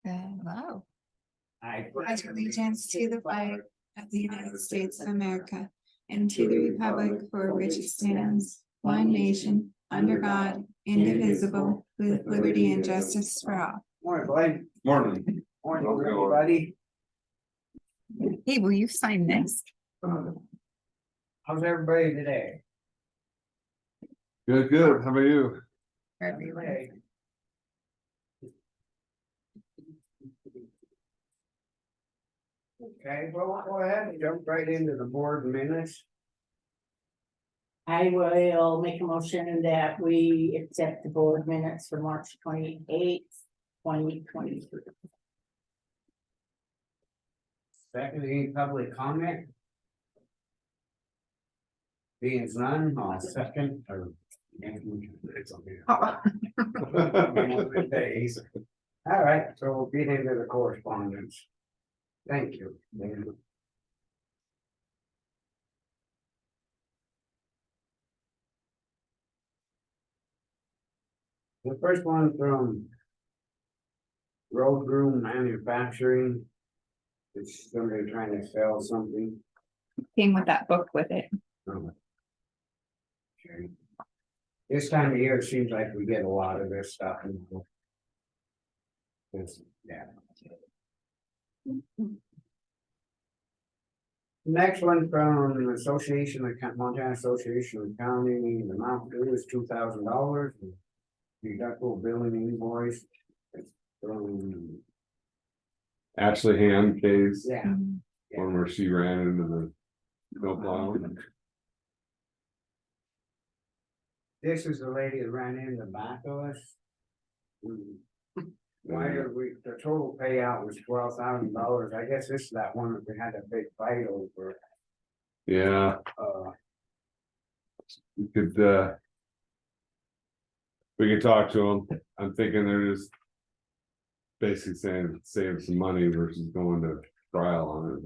Hello. I pledge allegiance to the flag of the United States of America and to the republic for which it stands, one nation, under God, indivisible, with liberty and justice for all. Morning, Blaine. Morning. Morning, everybody. Hey, will you sign this? How's everybody today? Good, good. How about you? Okay. Okay, well, we'll go ahead and jump right into the board minutes. I will make a motion that we accept the board minutes for March 28th, 2023. Second, any public comment? Being none, I'll second or. It's on here. All right, so we'll get into the correspondence. Thank you. The first one from Road Room Manufacturing. It's somebody trying to sell something. Came with that book with it. Okay. This time of year, it seems like we get a lot of this stuff. Yeah. Next one from the Association of Montana Association of County, the amount due is $2,000. Deductible billing invoice. It's from, Ashley Hand case, yeah, one where she ran into the snowplow. this is the lady that ran in the back of us. Why did we, the total payout was $12,000. I guess this is that one that we had a big fight over. Yeah, we could talk to them. I'm thinking they're just basically saying save some money versus going to trial on it.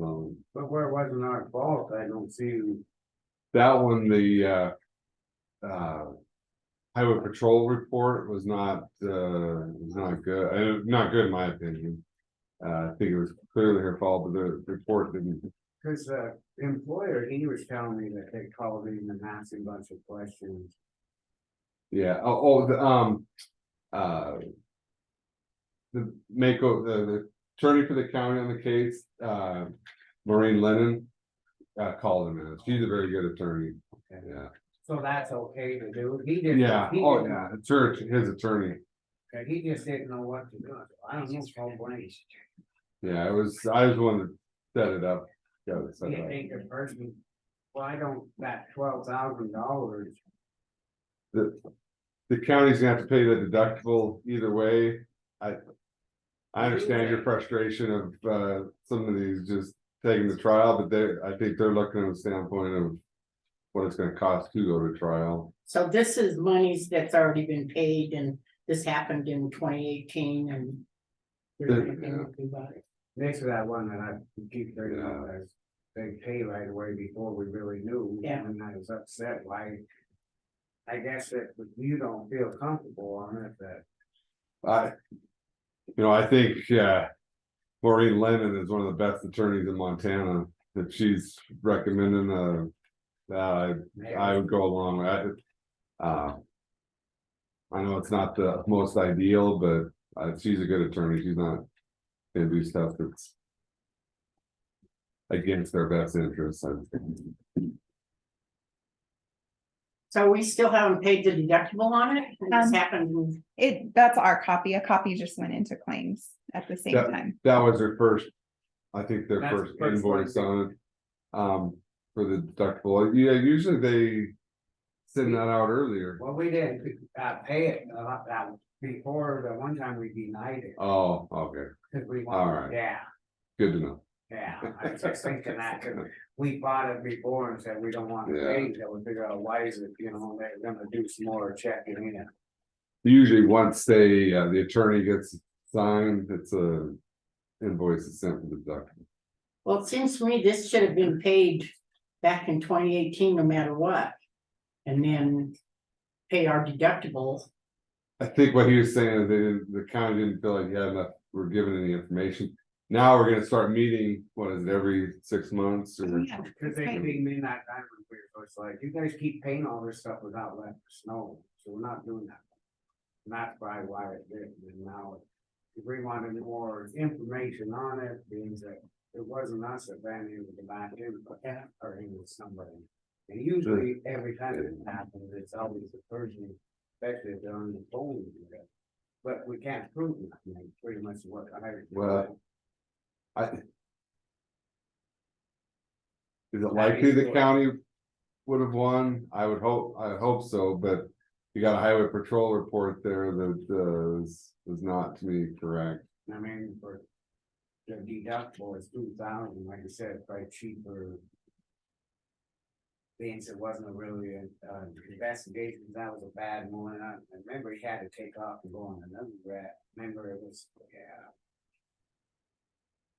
But where it wasn't our fault, I don't see. That one, the highway patrol report was not good. Not good in my opinion. I think it was clearly her fault, but the report didn't. Cause the employer, he was telling me that they called him and asked him a bunch of questions. Yeah, the Mako, the attorney for the county on the case, Maureen Lennon. Called him in. She's a very good attorney. Okay. Yeah. So that's okay to do. He didn't. Yeah, he oh didn't- yeah, it's his attorney. Okay, he just didn't know what to do. I don't know, Paul Blaine. Yeah, I was the one that set it up. Got it set You up. think the person, why don't that $12,000? The county's gonna have to pay the deductible either way. I understand your frustration of some of these just taking the trial, but I think they're looking at the standpoint of what it's gonna cost to go to trial. So this is monies that's already been paid and this happened in 2018 and. there's Yeah. nothing we can do about it. Next to that one that I keep hearing about is they pay right away before we really knew. Yeah. And I was upset, why? I guess that you don't feel comfortable on it, that. I think, Maureen Lennon is one of the best attorneys in Montana, that she's recommending, I would go along with it. I know it's not the most ideal, but she's a good attorney. She's not gonna do stuff that's against their best interests. So we still haven't paid the deductible on it? This happened, That's our copy. A copy just went into claims at the same time. That was their first, I think their That's first the first invoice one. on it. For the deductible. Yeah, usually they send that out earlier. Well, we didn't pay it that before, the one time we denied it. Oh, okay. Cause we All wanted, right. yeah, Good to know. yeah, I was just thinking that, cause we bought it before and said we don't want to Yeah. pay, until we figure out why is it, they're gonna do some more checking in. Usually once the attorney gets signed, it's a invoice is sent to the deductible. well, it seems to me this should have been paid back in 2018, no matter what. And then pay our deductible. I think what he was saying is the county didn't feel like he had enough, we're given any information. Now we're gonna start meeting, what is it, every 6 months or? Yeah, Cause that's they right. came in that time where it's like, you guys keep paying all this stuff without letting us know, so we're not doing that. And that's probably why it did, and now if we wanted more information on it, means that it wasn't us that ran into the back end, but or into somebody. And usually, every time it happens, it's always the person, especially if they're on the phone. But we can't prove nothing, pretty much what I. Well, is it likely the county would have won? I hope so, but you got a highway patrol report there that is not to me correct. I mean, for the deductible is 2,000, like I said, probably cheaper. Since it wasn't a really investigation, that was a bad one. I remember he had to take off and go on another grant. Remember it was, yeah.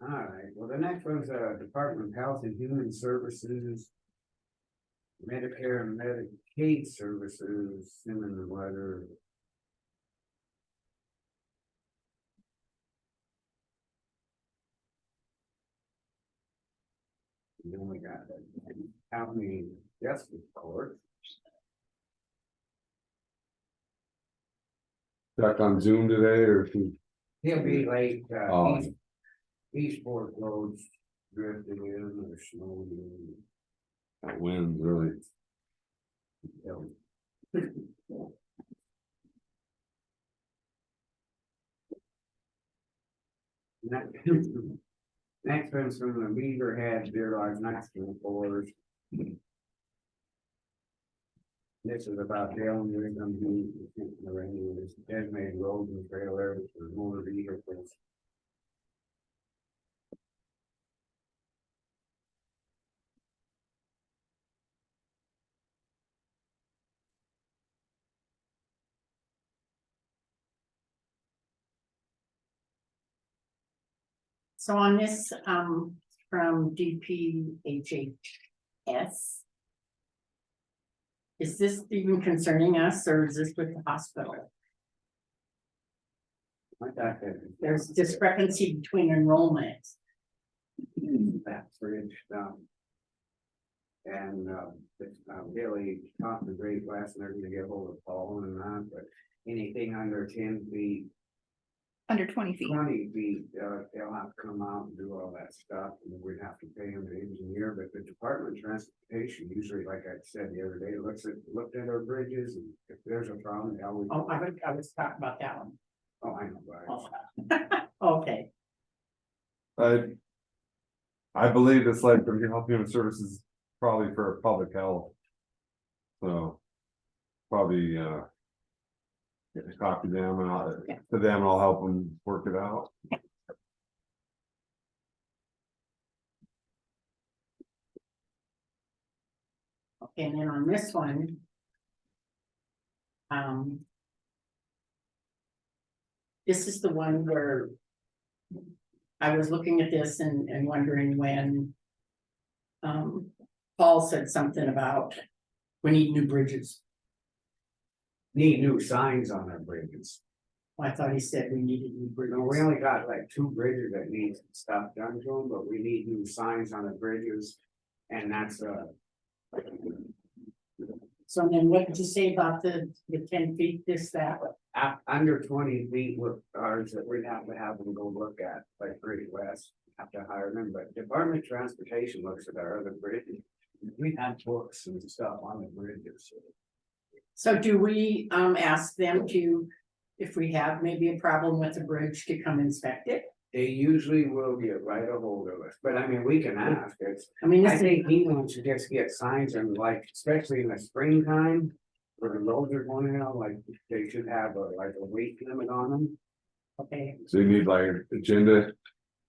All right, well, the next one's Department of Health and Human Services. Medicare and Medicaid services, similar letter. Then we got the county justice court. Back on Zoom today or if you, He'll be late, Oh. Eastport roads drifting in or snowing in. that wins really. Next one's from the Beaverhead Deer Lodge National Forest. This is about dealing with them who is designated roads and trailers for motor vehicles. So on this, from DPHHS. Is this even concerning us or is this with the hospital? Like that, There's discrepancy between enrollment. that bridge down. And Billy talked to Great West and they're gonna get hold of Paul and that, but anything under 10 feet. Under 20 feet. 20 feet, they'll have to come out and do all that stuff, and we'd have to pay them the engineer, but the Department of Transportation, usually, like I said the other day, looked at our bridges, and if there's a problem, they always. Oh, I was talking about that one. Oh, I know, right. Oh. Okay, I believe it's like from Health Human Services, probably for public health. So probably get a copy of them and to them and I'll help them work it out. okay, and then on this one. This is the one where. I was looking at this and wondering when. Paul said something about, we need new bridges. Need new signs on our bridges. I thought he said we needed new bridges. No, we only got like 2 bridges that need stuff done to them, but we need new signs on the bridges, and that's So then what did you say about the 10 feet, this, that? under 20 feet with ours that we'd have to have them go look at, like Great West, have to hire them, but Department of Transportation looks at our other bridges. We have books and stuff on the bridges. So do we ask them to, if we have maybe a problem with the bridge, to come inspect it? They usually will get right a hold of us, but I mean, we can ask, it's, I mean, I this is, think he wants to just get signs and like, especially in the springtime. Where the roads are going out, like, they should have like a weight limit on them. okay, So you need like agenda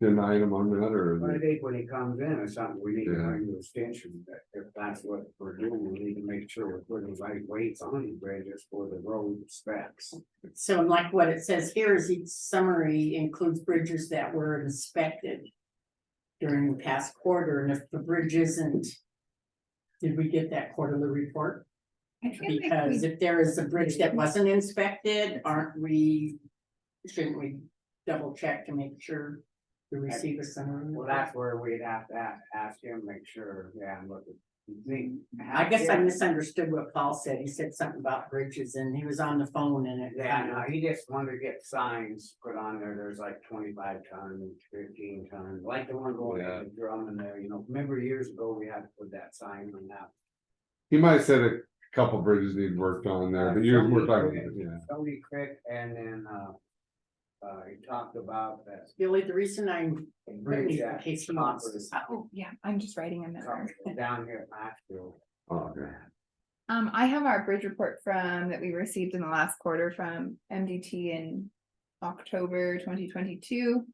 item on that or? But I think when he comes in, it's something we need to Yeah. bring to attention, that if that's what we're doing, we need to make sure we're putting the right weights on the bridges for the road specs. so like what it says here is each summary includes bridges that were inspected. During the past quarter, and if the bridge isn't. Did we get that quarterly report? I feel like Because we, if there is a bridge that wasn't inspected, shouldn't we double check to make sure the receiver center? Well, that's where we'd have to ask him, make sure, yeah, and look at. I guess I misunderstood what Paul said. He said something about bridges and he was on the phone and it. Yeah, no, he just wanted to get signs put on there, there's like 25 ton, 15 ton, like the one going Yeah. in the drum in there, you know, remember years ago, we had to put that sign on that. He might have said a couple bridges need worked on there, but you're, we're talking, yeah. Stony Creek, and then, he talked about that. Billy, the reason I'm, bridge in that case he wants to. oh, yeah, I'm just writing a note. Down here at Maxfield. Oh, okay. I have our bridge report that we received in the last quarter from MDT in October 2022.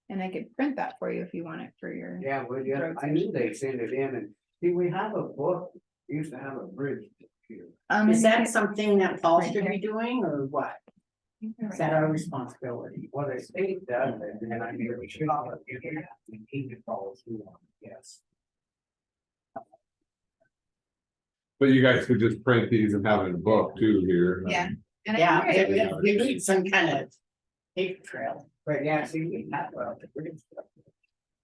And I could print that for you if you want it for your. Yeah, well, yeah, road I knew they sent it in, and see, we have a book, we used to have a bridge here. Is I that think something that Paul Right should here. be doing or what? Is that our responsibility? Well, the state does it, and I mean, we should all, we keep it all through, yes. But you guys could just print these and have it in a book too here. Yeah. And I Yeah, think I- we need some kind of paper trail. But yeah, see, we have,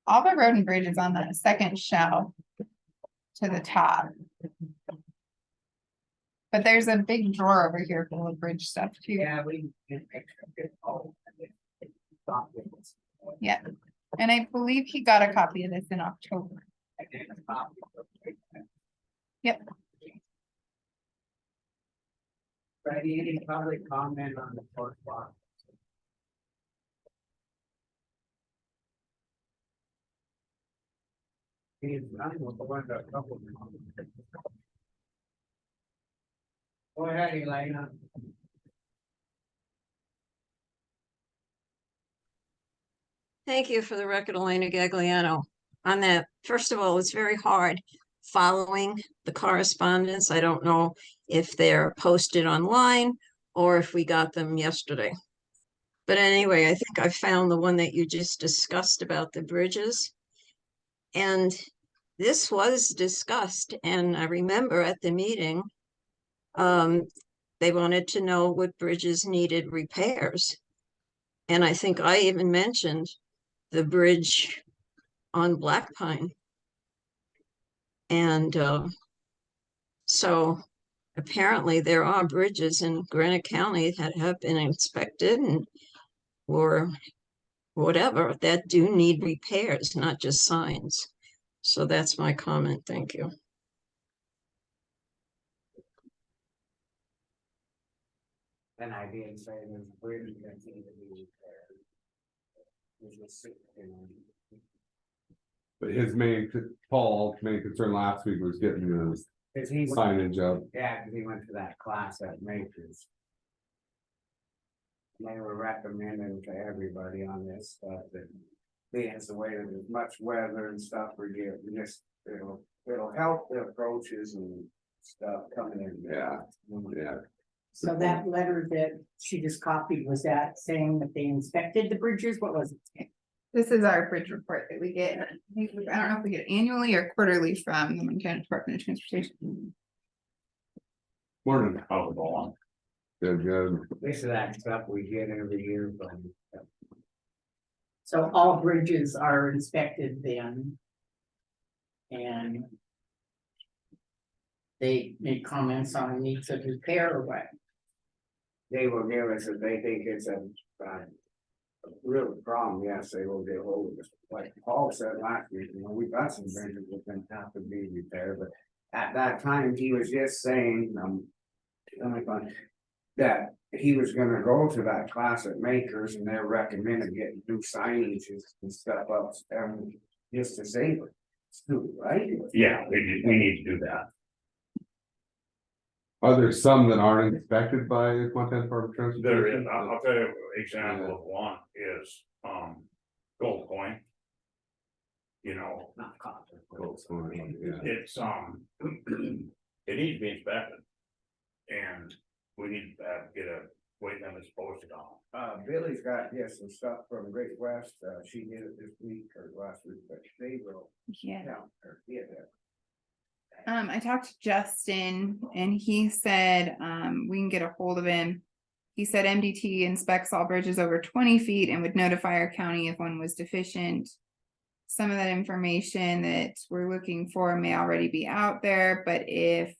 all the road and bridge is on that second shelf to the top. But there's a big drawer over here full of bridge stuff too. yeah, we can make it all. Yeah. And I believe he got a copy of this in October. Yep. Freddie, any public comment on the fourth block? He's done with the one that couple. Go ahead, Elena. Thank you for the record, Elena Gagliano. On that, first of all, it's very hard following the correspondence. I don't know if they're posted online or if we got them yesterday. But anyway, I think I found the one that you just discussed about the bridges. And this was discussed, and I remember at the meeting, they wanted to know what bridges needed repairs. And I think I even mentioned the bridge on Black Pine. And so apparently there are bridges in Granite County that have been inspected and or whatever that do need repairs, not just signs. So that's my comment. Thank you. And I did say there's a bridge that needs to be repaired. There's a sick, you know. But his Paul's main concern last week was getting the Cause he's, signage up. yeah, cause he went to that class at Matrix. And they were recommending to everybody on this stuff that being the way that there's much weather and stuff for you, just, it'll help the approaches and stuff coming in. Yeah. Yeah. So that letter that she just copied, was that saying that they inspected the bridges? What was it? This is our bridge report that we get. I don't know if we get annually or quarterly from the Montana Department of Transportation. Morning. How's it going? Good, good. This is that stuff we get every year from. So all bridges are inspected then. And they make comments on needs of repair or what? They will give us, if they think it's a real problem, yes, they will get hold of us. Like Paul said last week, you know, we got some bridges that gonna have to be repaired, but at that time, he was just saying, that he was gonna go to that class at Makers and they're recommending getting new signages and stuff up, just to save it. Too, right? Yeah, we need to do that. Are there some that aren't inspected by Montana Department of Transportation? There is, I'll tell you, an example of one is, Gold Coin. You know, Not copper. Gold Coin, yeah. it's, it needs to be inspected. And we need to get a weight limit posted on. Billy's got, yes, some stuff from Great West, she did it this week or last week, but they will Yeah. count or get it. I talked to Justin and he said, we can get a hold of him. He said MDT inspects all bridges over 20 feet and would notify our county if one was deficient. Some of that information that we're looking for may already be out there, but if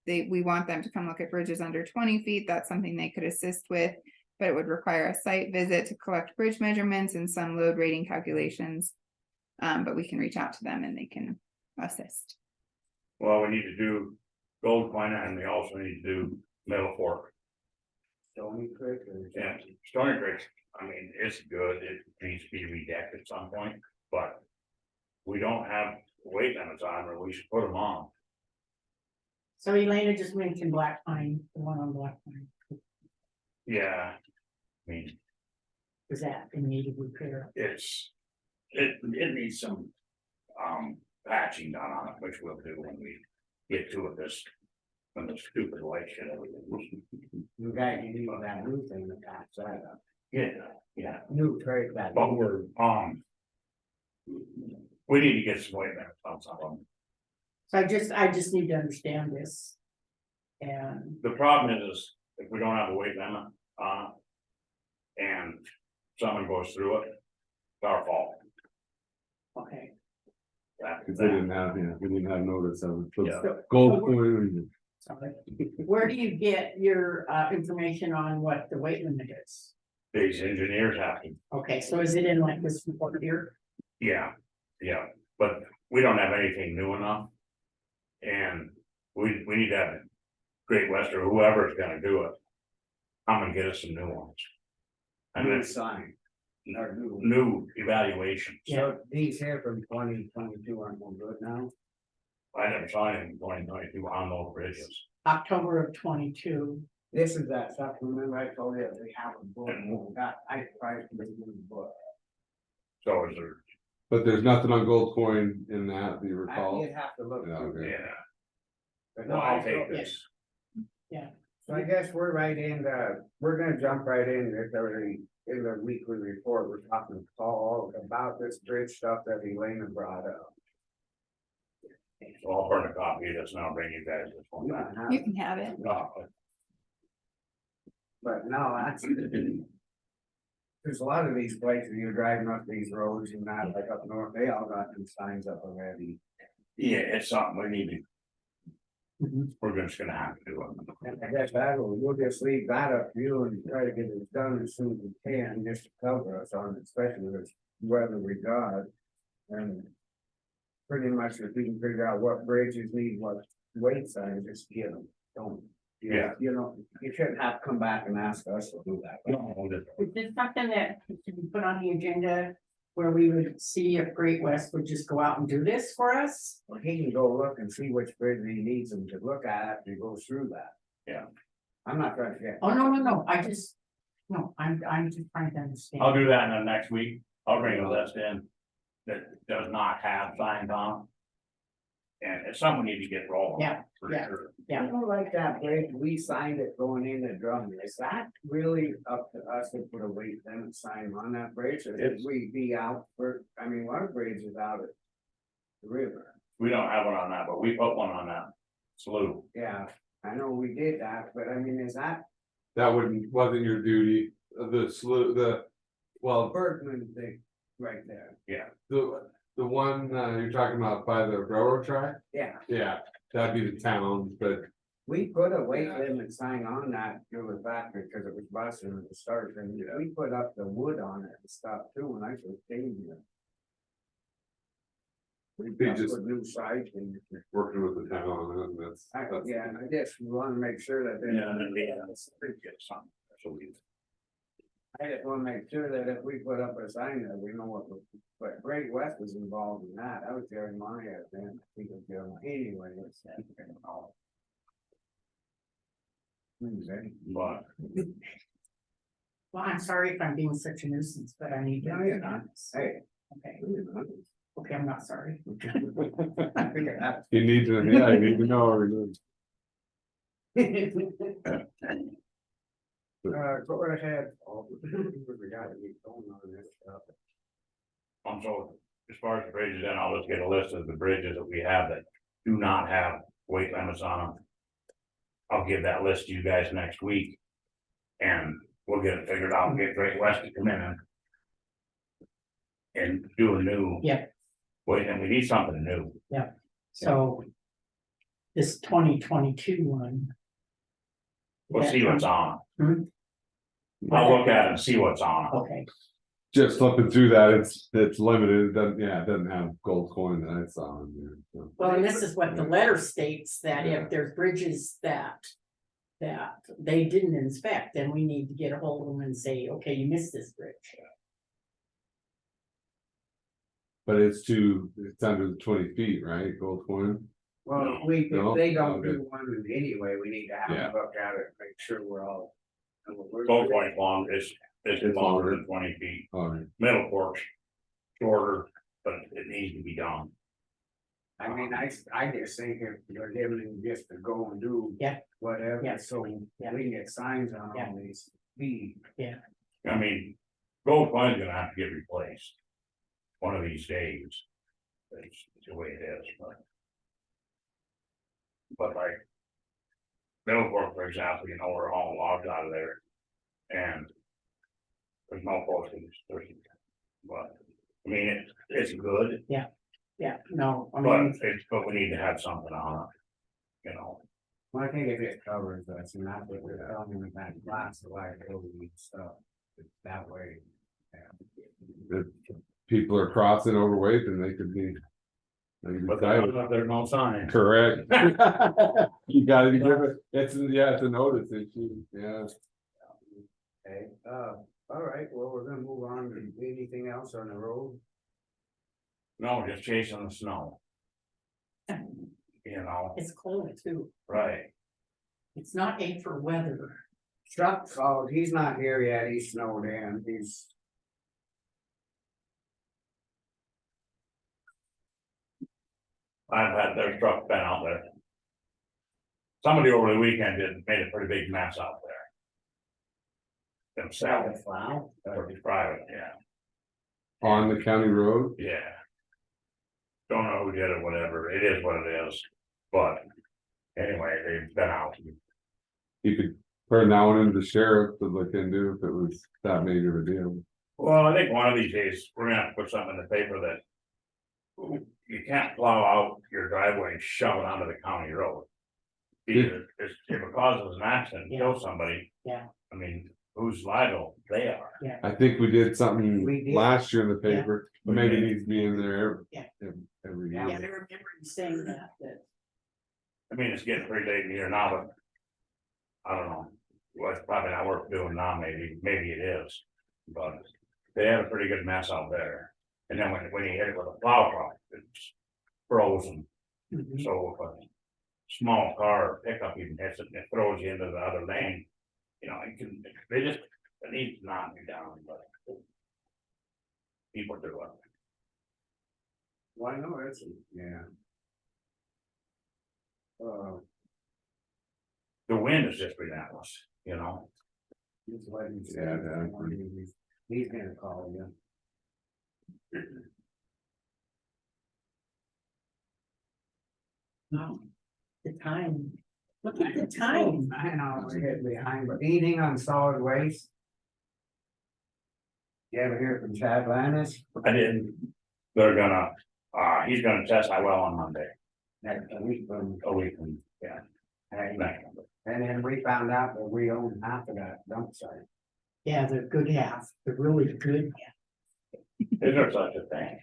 we want them to come look at bridges under 20 feet, that's something they could assist with. But it would require a site visit to collect bridge measurements and some load rating calculations. But we can reach out to them and they can assist. Well, we need to do Gold Coin and we also need to do Middle Fork. Stony Creek or? Yeah, Stony Creek, I mean, it's good, it needs to be redecked at some point, but. We don't have weight limits on, or we should put them on. So Elena just mentioned Black Pine, the one on Black Pine, Yeah. I mean, is that in need of repair? it needs some, patching done on it, which we'll do when we get to it this. When the stupid light shit everything. You guys, you need that new thing to patch that up. Yeah, New trade that. but we're, we need to get some weight limits on some of them. So I just need to understand this. And, The problem is if we don't have a weight limit on it. And someone goes through it, it's our fault. okay, Cause they didn't have, we didn't have notice of it. So Yeah. Gold Coin, sorry. Where do you get your information on what the weight limit is? These engineers have to, Okay, so is it in like this report here? yeah, but we don't have anything new enough. And we need to have Great West or whoever's gonna do it. Come and get us some new ones. And New then sign. Or new. new evaluations. So these here from 2022 aren't no good now? I never saw anything in 2022 on those bridges. October of 22. This is that stuff, remember I told you that we have a book, we got, I tried to make a book. So is there, but there's nothing on Gold Coin in that, do you recall? You'd have to look. Yeah, through okay. it. yeah, But no, well, I I'll take told- this. So I guess we're right in we're gonna jump right in, it's already in the weekly report, we're talking to Paul about this bridge stuff that Elena brought up. So I'll burn a copy of this and I'll bring you guys this one back. You can have it. But no, that's. There's a lot of these places, you're driving up these roads and that, like up north, they all got them signs up already. Yeah, it's something we need to. We're just gonna have to do it. And I guess we'll just leave that up to you and try to get it done as soon as we can, just to cover us on it, especially with this weather we got. And pretty much if we can figure out what bridges need what weight sign, just get them, don't. Yeah. You know, you shouldn't have to come back and ask us to do that. Is this something that should be put on the agenda where we would see if Great West would just go out and do this for us? Well, he can go look and see which bridge he needs them to look at after he goes through that. Yeah. I'm not trying to get. Oh, no, I'm just trying to understand. I'll do that in the next week. I'll bring a list in that does not have signs on. And it's something we need to get rolling. Yeah, For yeah. sure. Yeah. I don't like that bridge, we signed it going in the drum, is that really up to us to put a weight limit sign on that bridge, or should It's- we be out for, I mean, our bridge is out at. The river, We don't have one on that, but we put one on that slough. yeah, I know we did that, but I mean, is that That wasn't your duty, well, Bergman thing right there? the one, you're talking about by the railroad track? Yeah, Yeah, that'd be the town, but we put a weight limit sign on that, it was back because it was busting at the start, and we put up the wood on it and stuff too, when I was changing it. We They put just- new sides and. working with the town on it, and that's. Yeah, I just wanna make sure that. Yeah, and then we have to get something. So we, I just wanna make sure that if we put up a sign there, we know but Great West was involved in that, I was there in my head, then, I think it was there, anyway, it's that. but Well, I'm sorry if I'm being such a nuisance, but I need to. No, you're not. Hey. Okay, okay, I'm not sorry. I figured that. You need to, yeah, you need to know. Go right ahead. Oh, we gotta get going on this stuff. so as far as the bridges, then I'll just get a list of the bridges that we have that do not have weight limits on them. I'll give that list to you guys next week. And we'll get it figured out and get Great West to come in. And do a new. Yeah. Wait, and we need something new. So. This 2022 one. We'll see what's on. Hmm? I'll look at it and see what's on. Okay, Just flipping through that, it's limited, it doesn't have gold coin that I saw in there. So. well, and this is what the letter states, that if there's bridges that. That they didn't inspect, then we need to get a hold of them and say, okay, you missed this bridge. But it's under the 20 feet, right, gold coin? Well, No, if they don't okay. do one anyway, we need to have Yeah. a look at it, make sure we're all. Both points long, it's It's longer longer. than 20 feet. Alright, Middle porch, shorter, but it needs to be done. I mean, I just think if you're giving them just to go and do. Yeah. Whatever, Yeah. so we Yeah. can get signs on Yeah. all these speed. I mean, gold coin's gonna have to get replaced. One of these days. It's the way it is, but. But like. Middleport, for example, you know, we're hauling logs out of there. And. There's no postage, but, I mean, it's good, Yeah, no, I but mean, but we need to have something on it. You know, Well, I think if it covers us, and that's what we're telling them about lots of liability and stuff, that way. if people are crossing overweight, then they could be. They could be but cited. there's no sign. Correct. You gotta give it, it's a notice issue, yeah. Okay, all right, well, we're gonna move on to anything else on the road. No, just chasing the snow. You know, it's cold too. right, It's not April weather. Chuck called, he's not here yet, he's snowed in, he's. I've had their truck been out there. Somebody over the weekend made a pretty big mess out there. Themselves, Wow. or it's private, yeah, On the county road, yeah. Don't know who did it, whatever, it is what it is, but anyway, they've been out. you could turn that one into the sheriff to look into if it was that major of a deal. Well, I think one of these days, we're gonna have to put something in the paper that. You can't plow out your driveway and shove it onto the county road. Either if it causes an accident, kill somebody. Yeah. I mean, who's liable? They are. I think we did something We did. last year in the paper, We maybe it did. needs to be in there Yeah. every Yeah, I year. remember you saying that. I mean, it's getting pretty late in the year now, but. I don't know, well, it's probably not worth doing now, maybe it is, but they had a pretty good mess out there. And then when you hit it with a plow truck, it's frozen, Mhm. so if a small car or pickup even hits it, and it throws you into the other lane. You know, it needs to not be down, but. People do it. Why no, it's, yeah. The wind is just relentless, you know, He's letting you Yeah, say, he's gonna call you. Wow. The time. Look at the time. I know, we're getting behind, but anything on solid waste? You ever hear from Chad Lannis? I didn't. They're gonna, he's gonna test my well on Monday, Next week, a week, and, yeah. and then we found out that we own half of that dump site. Yeah, they're good half. They're really good. Is there such a thing?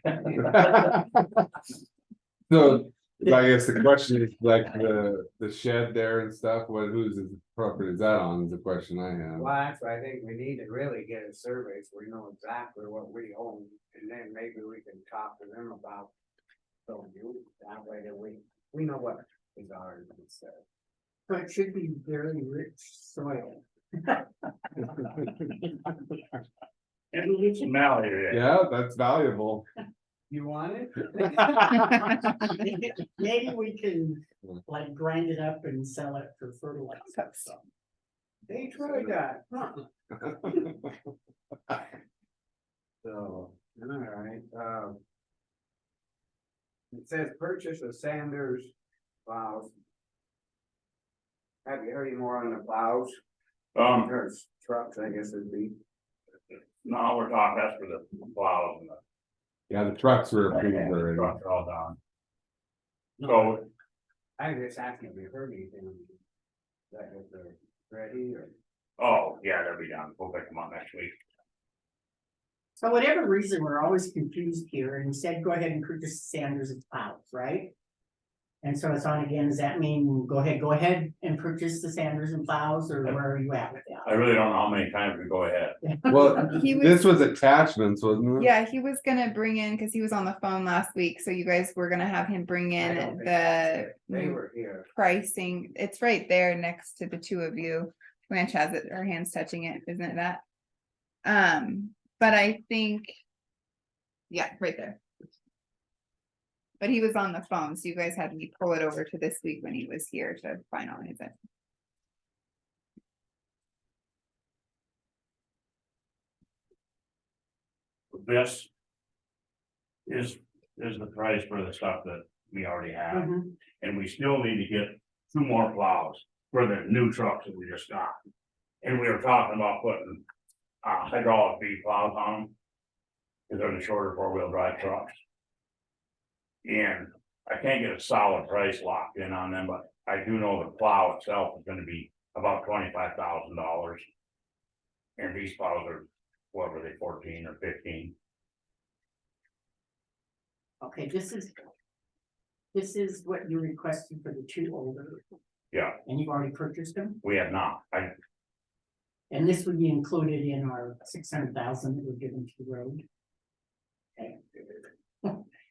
So, I guess the question is like the shed there and stuff, whose property is that on, is the question I have. Well, that's why I think we need to really get a survey so we know exactly what we own, and then maybe we can talk to them about. So you, that way that we know what is ours instead. But it should be very rich soil. It's smell here. Yeah, that's valuable. You want it? Maybe we can like grind it up and sell it for fertilizer. They tried that, huh? So, all right, it says purchase of Sanders plows. Have you heard any more on the plows? There's trucks, I guess it'd be. no, we're talking, that's for the plows and the Yeah, the trucks were approved already. trucks are all done. So, I was just asking if you heard anything. That if they're ready or. oh, yeah, they'll be done, we'll pick them up next week. So whatever reason, we're always confused here, and you said, go ahead and purchase Sanders and plows, right? And so it's on again, does that mean, go ahead and purchase the Sanders and plows, or where are you at with I that? really don't know how many times we go ahead. Well, He was- this was attachments, wasn't it? Yeah, he was gonna bring in, cause he was on the phone last week, so you guys were gonna have him bring I in don't think the They new were here. pricing. It's right there next to the two of you. Blanche has it, her hands touching it, isn't it that? But I think. Yeah, right there. But he was on the phone, so you guys had me pull it over to this week when he was here to finalize it. This is the price for the stuff that we already have, Mhm. and we still need to get 2 more plows for the new trucks that we just got. And we were talking about putting hydraulic bead plows on them. Cause they're the shorter 4-wheel drive trucks. And I can't get a solid price locked in on them, but I do know the plow itself is gonna be about $25,000. And these plows are, what were they, 14 or 15? Okay, this is what you requested for the two older, Yeah, and you've already purchased them? we have not, And this would be included in our 600,000 that we're giving to the road? Okay.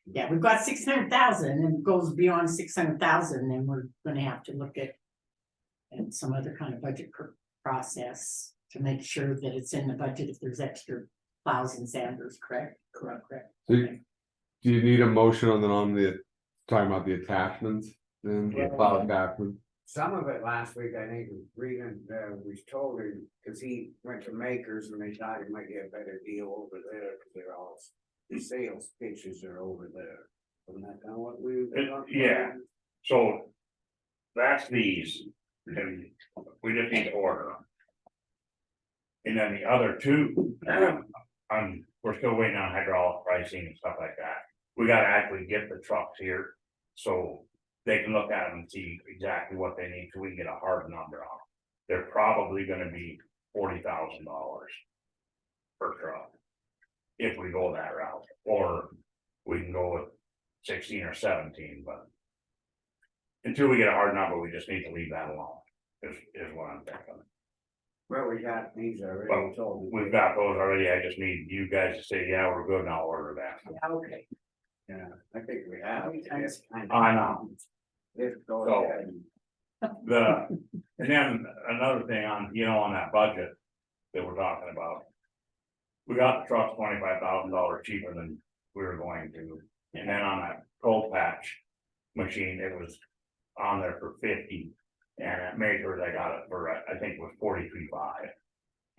Yeah, we've got 600,000 and it goes beyond 600,000, then we're gonna have to look at. And some other kind of budget process to make sure that it's in the budget if there's extra plows and sanders, correct? Correct. So you- Do you need a motion on the, talking about the attachments, then, the plow attachment? Some of it last week, I think, was reading, we told him, cause he went to Makers and they thought he might get a better deal over there, cause they're all. The sales pitches are over there. Isn't that kind of what we? Yeah. So. That's these, and we just need to order them. And then the other two, we're still waiting on hydraulic pricing and stuff like that. We gotta actually get the trucks here, so they can look at them and see exactly what they need, so we can get a hard number on them. They're probably gonna be $40,000 per truck. If we go that route, or we can go with 16 or 17, but. Until we get a hard number, we just need to leave that alone, is what I'm thinking. Well, we got these already Well, told. We've got those already, I just need you guys to say, yeah, we're good, and I'll order that. Okay. Yeah, I think we have. Yes, I know. Let's go So- ahead. And then another thing on, on that budget that we're talking about. We got the trucks $25,000 cheaper than we were going to, and then on that cold patch machine, it was on there for 50. And at Makers, I got it for, I think it was 43.5.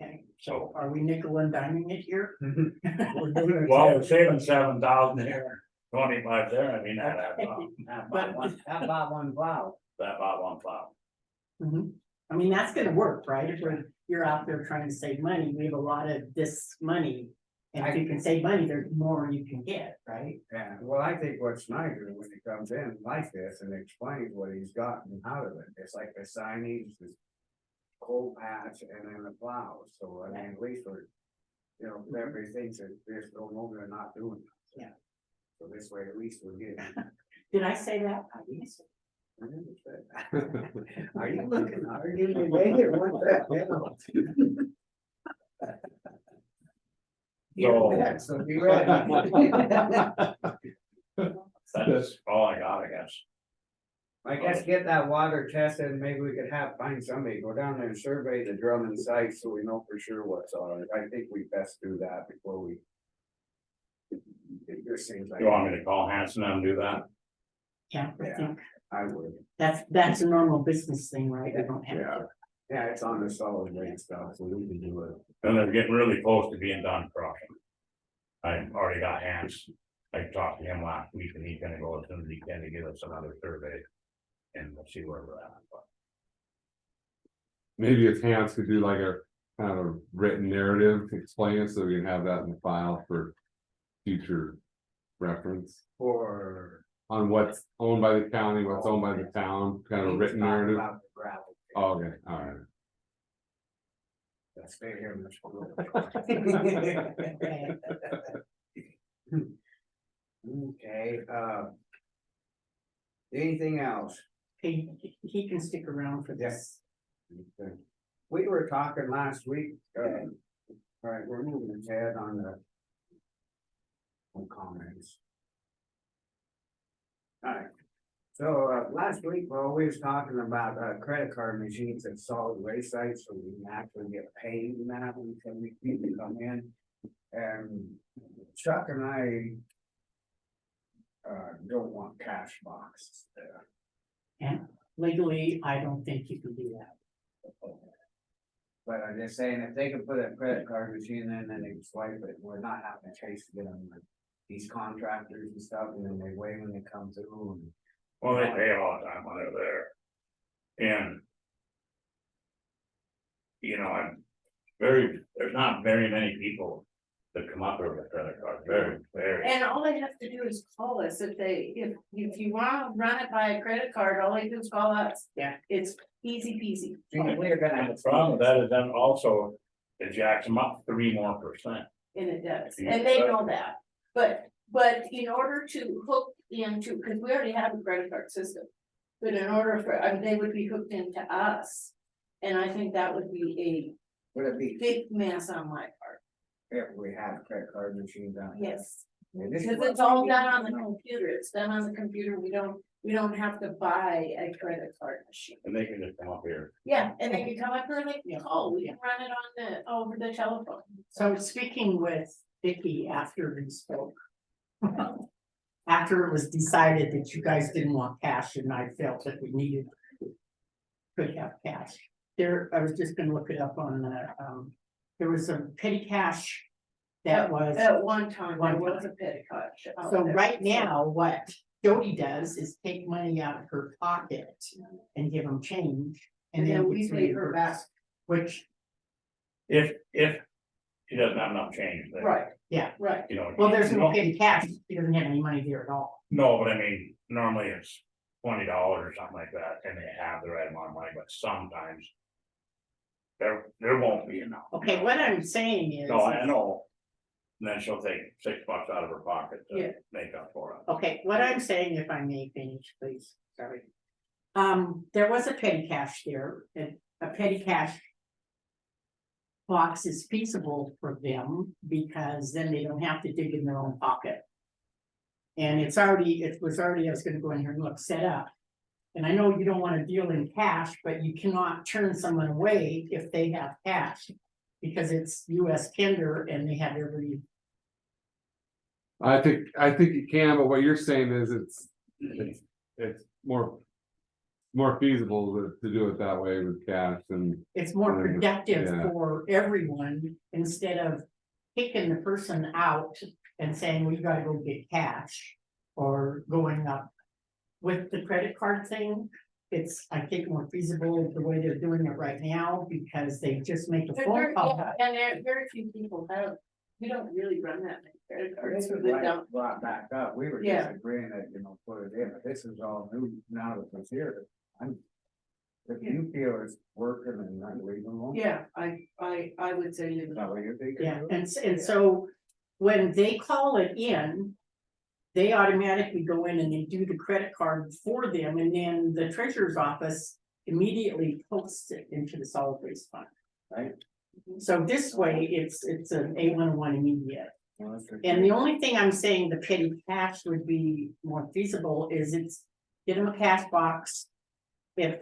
Okay, So, are we nickel and diming it here? well, we're saving 7,000 here, 25 there, I mean, that adds up. How about one plow? That about one plow. Mhm. I mean, that's gonna work, right? If you're out there trying to save money, we have a lot of this money. And if you can save money, there's more you can get, right? Yeah, well, I think what's nicer when he comes in like this and explains what he's gotten out of it, it's like the signage, the cold patch, and then the plows, so I mean, at least we're. Everybody thinks that there's no more, they're not doing that. Yeah. So this way, at least we're getting. Did I say that? I did. Are you looking, are you getting later? What the hell? Yeah, so be ready. That's all I got, I guess. I guess get that water tested, and maybe we could find somebody, go down there and survey the Drummond site, so we know for sure what's on it. I think we best do that before we. It just seems like. You want me to call Hanson and do that? Yeah, I Yeah. think I would, that's a normal business thing, right? We don't have yeah, to. yeah, it's on the solid waste stuff, so we can do it. And they're getting really close to being done crushing. I already got Hans, I talked to him last week and he's gonna go as soon as he can to give us another survey. And we'll see where we're at, but Maybe if Hans could do like a kind of written narrative to explain it, so we can have that in the file for future reference For. on what's owned by the county, what's owned by the town, kind of a written narrative. About the gravel pit. Oh, okay, all right. Let's stay here, Mr. Okay, anything else? He can stick around for this. Okay. We were talking last week, all right, we're moving ahead on the. On comments. Alright, so last week, we're always talking about credit card machines at solid waste sites, so we can actually get paid in that when we people come in. And Chuck and I. Don't want cash boxes there. And legally, I don't think you can do that. But I'm just saying, if they can put a credit card machine in, then they can swipe it, we're not having to chase to get them. Like, these contractors and stuff, and then they wait when they come through. And well, they pay all the time when they're there. And. You know, there's not very many people that come up with a credit card, very. And all they have to do is call us if you wanna run it by a credit card, all they do is call us. Yeah. It's easy peasy. we're gonna have And the problem with that is then also, it jacks them up 3% more. And it does, Yeah. and they know that, but in order to hook into, cause we already have a credit card system. But in order for, I mean, they would be hooked into us, and I think that would be Would it a be big mess on my part, if we had a credit card machine down? there? yes. And this is Cause what it's all we done need on to the know. computer, it's done on the computer, we don't have to buy a credit card machine. And they can just come up here. Yeah, and then you come up here and they can call, we can run it on over the telephone. So speaking with Vicky after we spoke. After it was decided that you guys didn't want cash and I felt that we needed. Could have cash. There, I was just gonna look it up on there was a petty cash. That was, At one time, there One was a petty cash. out so there. right now, what Jody does is take money out of her pocket and give them change. And then we gets pay her back. reimbursed, which, If she doesn't have enough change, then. Right. Yeah. Right, You know. well, there's no petty cash, she doesn't have any money there at all. No, but I mean, normally it's $20 or something like that, and they have the right amount of money, but sometimes. There won't be enough. Okay, what I'm saying is. No, I know. And then she'll take $6 out of her pocket Yeah. to make up for it. Okay, what I'm saying, if I may finish, please, sorry. There was a petty cash there, and a petty cash. Box is feasible for them, because then they don't have to dig in their own pocket. And it was already, I was gonna go in here and look, set up. And I know you don't wanna deal in cash, but you cannot turn someone away if they have cash. Because it's US tender and they have every, I think you can, but what you're saying is it's more feasible to do it that way with cash and. it's more Mm, productive yeah. for everyone, instead of kicking the person out and saying, well, you gotta go get cash. Or going up with the credit card thing, it's, I think, more feasible the way they're doing it right now, because they just make a phone call. and there, very few people have, we don't really run that many credit cards, This so is they why don't. it brought back up, we were Yeah. just agreeing that, put it in, but this is all new now that it's here. If you feel it's working and not legal. Yeah, I would say Is that. that what you're thinking? Yeah, and so when they call it in. They automatically go in and they do the credit card for them, and then the treasurer's office immediately posts it into the solid waste fund. Right. So this way, it's an A11 immediate. Well, that's what And the you- only thing I'm saying the petty cash would be more feasible is get them a cash box. If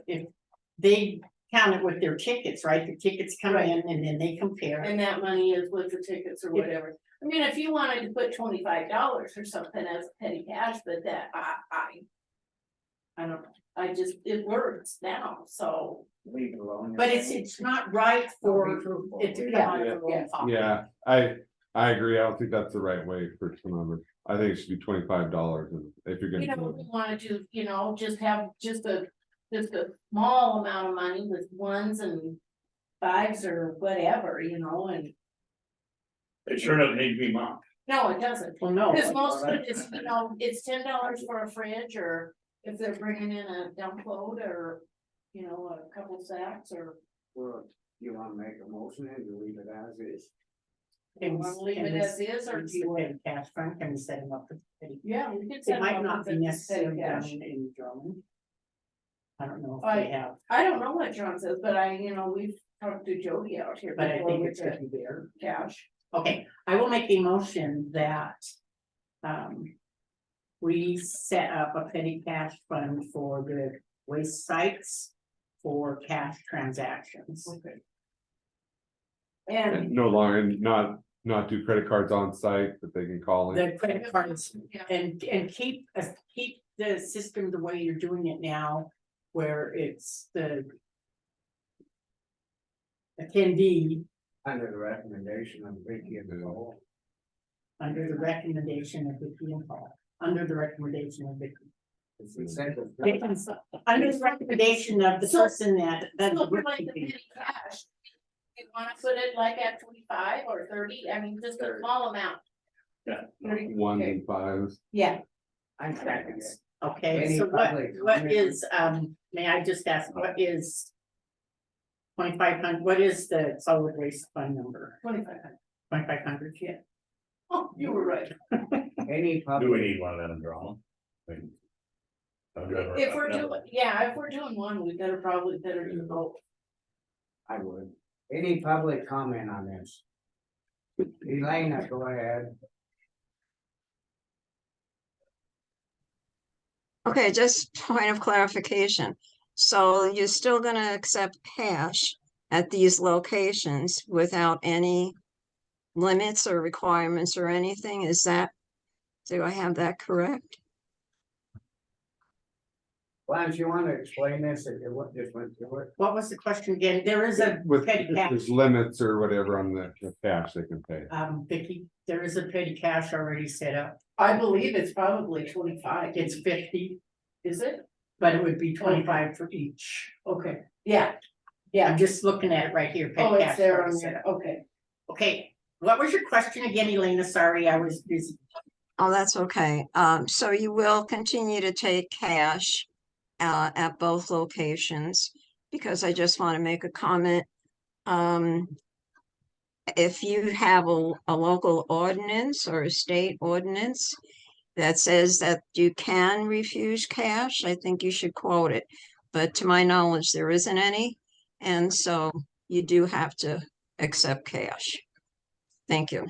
they count it with their tickets, right? The tickets come in and then they compare. And that money is with the tickets or whatever. I mean, if you wanted to put $25 or something as petty cash, but that I don't know, it works now, so. Leave it alone. But it's not right for it to come out of their Yeah. own pocket. Yeah, I agree. I don't think that's the right way for some of it. I think it should be $25 if you're You gonna know, do we it. wanna do, just have just a just a small amount of money with ones and fives or whatever, you know, and It sure doesn't need to be much. no, it doesn't. Well, no. Cause most of it is, you know, it's $10 for a fridge, or if they're bringing in a dump load, or, you know, a couple sacks, or. Well, you wanna make a motion and you leave it as is? Can we- Wanna leave can it we- as is, or can we do you see want- the cash fund, can we set him up with petty? Yeah, we could. It set might them not up be with necessarily petty down cash. in Drummond. I don't know if I- they have, I don't know what John says, but we've talked to Jody out here but I before think with it should the be there. cash. Okay, I will make a motion that. We set up a petty cash fund for the waste sites for cash transactions. Okay. And And no longer, not do credit cards on site, but they can call in. The credit cards yeah, and keep the system the way you're doing it now, where it's the. Attendee Under the recommendation of Vicky and the whole. under the recommendation of Vicky and Paul, under the recommendation of Vicky. It's incentive. Under the recommendation of the person that. so for like the petty cash, you wanna put it like at 25 or 30, I mean, just a small amount. Yeah. 30, Ones okay. and fives. Yeah, I second it. Okay, Any so public what comment? is, may I just ask, what is? 2,500, what is the solid waste fund number? 2,500. 2,500, yeah. Oh, you were right. Any Do we public, need one of them drawn? If we're doing one, we probably better do both. I would, any public comment on this? Elena, go ahead. Okay, just point of clarification. So you're still gonna accept cash at these locations without any limits or requirements or anything? Is that, do I have that correct? Lance, you wanna explain this, what just went through it? What was the question again? There is a With, petty if cash, there's limits or whatever on the cash they can pay. Vicky, there is a petty cash already set up. I believe it's probably 25. It's 50, Is it? but it would be 25 for each. Okay, yeah, I'm just looking at it right here. petty oh, it's cash there already on set there, up. okay. Okay, what was your question again, Elena? Sorry, I was busy. Oh, that's okay. So you will continue to take cash at both locations, because I just want to make a comment. If you have a local ordinance or a state ordinance that says that you can refuse cash, I think you should quote it. But to my knowledge, there isn't any, and so you do have to accept cash. Thank you.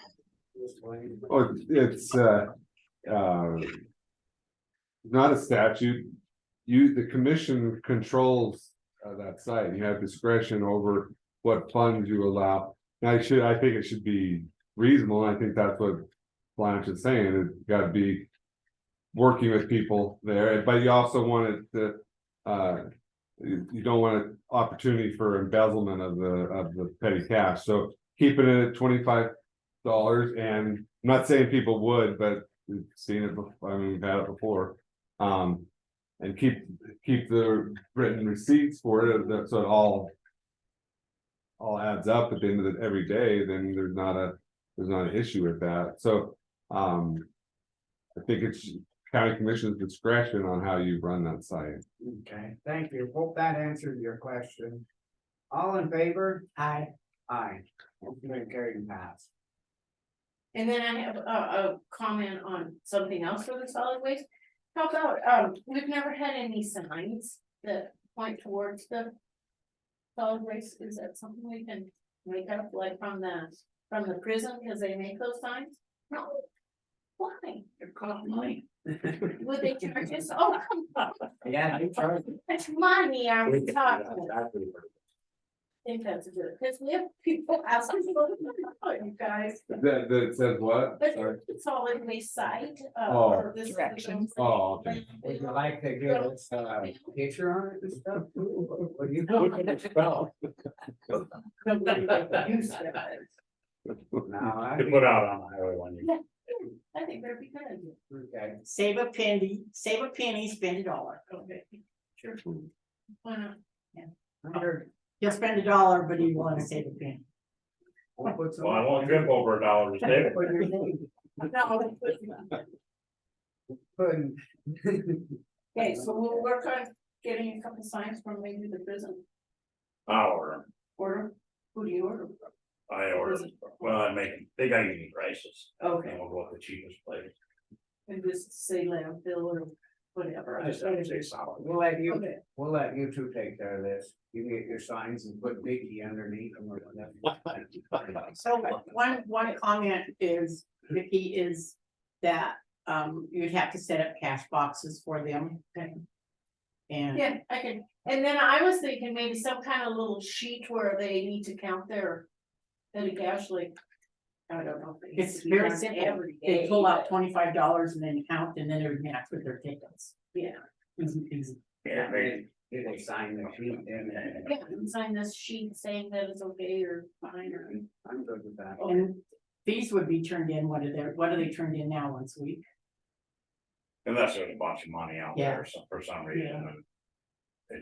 Oh, it's, not a statute. The commission controls, that site. You have discretion over what funds you allow. Now, I think it should be reasonable. I think that's what Blanche is saying. It's gotta be working with people there, but you also want it to, you don't want an opportunity for embezzlement of the petty cash. So keeping it at $25, and I'm not saying people would, but we've seen it before. I mean, we've had it before. And keep the written receipts for it, so it all adds up at the end of it every day, then there's not an issue with that. So, I think it's county commission's discretion on how you run that site. Okay, thank you, hope that answered your question. All in favor? Aye. Aye. Motion carried and passed. And then I have a comment on something else for the solid waste. How about, we've never had any signs that point towards the solid waste. Is that something we can make up, like from the prison, because they make those signs? No. Why? It cost money. Would they charge us? Oh, come on. Yeah, they charge. That's money are we talking? I think that's good, because we have people asking for you guys. That says what? But Sorry. it's solid waste site. Oh. or this- Directions. Oh, okay. Would you like to give us a picture on it and stuff? Would you? You said it. No, To put out on the highway one. Yeah, I think that'd be good. Okay, Save a penny, spend $1. Okay, sure. Why not? I heard he'll spend $1, but he want to save a penny. We'll put some- Well, I won't trip over $1 to save it. Put your name. No. Put- Okay, so we'll work on getting a couple signs from maybe the prison I'll order. Who do you order from? I order, well, I make, they got unique prices, Okay, and we'll go with the cheapest place. and just say landfill or whatever. I say solid. We'll let you, Okay, we'll let you two take care of this. You can get your signs and put Vicky underneath them or whatever. So one comment is, Vicky, is that, you'd have to set up cash boxes for them. And, yeah, I can, and then I was thinking maybe some kind of little sheet where they need to count their petty cash, like, I don't know. if it needs it's to be very done simple, every they day, pull out but $25 and then count, and then every match with their tickets. Yeah, Easy, easy. Yeah, they, Did they sign the sheet and yeah, and sign this sheet saying that it's okay or fine or. I'm good with that. And these would be turned in, what are they turned in now once a week? unless there's a bunch of money out Yeah. there, so for some reason, Yeah. and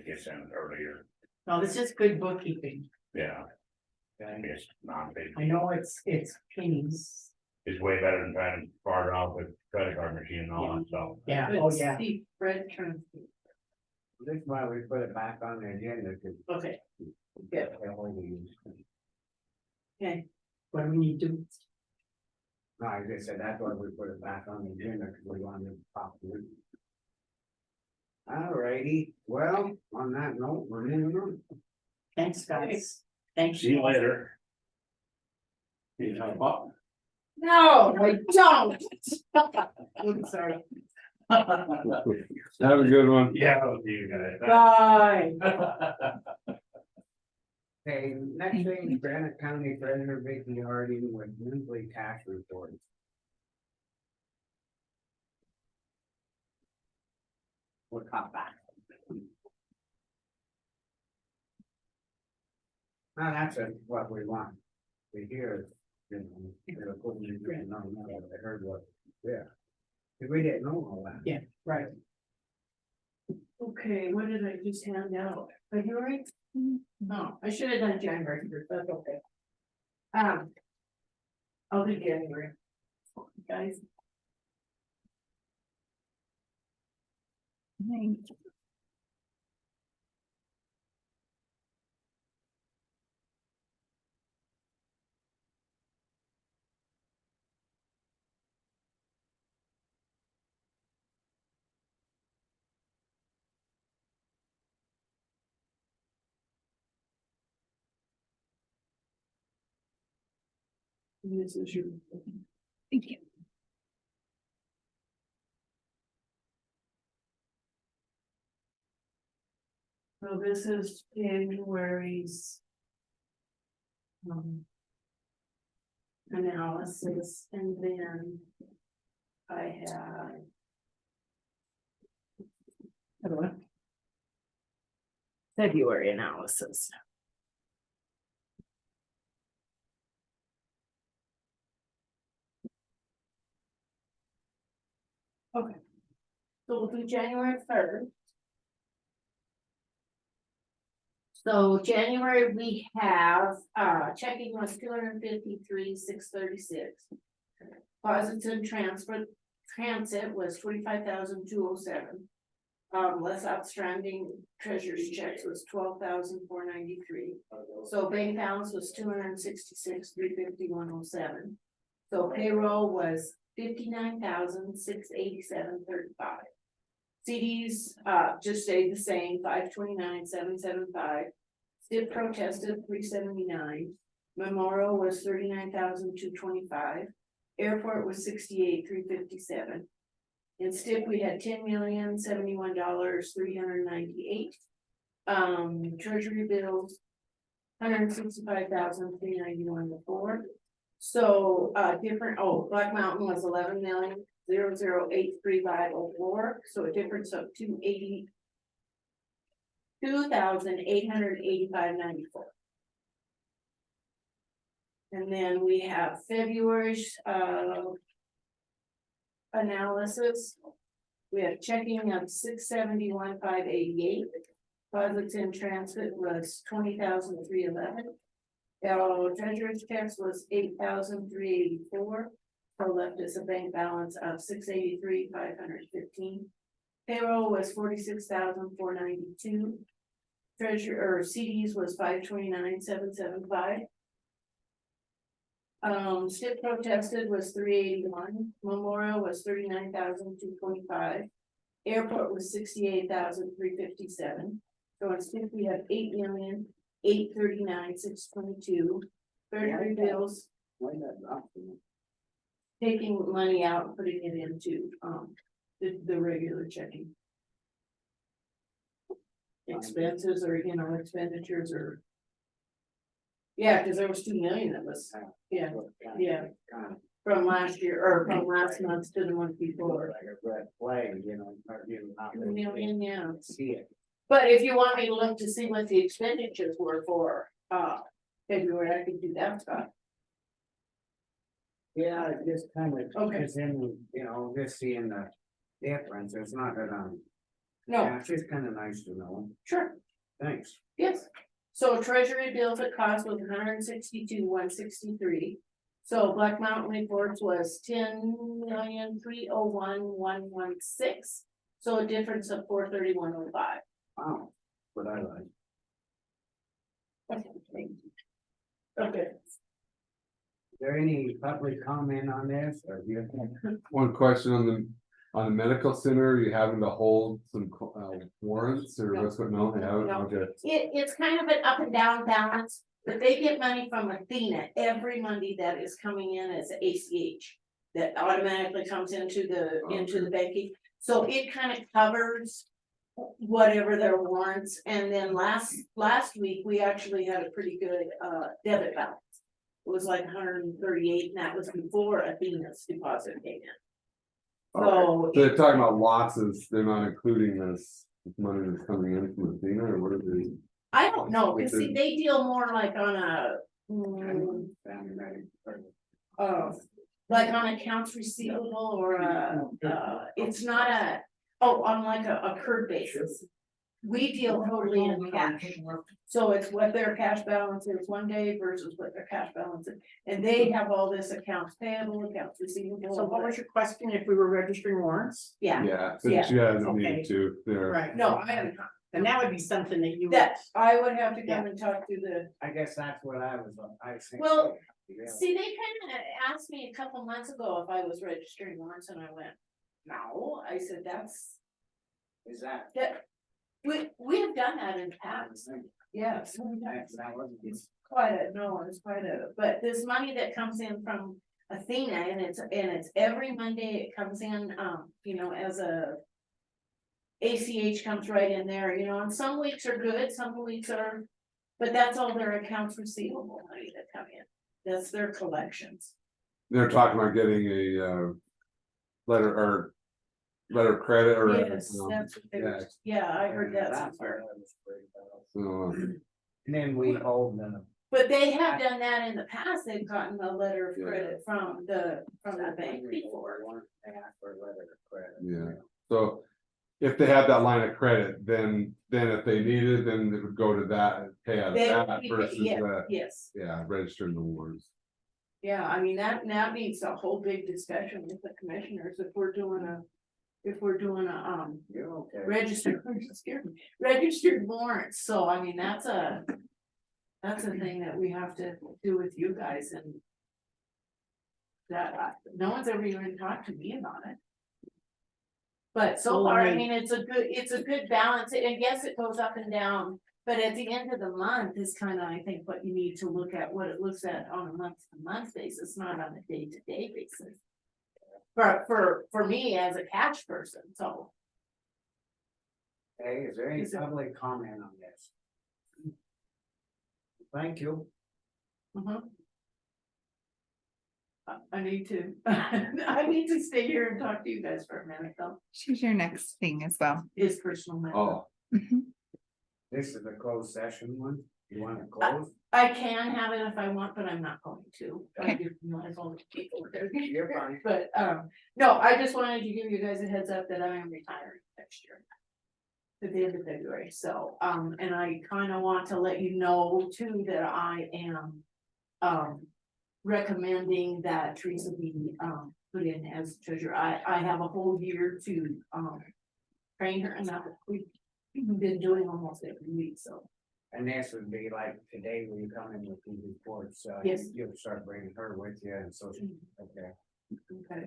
it gets in earlier, No, this is good bookkeeping. yeah, Okay. it's not big. I know it's pennies. It's way better than trying to bar it off with credit card machine and all that stuff. Yeah, Good oh, yeah. Steve, Fred turns. This is why we put it back on the agenda to Okay, get the whole use. okay, What do we need to? No, I just said that's why we put it back on the agenda, because we wanted to talk to it. Alrighty, well, on that note, we're moving on. Thanks, guys. Thanks. See you later. You know, what? no, I don't. I'm sorry. Have a good one. Yeah, I'll see you guys. Bye. Okay, next thing, is Granite County Treasurer Vicky Harding with monthly tax reports. We'll come back. Now, that's what we want. We hear, you know, they're putting it in, no, I heard what, yeah. 'Cause we didn't know all that. Yeah, right. Okay, what did I just hand out? February? No, I should have done January, but that's okay. I'll do January. Guys. This is your. Thank you. So this is January's. Analysis, and then I have. February analysis. Okay. So we'll do January 3rd. So January, we have, checking was 253,636. Deposits and transit was 25,207. Less outstanding treasurer's checks was 12,493. So bank balance was 266,351.07. So payroll was 59,687.35. CDs, just stayed the same, 529,775. Still protested, 379. Memorial was 39,225. Airport was 68,357. In STIP, we had $10,071,398. Treasury bills, 165,391.04. So, different, Black Mountain was 11,008,3504, so a difference of 2,885.94. And then we have February's, analysis. We have checking of 671,588, Deposits in transit was 20,311. Treasurer's checks was 8,384. So left us a bank balance of 683,515. Payroll was 46,492. Treasurer or CDs was 529,775. STIP protested was 381. Memorial was 39,225. Airport was 68,357. So in STIP we have 8,839,622. Treasury bills, Why not drop them? taking money out and putting it into, the regular checking. Expenses or, expenditures or. Yeah, cause there was 2 million that was, yeah, yeah. From last year, or from last month to the month before. Like a red flag, not really Million, yeah. see it. But if you want me to look to see what the expenditures were for, February, I could do that, Scott. Yeah, it just kind of, Okay. just in, just seeing the difference, it's not that, No, yeah, it's just kind of nice to know, sure, thanks. yes. So treasury bills at cost was 162,163. So Black Mountain reports was 10,301,116. So a difference of 431,05. Wow, what I like. Okay. Is there any public comment on this, or do you? One question on the medical center, you having to hold some warrants or what's going on? They haven't, No. okay. It's kind of an up and down balance, but they get money from Athena every Monday that is coming in as ACH. That automatically comes into the banking, so it kind of covers whatever their warrants, and then last week, we actually had a pretty good debit balance. It was like 138, and that was before Athena's deposit came in. So So, they're talking about losses, they're not including this money that's coming in from Athena, or what are they? I don't know, cause see, they deal more like on a, like on accounts receivable or it's not on like a current basis. We deal totally in cash, so it's what their cash balance is one day versus what their cash balance is, and they have all this accounts payable, accounts receivable. So what was your question if we were registering warrants? Yeah, Yeah, since you guys Okay. need to, there. Right. no, I haven't, And that would be something that you. would- that, I would have to come and talk to the. I guess that's what I was thinking. Well, Yeah. See, they kind of asked me a couple months ago if I was registering warrants, and I went, no, I said, that's, Is that? we have done that in the past, yes. That wasn't. It's quite a, but this money that comes in from Athena, and it's every Monday, it comes in, as a. ACH comes right in there, and some weeks are good, some weeks are, but that's all their accounts receivable money that come in. That's their collections. They're talking about getting a letter of credit or. Yes, that's what they were, yeah, I heard that somewhere. So, And then we hold them. But they have done that in the past, they've gotten a letter of credit from the bank before. They ask for a letter of credit. yeah, so if they have that line of credit, then if they need it, then it would go to that and pay out of They, that versus yes, registering the warrants. yeah, I mean, that needs a whole big discussion with the commissioners if we're doing a. You're okay. Registered warrants, so I mean, that's a thing that we have to do with you guys and. That, no one's ever even talked to me about it. But so Well, far, I I mean, it's a good balance, and yes, it goes up and down, but at the end of the month is kind of, I think, what you need to look at, what it looks at on a month-to-month basis, not on a day-to-day basis. For me as a cash person, so. Hey, is there any Is there- public comment on this? Thank you. I need to, stay here and talk to you guys for a minute, though, Choose your next thing as well. is personal matter. Oh, Mhm. This is a closed session one. You want to close? I can have it if I want, but I'm not going to. I Okay. do realize all the people there. You're fine. But, no, I just wanted to give you guys a heads up that I am retiring next year. At the end of February, so, and I kinda want to let you know too that I am. Recommending that Teresa be, put in as treasurer. I have a whole year to, train her, and that we've been doing almost every week, so. And this would be like today when you come in with these reports, Yes. you'll start bringing her with you and so, okay. Okay.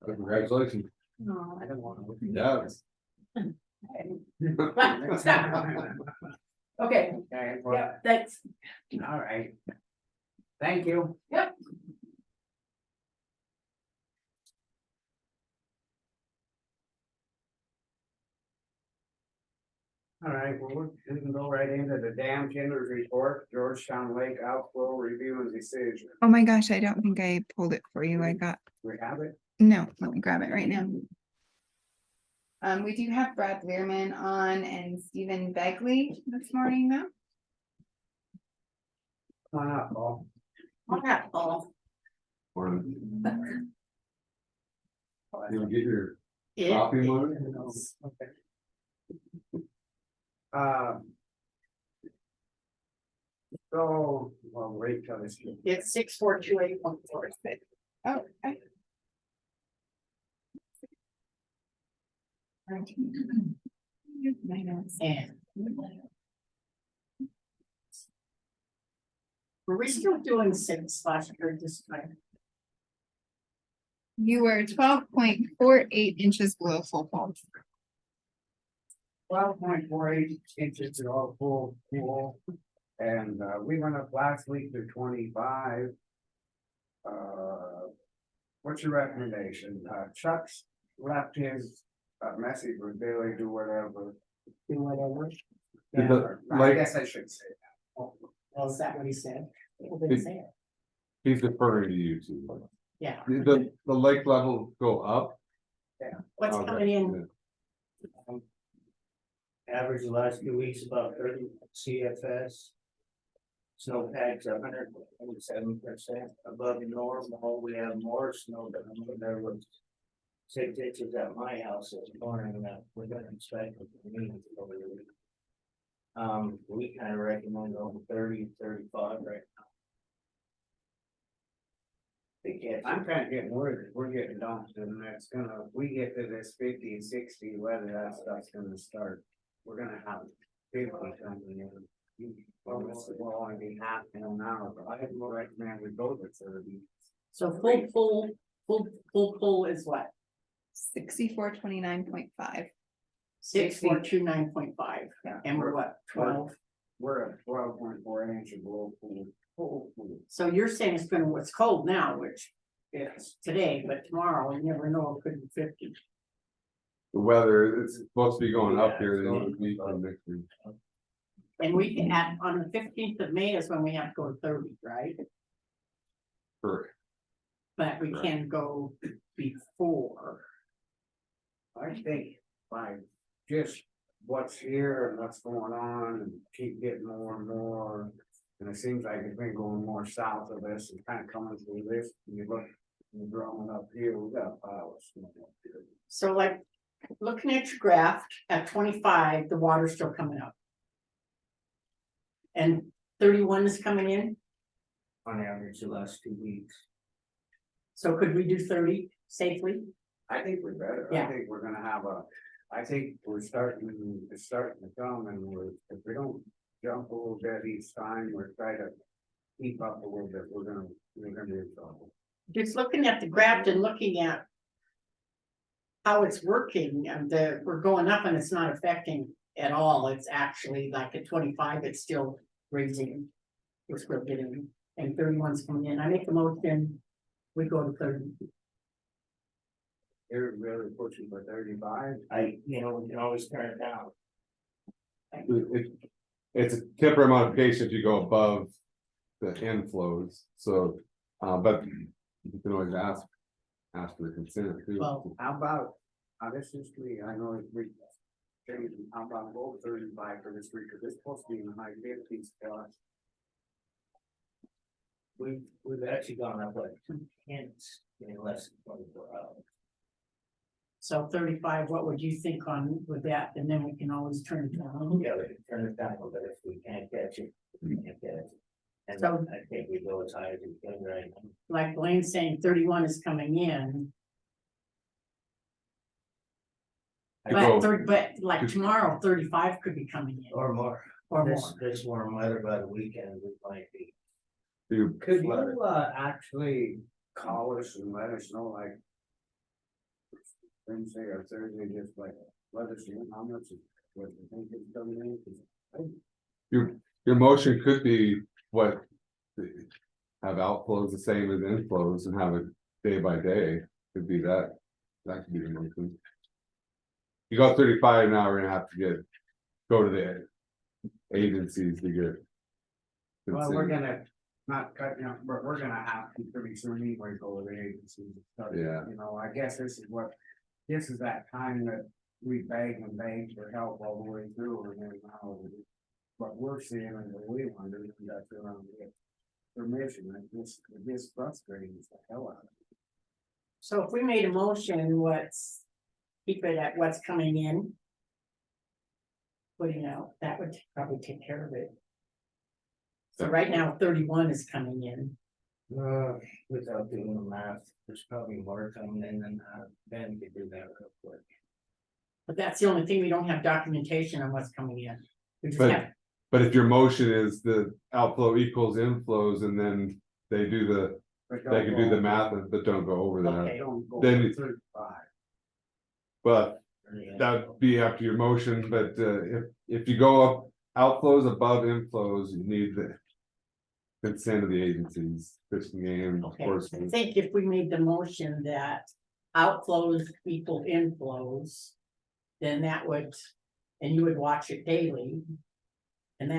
Congratulations. No, I don't wanna. Yeah. Okay, Okay, well, yeah, that's, all right. Thank you. Yep. All right, well, we can go right into the dam tenders report, Georgetown Lake outflow review and decision. Oh my gosh, I don't think I pulled it for you. I got, We have it? no, let me grab it right now. We do have Brad Learman on and Stephen Begley this morning though. Come on up, Paul. on that ball. Or you'll get your It coffee mug? is- So, well, wait till this. It's 6428.4. Oh. I- My notes. And. Were we still doing 6 last year this time? You were 12.48 inches below full fault. 12.48 inches are all full. And we went up last week to 25. What's your recommendation? Chuck's left his message with Billy, do whatever. Do whatever. Did the I lake- guess I should say that. Well, is that what he said? People didn't say it. He's deferring to you two. Yeah. The lake level go up? What's Okay, coming in? yeah. Average the last 2 weeks about 30 CFS. Snowpack's 107% above normal. We have more snow than there was 6 inches at my house this morning that we're gonna inspect with the meeting over the week. We kind of recommend over 30, 35 right now. They can't. I'm kind of getting worried, that we're getting dumped and that's gonna, if we get to this 50 and 60 weather, that stuff's gonna start. We're gonna have big ones coming in. Well, this will only be half in an hour, but I would recommend we go to 30. So full pull is what? 6429.5. 6429.5, Yeah. and we're what, 12? We're at 12.4 inches below full. So you're saying it's gonna, it's cold now, which Yes. today, but tomorrow, you never know, it could be 50. The weather, it's supposed to be going up here the end of the week and next week. And we can add, on the 15th of May is when we have to go to 30, right? Correct. But we can go before. I think by just what's here and what's going on and keep getting more and more. And it seems like it's been going more south of this and kind of coming through this, and you look, you're growing up here, we got a pile of snow up here. So like, looking at your graph, at 25, the water's still coming up. And 31 is coming in, On average the last 2 weeks. so could we do 30 safely? I think we're better, I Yeah. think we're gonna have I think it's starting to come and if we don't jump a little bit each time, we're trying to keep up a little bit, we're gonna be in trouble. Just looking at the graph and looking at how it's working, and we're going up and it's not affecting at all, it's actually like at 25, it's still raising. We're still getting, and 31's coming in, I make the motion, we go to 30. They're really pushing for 35. We can always turn it down. It's a temporary modification if you go above the inflows, so, but you can always ask for the consent too. Well, How about, this is me, I know it's we. How about go 35 for this week, because it's supposed to be in the high 50s for us. We've actually gone up like 2 tenths in less than 24 hours. So 35, what would you think on with that? And then we can always turn it down. Yeah, we can turn it down, but if we can't catch it, we can't catch it. And So- I think we go as high as we can right now. Like Blaine's saying 31 is coming in. To go- But like tomorrow, 35 could be coming in Or more. or This, more. this warm weather by the weekend, we might be. You- Could you, actually call us and let us know, like. Wednesday or Thursday, just like, let us know how much, what you think is coming in, 'cause Your motion could be what? Have outflows the same as inflows and have it day by day, could be that, that could be the motion. You got 35 now, we're gonna have to go to the agencies to get. Well, we're gonna, not cut, you know, but we're gonna have to pretty soon anyway, go to the agencies and stuff. Yeah. You know, I guess this is that time that we beg and beg for help all the way through, and then now. What we're seeing and what we wonder, is that's around the permission, and this frustrating the hell out of it. So if we made a motion, keep it at what's coming in. Putting out, that would probably take care of it. So right now, 31 is coming in. Without doing the math, there's probably more coming in than Ben could do that real quick. But that's the only thing, we don't have documentation on what's coming in. We just But- have, But if your motion is the outflow equals inflows and then they do But they can do the don't math, but don't go over that. Okay. Don't go Then- to 35. But Yeah. that'd be up to your motion, but if you go up outflows above inflows, you need the. Consent of the agencies, Fish and Game, of okay, course. I think if we made the motion that outflows equal inflows. Then that would, and you would watch it daily. And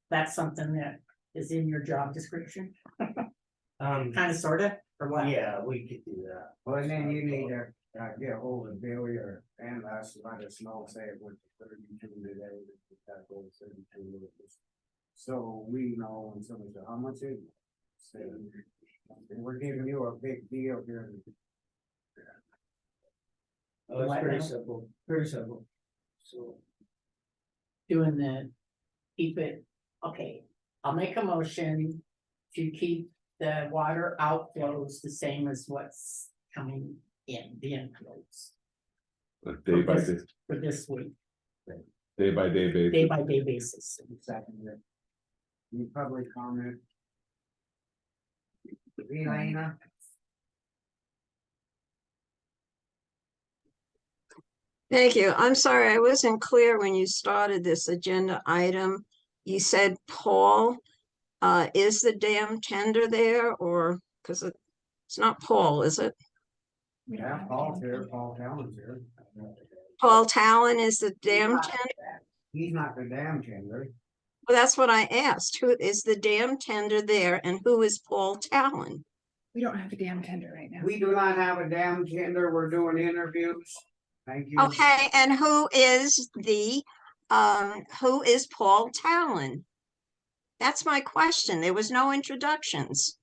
that's something that is in your job description, kind of, sort of, or what? Yeah, we could do that. Well, and then you need to, get a hold of Billy or, and us, let us know, say it was 32 today, that goes 32. So we know when somebody says, how much is it? Say, and we're giving you a big deal here. Oh, it's What pretty now? simple, pretty simple. So, Doing keep it, okay, I'll make a motion to keep the water outflows the same as what's coming in, the inflows Day by day, for this week, day by day basis. day by day basis. Second, you public comment. Elena, Thank you. I'm sorry, I wasn't clear when you started this agenda item. You said Paul, is the dam tender there or, because it's not Paul, is it? yeah, Paul's here, Paul Talon's here. Paul Talon is the dam tender? He's not the dam tender. Well, that's what I asked. Who is the dam tender there and who is Paul Talon? We don't have a damn tender right now. We do not have a dam tender, we're doing interviews. Thank you. Okay, and who is Paul Talon? That's my question. There was no introductions.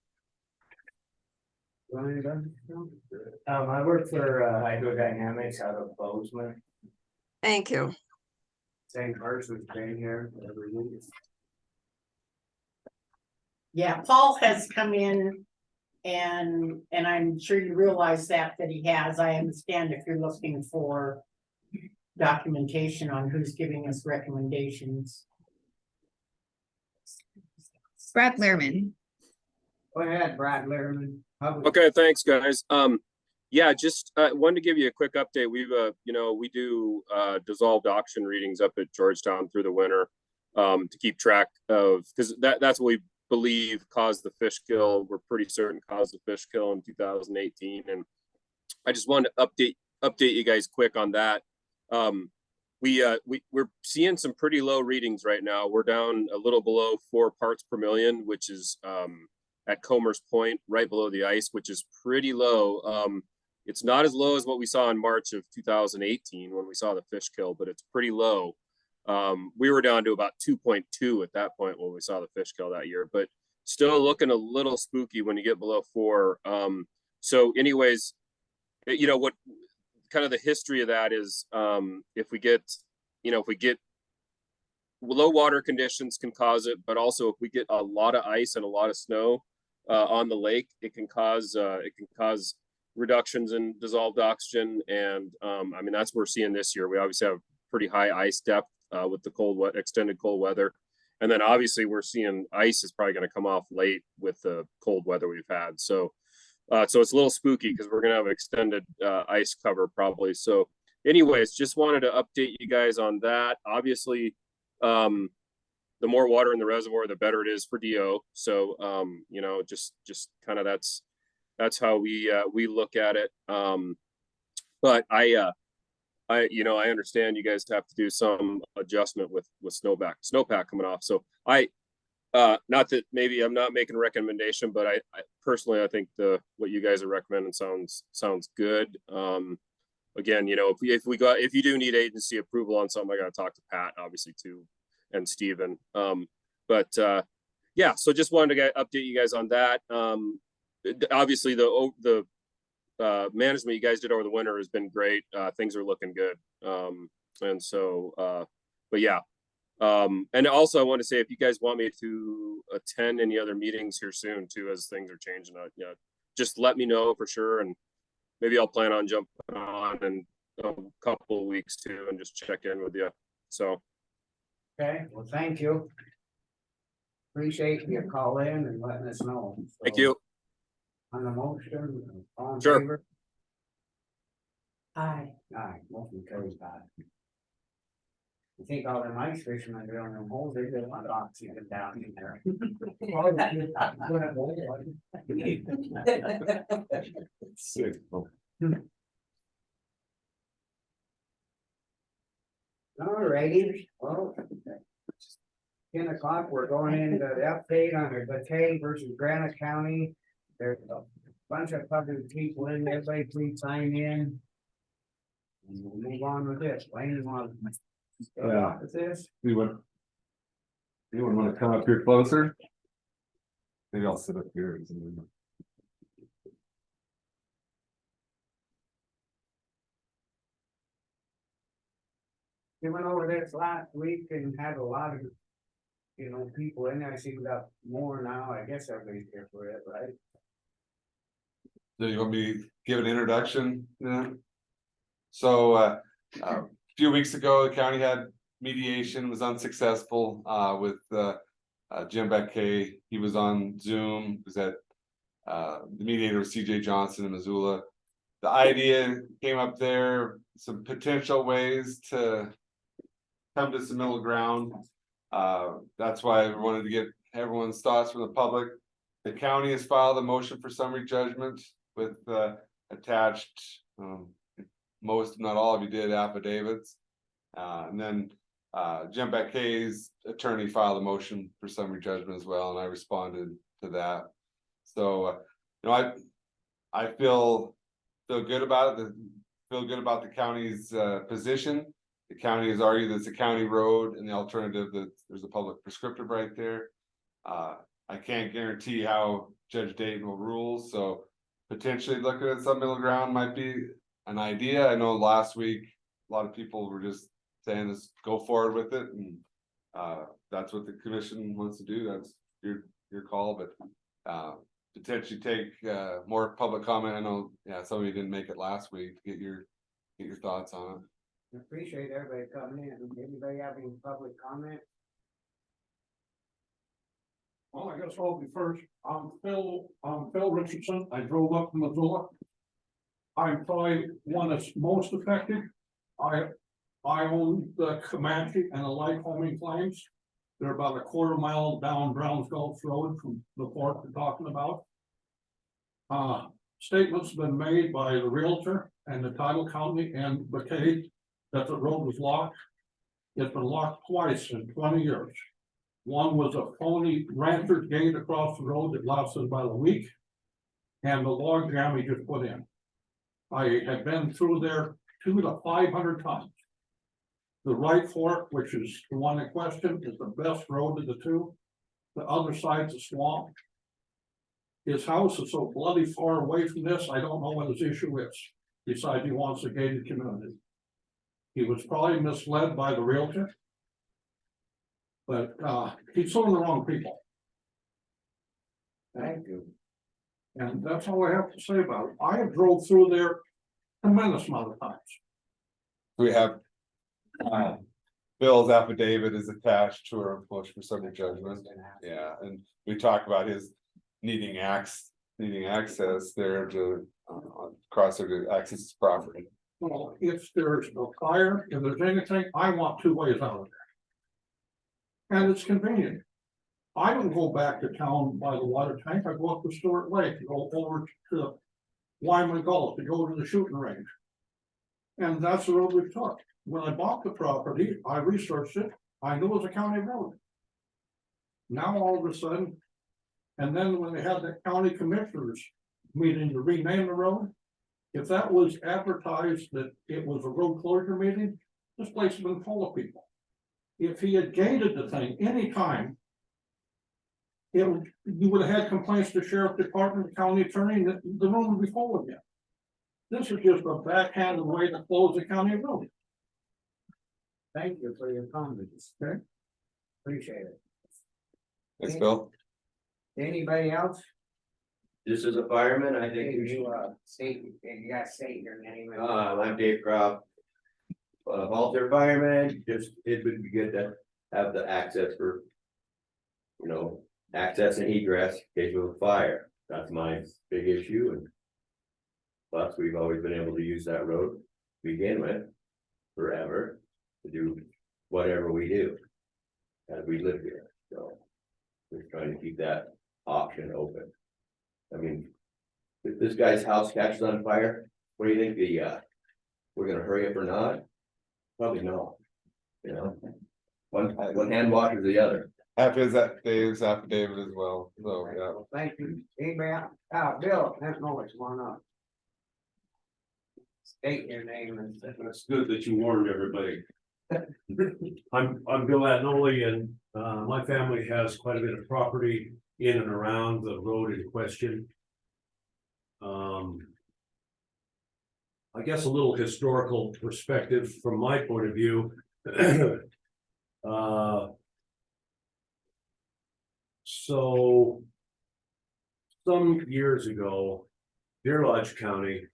I work for Hydrodynamics out of Bozeman. Thank you. Same person's been here every week. Yeah, Paul has come in and I'm sure you realize that he has. I understand if you're looking for documentation on who's giving us recommendations. Brad Lehrman. Go ahead, Brad Lehrman. Public- Okay, thanks, guys. Yeah, just wanted to give you a quick update. We've we do dissolved auction readings up at Georgetown through the winter to keep track of, because that's what we believe caused the fish kill. We're pretty certain caused the fish kill in 2018, and I just wanted to update you guys quick on that. We're seeing some pretty low readings right now. We're down a little below 4 parts per million, which is at Comer's Point, right below the ice, which is pretty low. It's not as low as what we saw in March of 2018 when we saw the fish kill, but it's pretty low. We were down to about 2.2 at that point when we saw the fish kill that year, but still looking a little spooky when you get below 4. So anyways, what kind of the history of that is, if we get, if we get low water conditions can cause it, but also if we get a lot of ice and a lot of snow on the lake, it can cause reductions in dissolved oxygen. And I mean, that's what we're seeing this year. We obviously have pretty high ice depth with the extended cold weather. And then obviously we're seeing ice is probably going to come off late with the cold weather we've had. So it's a little spooky because we're going to have extended ice cover probably. So anyways, just wanted to update you guys on that. Obviously, the more water in the reservoir, the better it is for DO. So, just kind of that's how we look at it. But I understand you guys have to do some adjustment with snowpack coming off. So not that maybe I'm not making a recommendation, but I personally, I think what you guys are recommending sounds good. Again, if you do need agency approval on something, I got to talk to Pat, obviously, too, and Steven. Yeah, so just wanted to update you guys on that. Obviously, the management you guys did over the winter has been great. Things are looking good. But yeah. And also I want to say, if you guys want me to attend any other meetings here soon too, as things are changing, just let me know for sure. And maybe I'll plan on jumping on in a couple of weeks too, and just check in with you. So. Okay, well, thank you. Appreciate you call in and letting us know. Thank you. On the motion, all in Sure. favor? Aye. Aye, motion carries by. I think all them ice fishermen are on them holes, they did a lot of oxygen down in there. Sick. Oh, Alrighty, well. 10 o'clock, we're going into the update on the Bouquet versus Granite County. There's a bunch of public people in there, everybody please sign in. And we'll move on with this, Wayne, you want to start off with this? Anyone want to come up here closer? Maybe I'll sit up here. We went over this last week and had a lot of, people in there. I see we got more now. I guess everybody's here for it, right? Do you want me to give an introduction? Yeah. So a few weeks ago, the county had mediation, was unsuccessful with Jim Beckay. He was on Zoom. Was at the mediator was CJ Johnson in Missoula. The idea came up there, some potential ways to come to some middle ground. That's why I wanted to get everyone's thoughts from the public. The county has filed a motion for summary judgment with attached, most, if not all of you did, affidavits. And then Jim Beckay's attorney filed a motion for summary judgment as well, and I responded to that. So, I feel good about it. Feel good about the county's position. The county has argued that it's a county road, and the alternative that there's a public prescriptive right there. I can't guarantee how Judge Dayton will rule, so potentially looking at some middle ground might be an idea. I know last week a lot of people were just saying this, go forward with it, and that's what the commission wants to do. That's your call, but potentially take more public comment. I know, some of you didn't make it last week. Get your thoughts on it. Appreciate everybody coming in. Anybody have any public comment? Well, I guess I'll be first. I'm Phil Richardson. I drove up from Missoula. I'm probably one that's most affected. I own the Comanche and the Lycoming claims. They're about a quarter mile down Browns Gulch Road from the port we're talking about. Statements have been made by the realtor and the title company and Beckay that the road was locked. It's been locked twice in 20 years. One was a phony rancher's gate across the road that lasted about a week. And the log jam he just put in. I have been through there 200 to 500 times. The right fork, which is the one in question, is the best road of the two. The other side's a swamp. His house is so bloody far away from this, I don't know what his issue is. decides he wants a gated community. He was probably misled by the realtor. But, he's suing the wrong people, Thank you. and that's all I have to say about it. I have drove through there tremendous amount of times. We have. Bill's affidavit is attached to our motion for summary judgment. Yeah, and we talked about his needing access there to, cross there to access his property. Well, if there's a fire, if there's anything, I want two ways out of there. And it's convenient. I don't go back to town by the water tank, I go up to Stewart Lake, go over to Wyman Gulf, to go to the shooting range. And that's the road we took. When I bought the property, I researched it, I knew it was a county road. Now all of a sudden, and then when they had the county commissioners meeting to rename the road. If that was advertised that it was a road closure meeting, this place has been full of people. If he had gated the thing anytime. You would have had complaints to sheriff department, county attorney, and the room would be full again. This is just a backhanded way to close the county road. Thank you for your comments. Okay. Appreciate it. Thanks, Bill. Anybody else? This is a fireman, I think. You gotta state your name. I'm Dave Croft. Volunteer fireman, just, it would be good to have the access for. You know, access and egress in case of a fire, that's my big issue and. Plus, we've always been able to use that road to begin with, forever, to do whatever we do. As we live here, so. We're trying to keep that option open. I mean. If this guy's house catches on fire, what do you think we're gonna hurry up or not? Probably no. You know, one hand washes the other. Have his Dave's affidavit as well, so, yeah. Well, thank you. Anybody else? Bill, I don't know what's going on. State your name and. It's good that you warned everybody. I'm Bill Adnoli and my family has quite a bit of property in and around the road in question. I guess a little historical perspective from my point of view. So some years ago, Deer Lodge County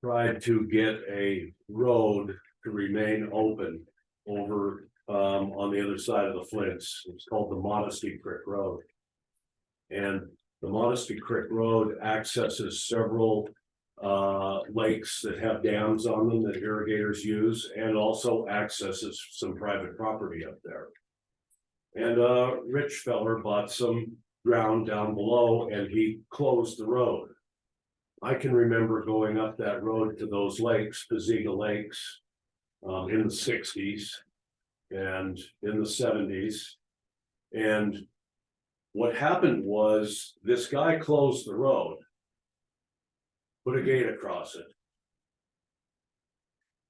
tried to get a road to remain open over on the other side of the Flints. It's called the Modesty Creek Road. And the Modesty Creek Road accesses several lakes that have dams on them that irrigators use, and also accesses some private property up there. And a rich feller bought some ground down below and he closed the road. I can remember going up that road to those lakes, Pazega Lakes, in the 60s and in the 70s. And what happened was this guy closed the road, put a gate across it.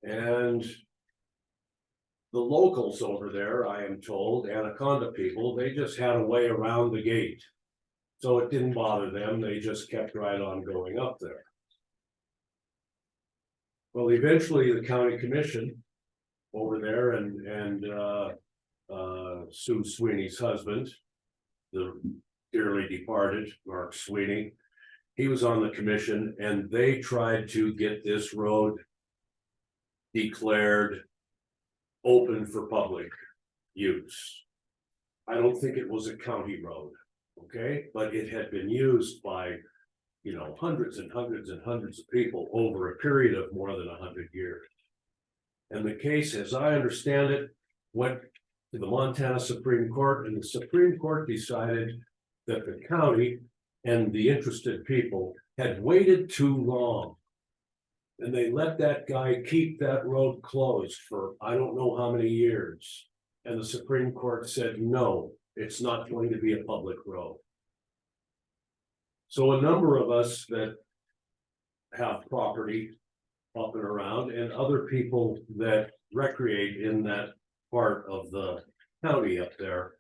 And the locals over there, I am told, Anaconda people, they just had a way around the gate. So it didn't bother them, they just kept right on going up there. Well, eventually the county commission over there and Sue Sweeney's husband, the dearly departed Mark Sweeney, he was on the commission and they tried to get this road declared open for public use. I don't think it was a county road, okay, but it had been used by, you know, hundreds and hundreds and hundreds of people over a period of more than 100 years. And the case, as I understand it, went to the Montana Supreme Court, and the Supreme Court decided that the county and the interested people had waited too long. And they let that guy keep that road closed for I don't know how many years. And the Supreme Court said, no, it's not going to be a public road. So a number of us that have property up and around and other people that recreate in that part of the county up there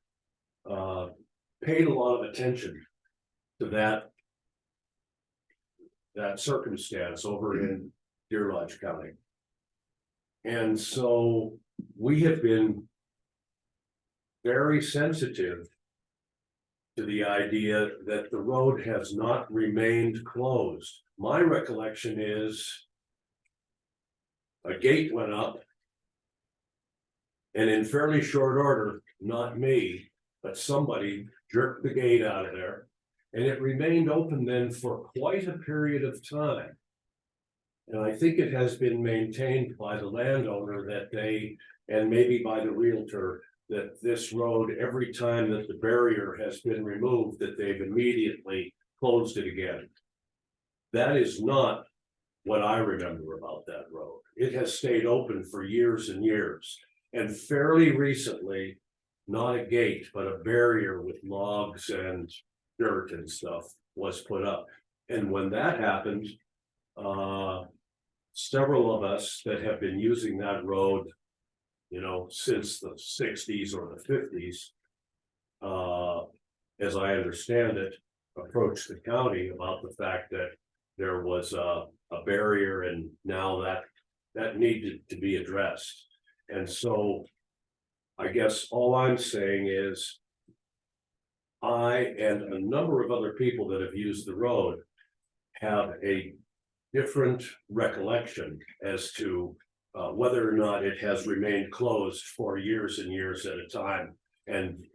paid a lot of attention to that that circumstance over in Deer Lodge County. And so we have been very sensitive to the idea that the road has not remained closed. My recollection is a gate went up, and in fairly short order, not me, but somebody jerked the gate out of there, and it remained open then for quite a period of time. And I think it has been maintained by the landowner that they, and maybe by the realtor, that this road, every time that the barrier has been removed, that they've immediately closed it again. That is not what I remember about that road. It has stayed open for years and years. And fairly recently, not a gate, but a barrier with logs and dirt and stuff was put up. And when that happened, several of us that have been using that road, you know, since the 60s or the 50s, as I understand it, approached the county about the fact that there was a barrier, and now that needed to be addressed. And so I guess all I'm saying is I and a number of other people that have used the road have a different recollection as to whether or not it has remained closed for years and years at a time, and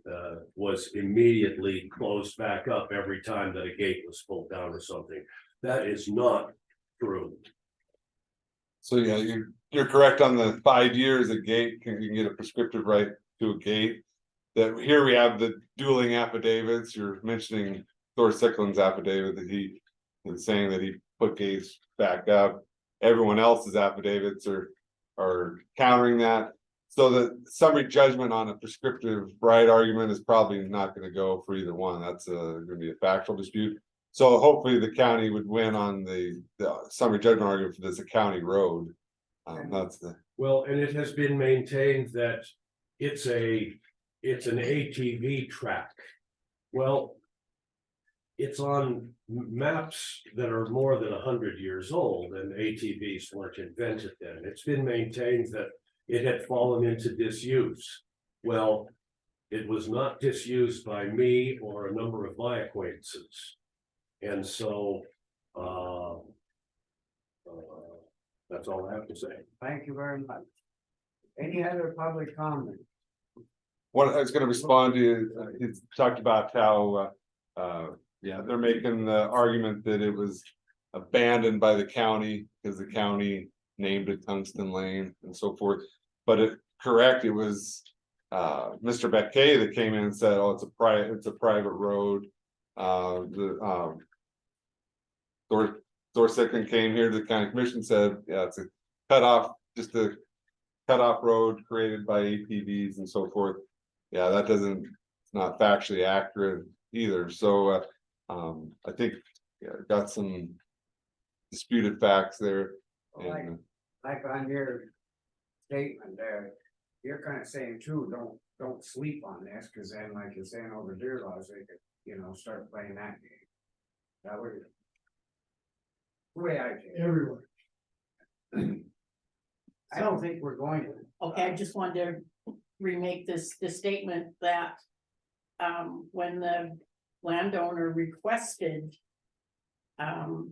was immediately closed back up every time that a gate was pulled down or something. That is not true. So yeah, you're correct on the 5 years a gate you can get a prescriptive right to a gate. That here we have the dueling affidavits. You're mentioning Thor Sicklin's affidavit that he is saying that he put gates back up. Everyone else's affidavits are countering that. So the summary judgment on a prescriptive right argument is probably not going to go for either one. That's going to be a factual dispute. So hopefully the county would win on the summary judgment argument for this a county road. That's the Well, and it has been maintained that it's an ATV track. Well, it's on maps that are more than 100 years old, and ATVs weren't invented then. It's been maintained that it had fallen into disuse. Well, it was not disused by me or a number of my acquaintances. And so that's all I have to say. Thank you very much. Any other public comment? what I was going to respond to. He talked about how yeah, they're making the argument that it was abandoned by the county because the county named it Tungsten Lane and so forth. But correct, it was Mr. Beckay that came in and said, oh, it's a private road. Thor Sickling came here to the county commission, said, yeah, it's a just a cutoff road created by ATVs and so forth. Yeah, it's not factually accurate either. So I think got some disputed facts there. And, Like on your statement there, you're kind of saying too, don't sleep on this, because then like you're saying over Deer Lodge, they could, start playing that game. That would. The way I take it. Everywhere. I don't think we're going to. Okay, I just wanted to remake this statement that when the landowner requested a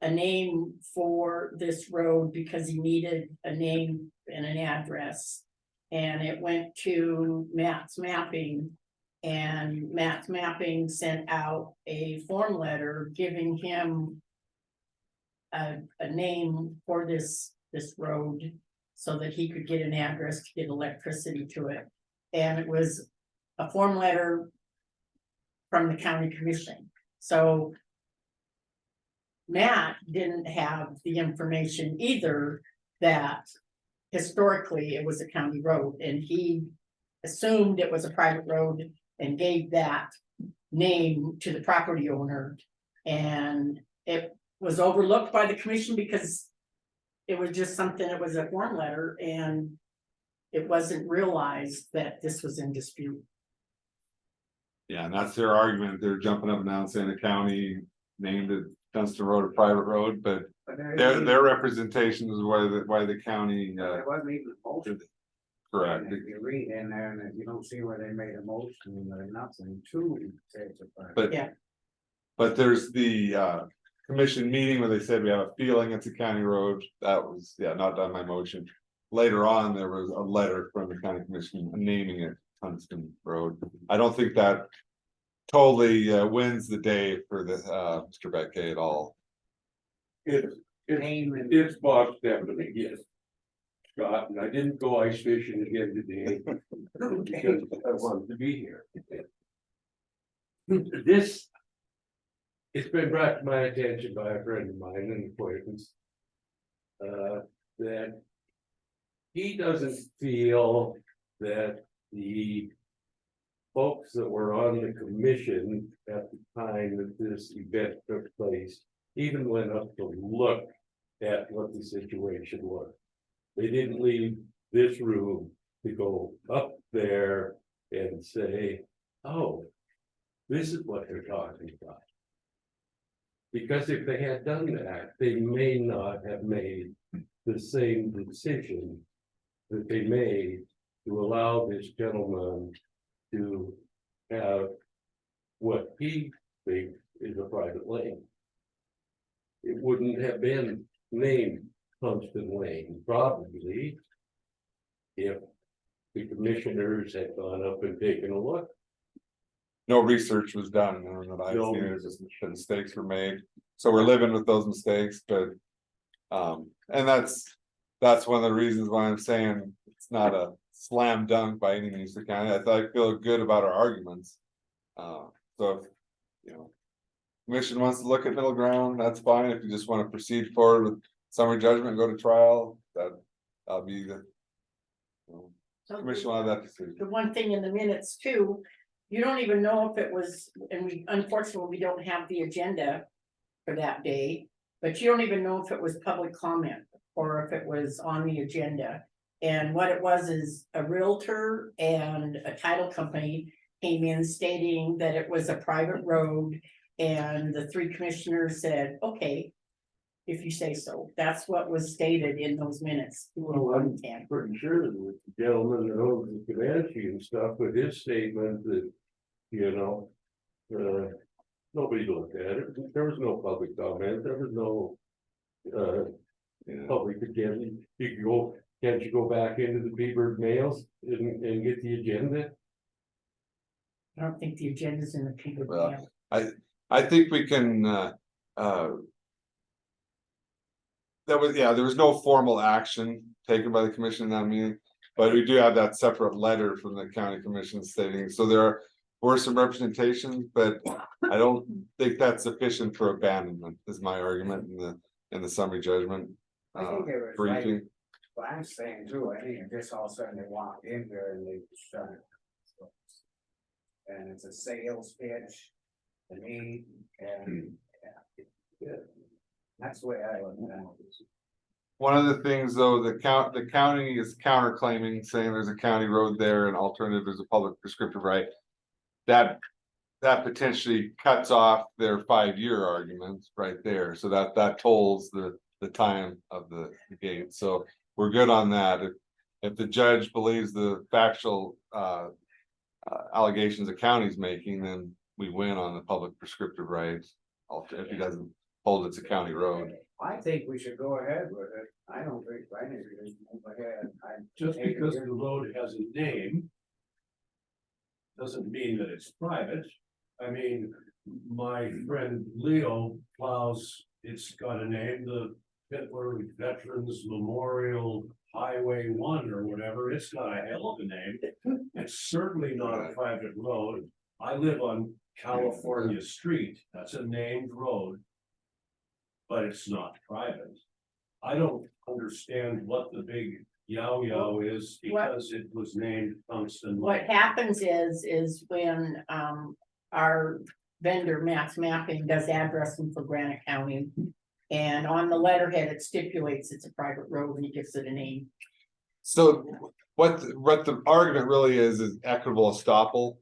name for this road because he needed a name and an address, and it went to Matt's Mapping, and Matt's Mapping sent out a form letter giving him a name for this road so that he could get an address to get electricity to it. And it was a form letter from the county commission. So Matt didn't have the information either that historically it was a county road, and he assumed it was a private road and gave that name to the property owner. And it was overlooked by the commission because it was just something, it was a form letter, and it wasn't realized that this was in dispute. yeah, and that's their argument. They're jumping up and down saying the county named it Dunstan Road a private road, but But their representation is why the county, It wasn't even a motion. correct. And if you read in there and if you don't see where they made a motion or nothing to say it's a private. But. Yeah. But there's the commission meeting where they said we have a feeling it's a county road. That was, yeah, not done by motion. Later on, there was a letter from the county commission naming it Dunstan Road. I don't think that totally wins the day for the Mr. Beckay at all. Name and. It's Bob Stephanie, yes. Scott, and I didn't go ice fishing again today. Because I wanted to be here. This. It's been brought to my attention by a friend of mine, an acquaintance. That. He doesn't feel that the. Folks that were on the commission at the time that this event took place, even went up to look at what the situation was. They didn't leave this room to go up there and say, oh, this is what they're talking about. Because if they had done that, they may not have made the same decision that they made to allow this gentleman to have what he thinks is a private lane. It wouldn't have been named Dunstan Lane, probably, if the commissioners had gone up and taken a look. No research was done, and that I've No. seen it, just the mistakes were made. So we're living with those mistakes, but. And that's one of the reasons why I'm saying it's not a slam dunk by any means. The county, I feel good about our arguments. So if, you know. Commission wants to look at middle ground, that's fine. If you just want to proceed forward with summary judgment, and go to trial, that'll be the. So Commission will have that decision. the one thing in the minutes too, you don't even know if it was, and we, unfortunately, we don't have the agenda for that day. But you don't even know if it was public comment or if it was on the agenda. And what it was is a realtor and a title company came in stating that it was a private road. And the three commissioners said, okay, if you say so. That's what was stated in those minutes. Well, I'm pretty sure that the gentleman that owns the Comanche and stuff with his statement that, you know. Nobody looked at it, there was no public comment, there was no. Public again, can't you go back into the Beaver mails and get the agenda? I don't think the agenda's in the people. Well, I think we can, there was no formal action taken by the commission in that meeting. But we do have that separate letter from the county commission stating, so there were some representations, but I don't think that's sufficient for abandonment, is my argument in the summary judgment. I think it was like, Briefing, what I'm saying too, I think it just all of a sudden they walked in there and they started. And it's a sales pitch to me, and yeah. That's the way I look at it. one of the things though, the county is counterclaiming, saying there's a county road there and alternative is a public prescriptive right. That potentially cuts off their 5-year arguments right there, so that tolls the time of the gate, so we're good on that. If the judge believes the factual allegations the county's making, then we win on the public prescriptive rights. If he doesn't hold it's a county road. I think we should go ahead with it. I don't think, I think we should move ahead. Just because the road has a name. Doesn't mean that it's private. I mean, my friend Leo plows, it's got a name, the Pittsburgh Veterans Memorial Highway 1 or whatever, it's got a hell of a name. It's certainly not a private road. I live on California Street, that's a named road. But it's not private. I don't understand what the big yow is because it was named Dunstan. What happens is when our vendor Matt's Mapping does addressing for Granite County. And on the letterhead, it stipulates it's a private road and he gives it a name. So what the argument really is equitable estoppel.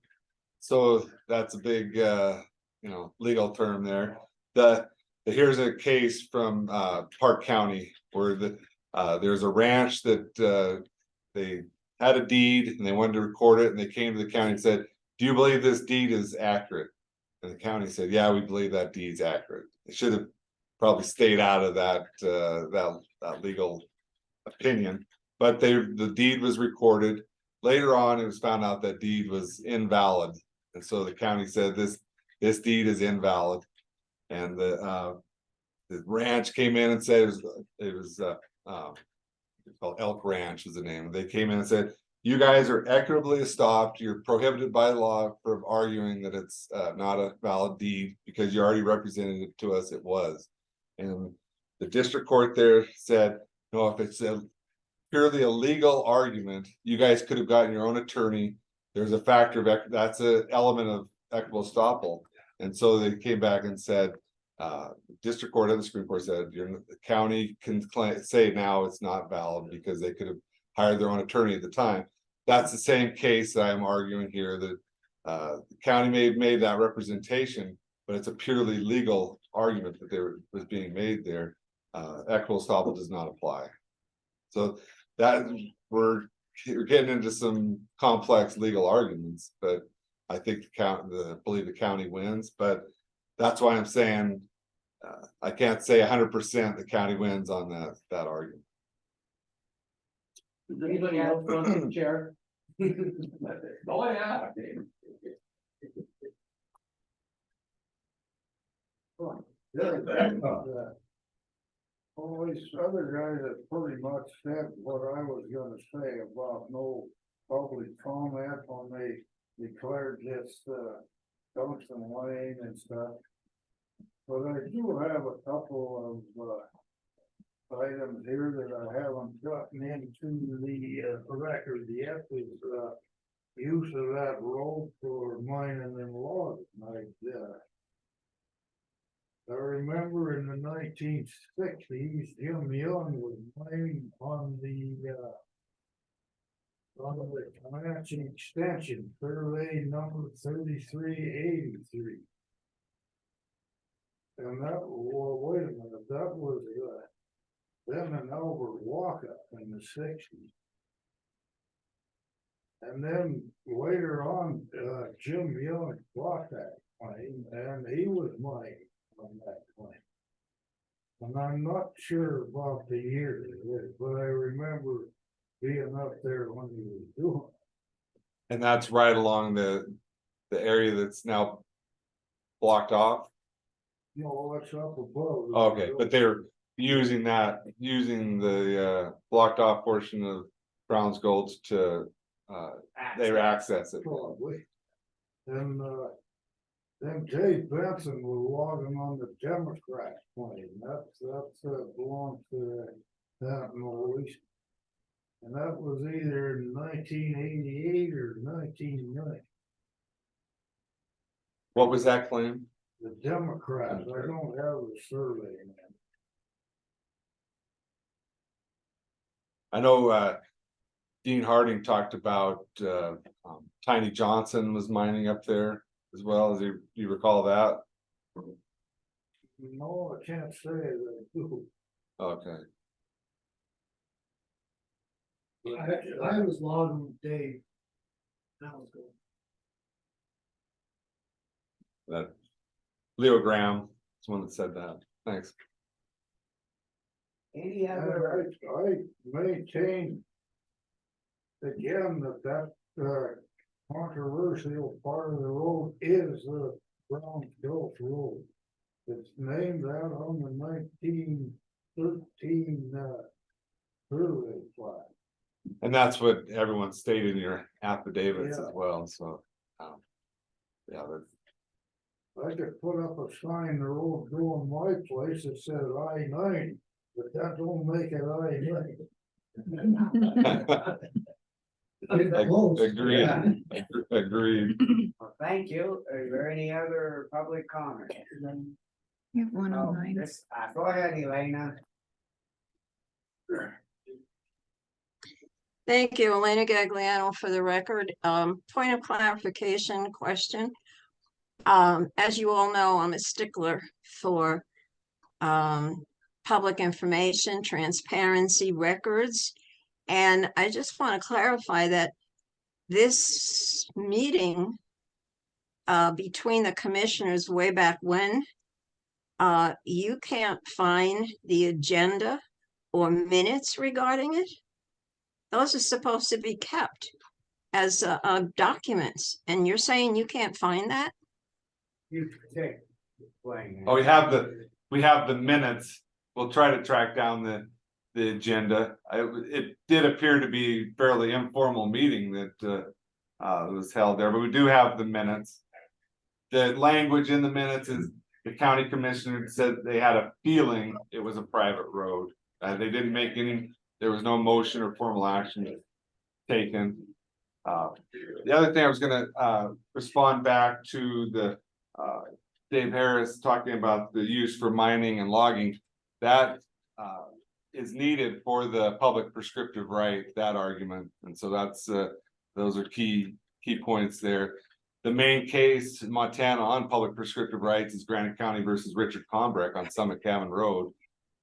So that's a big legal term there. here's a case from Park County where there's a ranch that they had a deed and they wanted to record it, and they came to the county and said, do you believe this deed is accurate? And the county said, yeah, we believe that deed's accurate. It should have probably stayed out of that legal opinion, but the deed was recorded. Later on, it was found out that deed was invalid, and so the county said this deed is invalid, and the ranch came in and said it was called Elk Ranch is the name. They came in and said, you guys are equitably stopped. You're prohibited by law from arguing that it's not a valid deed because you already represented it to us. It was, and the district court there said, no, if it's purely a legal argument, you guys could have gotten your own attorney. There's a factor of that's an element of equitable estoppel, and so they came back and said, district court and the Supreme Court said the county can say now it's not valid because they could have hired their own attorney at the time. That's the same case that I'm arguing here, that the county made that representation, but it's a purely legal argument that was being made there. Equitable estoppel does not apply. So that we're getting into some complex legal arguments, but I think believe the county wins, but that's why I'm saying I can't say 100% the county wins on that argument. Does anybody else want to chair? Oh, yeah. All these other guys have pretty much said what I was gonna say about no public comment when they declared this, Tungsten Lane and stuff. But I do have a couple of items here that I haven't gotten into the record yet, is use of that road for mining and logging. I remember in the 1960s, Jim Young was mining on the Comanche Extension, survey number 3383. And that, well, wait a minute, that was them and Albert Walker in the 60s. And then later on, Jim Young bought that claim, and he was mining on that claim. And I'm not sure about the year, but I remember being up there when he was doing it. And that's right along the area that's now blocked off. No, it's up above. Okay, but they're using the blocked off portion of Brown's Gulch to they access it. Probably. And then Dave Benson was logging on the Democrat claim. That's belongs to that Northeast. And that was either in 1988 or 1990. What was that claim? The Democrats, I don't have a survey, man. I know Dean Harding talked about Tiny Johnson was mining up there as well. Do you recall that? No, I can't say that I do. Okay. I was logging with Dave. That was good. That Leo Graham is one that said that. Thanks. Any other, I maintain again that controversial part of the road is the Brown Gulch Road. It's named out on the 1913 survey plat. And that's what everyone stated in your affidavits Yeah. as well, so. Yeah, I could put up a sign, the road going my place that says I-90, but that don't make it I-90. Agreed. Agreed. well, thank you. Is there any other public comment? You have one Oh, online. go ahead, Elena. Thank you, Elena Gagliano, for the record. Point of clarification question. As you all know, I'm a stickler for public information, transparency, records. And I just want to clarify that this meeting between the commissioners way back when, you can't find the agenda or minutes regarding it. Those are supposed to be kept as documents, and you're saying you can't find that? You take. Playing. Oh, we have the minutes. We'll try to track down the agenda. It did appear to be fairly informal meeting that was held there, but we do have the minutes. The language in the minutes is the county commissioner said they had a feeling it was a private road. They didn't make there was no motion or formal action taken. The other thing I was gonna respond back to the Dave Harris talking about the use for mining and logging. That is needed for the public prescriptive right, that argument. And so that's those are key points there. The main case in Montana on public prescriptive rights is Granite County versus Richard Conbreck on Summit Cabin Road.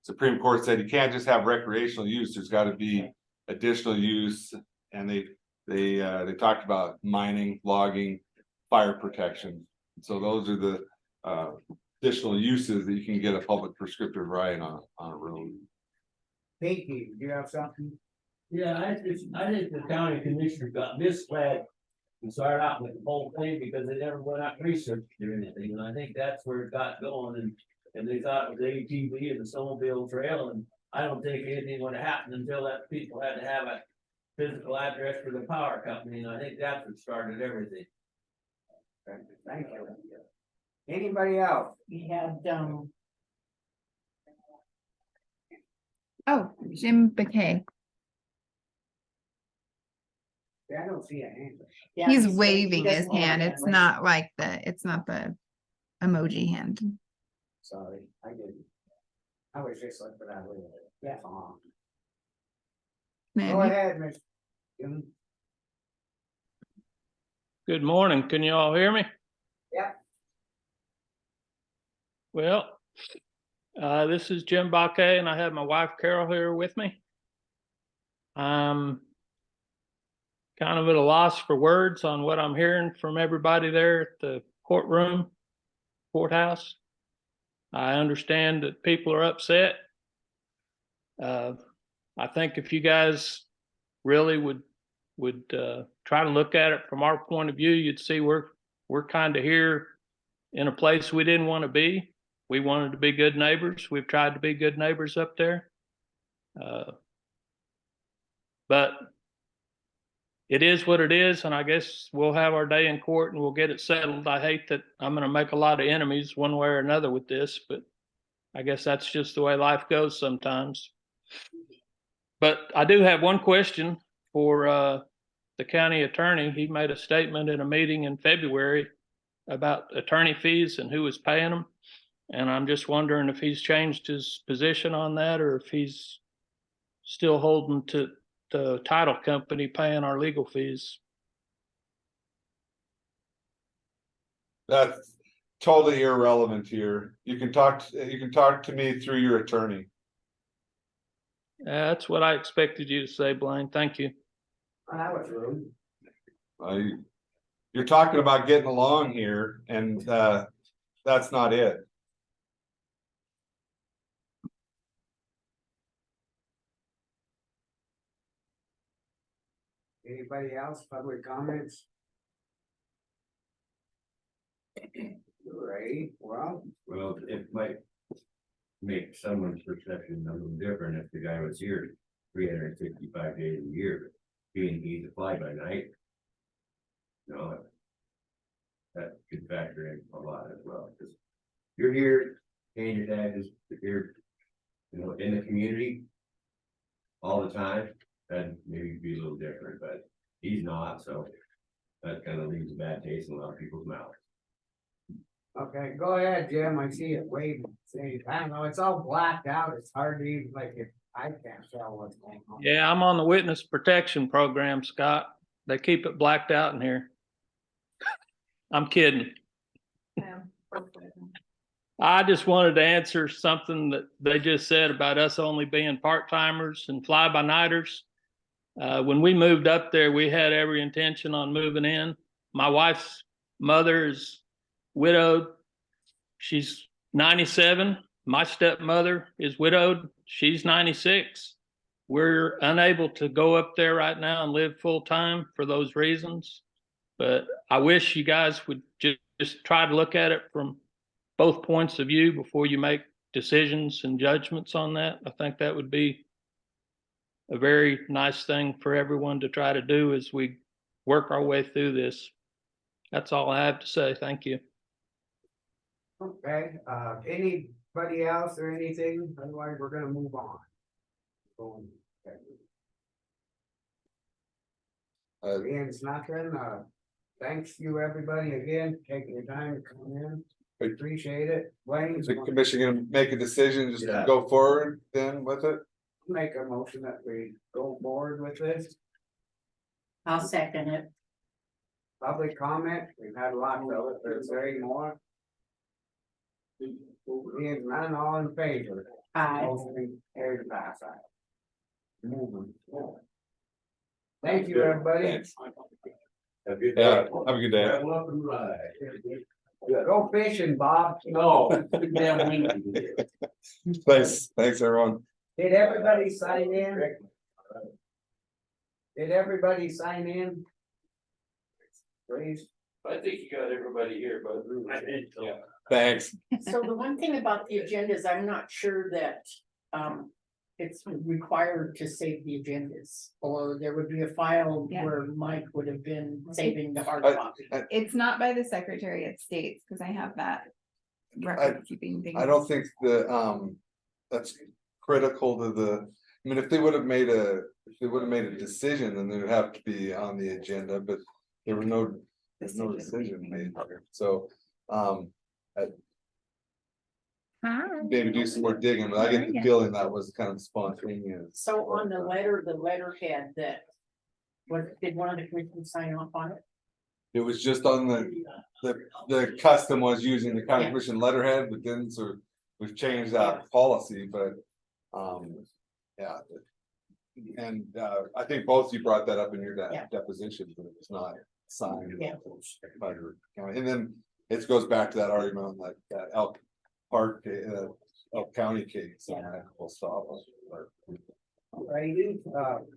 Supreme Court said you can't just have recreational use, there's got to be additional use. And they talked about mining, logging, fire protection. So those are the additional uses that you can get a public prescriptive right on a road. Pinky, do you have something? Yeah, I think the county commissioner got misled and started out with the whole thing because they never went out and researched or anything, and I think that's where it got going, and they thought it was ATV and the snowmobile trail, and I don't think anything would have happened until that people had to have a physical address for the power company, and I think that's what started everything. Thank you. Anybody else? We had, Oh, Jim McKay. I don't see a hand. yeah, He's he waving his doesn't have hand. a It's right. not like it's not the emoji hand. Sorry, I didn't. I was just looking for that little. Yeah. Go Man, ahead, Mr. Jim. Good morning. Can you all hear me? Yeah. Well, this is Jim Baquet, and I have my wife Carol here with me. I'm kind of at a loss for words on what I'm hearing from everybody there at the courthouse. I understand that people are upset. I think if you guys really would try to look at it from our point of view, you'd see we're kind of here in a place we didn't want to be. We wanted to be good neighbors. We've tried to be good neighbors up there. But it is what it is, and I guess we'll have our day in court and we'll get it settled. I hate that I'm going to make a lot of enemies one way or another with this, but I guess that's just the way life goes sometimes. But I do have one question for the county attorney. He made a statement in a meeting in February about attorney fees and who was paying them. And I'm just wondering if he's changed his position on that, or if he's still holding to the title company paying our legal fees. That's totally irrelevant here. You can talk to me through your attorney. That's what I expected you to say, Blaine. Thank you. That was rude. You're talking about getting along here, and that's not it. Anybody else, public comments? Right, well, It might make someone's perception a little different if the guy was here 365 days a year, being he's a fly by night. No, that could factor in a lot as well, because you're here, paying your taxes, if you're, in the community all the time, that maybe be a little different, but he's not, so that kind of leaves a bad taste in a lot of people's mouths. okay, go ahead, Jim, I see it waving, see, I don't know, it's all blacked out, it's hard to even, I can't tell what's going on. Yeah, I'm on the witness protection program, Scott. They keep it blacked out in here. I'm kidding. I just wanted to answer something that they just said about us only being part-timers and fly-by-nighters. When we moved up there, we had every intention on moving in. My wife's mother is widowed. She's 97. My stepmother is widowed. She's 96. We're unable to go up there right now and live full-time for those reasons. But I wish you guys would just try to look at it from both points of view before you make decisions and judgments on that. I think that would be a very nice thing for everyone to try to do as we work our way through this. That's all I have to say. Thank you. Okay, anybody else or anything? Otherwise, we're gonna move on. Ian's nothing, thanks you everybody again, for taking your time to come in. Appreciate it. Wayne, Is the commission gonna make a decision, just to go forward then with it? make a motion that we go forward with this. I'll second it. Public comment, we've had lots of it, but is there any more? Being none, all in favor? Aye. Motion carried to pass. Moving. Thank you, everybody. Have a good day. Yeah, have a good day. Travel up and ride. Go fishing, Bob. No. Damn windy. Thanks, everyone. Did everybody sign in? Did everybody sign in? Please. I think you got everybody here, but. I did. Yeah. Thanks. So the one thing about the agendas, I'm not sure that, it's required to save the agendas, or there would be a file Yeah. where Mike would have been saving the hard I- copy. It's not by the Secretary of State's, because I have that record keeping thing. I don't think that's critical to the, I mean, if they would have made a decision, then they would have to be on the agenda, but there was there's no decision made here, so, maybe do some more digging, but I get the feeling that was kind of spontaneous. So on the letterhead that, did one of the commissioners sign off on it? It was just on the custom was using the county commission letterhead, but then so we've changed that policy, but, yeah. And, I think both of you brought that up in your deposition, but it was not signed. Yeah. by your county. And then it goes back to that argument on that Elk Park, Elk County case. And that will stop us. Alrighty,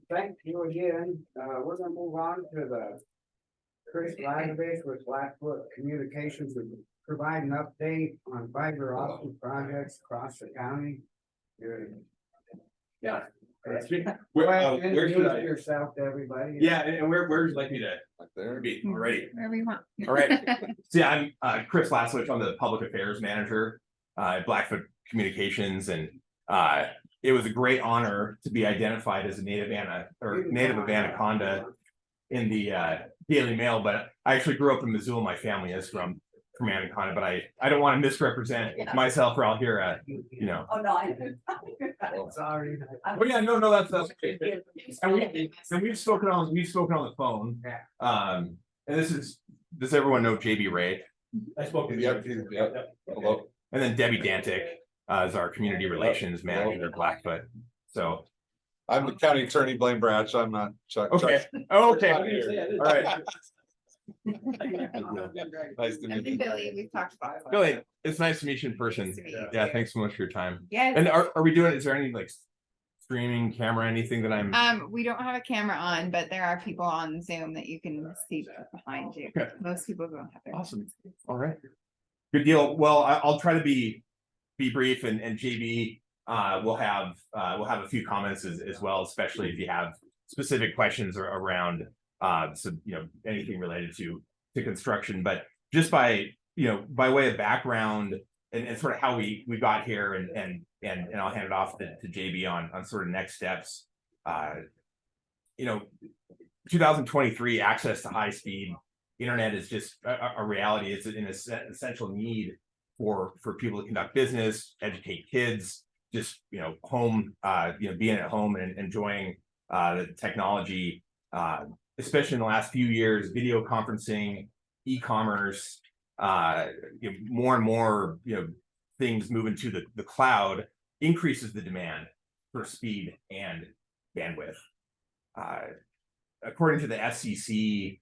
thank you again. We're gonna move on to the Chris Ladovich with Blackfoot Communications to provide an update on fiber optic projects across the county. Yeah. Go ahead and introduce yourself to everybody. Yeah, and where would you like me to Like there. be? Alright. Wherever you want. All right. So yeah, I'm Chris Laswich. I'm the public affairs manager at Blackfoot Communications, and it was a great honor to be identified as a native of Anaconda in the Daily Mail. But I actually grew up in Missoula. My family is from Anaconda, but I don't want to misrepresent myself, or I'll hear Oh, no, I. Sorry. Oh yeah, no, that's okay. And we've spoken on the phone. And does everyone know JB Ray? I spoke to Yep. Hello. And then Debbie Dantic is our community relations manager at Blackfoot. So I'm the county attorney, Blaine Branch. I'm not Chuck. okay, Chuck- okay, Chuck here. all right. Nice to meet you. Billy, we've talked about it. Billy, it's nice to meet you in person. Nice to meet you. Yeah, thanks so much for your time. Yes. And are we doing? Is there any like streaming camera, anything that I'm? We don't have a camera on, but there are people on Zoom that you can see behind you. Okay. Most people don't have their. Awesome. All right. Good deal. Well, I'll try to be brief, and JB we'll have a few comments as well, especially if you have specific questions around anything related to construction. But just by way of background and sort of how we got here, and I'll hand it off to JB on sort of next steps. 2023 access to high speed internet is just a reality. It's an essential need for people to conduct business, educate kids, just home, being at home and enjoying the technology, especially in the last few years. Video conferencing, e-commerce, more and more, things moving to the cloud increases the demand for speed and bandwidth. According to the FCC,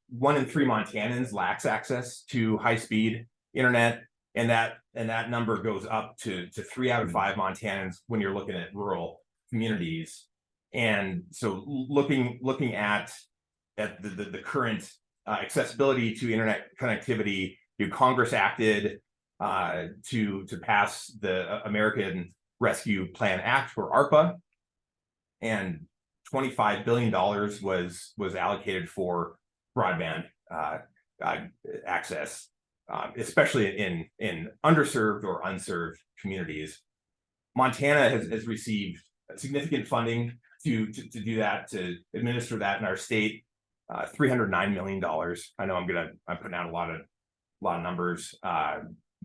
1 in 3 Montanans lacks access to high-speed internet, and that number goes up to 3 out of 5 Montanans when you're looking at rural communities. And so looking at the current accessibility to internet connectivity, Congress acted to pass the American Rescue Plan Act, or ARPA, and $25 billion was allocated for broadband access, especially in underserved or unserved communities. Montana has received significant funding to do that, to administer that in our state. $309 million. I know I'm putting out a lot of numbers,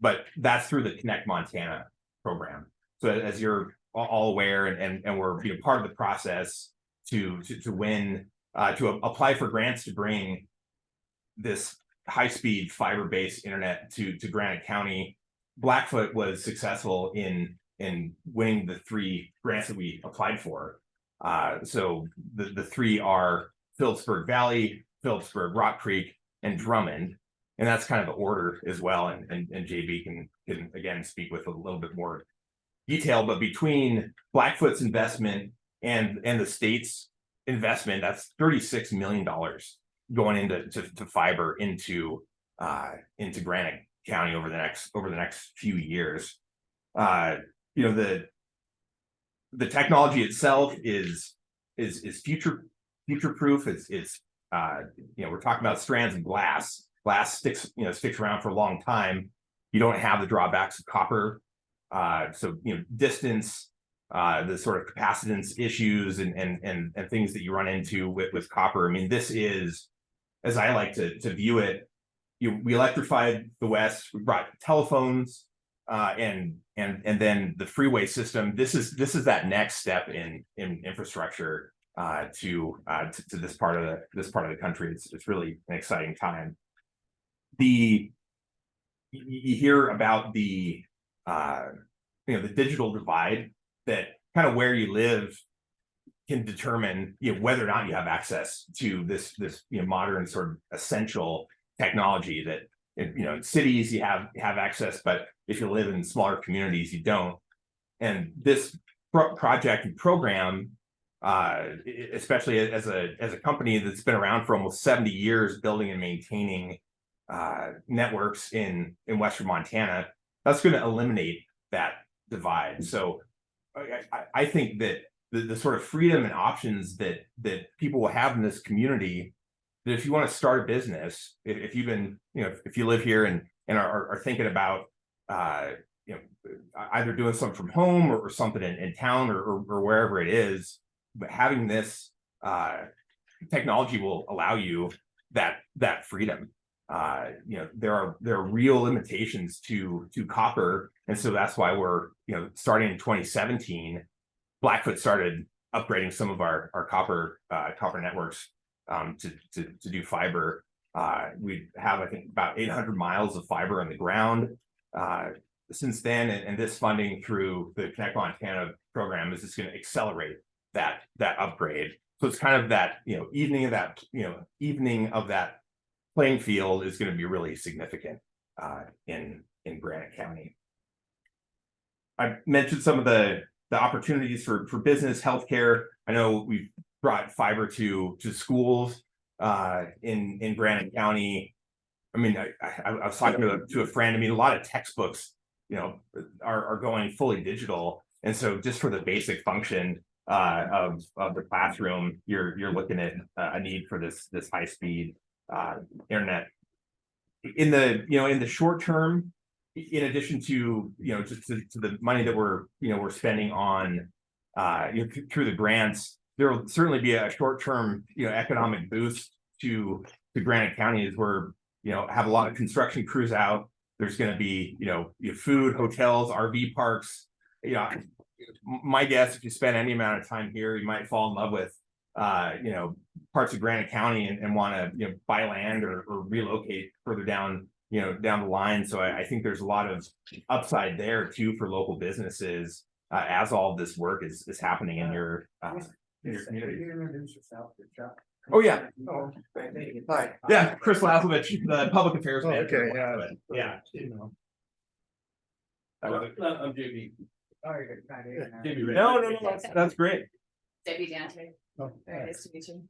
but that's through the Connect Montana program. So as you're all aware, and we're part of the process to win, to apply for grants to bring this high-speed fiber-based internet to Granite County. Blackfoot was successful in winning the 3 grants that we applied for. So the 3 are Phillipsburg Valley, Phillipsburg, Rock Creek, and Drummond, and that's kind of the order as well. And JB can again speak with a little bit more detail, but between Blackfoot's investment and the state's investment, that's $36 million going into fiber into Granite County over the next few years. The technology itself is future proof. It's we're talking about strands of glass. Glass sticks around for a long time. You don't have the drawbacks of copper. So distance, the sort of capacitance issues and things that you run into with copper. I mean, this is, as I like to view it, we electrified the West. We brought telephones, and then the freeway system. This is that next step in infrastructure to this part of the country. It's really an exciting time. You hear about the digital divide, that kind of where you live can determine whether or not you have access to this modern sort of essential technology. That in cities you have access, but if you live in smaller communities you don't. And this project and program, especially as a company that's been around for almost 70 years building and maintaining networks in Western Montana, that's going to eliminate that divide. So I think that the sort of freedom and options that people will have in this community, that if you want to start a business, if you've been, if you live here and are thinking about either doing something from home or something in town or wherever it is, but having this technology will allow you that freedom. There are real limitations to copper, and so that's why we're starting in 2017. Blackfoot started upgrading some of our copper networks to do fiber. We have, I think, about 800 miles of fiber on the ground since then, and this funding through the Connect Montana program is just going to accelerate that upgrade. So it's kind of that evening of that playing field is going to be really significant in Granite County. I mentioned some of the opportunities for business, healthcare. I know we've brought fiber to schools in Granite County. I mean, I was talking to a friend. I mean, a lot of textbooks, are going fully digital, and so just for the basic function of the classroom, you're looking at a need for this high speed internet. In the short term, in addition to just to the money that we're spending on through the grants, there will certainly be a short-term economic boost to Granite County as we're have a lot of construction crews out. There's going to be food, hotels, RV parks. My guess, if you spend any amount of time here, you might fall in love with parts of Granite County and want to buy land or relocate further down down the line. So I think there's a lot of upside there too for local businesses as all of this work is happening in your community. Introduce yourself to Chuck. Oh, yeah. Oh, hi. Yeah, Chris Laslovich, the public affairs Oh, manager. okay, Yeah. I'm JB. Sorry, you're kind of. JB Ray. No, that's great. Debbie Dante. Oh, Very nice to meet you.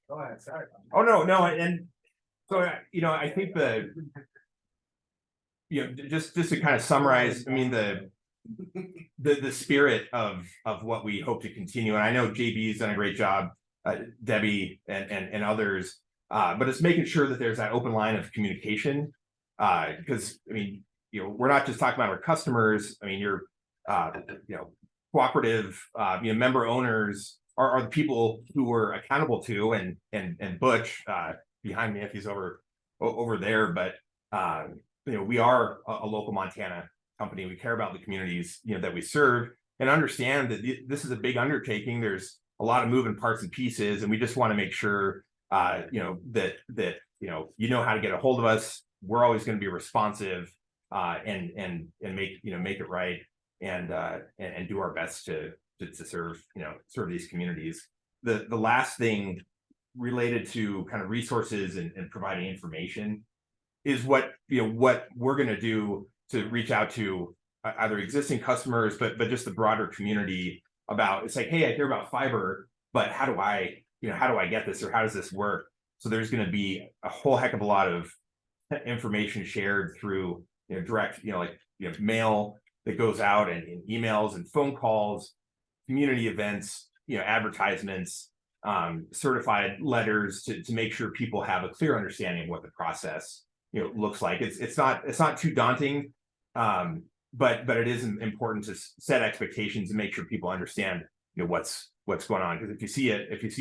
Go ahead, sorry. Oh, no, and so, I think just to kind of summarize, I mean, the spirit of what we hope to continue, and I know JB's done a great job, Debbie and others, but it's making sure that there's that open line of communication, because, I mean, we're not just talking about our customers. I mean, you're, cooperative, member owners are the people who we're accountable to, and Butch, behind me if he's over there, but we are a local Montana company. We care about the communities that we serve, and understand that this is a big undertaking. There's a lot of moving parts and pieces, and we just want to make sure that how to get a hold of us. We're always going to be responsive and make it right, and do our best to serve these communities. The last thing related to kind of resources and providing information is what we're going to do to reach out to either existing customers, but just the broader community about, it's like, hey, I hear about fiber, but how do I get this, or how does this work? So there's going to be a whole heck of a lot of information shared through direct mail that goes out, and emails and phone calls, community events, advertisements, certified letters to make sure people have a clear understanding of what the process looks like. It's not too daunting, but it is important to set expectations and make sure people understand what's going on. Because if you see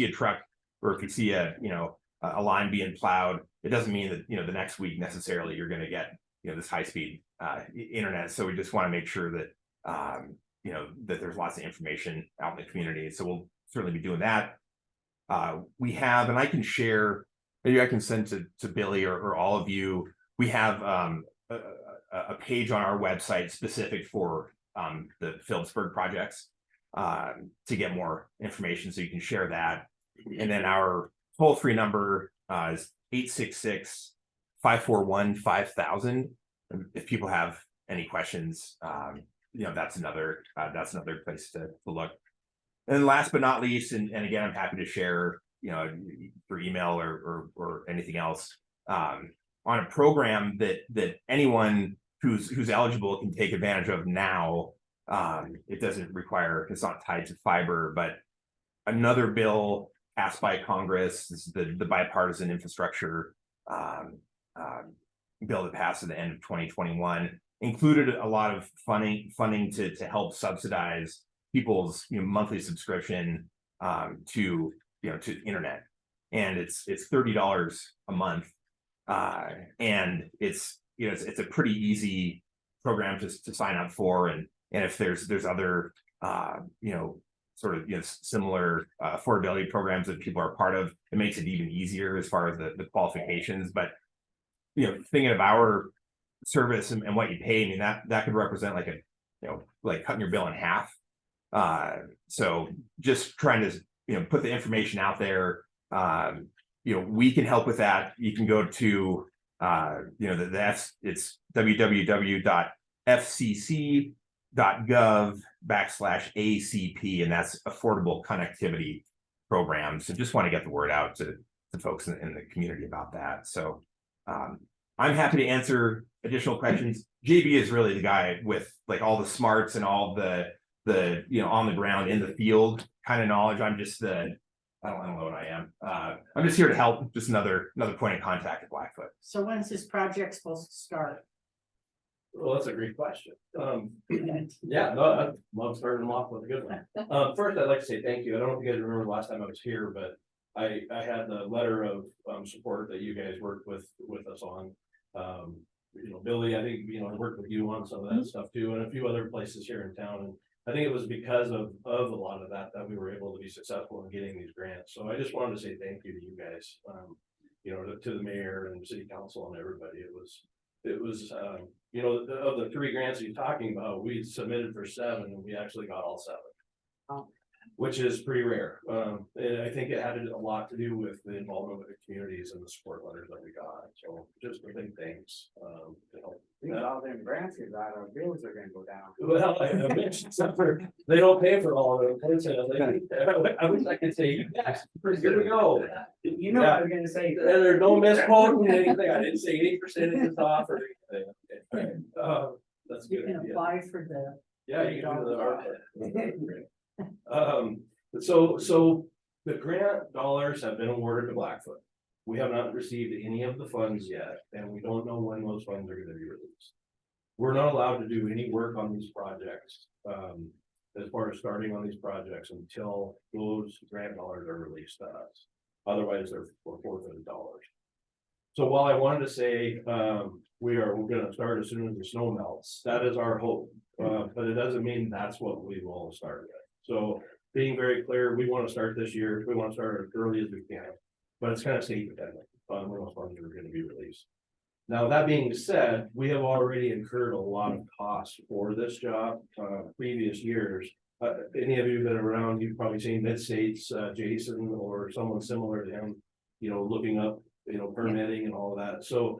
a truck, or if you see a line being plowed, it doesn't mean that the next week necessarily you're going to get this high-speed internet. So we just want to make sure that that there's lots of information out in the community. So we'll certainly be doing that. We have, and I can share, maybe I can send to Billy or all of you, we have a page on our website specific for the Phillipsburg projects to get more information, so you can share that. And then our toll-free number is 866-541-5000. If people have any questions, that's another place to look. And last but not least, and again, I'm happy to share, through email or anything else, on a program that anyone who's eligible can take advantage of now. It's not tied to fiber, but another bill passed by Congress, this is the bipartisan infrastructure bill that passed at the end of 2021, included a lot of funding to help subsidize people's monthly subscription to internet, and it's $30 a month, and it's a pretty easy program to sign up for, and if there's other similar affordability programs that people are part of, it makes it even easier as far as the qualifications. But thinking of our service and what you pay, I mean, that could represent like cutting your bill in half. So just trying to put the information out there. We can help with that. You can go to it's www.fcc.gov/ACP, and that's Affordable Connectivity Program. So just want to get the word out to folks in the community about that. So I'm happy to answer additional questions. JB is really the guy with like all the smarts and all the on the ground in the field kind of knowledge. I'm just I don't know what I am. I'm just here to help. Just another point of contact at Blackfoot. So when's this project supposed to start? Well, that's a great question. Yeah, no, I love starting them off with a good one. First, I'd like to say thank you. I don't know if you guys remember the last time I was here, but I had the letter of support that you guys worked with us on. Billy, I think I worked with you on some of that stuff too, and a few other places here in town. And I think it was because of a lot of that we were able to be successful in getting these grants. So I just wanted to say thank you to you guys. you know, to the mayor and city council and everybody. It was, you know, of the 3 grants he's talking about, we submitted for 7 and we actually got all 7. Which is pretty rare. And I think it had a lot to do with the involvement with the communities and the support letters that we got. So just a big thanks. To help. These all them grants you got, our bills are gonna go down. Well, I mentioned something, they don't pay for all of them. I wish I could say, yes, here we go. You know what I'm gonna say. And there's no misquoting anything. I didn't say 80% is off or anything. That's You good. can idea. apply for the. Yeah, you can do the so the grant dollars have been awarded to Blackfoot. We have not received any of the funds yet, and we don't know when those funds are gonna be released. We're not allowed to do any work on these projects, as far as starting on these projects until those grant dollars are released to us. Otherwise, they're forfeited dollars. So while I wanted to say, we're gonna start as soon as the snow melts, that is our hope. But it doesn't mean that's what we will start with. So being very clear, we want to start this year, we want to start as early as we can. But it's kind of state dependent on when those funds are gonna be released. Now, that being said, we have already incurred a lot of costs for this job, previous years. Any of you that are around, you've probably seen Mid-States, Jason or someone similar to him, you know, looking up, you know, permitting and all of that. So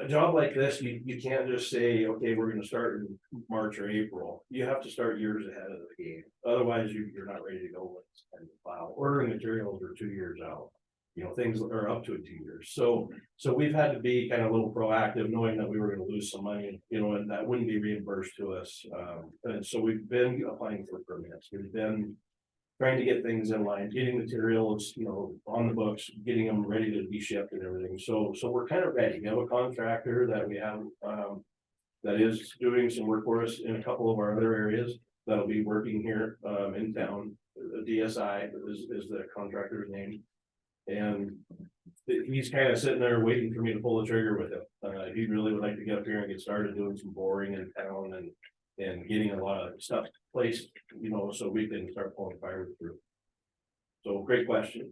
a job like this, you can't just say, okay, we're gonna start in March or April. You have to start years ahead of the game. Otherwise, you're not ready to go when it's time to plow. Ordering materials are 2 years out. You know, things are up to 2 years. So we've had to be kind of a little proactive, knowing that we were gonna lose some money, you know, and that wouldn't be reimbursed to us. And so we've been applying for permits. We've been trying to get things in line, getting materials, you know, on the books, getting them ready to be shipped and everything. So we're kind of ready. We have a contractor that we have, that is doing some work for us in a couple of our other areas that'll be working here, in town. DSI is the contractor's name. And he's kind of sitting there waiting for me to pull the trigger with him. He really would like to get up here and get started doing some boring in town and getting a lot of stuff placed, you know, so we can start pulling fiber through. So great question.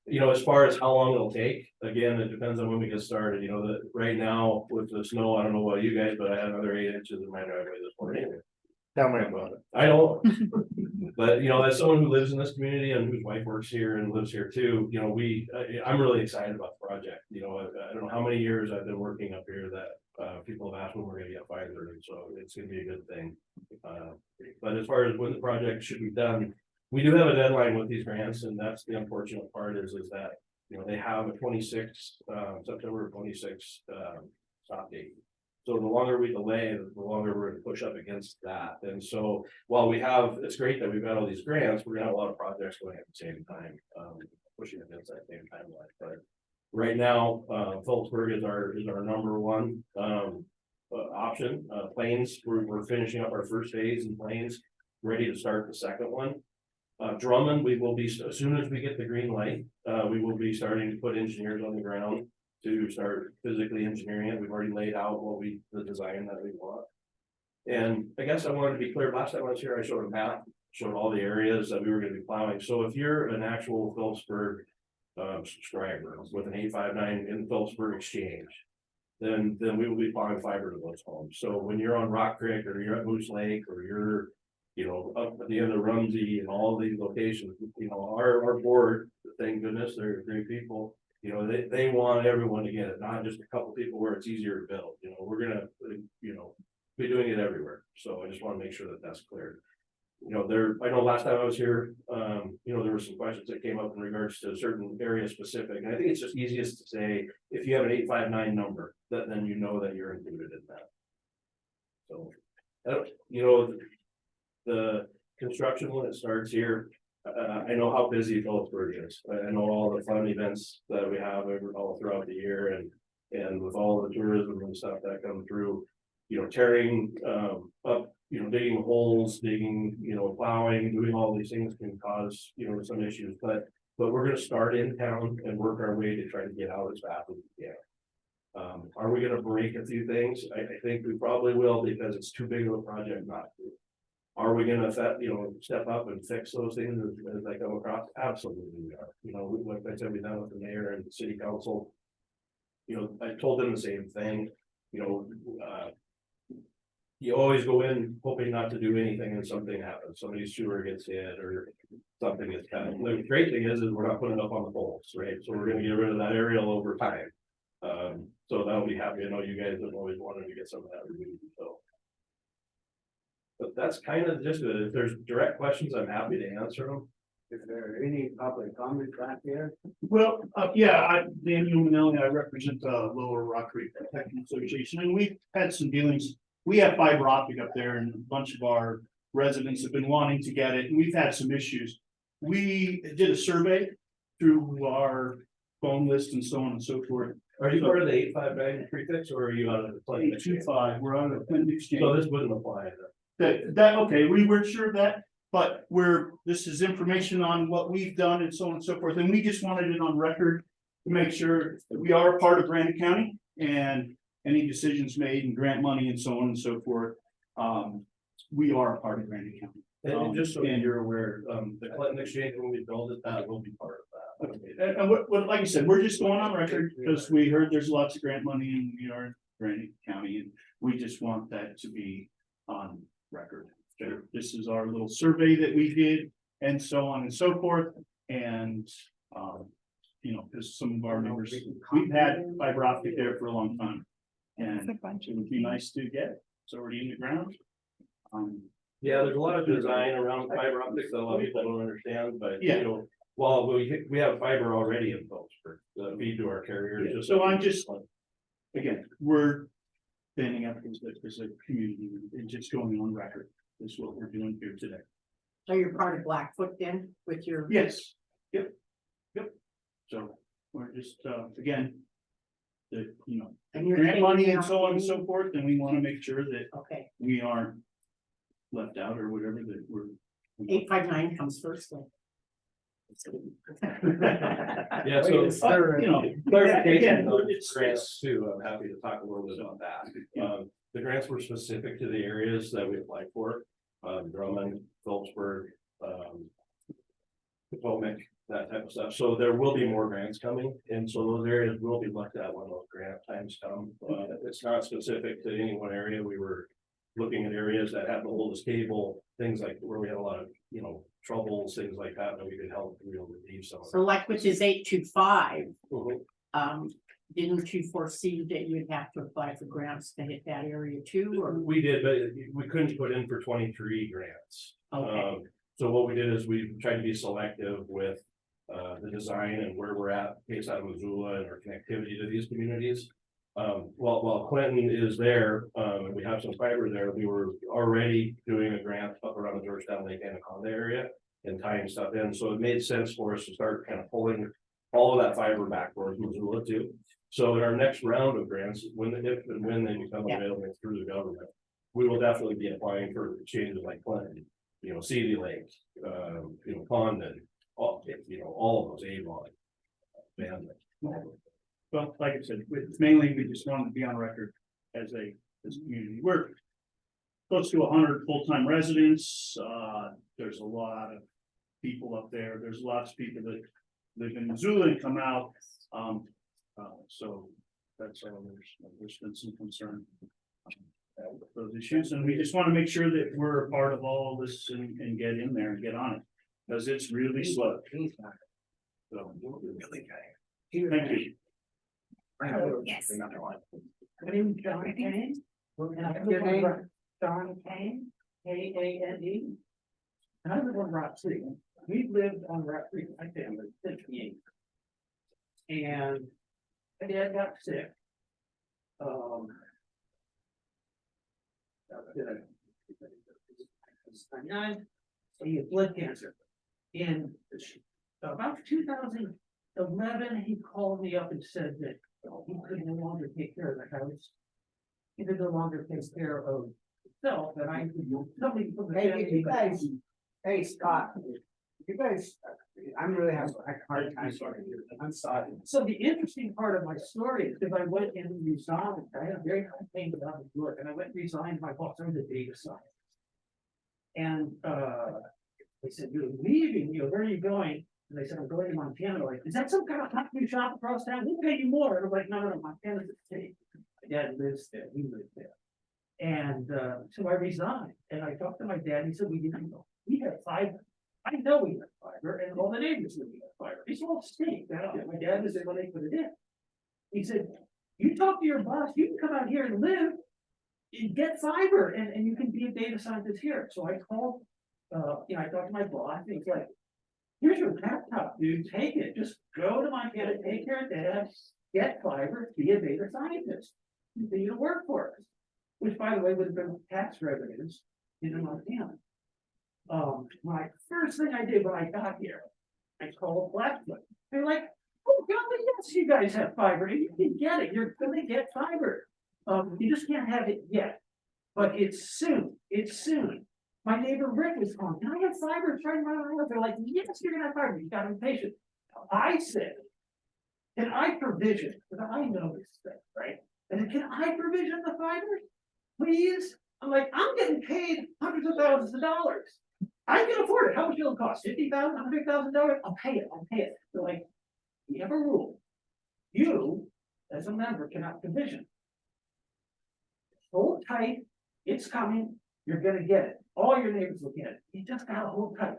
You know, as far as how long it'll take, again, it depends on when we get started. You know, that right now with the snow, I don't know about you guys, but I had another 8 inches in my driveway this morning. Tell me about it. I don't, but you know, as someone who lives in this community and whose wife works here and lives here too, you know, I'm really excited about the project. You know, I don't know how many years I've been working up here that people have asked when we're gonna get fiber, and so it's gonna be a good thing. But as far as when the project should be done, we do have a deadline with these grants, and that's the unfortunate part is that, you know, they have a 26 September 26 stop date. So the longer we delay, the longer we're gonna push up against that. And so while it's great that we've got all these grants, we're gonna have a lot of projects going at the same time, pushing against that same timeline. But right now, Phillipsburg is our number one option. Plains, we're finishing up our first phase in Plains, ready to start the second one. Drummond, we will be, as soon as we get the green light, we will be starting to put engineers on the ground to start physically engineering it. We've already laid out the design that we want. And I guess I wanted to be clear, last time I was here, I showed a map, showed all the areas that we were gonna be plowing. So if you're an actual Phillipsburg subscriber with an 859 in Phillipsburg exchange, then we will be plowing fiber to those homes. So when you're on Rock Creek or you're at Moose Lake or you're, you know, up at the end of Rumsey and all these locations, you know, our board, thank goodness, they're great people. You know, they want everyone to get it, not just a couple people where it's easier to build. You know, we're gonna, you know, be doing it everywhere. So I just want to make sure that that's clear. You know, I know last time I was here, you know, there were some questions that came up in regards to certain area specific. And I think it's just easiest to say, if you have an 859 number, then you know that you're included in that. So, you know, the construction when it starts here, I know how busy Phillipsburg is. I know all the fun events that we have all throughout the year and with all the tourism and stuff that come through, you know, tearing up, you know, digging holes, you know, plowing, doing all these things can cause, you know, some issues, but we're gonna start in town and work our way to try to get out as fast as we can. Are we gonna break a few things? I think we probably will because it's too big of a project not to. Are we gonna, step up and fix those things as they come across? Absolutely we are. Like I said, we done with the mayor and the city council. I told them the same thing, you always go in hoping not to do anything and something happens, somebody's sewer gets hit or something gets cut. The great thing is we're not putting it up on the poles, right? So we're gonna get rid of that aerial over time. So that'll be happy. I know you guys have always wanted to get some of that removed, so. But that's kind of just, if there's direct questions, I'm happy to answer them. Is there any public comment back there? Well, I'm Daniel Manelli, I represent the Lower Rock Creek Protection Association, and we've had some dealings. We have fiber optic up there, and a bunch of our residents have been wanting to get it, and we've had some issues. We did a survey through our phone list and so on and so forth. Are you part of the 859 prefix or are you out of the Clinton Exchange? 825, we're on the Clinton Exchange. So this wouldn't apply. Okay, we weren't sure of that, but this is information on what we've done and so on and so forth, and we just wanted it on record to make sure that we are a part of Granite County, and any decisions made and grant money and so on and so forth, we are a part of Granite County. And just so you're aware, the Clinton Exchange, when we build it, that will be part of that. And like I said, we're just going on record because we heard there's lots of grant money and we are in Granite County, and we just want that to be on record. This is our little survey that we did and so on and so forth. And, because some of our members, we've had fiber optic there for a long time. And it would be nice to get it. It's already in the ground. Yeah, there's a lot of design around fiber optics that a lot of people don't understand, but Yeah. While we have fiber already in Phillipsburg, the feed to our carriers. So I'm just, again, we're standing up as a community and just going on record. This is what we're doing here today. So you're part of Blackfoot then with your? Yes, yep. So we're just, again, And you're grant money taking and so on and out- so forth, and we want to make sure that Okay, we aren't left out or whatever that we're. 859 comes first then. Yeah, so, Again, clarification on it's- grants too, I'm happy to talk a little bit about that. The grants were specific to the areas that we applied for, Drummond, Phillipsburg, Potomac, that type of stuff. So there will be more grants coming, and so those areas will be looked at when those grant times come. It's not specific to any one area. We were looking at areas that have the oldest cable, things like where we had a lot of, troubles, things like that, that we could help, relieve some of. So like, which is 825, Mhm. didn't you foresee that you'd have to apply for grants to hit that area too, or? We did, but we couldn't put in for 23 grants. Okay. So what we did is we tried to be selective with the design and where we're at, based out of Missoula and our connectivity to these communities. While Clinton is there, and we have some fiber there, we were already doing a grant up around the Georgetown Lake Anaconda area and tying stuff in, so it made sense for us to start kind of pulling all of that fiber back towards Missoula too. So in our next round of grants, if and when they become available through the government, we will definitely be applying for changes like Clinton, Seeley Lake, Condon, all of those Avon. Well, like I said, it's mainly, we just wanted to be on record as a community. We're close to 100 full-time residents. There's a lot of people up there. There's lots of people that live in Missoula and come out. So that's all. There's been some concern with those issues, and we just want to make sure that we're a part of all of this and get in there and get on it, because it's really slow. So, thank you. Yes. My name is John Kane. Your name? John Kane, K-A-N-E. And I live on Rock Creek. We've lived on Rock Creek, my family, 58. And my dad got sick. He had blood cancer. And about 2011, he called me up and said that he could no longer take care of the house. He could no longer take care of himself, and I, somebody from the family. Hey, Scott, you guys, I'm really having a hard time. I'm sorry. So the interesting part of my story is because I went and resigned, I had a very high pain about the work, and I went and resigned my boss, I'm the data scientist. And, they said, you're leaving, where are you going? And they said, I'm going to Montana. Like, is that some kind of hot new shop across town? We'll pay you more. And I'm like, no, Montana's a state. My dad lives there, we live there. And, so I resigned and I talked to my dad. He said, we didn't know. We had fiber. I know we had fiber and all the neighbors knew we had fiber. It's all state. Now, my dad was there when they put it in. He said, you talk to your boss, you can come out here and live. You get fiber and you can be a data scientist here. So I called, I talked to my boss and he's like, here's your laptop, dude, take it, just go to Montana, take care of dad, get fiber, be a data scientist, continue to work for us. Which, by the way, would have been tax revenues in Montana. My first thing I did when I got here, I called Blackfoot. They're like, oh, God, yes, you guys have fiber, and you can get it, you're gonna get fiber. You just can't have it yet, but it's soon, My neighbor Rick was calling, can I have fiber? It's right around the house. They're like, yes, you're gonna have fiber, you got impatient. I said, can I provision, because I know this stuff, right? And can I provision the fiber? Please? I'm like, I'm getting paid hundreds of thousands of dollars. I can afford it. How much will it cost? $50,000, $100,000? I'll pay it. They're like, we have a rule. You, as a member, cannot provision. Hold tight, it's coming, you're gonna get it. All your neighbors will get it. You just gotta hold tight.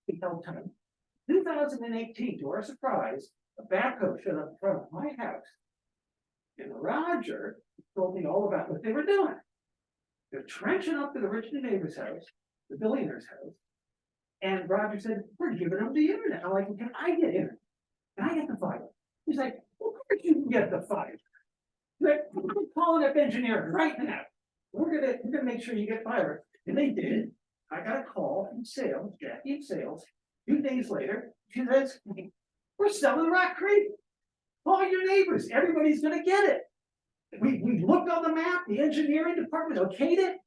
Be held tight. 2018, to our surprise, a backhoe showed up in front of my house. And Roger told me all about what they were doing. They're trenching up to the rich neighbor's house, the billionaire's house. And Roger said, we're giving them the internet. I'm like, well, can I get internet? Can I get the fiber? He's like, well, of course you can get the fiber. He's like, we're calling up engineering right now. We're gonna make sure you get fiber. And they did. I got a call from sales, Jackie in sales. 2 days later, she says, we're selling Rock Creek. Call your neighbors, everybody's gonna get it. We looked on the map, the engineering department okayed it.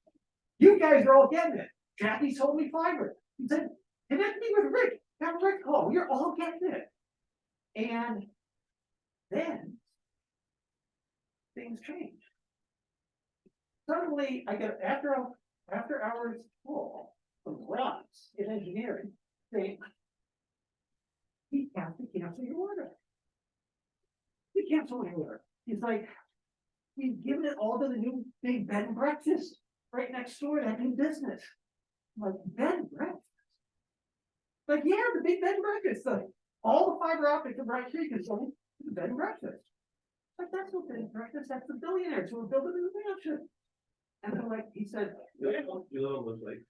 You guys are all getting it. Jackie told me fiber. He said, connect me with Rick. Have Rick call. You're all getting it. And then things changed. Suddenly, I get after hours call from Ross in engineering saying, we have to cancel your order. We cancel your order. He's like, we've given it all to the new big bed and breakfast right next door, that new business. I'm like, bed and breakfast? Like, yeah, the big bed and breakfast. Like, all the fiber optic of Rock Creek is going to the bed and breakfast. Like, that's not bed and breakfast, that's the billionaires who are building a new mansion. And then, like, he said, You was like.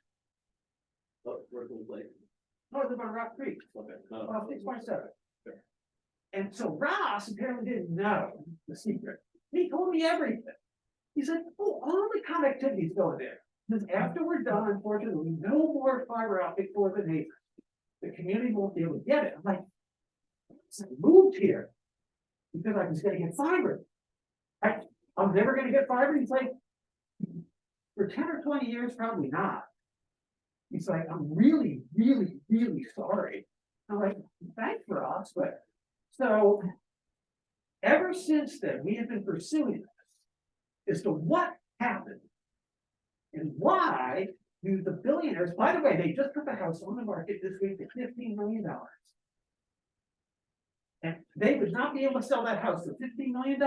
Where it was like. north of Rock Creek. Okay. 6.7. And so Ross apparently didn't know the secret. He told me everything. He said, oh, all the connectivity's going there. Because after we're done, unfortunately, no more fiber optic for the neighbors. The community won't be able to get it. I'm like, so I moved here because I was gonna get fiber. I'm never gonna get fiber. He's like, for 10 or 20 years, probably not. He's like, I'm really, really, really sorry. I'm like, thanks for us, but so ever since then, we have been pursuing this as to what happened and why do the billionaires, by the way, they just put the house on the market this week at $15 million. And they would not be able to sell that house for $15 million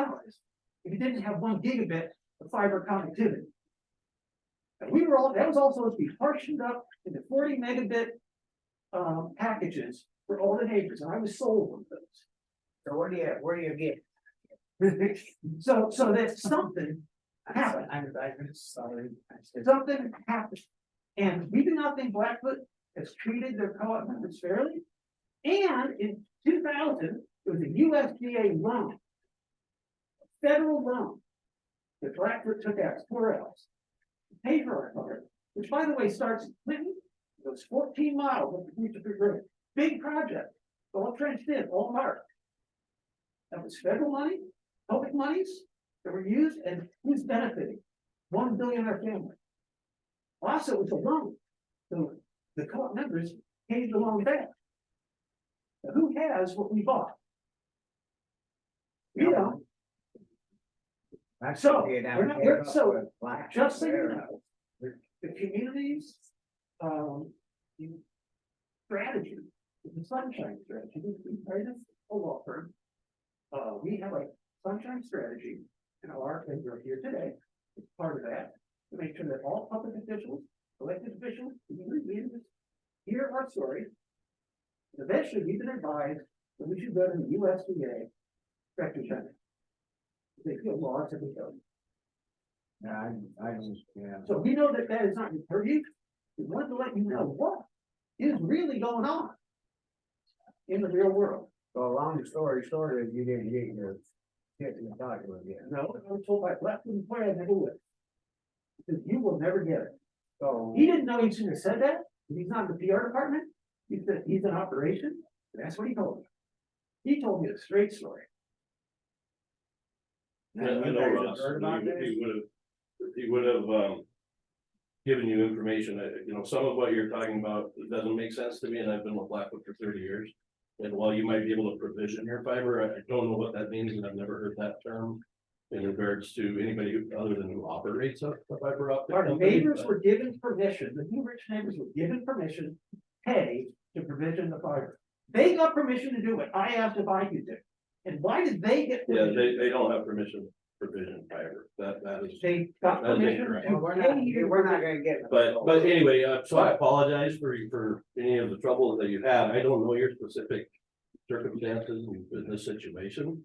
if you didn't have 1 gigabit of fiber connectivity. And we were all, that was all supposed to be partitioned up into 40 megabit packages for all the neighbors, and I was sold one of those. So where do you get? So that something happened. Sorry. Something happened. And we do not think Blackfoot has treated their co-op members fairly. And in 2000, there was a USDA loan, a federal loan, that Blackfoot took out, 4 L's, to pay for our cover, which by the way starts in Clinton. It was 14 miles up the Future Road. Big project, all trenched in, all marked. That was federal money, public monies that were used, and who's benefiting? 1 billionaire family. Also, it's a loan. So the co-op members paid the loan back. Now, who has what we bought? We don't. So, we're not, so, just so you know, the communities the strategy, the sunshine strategy, we tried this a law firm. We have a sunshine strategy, and and we're here today, it's part of that, to make sure that all public officials, elected officials, hear our story. And eventually, we've been advised that we should go to the USDA Inspector General. They feel laws have been done. Yeah, yeah. So we know that that is not your purview. We want to let you know what is really going on in the real world. So long story short is you didn't get your kit in the document yet. No, I was told by left and point I never would. Because you will never get it. So. He didn't know he shouldn't have said that. He's not in the PR department. He said he's in operation. That's what he told me. He told me a straight story. Yeah, I know Russ, he would have, given you information, some of what you're talking about doesn't make sense to me, and I've been with Blackwood for 30 years. And while you might be able to provision your fiber, I don't know what that means, and I've never heard that term in regards to anybody other than who operates a fiber optic. Our company. neighbors were given permission, the new rich neighbors were given permission, to pay to provision the fiber. They got permission to do it. I asked if I could do it. And why did they get? Yeah, permission? they don't have permission to provision fiber, that is. They got That's permission incorrect. to We're pay you. not gonna get. it. But anyway, so I apologize for any of the trouble that you've had. I don't know your specific circumstances in this situation.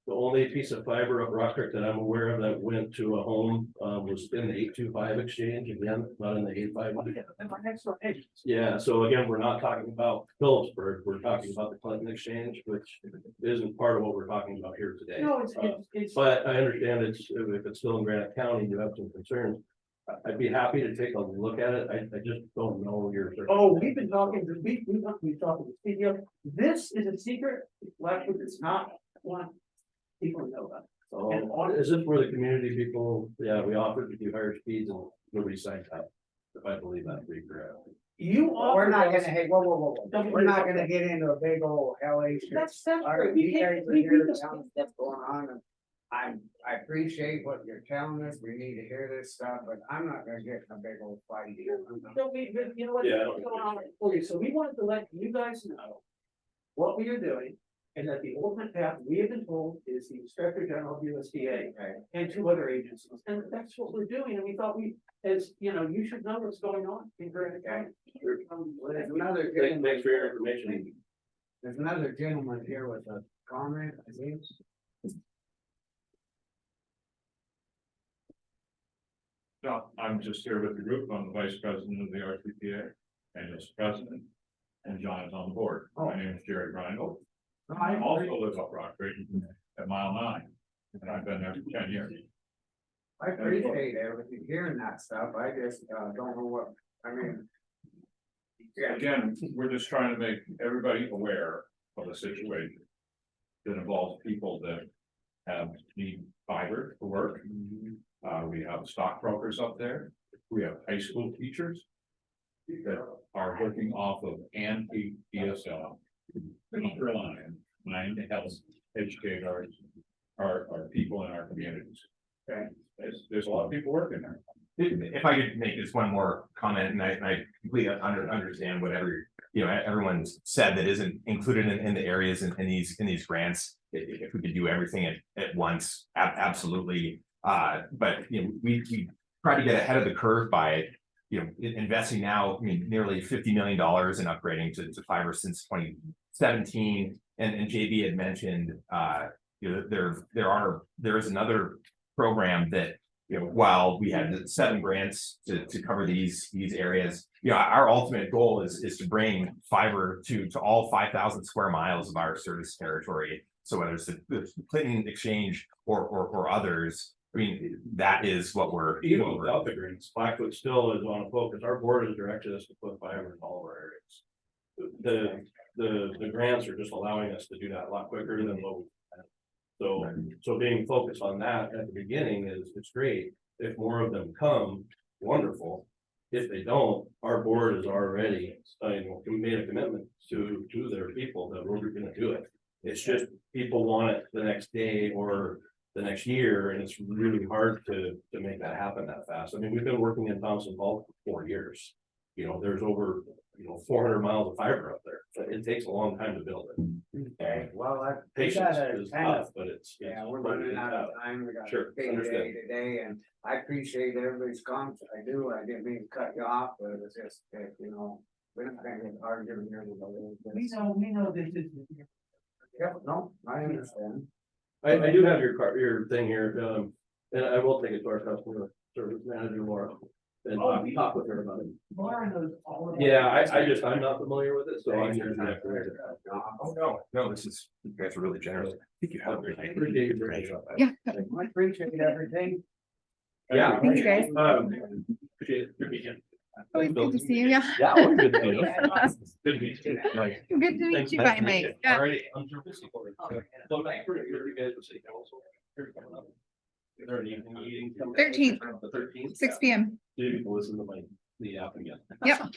The only piece of fiber up Rock Creek that I'm aware of that went to a home, was in the 825 exchange, again, not in the 851. And my next door neighbor. Yeah, so again, we're not talking about Phillipsburg, we're talking about the Clinton exchange, which isn't part of what we're talking about here today. No, it's. But I understand if it's still in Granite County, you have some concerns. I'd be happy to take a look at it. I just don't know your. Oh, we've been talking, we've talked with the studio. This is a secret. Blackwood is not one people know about. So is this where the community people, yeah, we offered to do higher speeds and nobody signed up. If I believe that to be correct. You We're not offered us. gonna, hey, whoa. We're not gonna get into a big old hellacious. That's All right, great. We you guys can't, are we here to just. tell us what's going on, and I appreciate what you're telling us, we need to hear this stuff, but I'm not gonna get in a big old fight here. So you know what? Yeah. What's going on for you? So we wanted to let you guys know what we are doing. And that the ultimate path we have been told is the Inspector General of USDA and 2 other agencies. And that's what we're doing. And we thought you should know what's going on in Granite County. Well, there's another Thanks for your information. There's another gentleman here with a comment, I think. No, I'm just here with the group. I'm the vice president of the RTPA and its president. And John is on the board. My name is Jerry Reinhold. I also live up Rock Creek at mile 9. And I've been there for 10 years. I appreciate everything, hearing that stuff, I just, don't know what, I mean. Yeah, Again, we're just trying to make everybody aware of the situation. That involves people that need fiber to work. We have stockbrokers up there. We have high school teachers. That are working off of anti-DSL. Trying to help educate our people in our communities. Okay, there's a lot of people working there. If I could make just one more comment, and I completely understand whatever, everyone's said that isn't included in the areas in these grants. If we could do everything at once, absolutely. But we try to get ahead of the curve by investing now, nearly $50 million in upgrading to fiber since 2017. And JB had mentioned, there is another program that, while we had 7 grants to cover these areas, our ultimate goal is to bring fiber to all 5,000 square miles of our service territory. So whether it's the Clinton exchange or others, that is what we're. Even without the grants, Blackwood still is on a focus. Our board has directed us to put fiber in all of our areas. The grants are just allowing us to do that a lot quicker than what we had. So being focused on that at the beginning it's great. If more of them come, wonderful. If they don't, our board is already made a commitment to their people that we're gonna do it. It's just people want it the next day or the next year, and it's really hard to make that happen that fast. I mean, we've been working in Thompson Falls for 4 years. You know, there's over, 400 miles of fiber up there, so it takes a long time to build it. Okay, well, Patience gotta is kind of- tough, but it's. Yeah, we're running out of time, we got Sure, a day understand. today, and I appreciate everybody's comments, I do, I didn't mean to cut you off, but it's just, that, we're not gonna get arguing here about it. We know this is. Yeah, no, I understand. I do have your thing here, and I will take it to our customer service manager, Laura. And talk with her about it. Laura knows all of. Yeah, I'm not familiar with it, so I'm here. Oh, no, this is, you guys are really generous. I think you have. Appreciate your information. Yeah. I appreciate everything. Yeah. Thank you, guys. Appreciate it. Good weekend. Always good to see you. Yeah. Yeah, well, good to meet you. Good to meet you. Mike. Good to meet Thanks, you, nice bye, to meet Mike. you. Yeah. Alrighty, I'm sure we'll see you. So back for you guys will see council. Here coming up. Is there an evening meeting? coming up? 13th. The 13th. 6 p.m. So you can listen to the app again. Yep.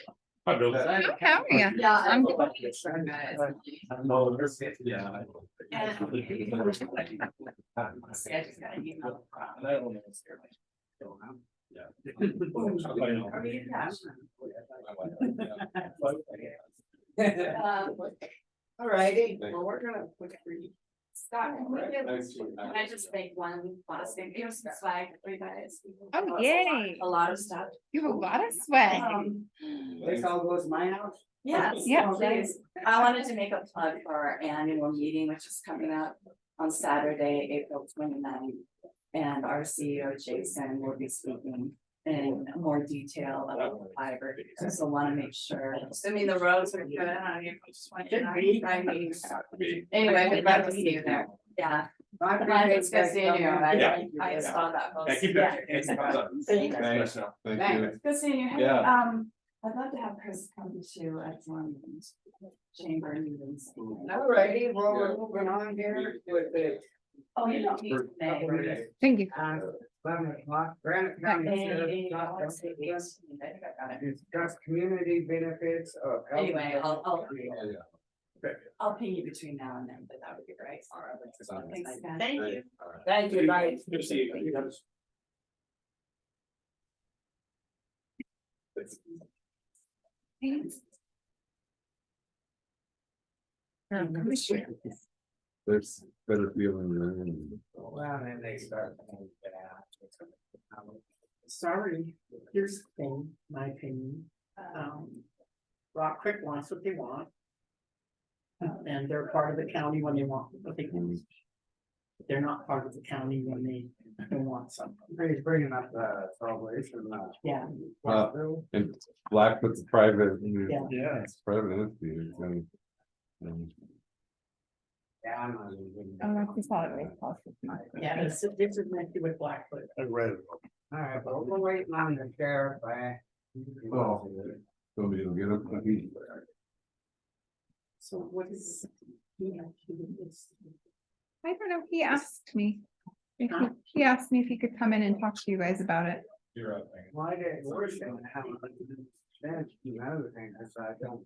Hi, Bill. Oh, how are you? Yeah, I'm No, yeah. I just got an email. I don't know. Yeah. Are we in cash? All righty, well, we're gonna look at you. Scott, can I just make one last thing? It was swag for you guys. Oh, yay. A lot of stuff. You have a lot of swag. This all goes to my house? Yes. Yeah. Please. I wanted to make a plug for our annual meeting, which is coming up on Saturday, April 29th. And our CEO Jason will be speaking in more detail about the fiber. So want to make sure, assuming the roads are good on April 29th. Anyway, we'd love to see you there. Yeah. It's good seeing you. I saw that. post. Yeah, keep Yeah. that. Thank you. Thanks. Thank you. Good seeing you. Hey, Yeah. I'd love to have Chris come to a chamber meetings. All righty, well, we're moving on here with the. Oh, you don't need to name. Thank you. 11 o'clock, Granite County. Discuss community benefits of. health Anyway, I'll insurance. ping you between now and then, but that would be great. Thanks, guys. Thank you. Thank you, guys. Good to see you. Thanks. There's better feeling than. Well, then they start. Sorry, here's the thing, my opinion, Rock Creek wants what they want. And they're part of the county when they want what they want. They're not part of the county when they don't want something. He's bringing up the celebration. Yeah. And Blackfoot's private. Yeah. Yeah, it's private entity. It's, Yeah, I'm not even. Oh, that's the solid waste policy. Yeah, it's connected with Blackfoot. I read it. All right, but we're waiting on the sheriff, Oh. So you'll get a. So what is? I don't know. He asked me. He asked me if he could come in and talk to you guys about it. Why did, we're saying how. That's another thing, that's I don't.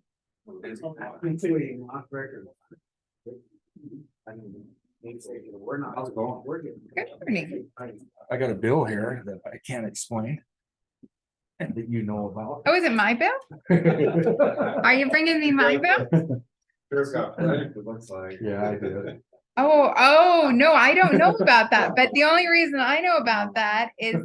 Including off record. I mean, we're not. How's it going? We're getting. Good morning. I got a bill here that I can't explain. And that you know about. Oh, is it my bill? Are you bringing me my bill? There's got plenty, it looks like. Yeah, I did. Oh, no, I don't know about that. But the only reason I know about that is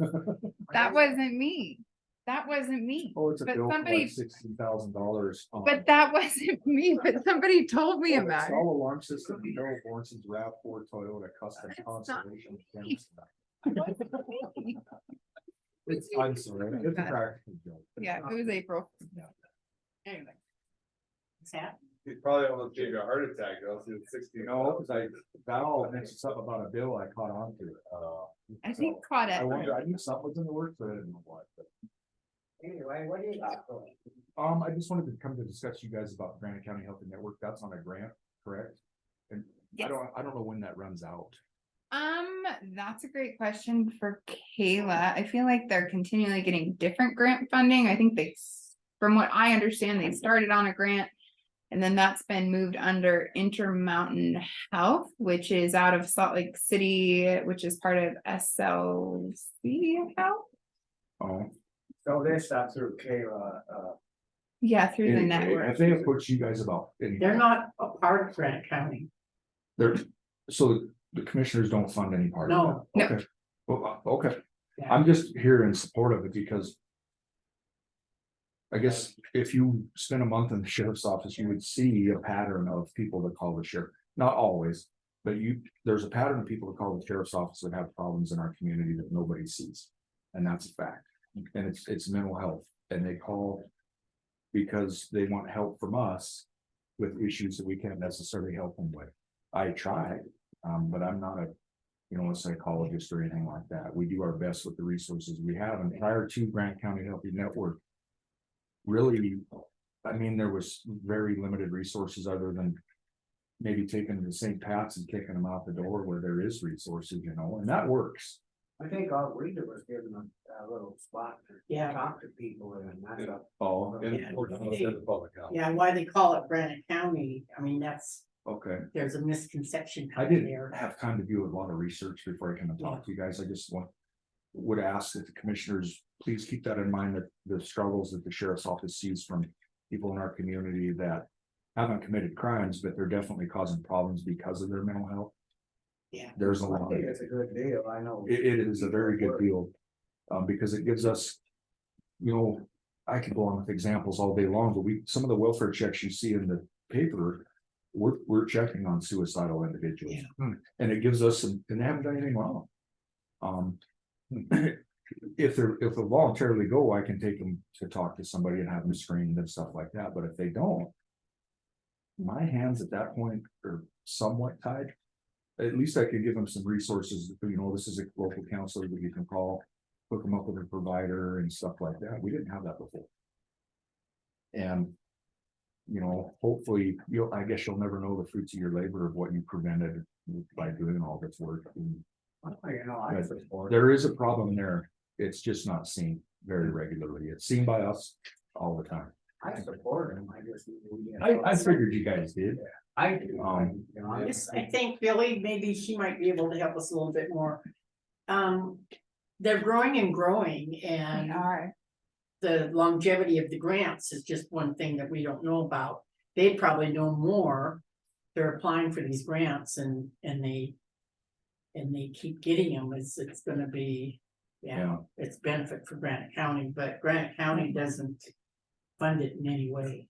that wasn't me. That wasn't me. Oh, it's a But bill for somebody- like $16,000. But that wasn't me, but somebody told me about it. All alarm system, Carol Morrison's RAV4 Toyota custom That's not conservation. me. I'm sorry, it's a practical joke. Yeah, it was April. Anyway. What's that? He probably almost gave you a heart attack, though, so it's 16. No, because that all mixed up about a bill I caught on to. I think caught it. I knew something was in the works, but I didn't know what. But, Anyway, what do you got? I just wanted to come to discuss you guys about Granite County Health and Network. That's on a grant, correct? And Yes. I don't know when that runs out. That's a great question for Kayla. I feel like they're continually getting different grant funding. I think from what I understand, they started on a grant. And then that's been moved under Intermountain Health, which is out of Salt Lake City, which is part of SLC Health. Oh. So this stuff through Kayla, Yeah, through the network. Have they approached you guys about any? They're not a part of Grant County. They're, so the commissioners don't fund any part of No. that? Okay. Well, okay, Yeah. I'm just here in support of it because. I guess if you spend a month in the sheriff's office, you would see a pattern of people that call the sheriff, not always. But there's a pattern of people that call the sheriff's office that have problems in our community that nobody sees. And that's a fact. And it's mental health, and they call. Because they want help from us with issues that we can't necessarily help them with. I try, but I'm not a psychologist or anything like that. We do our best with the resources we have, and prior to Grant County Healthy Network. Really, I mean, there was very limited resources other than. Maybe taking the St. Pat's and kicking them out the door where there is resources, and that works. I think all Rita was giving them a little spot to talk to people and that's a. Oh, Yeah, why they call it Granite County, I mean, that's, okay. there's a misconception. I out didn't there. have time to do a lot of research before I came and talk to you guys. I just would ask that the commissioners, please keep that in mind, that the struggles that the sheriff's office sees from people in our community that haven't committed crimes, but they're definitely causing problems because of their mental health. Yeah. There's a I lot. think it's a good deal, I know. It is a very good deal, because it gives us, I could go on with examples all day long, but some of the welfare checks you see in the paper, we're checking on suicidal individuals. And it gives us, and they haven't done anything wrong. If they'll voluntarily go, I can take them to talk to somebody and have them screened and stuff like that, but if they don't. My hands at that point are somewhat tied. At least I could give them some resources, this is a local counselor that you can call, hook them up with a provider and stuff like that. We didn't have that before. And, hopefully I guess you'll never know the fruits of your labor of what you prevented by doing all this work. I support. There is a problem there. It's just not seen very regularly. It's seen by us all the time. I support him, I just. I figured you guys did. I do. I think Billy, maybe she might be able to help us a little bit more. They're growing and growing, and the longevity of the grants is just one thing that we don't know about. They probably know more. They're applying for these grants and they keep getting them. It's gonna be, it's benefit for Granite County, but Granite County doesn't fund it in any way.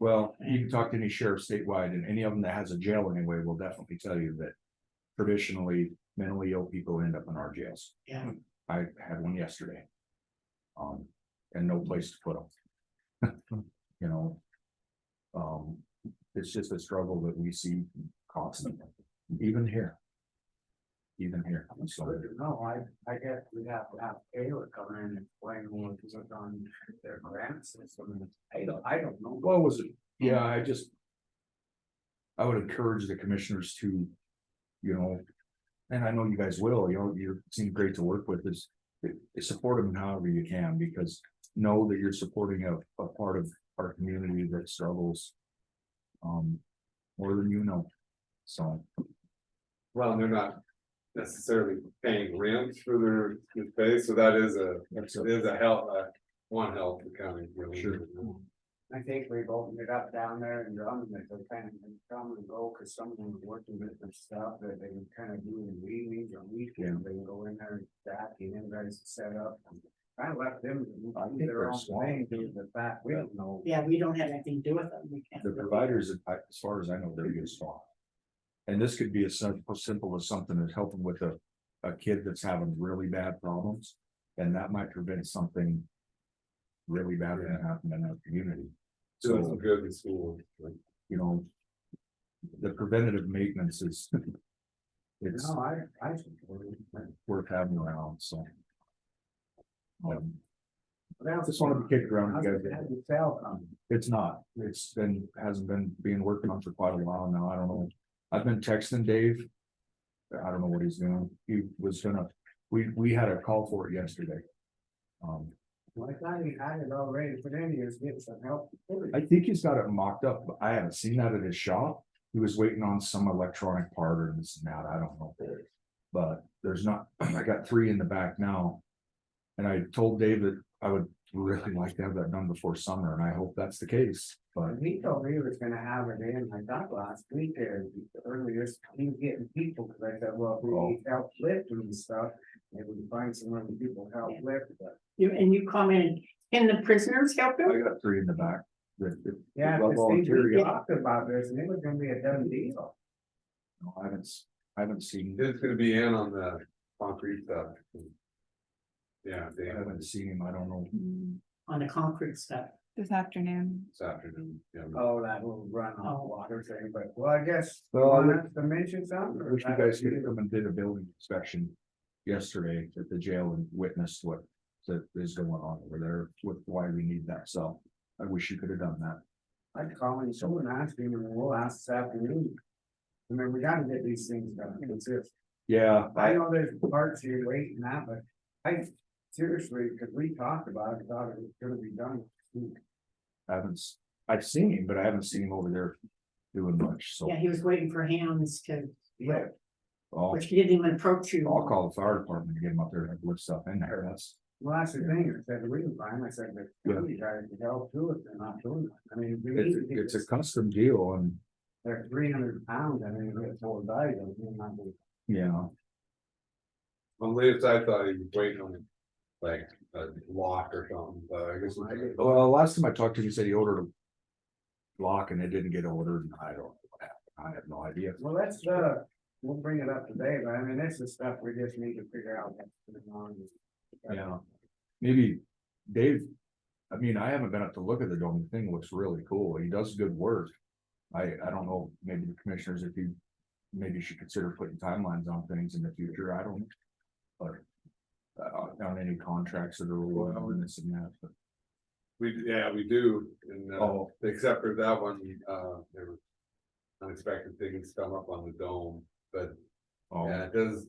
Well, you can talk to any sheriff statewide, and any of them that has a jail anyway will definitely tell you that traditionally mentally ill people end up in our jails. Yeah. I had one yesterday. And no place to put them. It's just a struggle that we see constantly, even here. So, No, I guess we have to have Taylor come in and explain what is on their grant system. I don't know. what was it? Yeah, I would encourage the commissioners to, and I know you guys will, you seem great to work with, is support them however you can, because know that you're supporting a part of our community that struggles. More than so. Well, and they're not necessarily paying rent for their space, so that is a help, one help the county. Sure. I think we've opened it up down there in Drummond, that they kind of come and go, cause some of them are working with some stuff that they can kind of do in the evenings or weekends, they can go in there and stack, and everybody's set up. I left them. I think they're small. The fact, we don't know. Yeah, we don't have anything to do with them. We can't. The providers, as far as I know, they're good strong. And this could be as simple as something as helping with a kid that's having really bad problems. And that might prevent something really bad from happening in our community. So it's good in school. The preventative maintenance is. It's No, I support it. worth having around, so. Well, Just wanted to kick around. You guys. How do you tell, It's not, hasn't been being worked on for quite a while now, I don't know. I've been texting Dave. I don't know what he's doing, he was we had a call for it yesterday. Well, I thought he had it already, but then he was getting some help. I think he's got it mocked up, but I haven't seen that at his shop. He was waiting on some electronic part or this and that, I don't know. But there's not, I got 3 in the back now. And I told Dave that I would really like to have that done before summer, and I hope that's the case, but. He told me he was gonna have it in, I thought last week there, earliest, he was getting people, cause I said, well, if we need help lifting and stuff. Maybe we can find some other people to help lift, but. And you commented, can the prisoners help I him? got 3 in the back. Yeah, Well, cause volunteer, we yeah. talked about this, and it was gonna be a done deal. No, I haven't seen, It's gonna be in on the concrete stuff. Yeah, they I haven't seen him, I don't know. On the concrete stuff. This afternoon. this afternoon, yeah. Oh, that will run on water thing, but, well, I guess. Well, I you would- want us to mention something? I or wish you that guys would could be- have come and did a building inspection yesterday at the jail and witnessed what that is going on over there with why we need that, so I wish you could have done that. I'd call him, someone asked him, and we'll ask this afternoon. I mean, we gotta get these things done, it's just, Yeah, I know there's parts here waiting that, but I seriously, cause we talked about it, thought it was gonna be done. I've seen him, but I haven't seen him over there doing much, so. Yeah, he was waiting for hands to, Yeah, which he didn't even approach you. I'll call the fire department to get him up there and lift stuff in there, that's. well, that's the thing, I said, the reason why, I said, that you guys can help too if they're not doing it, I mean. we need to get It's a this- custom deal and, They're 300 pounds, I mean, we have 4 guys, I mean, not gonna- yeah, On the latest, I thought he was waiting on like a lock or something, but I guess. well, last time I talked to him, he said he ordered a lock and it didn't get ordered, and I don't know what happened, I have no idea. Well, let's, we'll bring it up today, but I mean, this is stuff we just need to figure out what's going on. Yeah, maybe Dave, I mean, I haven't been up to look at the dome, the thing looks really cool, he does good work. I don't know, maybe the commissioners, if you, maybe should consider putting timelines on things in the future, I don't. But, on any contracts that are rolling this and that, but. We do, and Oh. except for that one, there were unexpected things come up on the dome, but. Oh. Yeah, it does,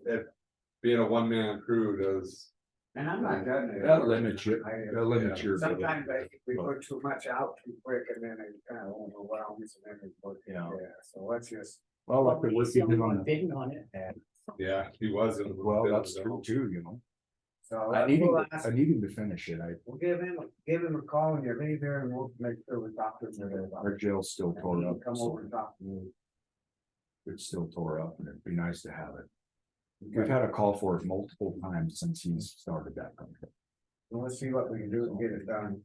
being a 1-man crew does. And I'm not done. That limits you, that limits your. ability. Sometimes I think we put too much out too quick and then it kind of overwhelms and then we put, Yeah. so let's just. Well, like the work He's he the only did on one the, bidding on it. Yeah, he was in. well, that's true too, you know, So I need we'll him, ask- I need him to finish it, we'll give him a call when you leave there and we'll make sure we talk to him. today about our it. jail's still And tore he up, can Come so over and talk to me. it's still tore up, and it'd be nice to have it. We've had a call for it multiple times since he's started that company. Well, let's see what we can do and get it done.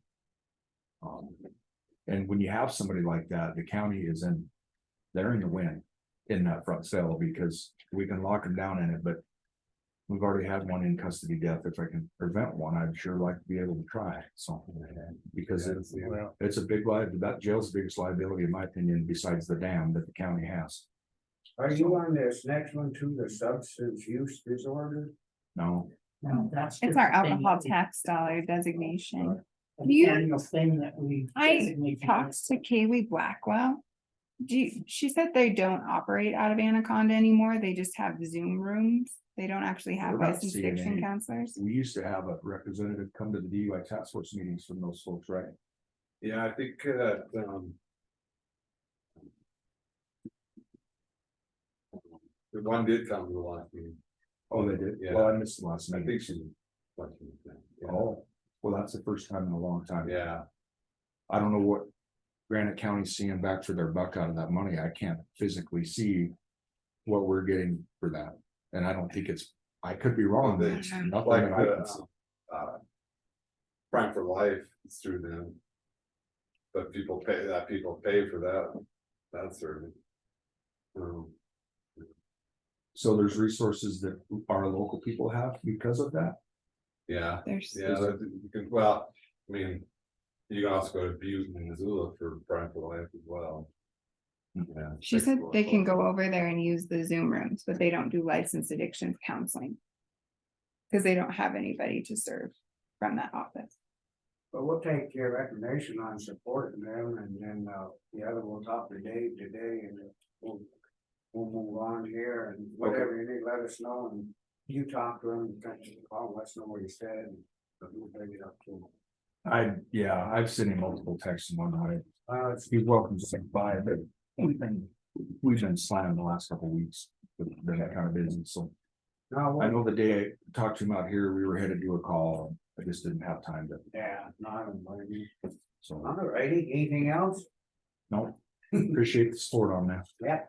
And when you have somebody like that, the county is they're in the win in that front cell, because we can lock them down in it, but. We've already had one in custody death. If I can prevent one, I'd sure like to be able to try something like that, because it's a big that jail's the biggest liability, in my opinion, besides the dam that the county has. Are you on this next one too, the substance use disorder? No, No, that's. It's just our the thing alcohol that we- tax dollar designation. An You- annual thing that we. I designate. talked to Kaylee Blackwell. She said they don't operate out of Anaconda anymore. They just have Zoom rooms. They don't actually have We're not licensed seeing addiction any. counselors. we used to have a representative come to the DUI task force meetings from those folks, right? Yeah, I think that, the one did come to the last meeting. Oh, they did? Yeah. Well, I missed the last I meeting. think she. Oh, well, that's the first time in a long time. Yeah, I don't know what Granite County's seeing back for their buck out of that money. I can't physically see what we're getting for that. And I don't think I could be wrong, but it's nothing like that I can the, see. Prime for Life is through them. But people pay for that, that's certain. So there's resources that our local people have because of that? Yeah, There's, yeah, you can, well, I mean, you can also go to Butte and Missoula for Prime for Life as well. Yeah. she said they can go over there and use the Zoom rooms, but they don't do licensed addiction counseling. Cause they don't have anybody to serve from that office. But we'll take your recommendation on supporting them and then, the other we'll talk to Dave today and we'll move on here and whatever you need, let us know and you talk to him, call, let us know what he said. And we'll bring it up to him. I've sent him multiple texts and whatnot. It's He's welcome to say bye, but we've been slammed the last couple of weeks. Been that kind of busy, so. no, I know the day I talked to him out here, we were headed to a call. I just didn't have time to, yeah, no, I don't blame you. so, All righty, anything else? no. Appreciate the support on that. Yeah.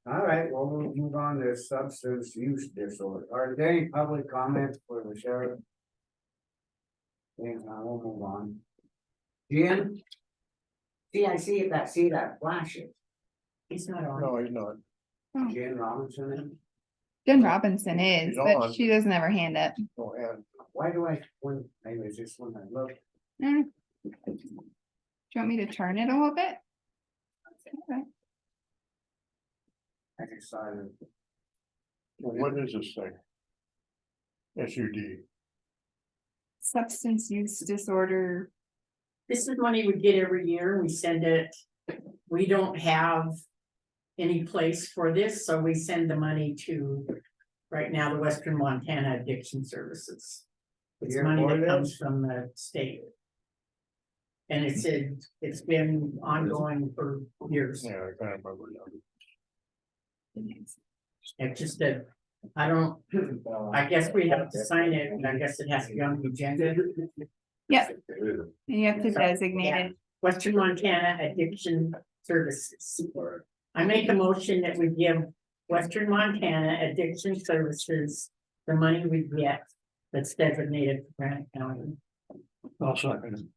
All right, well, we'll move on to substance use disorder. Are there any public comments for the sheriff? Yeah, we'll move on. Jim? See, I see that flashing. He's not on. No, he's not. Jen Robinson, Jen Robinson is, She's but on. she doesn't have her hand up. Go ahead. why do maybe it's just when I look, Mm. Do you want me to turn it a little bit? Okay. I decided. Well, what is this thing? SUD. Substance use disorder. This is money we get every year, we send it, we don't have any place for this, so we send the money to, right now, the Western Montana Addiction Services. It's Here money for that comes this? from the state. And it's been ongoing for years. Yeah, I kind of remember now. It's just that, I guess we have to sign it, and I guess it has to be on the agenda. Yep, and you have to designate it. Western Montana Addiction Services. I make a motion that we give Western Montana Addiction Services the money we get that's designated for Granite County. I'll second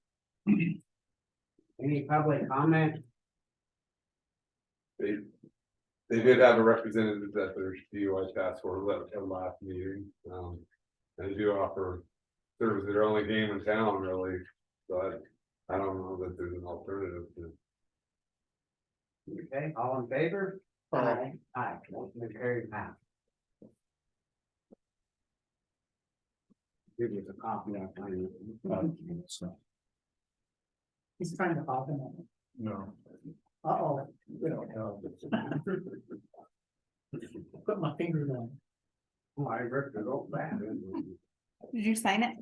Any public comment? They did have a representative at their DUI task force at the last meeting, and they do offer service, their only game in town really, but I don't know that there's an alternative to. Okay, all in favor? Aye. Aye, motion carried now. Give you the copy of my. He's trying to hop in on it. No. Uh-oh, We don't know. put my finger on Oh, I ripped it off bad. Did you sign it?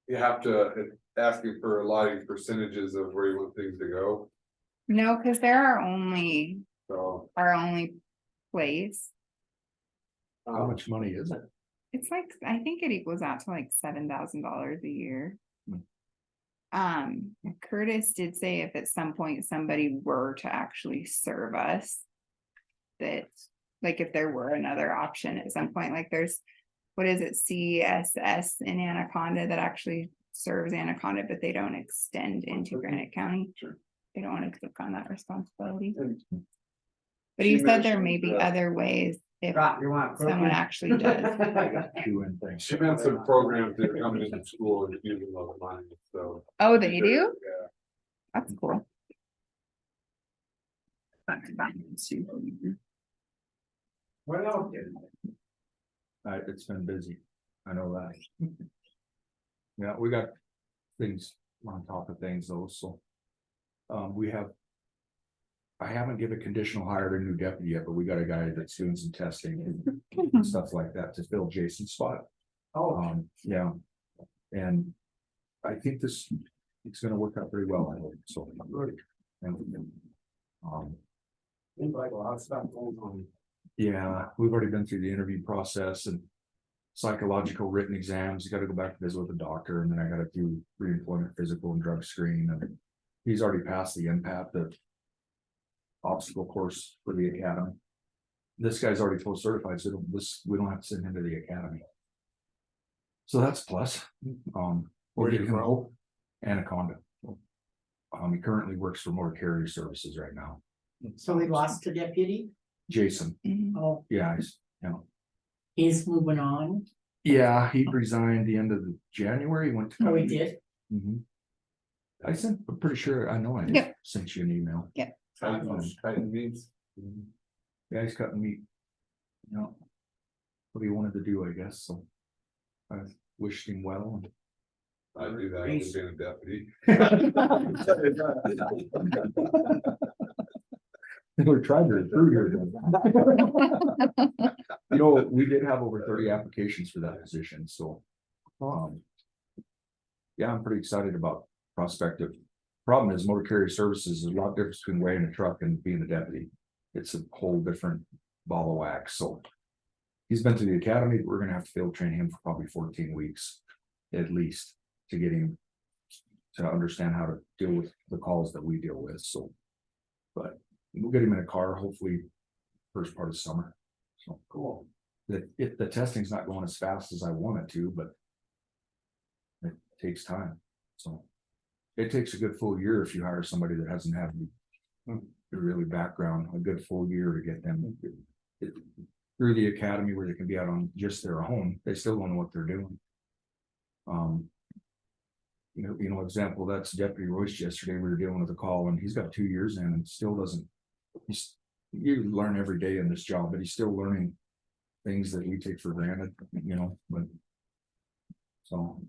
You have to ask you for a lot of percentages of where you want things to go, No, because they're our only so. place. How much money is it? It's like, I think it equals out to like $7,000 a year. Curtis did say if at some point somebody were to actually serve us. That, like, if there were another option at some point, like there's, what is it, CSS in Anaconda that actually serves Anaconda, but they don't extend into Granite County. Sure. They don't want to take on that responsibility. But he said there may be other ways if Rob, you want? someone actually does. Doing things. She meant some programs that are coming into school and using those money, so. Oh, they do? Yeah. That's cool. What else did? It's been busy. I know that. Yeah, we got things on top of things though, so. We have. I haven't given conditional hire to a new deputy yet, but we got a guy that's doing some testing and stuff like that to fill Jason's spot. Oh, Yeah. And I think it's gonna work out pretty well, I hope, so. And, seems like a lot of stuff going on. yeah, we've already been through the interview process and psychological written exams. You gotta go back to visit with the doctor, and then I gotta do reemployment, physical and drug screen, and he's already passed the MPAT, the obstacle course for the academy. This guy's already full certified, so we don't have to send him to the academy. So that's a plus. We'll get him hope. Anaconda. He currently works for Motor Carrier Services right now. So we lost the deputy, Jason, oh, yeah, he's moving on, yeah, he resigned the end of January, he went to. oh, he did, Mhm. I'm pretty sure, I know I Yep. sent you an email. Yep. Titan meats. Yeah, he's cutting meat. You know. What he wanted to do, I guess, so. I wished him well. I do that, as being a deputy. We're trying to recruit here. You know, we did have over 30 applications for that position, so. yeah, I'm pretty excited about prospective. Problem is motor carrier services is a lot different between weighing a truck and being a deputy. It's a whole different ball of wax, so. He's been to the academy, we're gonna have to field train him for probably 14 weeks at least to get him. To understand how to deal with the calls that we deal with, so. But we'll get him in a car, hopefully first part of summer. So Cool. the testing's not going as fast as I want it to, but. It takes time, so. It takes a good full year if you hire somebody that hasn't had the really background, a good full year to get them. Through the academy where they can be out on just their own, they still don't know what they're doing. You know, example, that's Deputy Royce yesterday, we were dealing with a call and he's got 2 years in and still doesn't. You learn every day in this job, but he's still learning things that we take for granted, you know, but. So.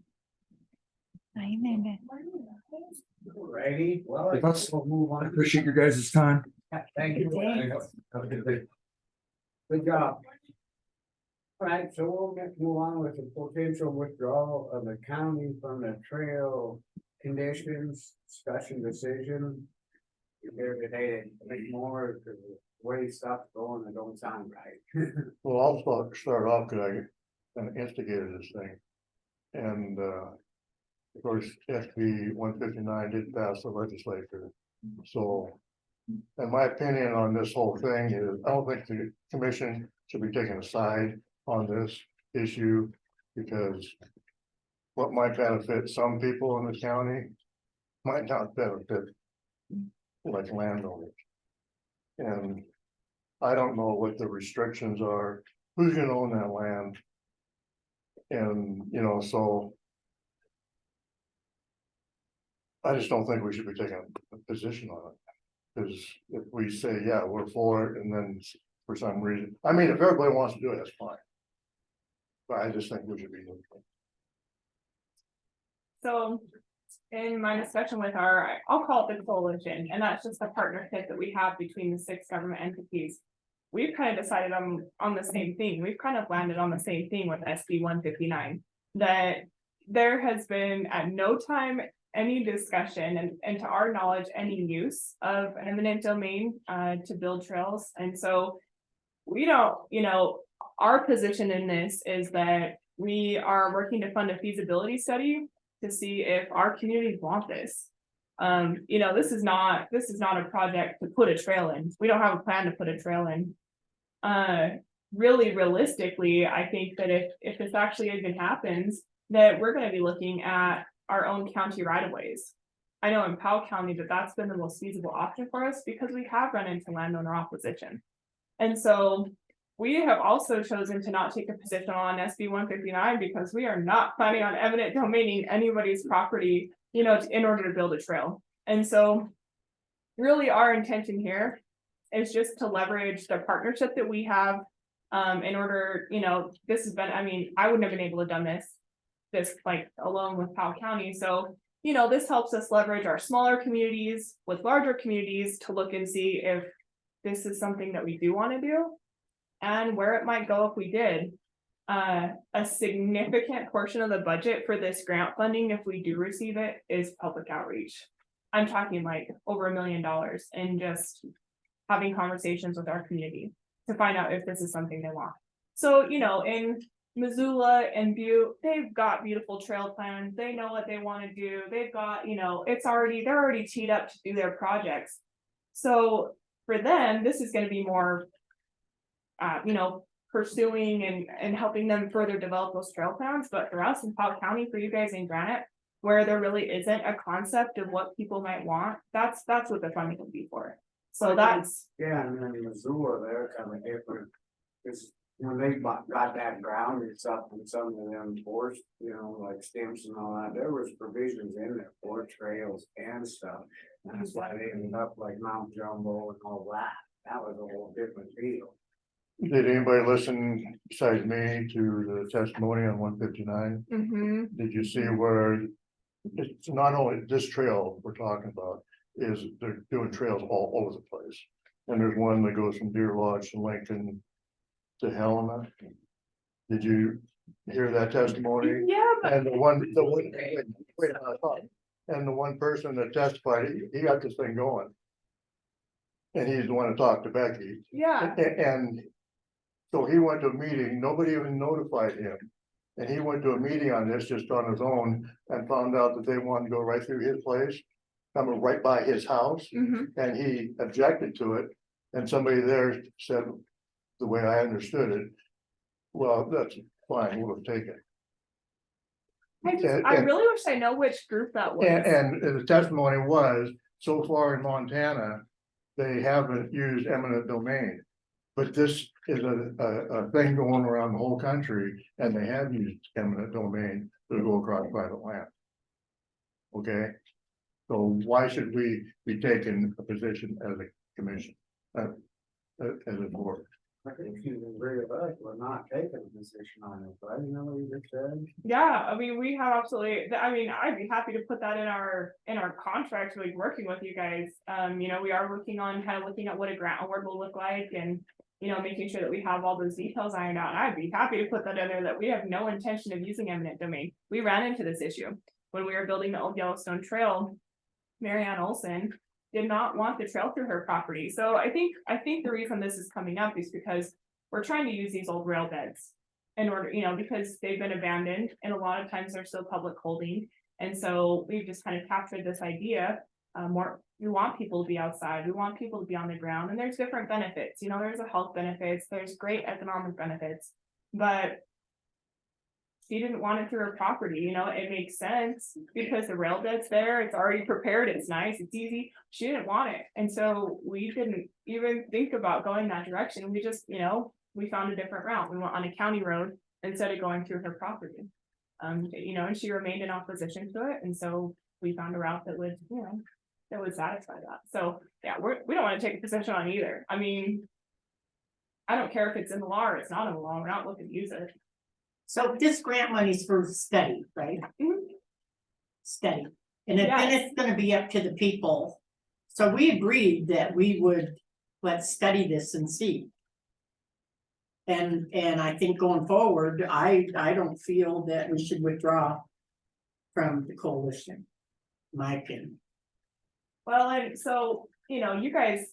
Righty, well, I That's- guess we'll move I on. appreciate your guys' time. Thank you. Have a good day. Good job. All right, so we'll move on with the potential withdrawal of the county from the trail conditions, discussion decision. You're here today to make more, because the way stuff's going, it don't sound right. Well, I'll start off, because I kind of instigated this thing. And, of course, SB 159 did pass the legislature. So, in my opinion on this whole thing is, I don't think the commission should be taking a side on this issue, because what might benefit some people in the county might not benefit like landowners. And I don't know what the restrictions are, who's gonna own that land? And, you know, so I just don't think we should be taking a position on it. Because if we say, yeah, we're for it, and then for some reason, I mean, if everybody wants to do it, that's fine. But I just think we should be. So in my discussion with I'll call it the coalition, and that's just the partnership that we have between the 6 government entities. We've kind of decided on the same thing. We've kind of landed on the same thing with SB 159. That there has been at no time any discussion and to our knowledge, any use of eminent domain to build trails. And so we don't, you know, our position in this is that we are working to fund a feasibility study to see if our communities want this. You know, this is not a project to put a trail in. We don't have a plan to put a trail in. Really realistically, I think that if this actually even happens, that we're going to be looking at our own county right of ways. I know in Powell County that's been the most feasible option for us because we have run into landowner opposition. And so we have also chosen to not take a position on SB 159 because we are not planning on eminent domaining anybody's property, you know, in order to build a trail. And so really our intention here is just to leverage the partnership that we have in order, you know, this has been, I mean, I wouldn't have been able to done this like alone with Powell County. So, you know, this helps us leverage our smaller communities with larger communities to look and see if this is something that we do want to do and where it might go if we did. A significant portion of the budget for this grant funding, if we do receive it, is public outreach. I'm talking like over $1 million and just having conversations with our community to find out if this is something they want. So, you know, in Missoula and Butte, they've got beautiful trail plans. They know what they want to do. They've got, you know, they're already teed up to do their projects. So for them, this is going to be more, you know, pursuing and helping them further develop those trail plans. But for us in Powell County, for you guys in Granite, where there really isn't a concept of what people might want, that's what the funding would be for. So that's. Yeah, and then Missoula, they're kind of different. Because when they got that ground, it's up in some of them forest, you know, like stamps and all that, there was provisions in there for trails and stuff. And that's why they ended up like Mount Jumbo and all that. That was a whole different deal. Did anybody listen besides me to the testimony on 159? Did you see where it's not only this trail we're talking about, is they're doing trails all over the place. And there's one that goes from Deer Lodge to Lincoln to Helena. Did you hear that testimony. Yeah, but And and the one person that testified, he got this thing going. And he's the one that talked to Becky. yeah, And so he went to a meeting, nobody even notified him. And he went to a meeting on this just on his own and found out that they wanted to go right through his place, coming right by his house, mhm. and he objected to it. And somebody there said, the way I understood it, well, that's fine, we'll take it. I really wish I know which group that was. And the testimony was, so far in Montana, they haven't used eminent domain. But this is a thing going around the whole country, and they have used eminent domain to go across private land. Okay, so why should we be taking a position as a commission, as a board? I think you agree with us, we're not taking a position on it, right? You know what you just said? Yeah, I mean, we have absolutely, I mean, I'd be happy to put that in our contract, like working with you guys. You know, we are working on kind of looking at what a grant award will look like and, you know, making sure that we have all those details ironed out. And I'd be happy to put that in there that we have no intention of using eminent domain. We ran into this issue when we were building the old Yellowstone Trail. Marianne Olson did not want the trail through her property. So I think the reason this is coming up is because we're trying to use these old rail beds in order, you know, because they've been abandoned and a lot of times they're still public holding. And so we've just kind of captured this idea, we want people to be outside, we want people to be on the ground, and there's different benefits, you know, there's a health benefits, there's great economic benefits, but she didn't want it through her property, you know, it makes sense because the rail bed's there, it's already prepared, it's nice, it's easy. She didn't want it. And so we didn't even think about going that direction. We just, you know, we found a different route. We went on a county road instead of going through her property. You know, and she remained in opposition to it. And so we found a route that would, you know, that would satisfy that. So yeah, we don't want to take a position on either. I mean, I don't care if it's in the law or it's not in the law. We're not looking to use it. So this grant money's for study, right? Study, and then it's gonna be up to the people. So we agreed that we would, let's study this and see. And I think going forward, I don't feel that we should withdraw from the coalition, in my opinion. Well, and so, you know, you guys,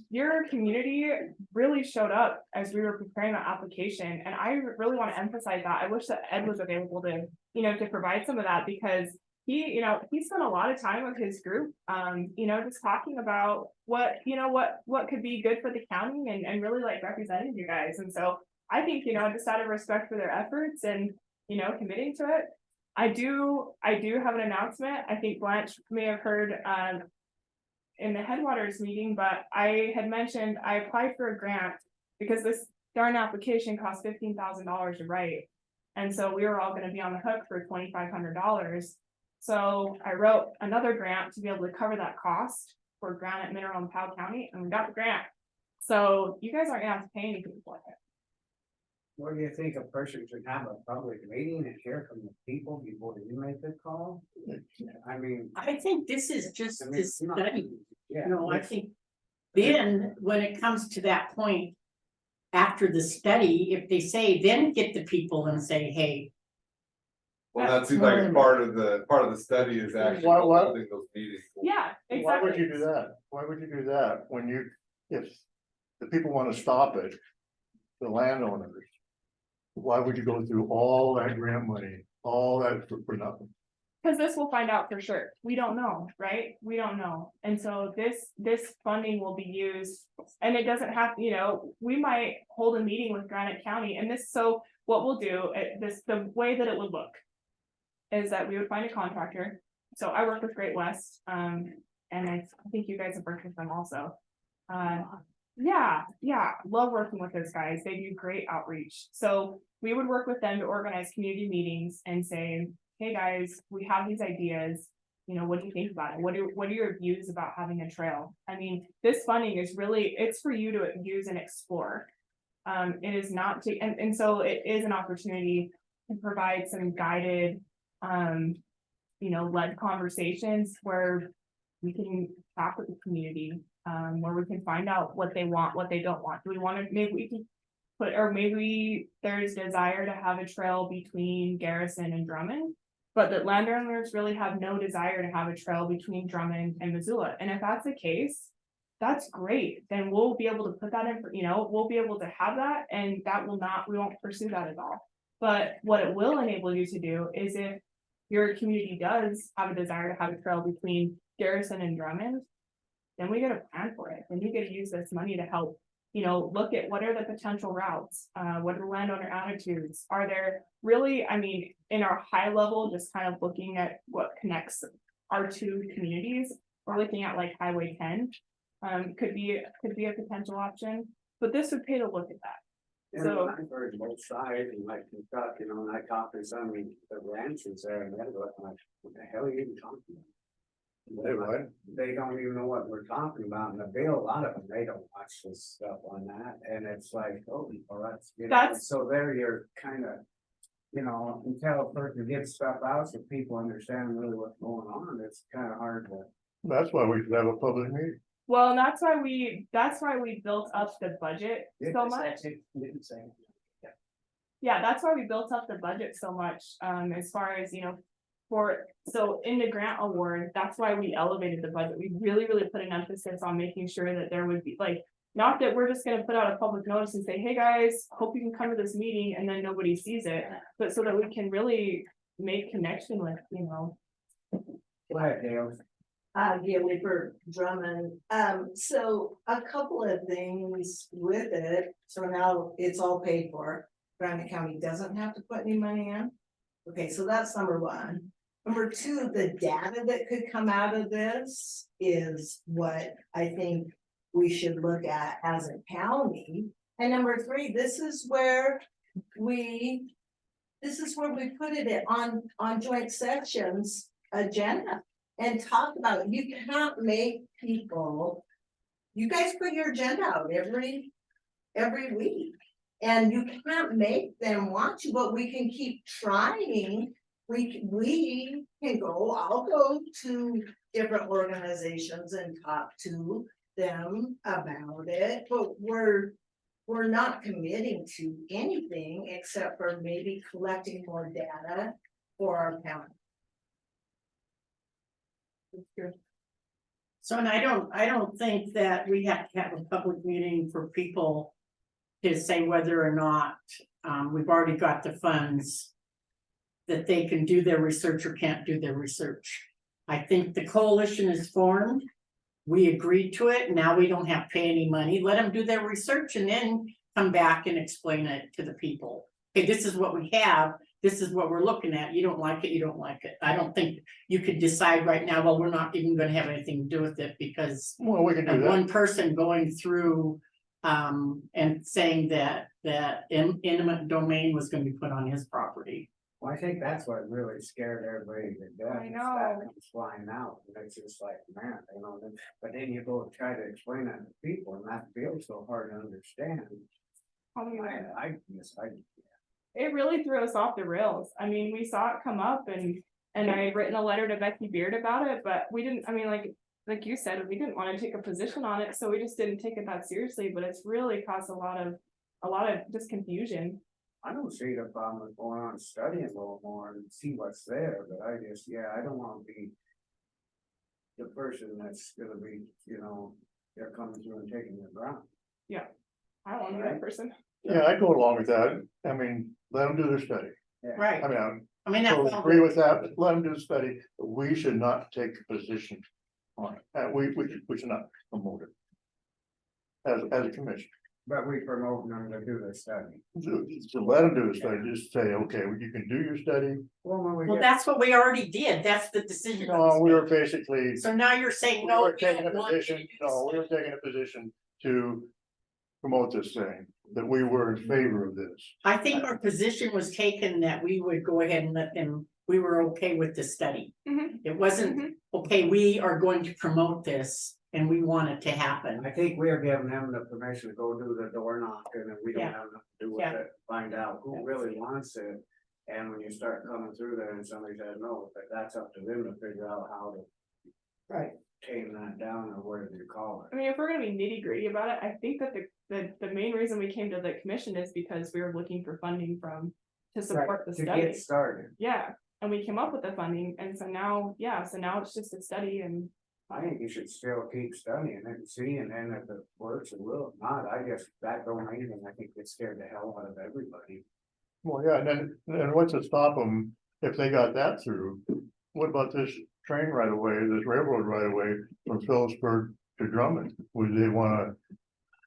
your community really showed up as we were preparing that application. And I really want to emphasize that. I wish that Ed was available to, you know, to provide some of that because he spent a lot of time with his group, you know, just talking about what could be good for the county and really like representing you guys. And so I think, you know, just out of respect for their efforts and, you know, committing to it, I do have an announcement. I think Blanche may have heard, in the Headwaters meeting, but I had mentioned I applied for a grant because this darn application cost $15,000 to write. And so we were all going to be on the hook for $2,500. So I wrote another grant to be able to cover that cost for Granite Mineral in Powell County, and we got the grant. So you guys aren't gonna have to pay anything for it. What do you think a person should have a public meeting and hear from the people before you make the call? I mean. I think this is just I mean, this not- study. Yeah. You know, I think then when it comes to that point, after the study, if they say, then get the people and say, hey. Well, that seems like part of the study is actually Why- holding those meetings. Yeah, exactly. Why would you do that? Why would you do that when if the people want to stop it, the landowners? Why would you go through all that grant money, all that for nothing? Because this we'll find out for sure. We don't know, right? We don't know. And so this funding will be used, and it doesn't have, you know, we might hold a meeting with Granite County and this, so what we'll do, the way that it would look is that we would find a contractor. So I work with Great West, and I think you guys have worked with them also. Yeah, love working with those guys. They do great outreach. So we would work with them to organize community meetings and say, hey guys, we have these ideas. You know, what do you think about it? What are your views about having a trail? I mean, this funding is really, it's for you to use and explore. It is not to, and so it is an opportunity to provide some guided, you know, led conversations where we can talk with the community, where we can find out what they want, what they don't want. Do we want to, maybe we can, put, or maybe there's desire to have a trail between Garrison and Drummond. But that landowners really have no desire to have a trail between Drummond and Missoula, and if that's the case. That's great, then we'll be able to put that in, we'll be able to have that, and that will not, we won't pursue that at all. But what it will enable you to do is if your community does have a desire to have a trail between Garrison and Drummond. Then we gotta plan for it, and you gotta use this money to help, look at what are the potential routes, what are the landowner attitudes, are there really, I mean, in our high level, just kind of looking at what connects our two communities, we're looking at like Highway 10. Could be a potential option, but this would pay to look at that. And So- I've heard both sides, and like Kentucky, and I talked to some of the ranchers there, and they're like, what the hell are you even talking about? They don't even know what we're talking about, and the bill, a lot of them, they don't watch this stuff on that, and it's like, oh, well, that's, so there you're kind of. Until a person gets stuff out, so people understand really what's going on, it's kind of hard to. That's why we should have a public meeting. Well, and that's why we built up the budget so much. Yeah, that's why we built up the budget so much, as far as, so in the grant award, that's why we elevated the budget. We really, really put an emphasis on making sure that there would be like, not that we're just gonna put out a public notice and say, hey, guys, hope you can come to this meeting, and then nobody sees it, but so that we can really make connection with, Go ahead, Dale. Gailey for Drummond. So a couple of things with it. So now it's all paid for. Granite County doesn't have to put any money in. Okay, so that's number one. Number two, the data that could come out of this is what I think we should look at as a county. And number three, this is where we put it on joint sessions agenda. And talk about it. You cannot make people, you guys put your agenda out every week. And you can't make them want you, but we can keep trying. We can go, I'll go to different organizations and talk to them about it, but we're not committing to anything except for maybe collecting more data for our county. So, and I don't think that we have to have a public meeting for people to say whether or not, we've already got the funds that they can do their research or can't do their research. I think the coalition is formed. We agreed to it. Now we don't have to pay any money. Let them do their research and then come back and explain it to the people. Okay, this is what we have. This is what we're looking at. You don't like it, you don't like it. I don't think you could decide right now, well, we're not even gonna have anything to do with it because Well, we can do of that. one person going through and saying that eminent domain was gonna be put on his property. Well, I think that's what really scared everybody to death. I is know. that comes flying out, and it's just like, man, but then you go try to explain that to people, and that feels so hard to understand. It really threw us off the rails. I mean, we saw it come up and I had written a letter to Becky Beard about it, but we didn't, I mean, like you said, we didn't want to take a position on it, so we just didn't take it that seriously, but it's really caused a lot of just confusion. I don't see the problem with going on and studying a little more and see what's there, but I don't wanna be the person that's gonna be, they're coming through and taking the ground. Yeah, I don't want to be that person. Yeah, I go along with that. I mean, let them do their study. Right. I mean, totally that's. agree with that. Let them do the study, but we should not take a position on it. We should not promote it. As a commission. But we promote them to do their study. So let them do the study, just say, okay, you can do your study. Well, that's what we already did. That's the decision. No, we were basically. So now you're saying, We no. were we taking a don't want you to position, do no, we this. were taking a position to promote this thing, that we were in favor of this. I think our position was taken that we would go ahead and let them, we were okay with the study. Mhm. It wasn't, okay, we are going to promote this and we want it to happen. I think we're giving them the permission to go do the door knocking, and we don't Yeah. have nothing to do with Yeah. it, find out who really wants it. And when you start coming through there and somebody says no, but that's up to them to figure out how to. Right. tame that down, or whatever you call it. I mean, if we're gonna be nitty gritty about it, I think that the main reason we came to the commission is because we were looking for funding to support the To study. get started. Yeah, and we came up with the funding, and so now, so now it's just a study and. I think you should still keep studying it and seeing, and if it works, it will. If not, I guess that don't mean anything. I think it scared the hell out of everybody. Well, yeah, and then what's to stop them if they got that through? What about this train right away, this railroad right away from Phillipsburg to Drummond? Would they wanna,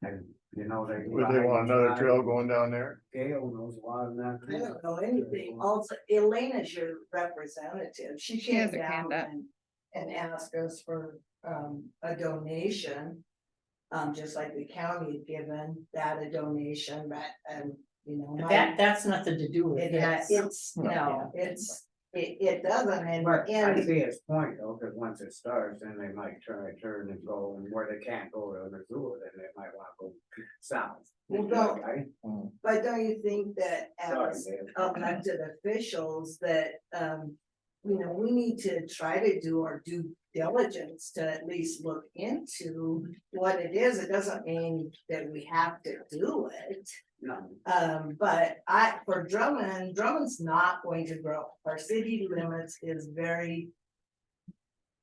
And you know, would they want another trail going down there? Gail knows a lot of that. I don't know anything. Also, Elena's your representative. She She came has her hand down up. and asked us for a donation. Just like the county had given that a donation, but you know. That's nothing to do with that. It doesn't, But I and see his point though, because once it starts, then they might turn and go, and where they can't go to Missoula, then they might want to go south. Well, Right? but don't you think that Sorry, as Dave. elected officials that, you know, we need to try to do our due diligence to at least look into what it is. It doesn't mean that we have to do it. No. But for Drummond's not going to grow. Our city limits is very.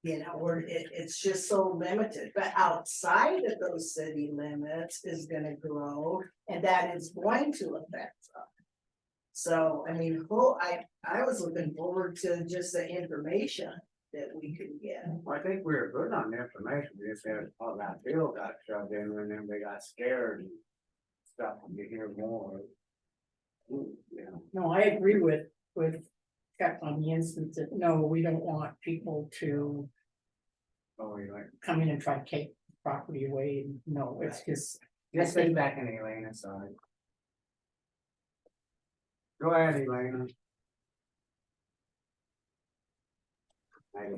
You know, it's just so limited, but outside of those city limits is gonna grow, and that is going to affect us. So, I mean, I was looking forward to just the information that we could get. Well, I think we were good on the information. We just had, all that bill got shoved in, and then they got scared and stuff, and you hear more. Yeah. No, I agree with Chuck on the instance that, no, we don't want people to Oh, you like, come in and try to take property away. No, it's just. just stay back in Elena's side. Go ahead, Elena.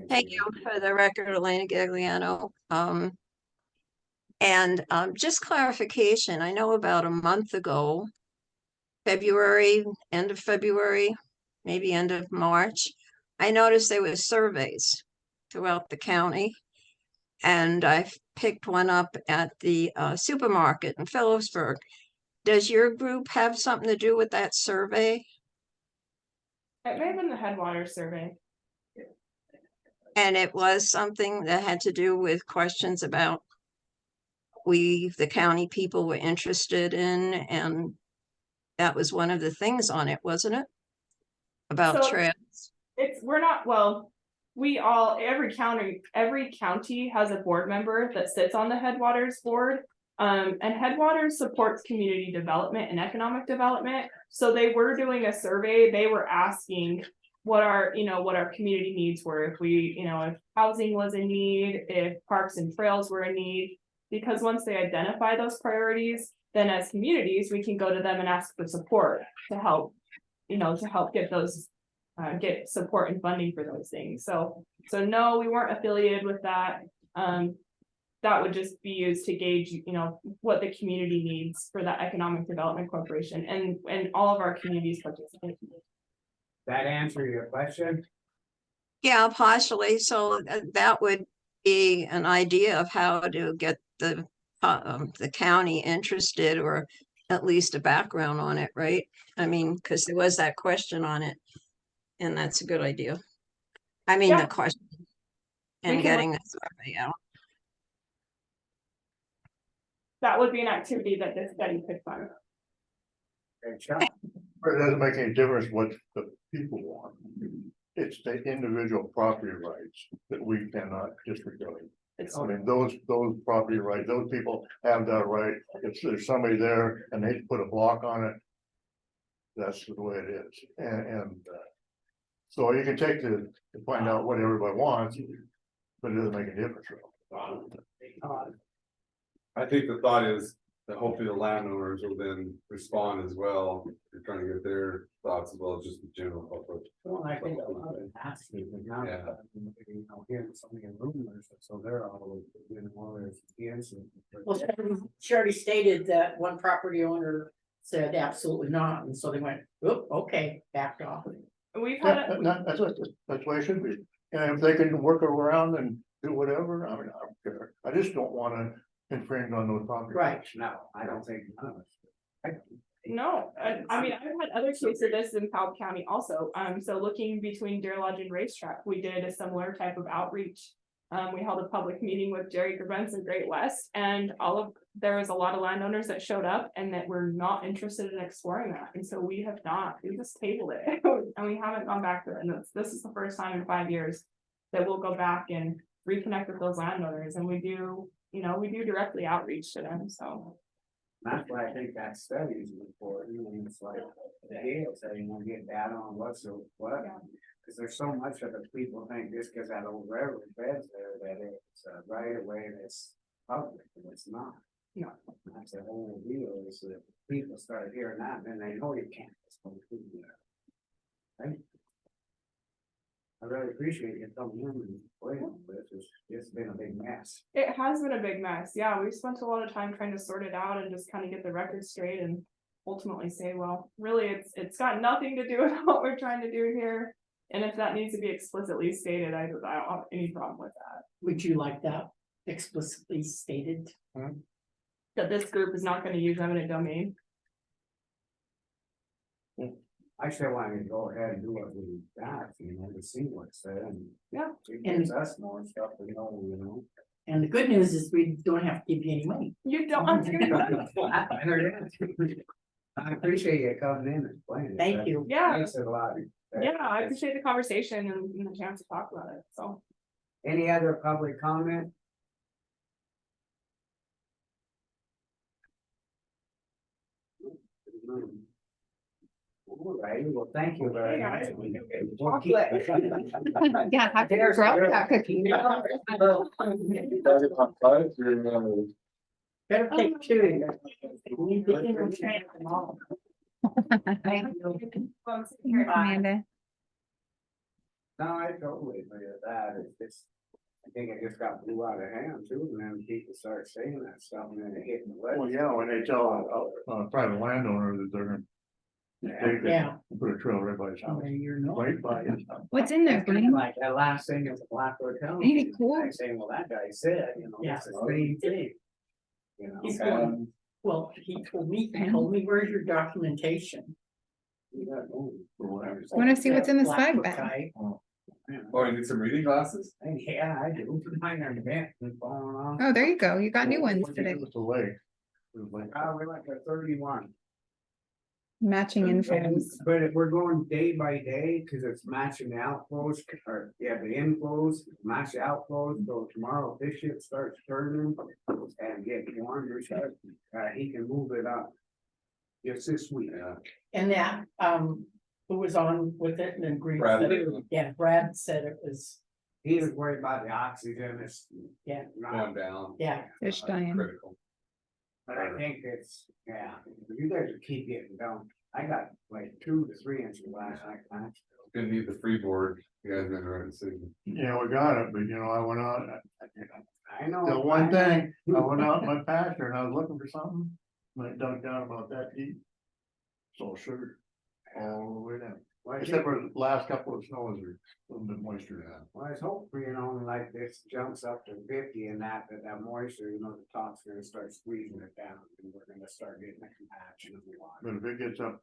Thank you for the record, Elena Gagliano. Just clarification, I know about a month ago, February, end of February, maybe end of March, I noticed there was surveys throughout the county. And I picked one up at the supermarket in Phillipsburg. Does your group have something to do with that survey? It may have been the Headwaters survey. And it was something that had to do with questions about the county people were interested in, and that was one of the things on it, wasn't it? About So, trails. Every county has a board member that sits on the Headwaters board. And Headwaters supports community development and economic development. So they were doing a survey. They were asking what our community needs were. If housing was in need, if parks and trails were in need. Because once they identify those priorities, then as communities, we can go to them and ask for support to help get those. Get support and funding for those things. So no, we weren't affiliated with that. That would just be used to gauge, what the community needs for that Economic Development Corporation, and all of our communities participate. That answer your question? Yeah, partially. So that would be an idea of how to get the county interested, or at least a background on it, right? I mean, because there was that question on it. And that's a good idea. I mean, the question and getting the survey out. That would be an activity that this study could fund. It doesn't make any difference what the people want. It's the individual property rights that we cannot disregard. I mean, those property rights, those people have that right. If there's somebody there and they put a block on it, that's the way it is. So you can take to find out what everybody wants, but it doesn't make a difference. I think the thought is that hopefully the landowners will then respond as well. They're trying to get their thoughts as well as just the general public. Well, I think a lot of it has to, but now, hearing something in rumors, so they're all, there's the answer. Well, she already stated that one property owner said absolutely not, and so they went, oh, okay, backed off. We've had That's why it should be. And if they can work around and do whatever, I mean, I don't care, I just don't wanna infringe on those property. Right, no, I don't think none of us. No, I mean, I've had other cases of this in Cobb County also, so looking between Deer Lodge and Racetrack, we did a similar type of outreach. We held a public meeting with Jerry Gravens and Great West, and there was a lot of landowners that showed up and that were not interested in exploring that, and so we just tabled it, and we haven't gone back to it, and this is the first time in 5 years that we'll go back and reconnect with those landowners, and we do directly outreach to them, so. That's why I think that study is important, and it's like, the Gale said, get data on what's the, what. Cause there's so much of it, people think just cause that old railroad bed's there, that it's right away that's public, and it's not. No. That's the whole deal, is that people start hearing that, then they know you can't. It's going to be there. Right? I really appreciate you coming in and explaining this, it's been a big mess. It has been a big mess. Yeah, we've spent a lot of time trying to sort it out and just kind of get the record straight and ultimately say, well, really, it's got nothing to do with what we're trying to do here. And if that needs to be explicitly stated, I don't have any problem with that. Would you like that explicitly stated? That this group is not going to use eminent domain. I still want to go ahead and do what we got, to see what's there, and yeah, it gives us more stuff to know, And the good news is we don't have to give you any money. You don't have to. I appreciate you coming in and explaining it. Thank you. Yeah. Makes it a lot. Yeah, I appreciate the conversation and the chance to talk about it, so. Any other public comment? All right, well, thank you very much. We'll keep- Yeah, have your growth back. Better take two. Here, Amanda. No, I totally agree with that, it's just, I think it just got blew out of hand too, and then people start saying that stuff, and then it hit the legislature. Well, yeah, when they tell a private landowner that they're gonna. Yeah. Put a trail right by his house, right by his house. What's in there, Green? Like that last thing is Blackwood County. Ain't it cool? I saying, well, that guy said, Yeah. it's the same thing. He's going, well, he told me, where's your documentation? Wanna see what's in the swag Blackfoot bag? guy. Oh, you need some reading glasses? Yeah, I do, mine are bent and falling off. Oh, there you go. You got new ones today. It was the lake. It was like, We're like a 31. Matching infos. But if we're going day by day, cause it's matching the outflows, or, yeah, the inflows, match the outflows, so tomorrow if this shit starts turning and getting warmer, he can move it up. Just this week. And that, who was on with it and agreed. Brad. Yeah, Brad said it was, He was worried about the oxygen, it's. Yeah. Going down. yeah. Fish dying. Critical. But I think it's, yeah, you guys will keep getting down. I got like 2 to 3 inches last night. Gonna need the freeboard, you guys made the right decision. yeah, we got it, but I went out, I know. the one thing, I went out in my pasture and I was looking for something, and I dug down about that deep. So sugar, all the way down, except for the last couple of snows, there's a little bit moisture now. Well, it's hopefully, like this jumps up to 50 and that moisture, the top's gonna start squeezing it down and we're gonna start getting a compaction of the water. But if it gets up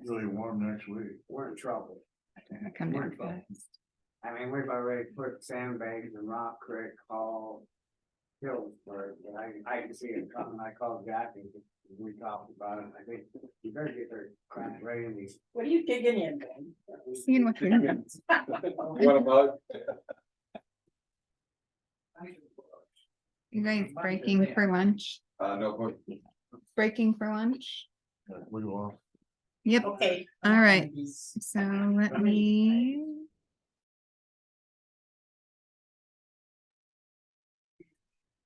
really warm next week. We're in trouble. I come down fast. I mean, we've already put sandbags in Rock Creek, Hall, Hillsburg, but I can see it coming. I called Jack and we talked about it. I think you better get their crap ready in these. What are you digging in, Ben? Seeing what you're doing. What about? You guys breaking for lunch? No, point. Breaking for lunch? We go off. Yep. Okay. All right. So let me.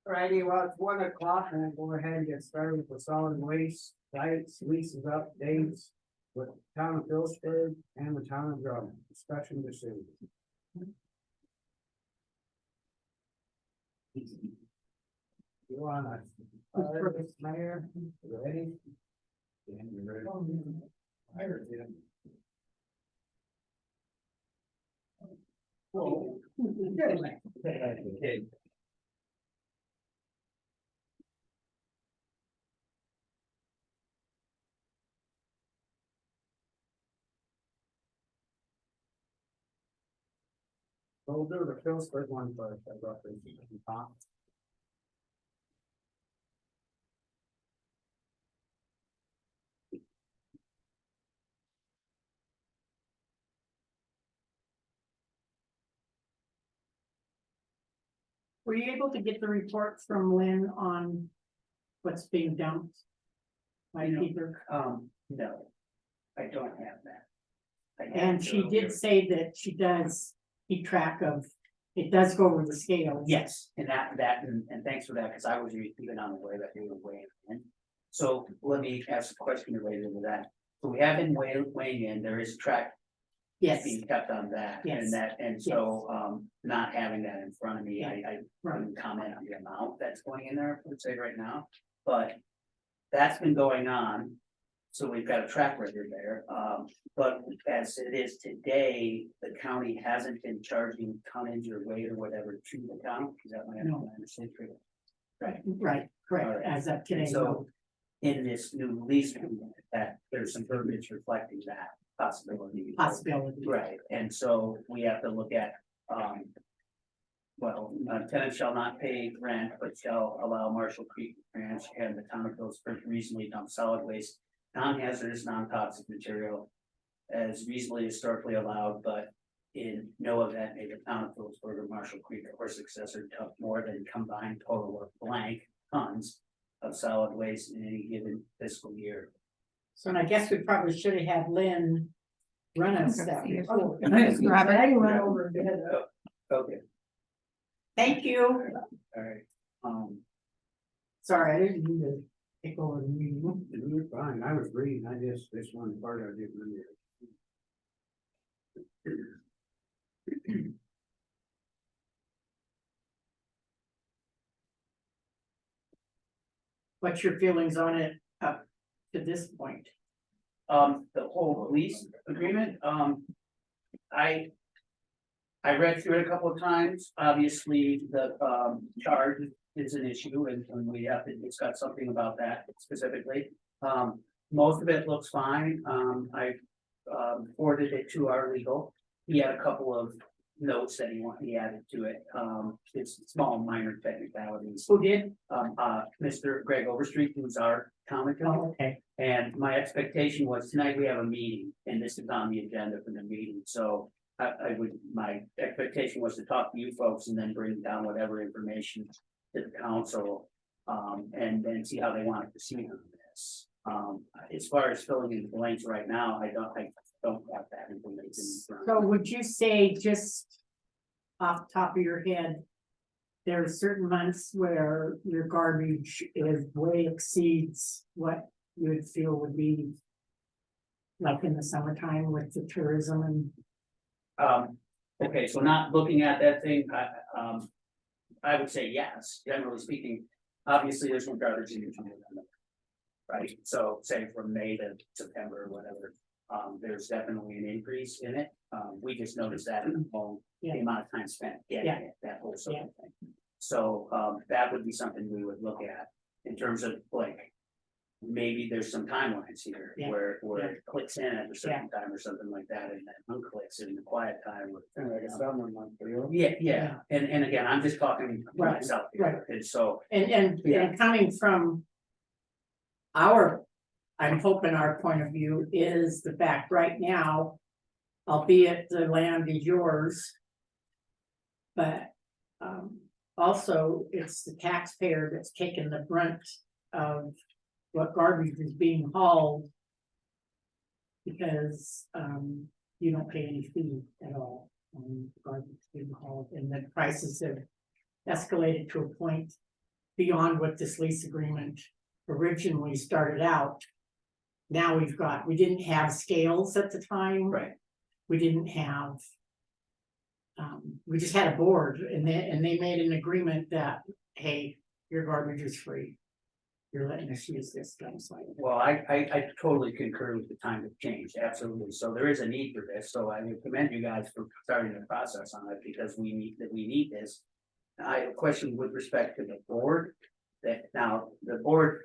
Alrighty, well, it's 1 o'clock and we'll go ahead and get started with the solid waste sites, leases, updates with town of Phillipsburg and the town of Drummond, discussion decision. You wanna, Mayor, you ready? Yeah, you ready? I heard you. Whoa. We'll do the Phillipsburg one first, I got this top. Were you able to get the report from Lynn on what's being dumped? By Peter? No, I don't have that. And she did say that she does keep track of, it does go over the scale. Yes, and and thanks for that, because I was even unaware that they were weighing in. So let me ask a question related to that. So we have been weighing in, there is track. Yes. Being kept on that, Yes. and so, not having that in front of me, I couldn't comment on the amount that's going in there, I would say right now. But that's been going on, so we've got a track record there, but as it is today, the county hasn't been charging tonnage or weight or whatever to the county, is that my No. understanding? Right, All correct, right. as of today. So in this new lease agreement, that there's some verbiage reflecting that possibility. Possibility. Right, and so we have to look at, well, tenant shall not pay rent, but shall allow Marshall Creek Ranch and the town of Phillipsburg to reasonably dump solid waste, non-hazardous, non-toxic material as reasonably historically allowed, but in no event may the town of Phillipsburg or Marshall Creek or successor dump more than combined total of blank tons of solid waste in any given fiscal year. So and I guess we probably should have had Lynn run us that report. Robert. I went over and did it. Okay, Thank you. all right, Sorry, I didn't mean to take over the meeting. You're fine, I was reading, I just, this one part I didn't remember. What's your feelings on it up to this point? the whole lease agreement, I read through it a couple of times, obviously, the, charge is an issue, and we have to discuss something about that specifically. Most of it looks fine, I, forwarded it to our legal, he had a couple of notes that he added to it, it's small minor technicalities. Who did? Mr. Greg Overstreet, who's our town attorney. Oh, okay. And my expectation was tonight we have a meeting and this is on the agenda for the meeting, so my expectation was to talk to you folks and then bring down whatever information to the council. And then see how they want to proceed on this. As far as filling in the blanks right now, I don't have that information. So would you say just off the top of your head, there are certain months where your garbage is way exceeds what you would feel would be like in the summertime with the tourism and Okay, so not looking at that thing, I would say yes, generally speaking, obviously there's no garbage in the right, so say from May to September or whatever, there's definitely an increase in it. We just noticed that in the amount of time spent getting it, that whole sort of thing. So, that would be something we would look at in terms of like, maybe there's some timelines here where it clicks in at a certain time or something like that, and then unclicks in the quiet time. Like a summer month, you know? Yeah, and again, I'm just talking for Right, myself right. here, and so. and coming from I'm hoping our point of view is the fact right now, albeit the land is yours. But also it's the taxpayer that's taking the brunt of what garbage is being hauled. Because you don't pay any fee at all on garbage being hauled, and the prices have escalated to a point beyond what this lease agreement originally started out. Now we didn't have scales at the time. Right. We didn't have. We just had a board and they made an agreement that, hey, your garbage is free. You're letting us use this thing, so. Well, I totally concur with the time of change, absolutely. So there is a need for this, so I would commend you guys for starting the process on it because we need this. I have a question with respect to the board, that now, the board,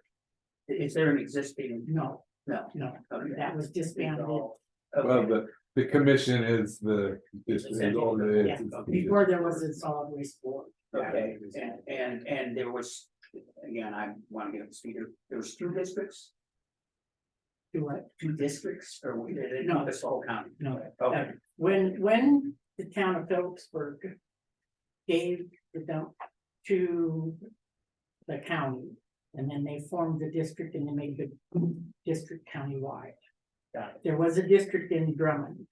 is there an existing? No, No. no, Okay. that was disbanded. Well, Okay. the commission is is all it Yeah, is. before there was a solid waste board. Okay, and there was, again, I want to get up to speed, there was 2 districts? Do what? 2 districts, or no, this whole county? No. Okay, When the town of Phillipsburg gave the dump to the county, and then they formed the district and they made the district countywide. got it. There was a district in Drummond.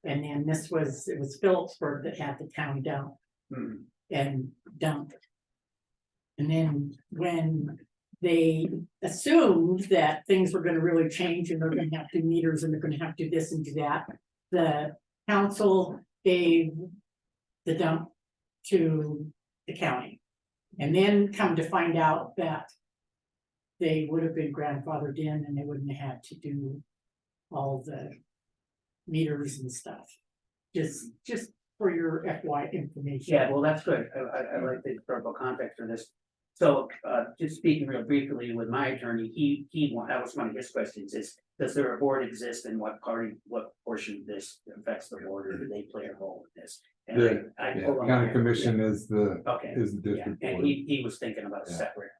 And then it was Phillipsburg that had the town dump Hmm. and dump. And then when they assumed that things were gonna really change and they're gonna have to meters and they're gonna have to do this and do that, the council gave the dump to the county. And then come to find out that they would have been grandfathered in and they wouldn't have had to do all the meters and stuff. Just for your FY information. Yeah, well, that's good. I like the historical context for this. So, just speaking real briefly with my attorney, that was one of his questions is, does there a board exist and what portion of this affects the board, or do they play a role in this? And The county commission is the district And board. he was thinking about a Yeah. separate,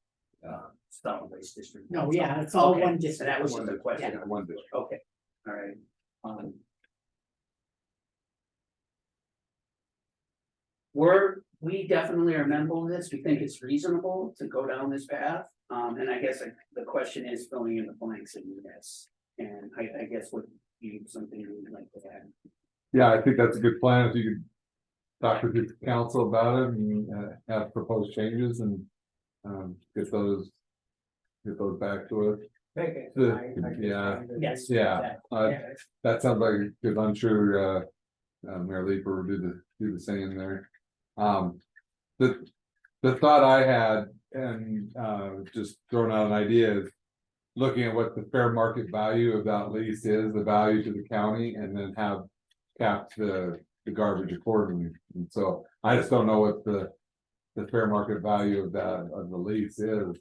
solid waste district. No, yeah, it's all Okay, one and district. that was the question. Yeah. One district. Okay, all right. We definitely are amenable to this. We think it's reasonable to go down this path. And I guess the question is filling in the blanks in this. And I guess would be something you would like to add. Yeah, I think that's a good plan. If you could talk with the council about it and have proposed changes and get those back to us. Okay. Yeah. Yes. Yeah, that sounds like, because I'm sure Mayor Leeper will do the same there. The thought I had, and just throwing out an idea, is looking at what the fair market value of that lease is, the value to the county, and then have capped the garbage accordingly. And so I just don't know what the fair market value of the lease is,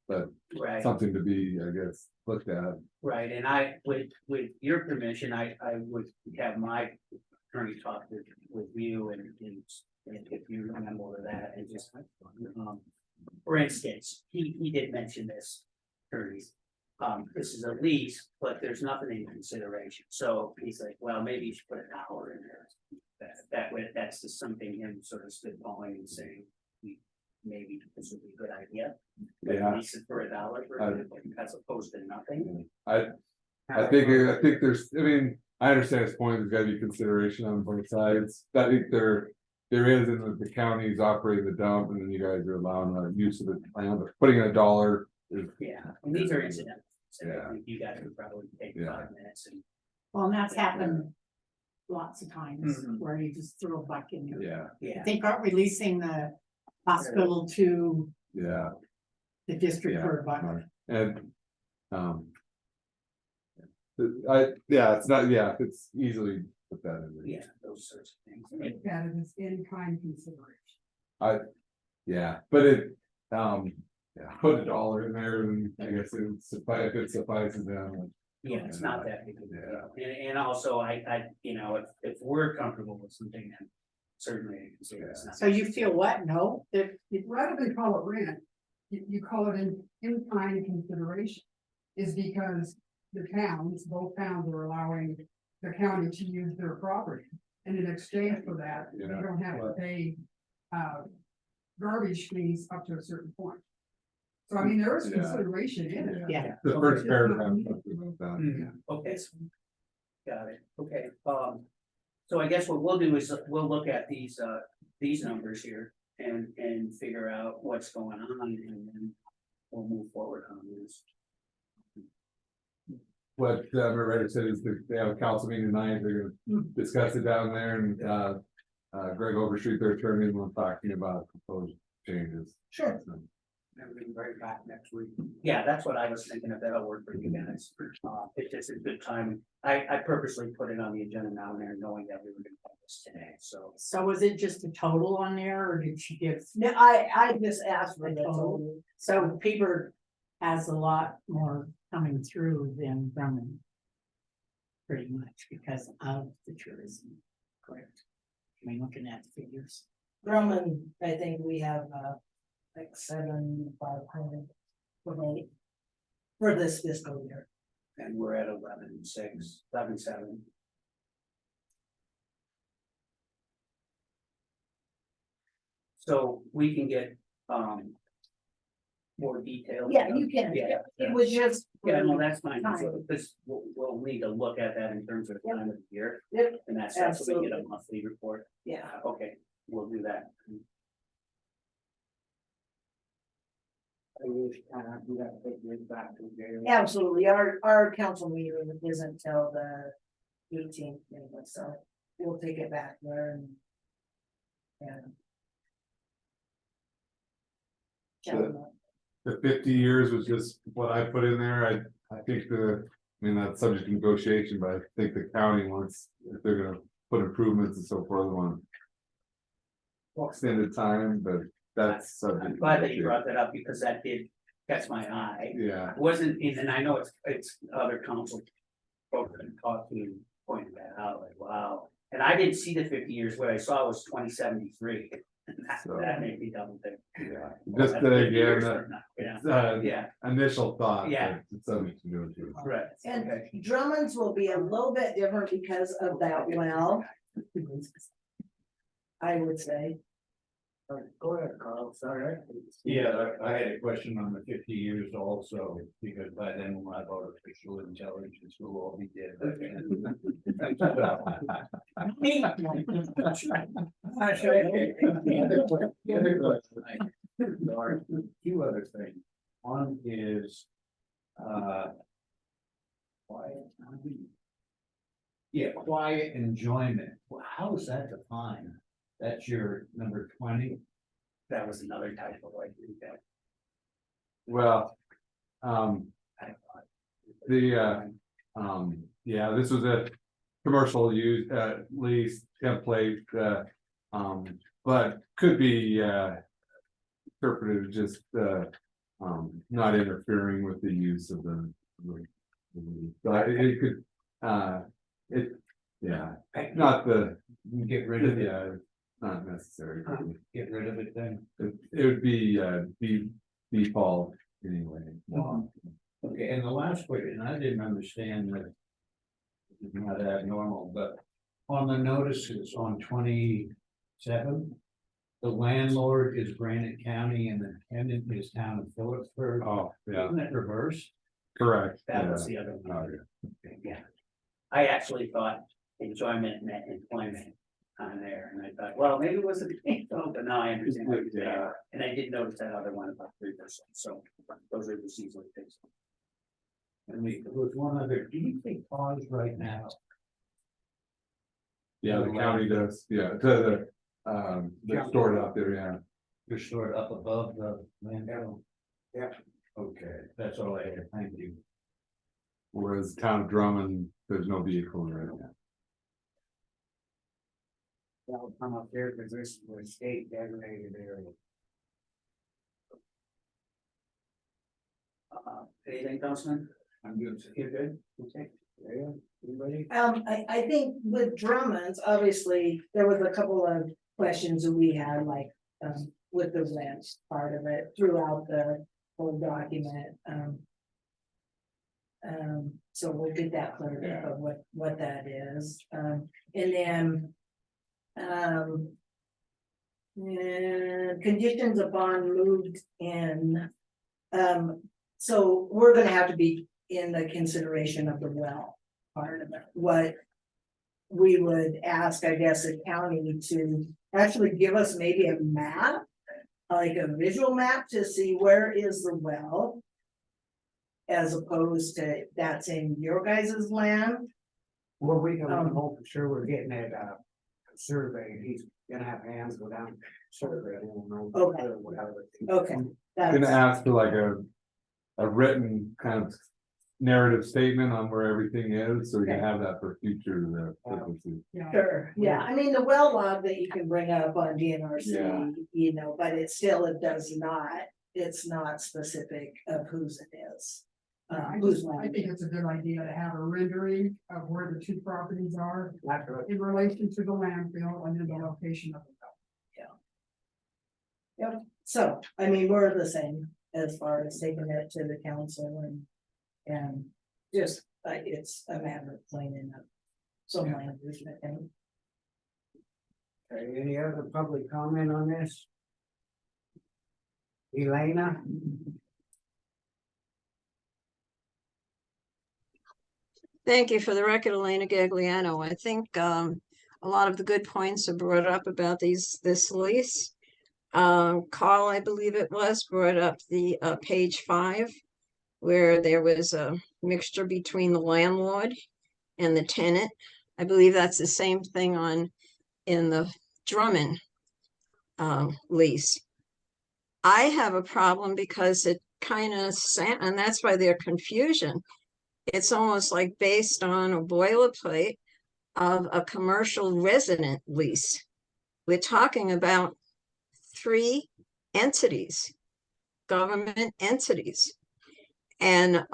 but Right. something to be, I guess, looked at. Right, and with your permission, I would have my attorney talk with you and if you remember that and just, for instance, he did mention this, attorneys. This is a lease, but there's nothing in consideration, so he's like, well, maybe you should put $1 in there. That way, that's just something him sort of spitballing and saying, maybe this would be a good idea. Yeah. Lease it for $1 for example, as opposed to nothing. I think there's, I mean, I understand his point, there's gotta be consideration on both sides. I think there is, in the county's operating the dump, and then you guys are allowing the use of the land, but putting in $1 is. Yeah, and these are incidental, so Yeah. you guys would probably take Yeah. 5 minutes and. Well, and that's happened lots of times Mhm. where you just throw a buck in there. Yeah, Yeah. I think aren't releasing the hospital to yeah. the district for a buck. And, it's easily put that in there. Yeah, those sorts of things. That is in-kind consideration. Yeah, but put $1 in there, and I guess if it suffices them. Yeah, it's not that big of a Yeah. deal. And also, I, if we're comfortable with something, then certainly I consider it's not. So you feel what? No? Rather than call it rent, you call it an in-kind consideration. Is because the towns, both towns are allowing the county to use their property. And in exchange for that, they Yeah. don't have to pay garbage fees up to a certain point. So I mean, there is Yeah. consideration in it. Yeah. The first paragraph. Okay. Got it, okay, so I guess what we'll do is we'll look at these numbers here and figure out what's going on and then we'll move forward on this. What Reddit said is that they have a council meeting tonight, they're gonna discuss it down there, and Greg Overstreet, their attorney, will talking about proposed changes. Sure. So, Everything right back next week. Yeah, that's what I was thinking, if that'll work for you guys. It's just a good time. I purposely put it on the agenda now there knowing that we were gonna have this today, so. So was it just a total on there, or did she give? No, I just asked for the total. So Peter has a lot more coming through than Drummond. Pretty much because of the tourism, correct? I mean, looking at the figures. Drummond, I think we have, like 7,500 for this fiscal year. And we're at 11.6, 11.7. So we can get, more details. Yeah, you can. Yeah. It was just. Yeah, no, that's fine. Time. So this, we'll need to look at that in terms of time of the year. Yep. And that's so we Absolutely. get a monthly report. Yeah. Okay, we'll do that. I wish kind of do that, take it back to Gary. Absolutely. Our council meeting isn't till the 18th, anyway, so we'll take it back there and. The 50 years was just what I put in there. I think I mean, that's subject to negotiation, but I think the county wants, if they're gonna put improvements and so forth, want extended time, but that's subject. I'm to glad that you negotiation. brought that up because that did catch my eye. Yeah. It wasn't, and I know it's other council folks that talked to pointed that out, like, wow. And I didn't see the 50 years, what I saw was 2073. So- That made me double think. Just That's that 50 again, years that- from now. Yeah, it's, yeah, initial thought. Yeah. but It's subject to negotiation. right. And Okay. Drummond's will be a little bit different because of that well. I would say. Go ahead, Carl, sorry. Yeah, I had a question on the 50 years also, because by then we'll have artificial intelligence, we'll all be dead. by then. Two other things. One is, quiet. Yeah, quiet enjoyment. Well, how is that defined? That's your number 20? That was another typo, I think that. Well, yeah, this was a commercial use, lease template, but could be, interpreted as just, not interfering with the use of the. But it could, yeah, not the. Get rid of it. Yeah, not necessary. Get rid of it then? It would be default anyway. Okay, and the last question, I didn't understand that. It's not abnormal, but on the notices on 27. The landlord is Granite County and the tenant is town of Phillipsburg. Oh, yeah, Isn't that reversed? correct. That yeah. was the other Oh, one. yeah. Yeah. I actually thought enjoyment meant employment on there, and I thought, well, maybe it was a thing, but now I understand what you're saying. Yeah. And I did notice that other one about 3%, so those are the seasonal things. And there was one other, do you take pause right now? Yeah, the county does, yeah, to they're stored out there, yeah. You're stored up above the landfill? Yeah. Okay, that's all I had, thank you. Whereas town of Drummond, there's no vehicle right now. That'll come up there because this was state designated area. Anything, Councilman? I'm good. You're good? Okay. Yeah, anybody? I think with Drummond's, obviously, there was a couple of questions that we had, like, with the rent part of it throughout the whole document, so we'll get that cleared up of what that is, and then. Conditions upon moved in. So we're gonna have to be in the consideration of the well part of it, what. We would ask, I guess, the county to actually give us maybe a map. Like a visual map to see where is the well. As opposed to that's in your guys' land. Well, we can know for sure we're getting it, survey, he's gonna have hands go down, survey, I don't know. Okay. Whatever. Okay, Gonna That's, ask for like a written kind of narrative statement on where everything is, so we can have that for future purposes. sure, yeah, I mean, the well log that you can bring up on Yeah. DNRC, but it does not, it's not specific of whose it is. Whose I land. think it's a good idea to have a rendering of where the two properties are in relation to the landfill and then the location of the. Yep, so, I mean, we're the same as far as taking it to the council and just, it's a matter of cleaning up some language, I think. Okay, any other public comment on this? Elena? Thank you. For the record, Elena Gagliano. I think a lot of the good points are brought up about this lease. Carl, I believe it was, brought up the page 5, where there was a mixture between the landlord and the tenant. I believe that's the same thing in the Drummond lease. I have a problem because it kind of, and that's why their confusion. It's almost like based on a boilerplate of a commercial resident lease. We're talking about 3 entities, government entities. And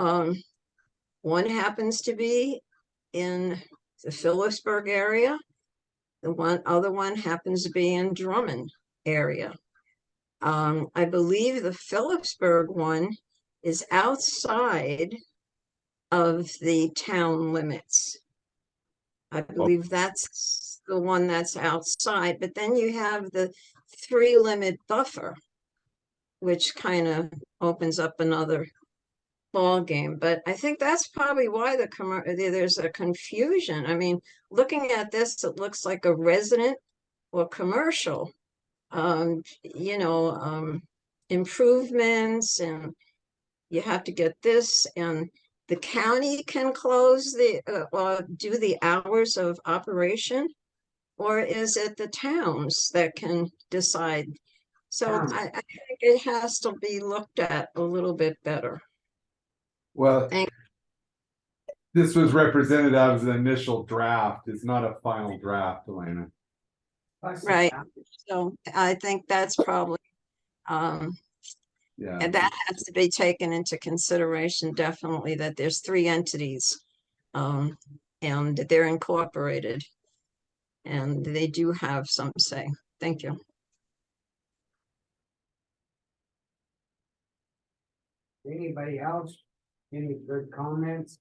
one happens to be in the Phillipsburg area. The other one happens to be in Drummond area. I believe the Phillipsburg one is outside of the town limits. I believe that's the one that's outside, but then you have the 3 limit buffer, which kind of opens up another ball game. But I think that's probably why there's a confusion. I mean, looking at this, it looks like a resident or commercial, improvements, and you have to get this, and the county can close or do the hours of operation, or is it the towns that can decide? So I think it has to be looked at a little bit better. Well, this was represented as an initial draft. It's not a final draft, Elena. Right. So I think that's probably, Yeah. and that has to be taken into consideration, definitely, that there's 3 entities, and they're incorporated, and they do have some say. Thank you. Anybody else? Any good comments?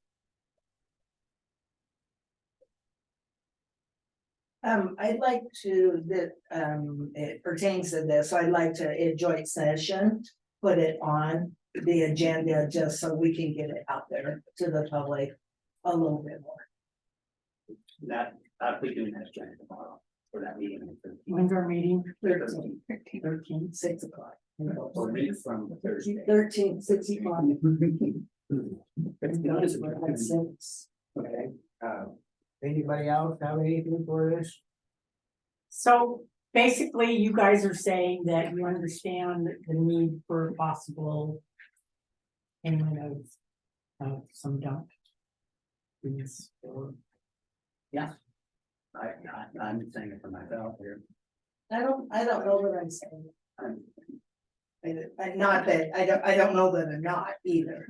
I'd like to, it pertains to this, so I'd like to, in joint session, put it on the agenda just so we can get it out there to the public a little bit more. That, we can have Jen tomorrow for that meeting. When's our meeting? 13, 6 o'clock. Or meet from Thursday. 13, 6 o'clock. At 6. Okay, anybody else have anything for this? So basically, you guys are saying that you understand the need for possible inlet of some dump. Yes, or Yeah. I'm saying it for myself here. I don't know what I'm saying. I'm not that, I don't know that I'm not either.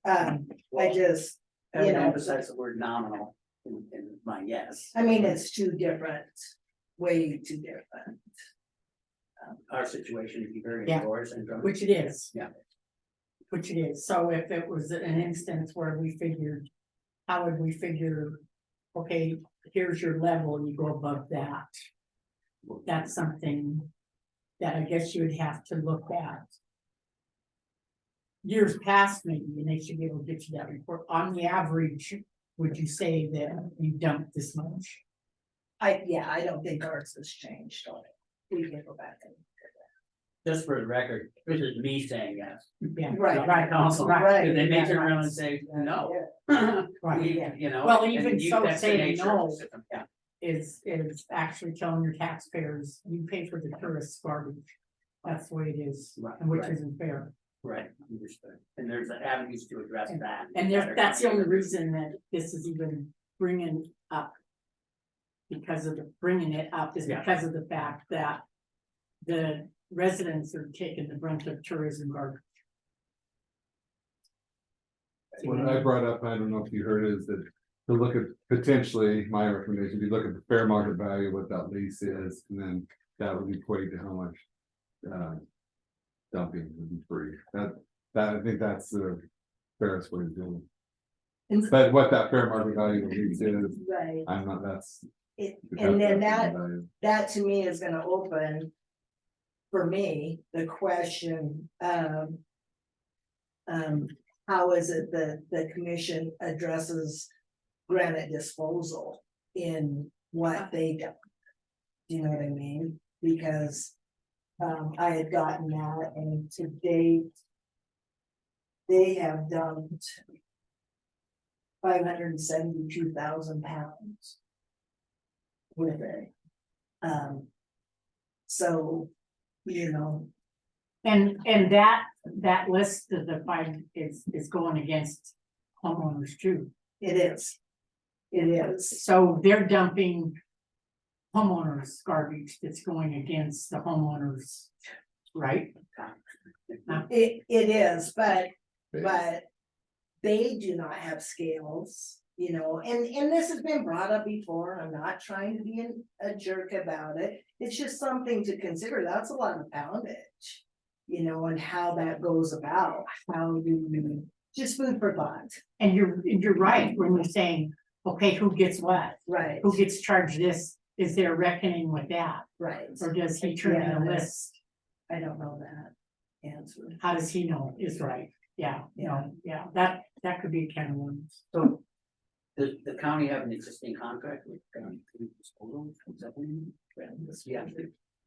I just, I would you know, emphasize the word nominal in my yes. I mean, it's two different, way too different. Our situation, if you heard Yeah. yours and. which it is. Yeah. Which it is. So if it was an instance where we figured, how would we figure, okay, here's your level and you go above that. That's something that I guess you would have to look at. Years past maybe, and they should be able to get you that report. On the average, would you say that you dumped this much? I don't think ours has changed on it. We can go back and. Just for the record, this is me saying yes. Yeah. Right. Right, council, Right. and they may turn Yeah. around and say no. Right. You know. Well, and even you- so, that's the saying nature of no. the system, yeah. Is actually telling your taxpayers, you pay for the tourist garbage. that's the way it is, Right, and which right. isn't fair. Right, understood. And there's avenues to address that. And that's the only reason that this is even bringing up. Because of bringing it up is Yeah. because of the fact that the residents are taking the brunt of tourism garbage. What I brought up, I don't know if you heard, is that to look at potentially, my recommendation, be look at the fair market value, of what that lease is, and then that would equate to how much. Dumping would be free, I think that's the fairest way to do it. But what that fair market value of the lease is, Right. I'm not, that's. And then that to me is gonna open. For me, the question of. How is it that the commission addresses granite disposal in what they do? Do you know what I mean? Because. I had gotten that, and to date. They have dumped. 572,000 pounds. With it. So, you know. And that list of the five is going against homeowners too. It is. It is. So they're dumping homeowners garbage that's going against the homeowners, right? It is, but they do not have scales, you know, and this has been brought up before. I'm not trying to be a jerk about it. It's just something to consider. That's a lot of poundage, you know, and how that goes about, how you, just food for thought. And you're right when you're saying, okay, who gets what? Right. Who gets charged this? Is there reckoning with that? Right. Or does he turn in a list? I don't know that answer. How does he know is right? Yeah, that could be a can of worms. So. Does the county have an existing contract with, food disposal? Is that what you mean? Yeah.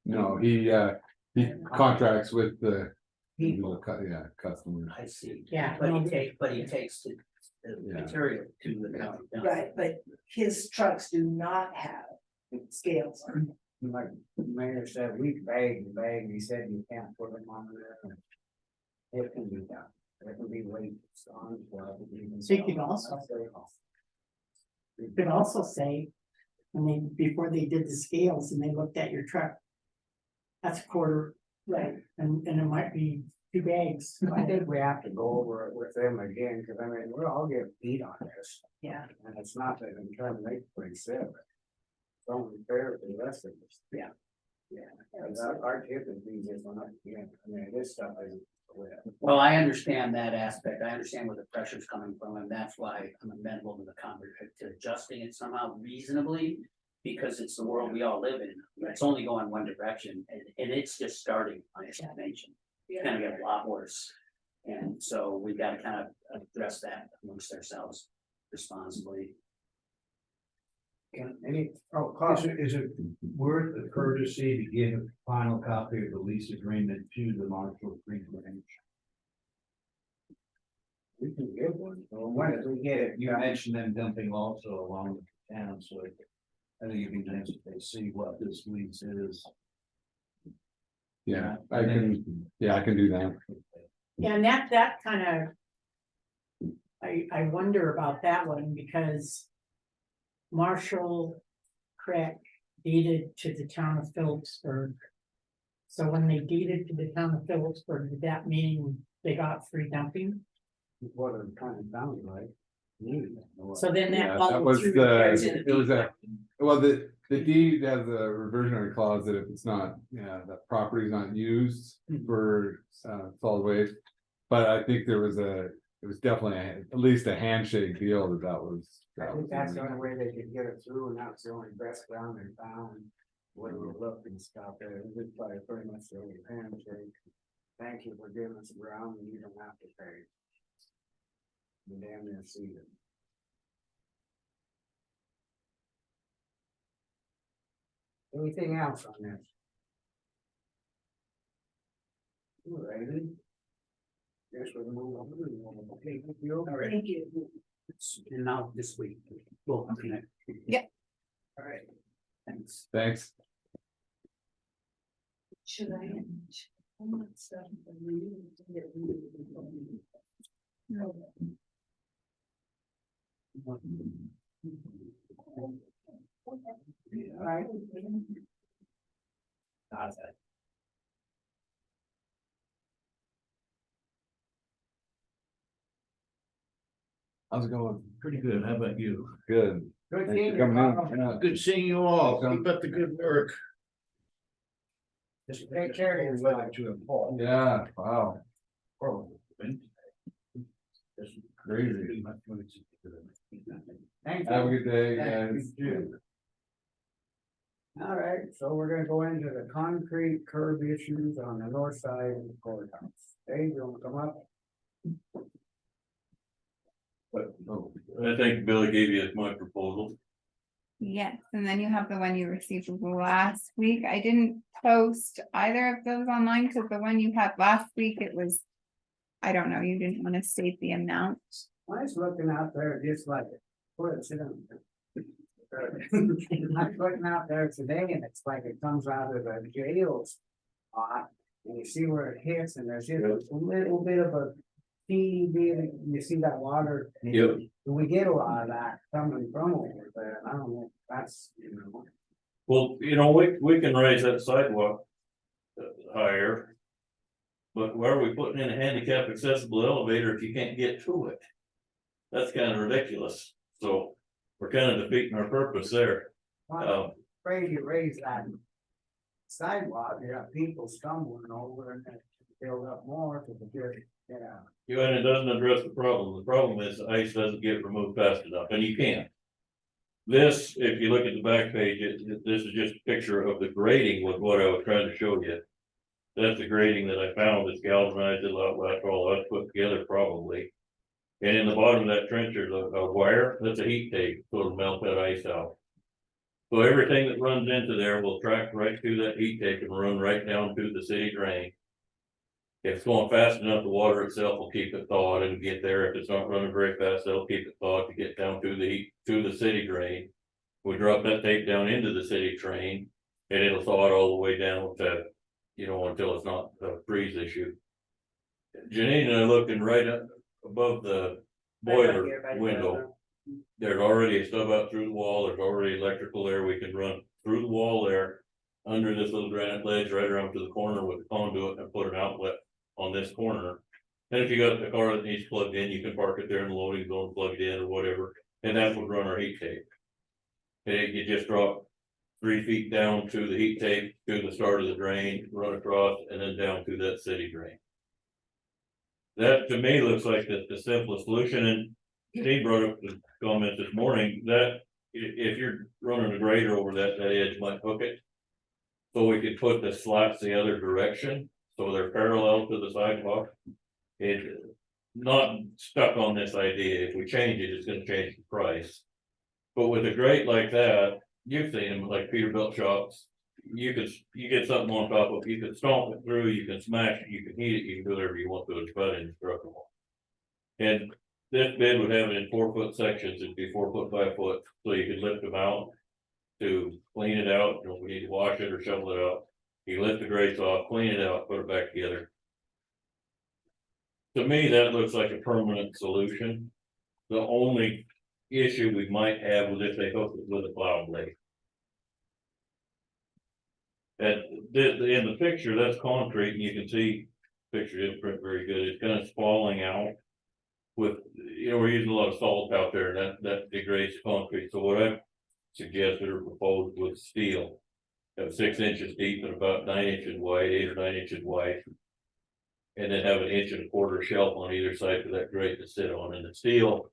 No, he contracts with the. Customers. I see. Yeah. But he takes the Yeah. material to the county. Right, but his trucks do not have scales on. Like the mayor said, we bag, he said you can't put them on there. It can be done, it can be weights on. So you could also say, I mean, before they did the scales and they looked at your truck. That's a quarter, Right. and it might be 2 bags. I think we have to go over it with them again, cause I mean, we're all getting beat on this. Yeah. And it's not that I'm trying to make it pretty sad, but. It's only fair to the rest of us. Yeah. Yeah, and our tipping fees is not, I mean, this stuff isn't. Well, I understand that aspect. I understand where the pressure's coming from, and that's why I'm amenable to the to adjusting it somehow reasonably. Because it's the world we all live in. It's only going one direction, and it's just starting on its nation. It's gonna get a lot worse. And so we've got to kind of address that amongst ourselves responsibly. Is it worth the courtesy to give a final copy of the lease agreement to the Marshall Creek Ranch? We can give one, so when did we get it? You mentioned them dumping also along with the town, so I think it'd be nice if they see what this lease is. Yeah, I can do that. Yeah, and that kind of. I wonder about that one because. Marshall Creek deeded to the town of Phillipsburg. So when they deeded to the town of Phillipsburg, did that mean they got free dumping? What it kind of sounds like. So then that Yeah, followed was through. the deed has a reversionary clause that if it's not, the property's not used for solid waste. But I think it was definitely at least a handshake deal that was. I think that's the only way they could get it through, and that's the only best ground they found. When we looked and stuff, it was like pretty much the only handshake. Thank you for giving us ground, and you don't have to pay. You damn near see it. Anything else on this? Alrighty. Guess we'll move on. Okay, thank you. All right. Thank you. And now this week, we'll connect. Yep. All right. Thanks. Thanks. Should I? Alright. That's it. How's it going? Pretty good. How about you? Good. Good Thanks for seeing you, coming in. Carl. Yeah. Good seeing you all. Thanks, Keep up the good work. Just take care of yourself. Yeah, wow. Crazy. Thank Have a you. good day, Yeah, guys. you too. All right, so we're gonna go into the concrete curb issues on the north side of the courthouse. Dave, you wanna come up? I think Billy gave you my proposal. Yes, and then you have the one you received last week. I didn't post either of those online because the one you had last week, it was. I don't know, you didn't want to state the amount. I was looking out there just like, boy, sit down. I'm looking out there today and it's like it comes out of the jail spot. And you see where it hits and there's just a little bit of a teeny bit, you see that water? Yep. We get a lot of that coming from over there. I don't know, if that's, you know. Well, we can raise that sidewalk higher. But where are we putting in a handicap accessible elevator if you can't get to it? That's kind of ridiculous. So we're kind of defeating our purpose there. I'm afraid you raise that sidewalk, you got people stumbling over and then build up more to the good, yeah. And it doesn't address the problem. The problem is the ice doesn't get removed fast enough, and you can't. This, if you look at the back page, this is just a picture of the grading with what I was trying to show you. That's the grading that I found. It's galvanized, a lot less, all that's put together probably. And in the bottom of that trench, there's a wire, that's a heat tape, so it'll melt that ice out. So everything that runs into there will track right through that heat tape and run right down to the city drain. If it's going fast enough, the water itself will keep it thawed and get there. If it's not running very fast, it'll keep it thawed to get down to the city drain. We drop that tape down into the city drain and it'll thaw it all the way down to, until it's not a freeze issue. Janine and I looking right up above the boiler window. There's already a stub out through the wall. There's already electrical there. We can run through the wall there. Under this little granite ledge right around to the corner with the conduit and put an outlet on this corner. And if you got the car that needs plugged in, you can park it there in the loading zone, plug it in or whatever, and that would run our heat tape. And you just drop 3 feet down to the heat tape, to the start of the drain, run across, and then down to that city drain. That to me looks like the simplest solution, and Steve brought up the comment this morning that if you're running a grader over that edge might hook it. So we could put the slats the other direction, so they're parallel to the sidewalk. It not stuck on this idea. If we change it, it's gonna change the price. But with a grate like that, you've seen them like Peterbilt shops. You get something on top of it, you can stomp it through, you can smash it, you can heat it, you can do whatever you want to it, it's but indestructible. And this bed would have it in 4-foot sections, it'd be 4 foot by foot, so you could lift them out. To clean it out, we need to wash it or shovel it out. You lift the grates off, clean it out, put it back together. To me, that looks like a permanent solution. The only issue we might have was if they hook it with a plow blade. And in the picture, that's concrete, and you can see, picture didn't print very good, it's kind of spalling out. With, we're using a lot of salt out there, and that degrades concrete, so what I've suggested or proposed with steel. Have 6 inches deep and about 9 inches wide, 8 or 9 inches wide. And then have an 1.25 inch shelf on either side for that grate to sit on, and the steel.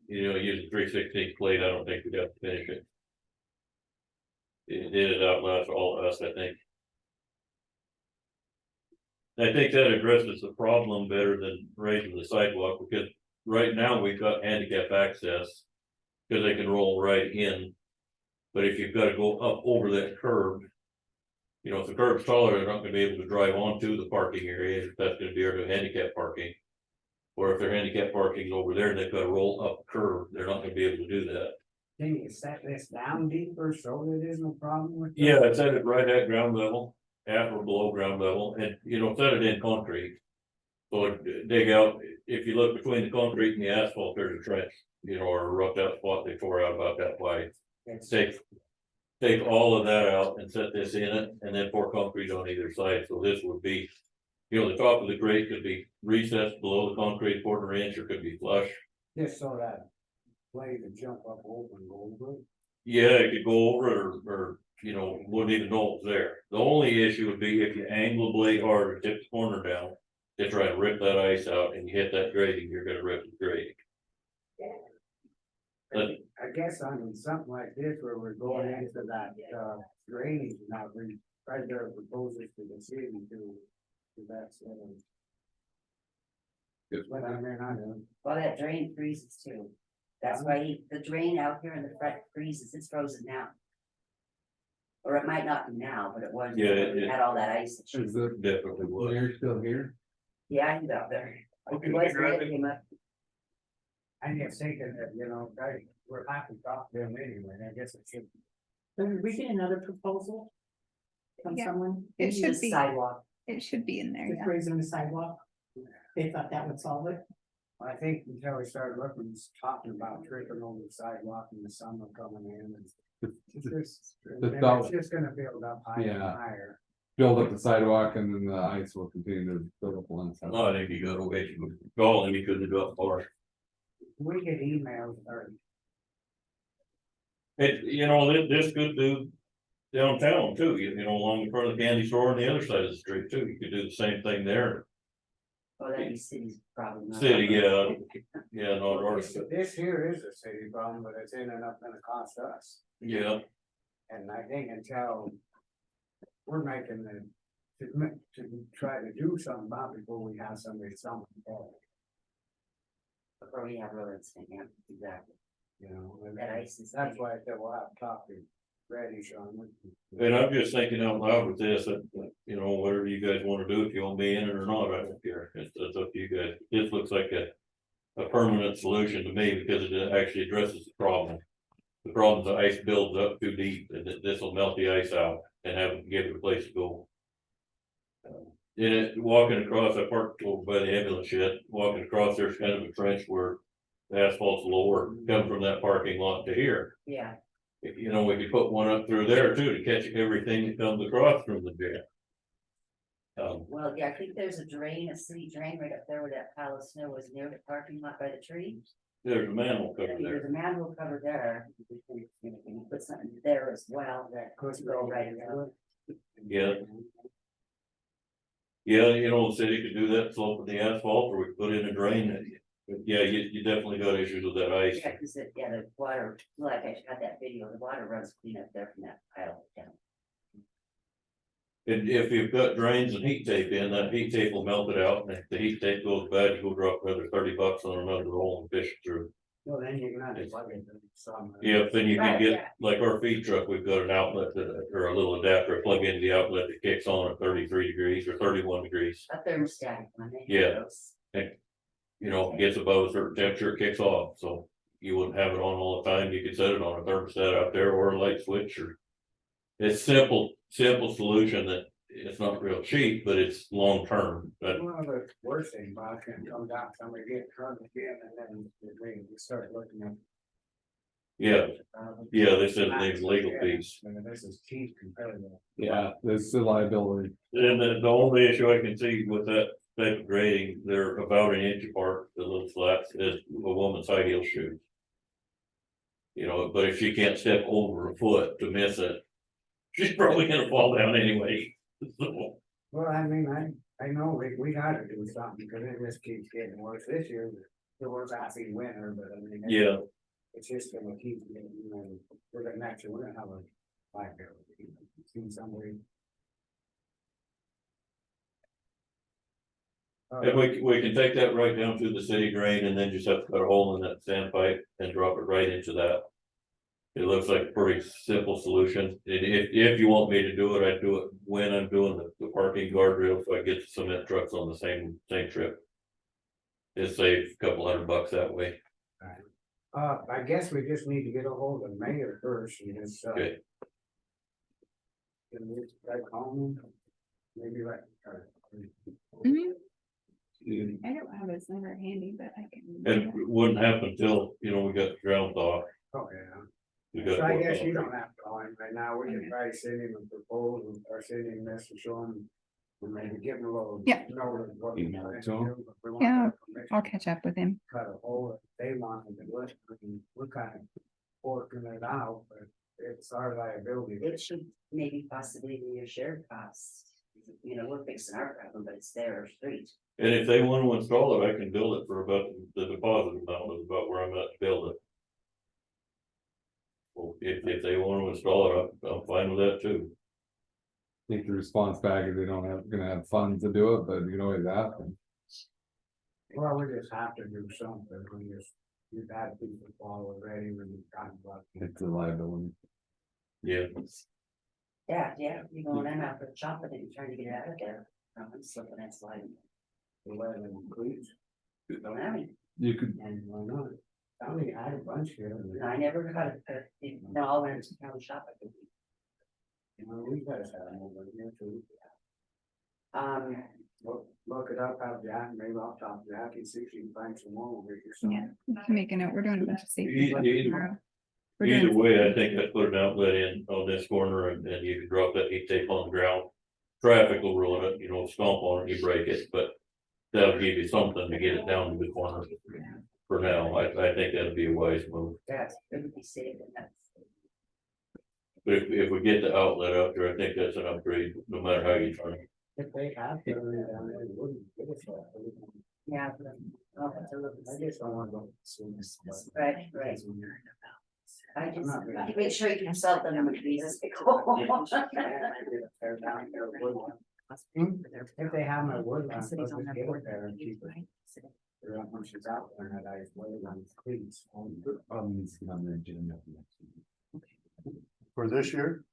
Using 3/16 plate, I don't think we'd have to finish it. It outlast all of us, I think. I think that addresses the problem better than raising the sidewalk, because right now we've got handicap access. Because they can roll right in. But if you've got to go up over that curb. If the curb's taller, they're not gonna be able to drive onto the parking area, that's gonna be our handicap parking. Or if their handicap parking's over there and they've got to roll up the curb, they're not gonna be able to do that. Can you set this down deeper so that there's no problem with? Yeah, it's at it right at ground level. asphalt below ground level and, set it in concrete. So dig out, if you look between the concrete and the asphalt, there's a trench, or a roughed out spot they tore out about that wide. Take all of that out and set this in it and then pour concrete on either side. So this would be, the top of the grate could be recessed below the concrete 1/4 inch or could be flush. Just so that blade would jump up over and go over it. Yeah, it could go over it or, wouldn't even know it was there. The only issue would be if you angle the blade hard or tip the corner down to try to rip that ice out and you hit that grating, you're gonna rip the grating. But I guess on something like this where we're going into that, drainage, now we right there proposes to the city to that's. But I mean, I don't. Well, that drain freezes too. That's why the drain out here in the front freezes, it's frozen now. Or it might not be now, but it was. Yeah, It had all that ice. Is it definitely was. Larry still here? Yeah, he's out there. Okay, He was grab when it. it came up. I'm just thinking that, guys, we're happy to talk to them anyway, I guess it should. Did we get another proposal? From Yeah. someone? It Maybe should the be, sidewalk. it should be in there, Just yeah. raising the sidewalk? They thought that would solve it? I think until we started looking, talking about tripping over the sidewalk in the summer coming in and. It's just gonna build up higher and Yeah. higher. Build up the sidewalk and then the ice will continue to build up on the I think you got to wait, call him, he couldn't do it for us. We get emails or. This could do downtown too, along the front of the candy store on the other side of the street too, you could do the same thing there. Oh, that'd be city's problem. not City, ours. no, or, This here is a city problem, but it's in and up gonna cost us. yeah, And I think until we're making to try to do something about it before we have somebody something. Before we have roads, yeah, exactly. And That ice is. that's why I said we'll have to talk to Reddish on it. and I'm just thinking out loud with this, that, whatever you guys wanna do, if you want me in it or not, I don't care, it's up to you guys. This looks like a permanent solution to me, because it actually addresses the problem. The problem is the ice builds up too deep, and this will melt the ice out and give it a place to go. Walking across, I parked over by the ambulance shed, walking across, there's kind of a trench where the asphalt's lower, come from that parking lot to here. Yeah, We could put one up through there too, to catch everything that comes across from the jail. well, yeah, I think there's a drain, a city drain right up there where that pile of snow was near the parking lot by the tree. There's a manhole cover There's there. a manhole cover there. We can put something there as well that could go right in there. Yeah. Yeah, the city could do that, slope of the asphalt, or we could put in a drain. But yeah, you definitely got issues with that ice. Yeah, cause the water, like I had that video, the water runs clean up there from that pile down. And if you've got drains and heat tape in, that heat tape will melt it out, and if the heat tape goes bad, you go drop another $30 on another roll and fish it through. Well, then you're gonna have to plug it in some. Yeah, then you can Right, get, yeah. like our feed truck, we've got an outlet or a little adapter, plug into the outlet that kicks on at 33 degrees or 31 degrees. A thermostatic one. they have Yeah. those. Gets above a certain temperature, it kicks off, so you wouldn't have it on all the time, you could set it on a thermostat out there or a light switch or. It's simple solution that it's not real cheap, but it's long term, but One of the worst thing about it can come down, somebody get drunk again and then we start looking at. yeah, this isn't even legal fees. And this is cheap compared to. Yeah, this is a liability. And the only issue I can see with that type of grading, they're about an inch apart, the little slats, is a woman's high heel shoes. But if she can't step over a foot to miss it, she's probably gonna fall down anyway. So, Well, I mean, I know we gotta do something, because it just keeps getting worse this year, it was actually winter, but I mean. yeah, It's just gonna keep getting, we're gonna next year, we're gonna have a liability, see somebody. and we can take that right down to the city drain and then just have to cut a hole in that sandpipe and drop it right into that. It looks like a pretty simple solution, and if you want me to do it, I'd do it when I'm doing the parking guardrail, so I get the cement trucks on the same trip. It saves a couple $100 that way. I guess we just need to get a hold of the mayor first and just, Okay. can we try calling him? maybe like. Mhm. I don't have his number handy, but I can. And it wouldn't happen till, you know, we got the ground thaw. Oh, yeah. We got So I work guess on you it. don't have to call him right now, we can try to send him a proposal, or send him a message, show him. And maybe give him a little. Yeah. note of what we Email want it to to him. do, if we want Yeah, their permission, I'll catch up with him. Cut a hole, if they want to do it, we're kind of working it out, but it's our liability. It should maybe possibly be a shared cost. You know, we're fixing our problem, but it's their street. And if they want to install it, I can build it for about the deposit amount is about where I'm at to build it. Well, if they want to install it, I'm fine with that too. I think the response back is they don't have, gonna have funds to do it, but you can always ask them. Well, we just have to do something, you've had people fall already when you kind of. It's a liability. Yeah. Yeah, you going in after chopping it and trying to get it out of there. I'm slipping and sliding. Let them increase. Don't have any. You could, And why not? I only had a bunch here. I never got it, no, I went to town shopping. You know, we guys had them over here too. Um, Look it up, have Jack, maybe I'll talk to Jack and see if she can find some more over here. Yeah, we can make a note. We're doing a bunch of safety. stuff tomorrow. We're doing- Either way, I think I put an outlet in on this corner and you can drop that heat tape on the ground. Traffic will ruin it, you know, stomp on it, you break it, but that'll give you something to get it down to the corner. For now, I think that'd be a wise move. that's, it would be safe and that's. But if we get the outlet out there, I think that's an upgrade, no matter how you turn it. If they have to, down there, they wouldn't give us that. Yeah. Oh, it's a little. I just don't want to. Right. I just, you make sure you can sell them in the Jesus. If they have my wood, I'm supposed to get it there and keep it. They're not when she's out there, and I wood on cleats. For this year?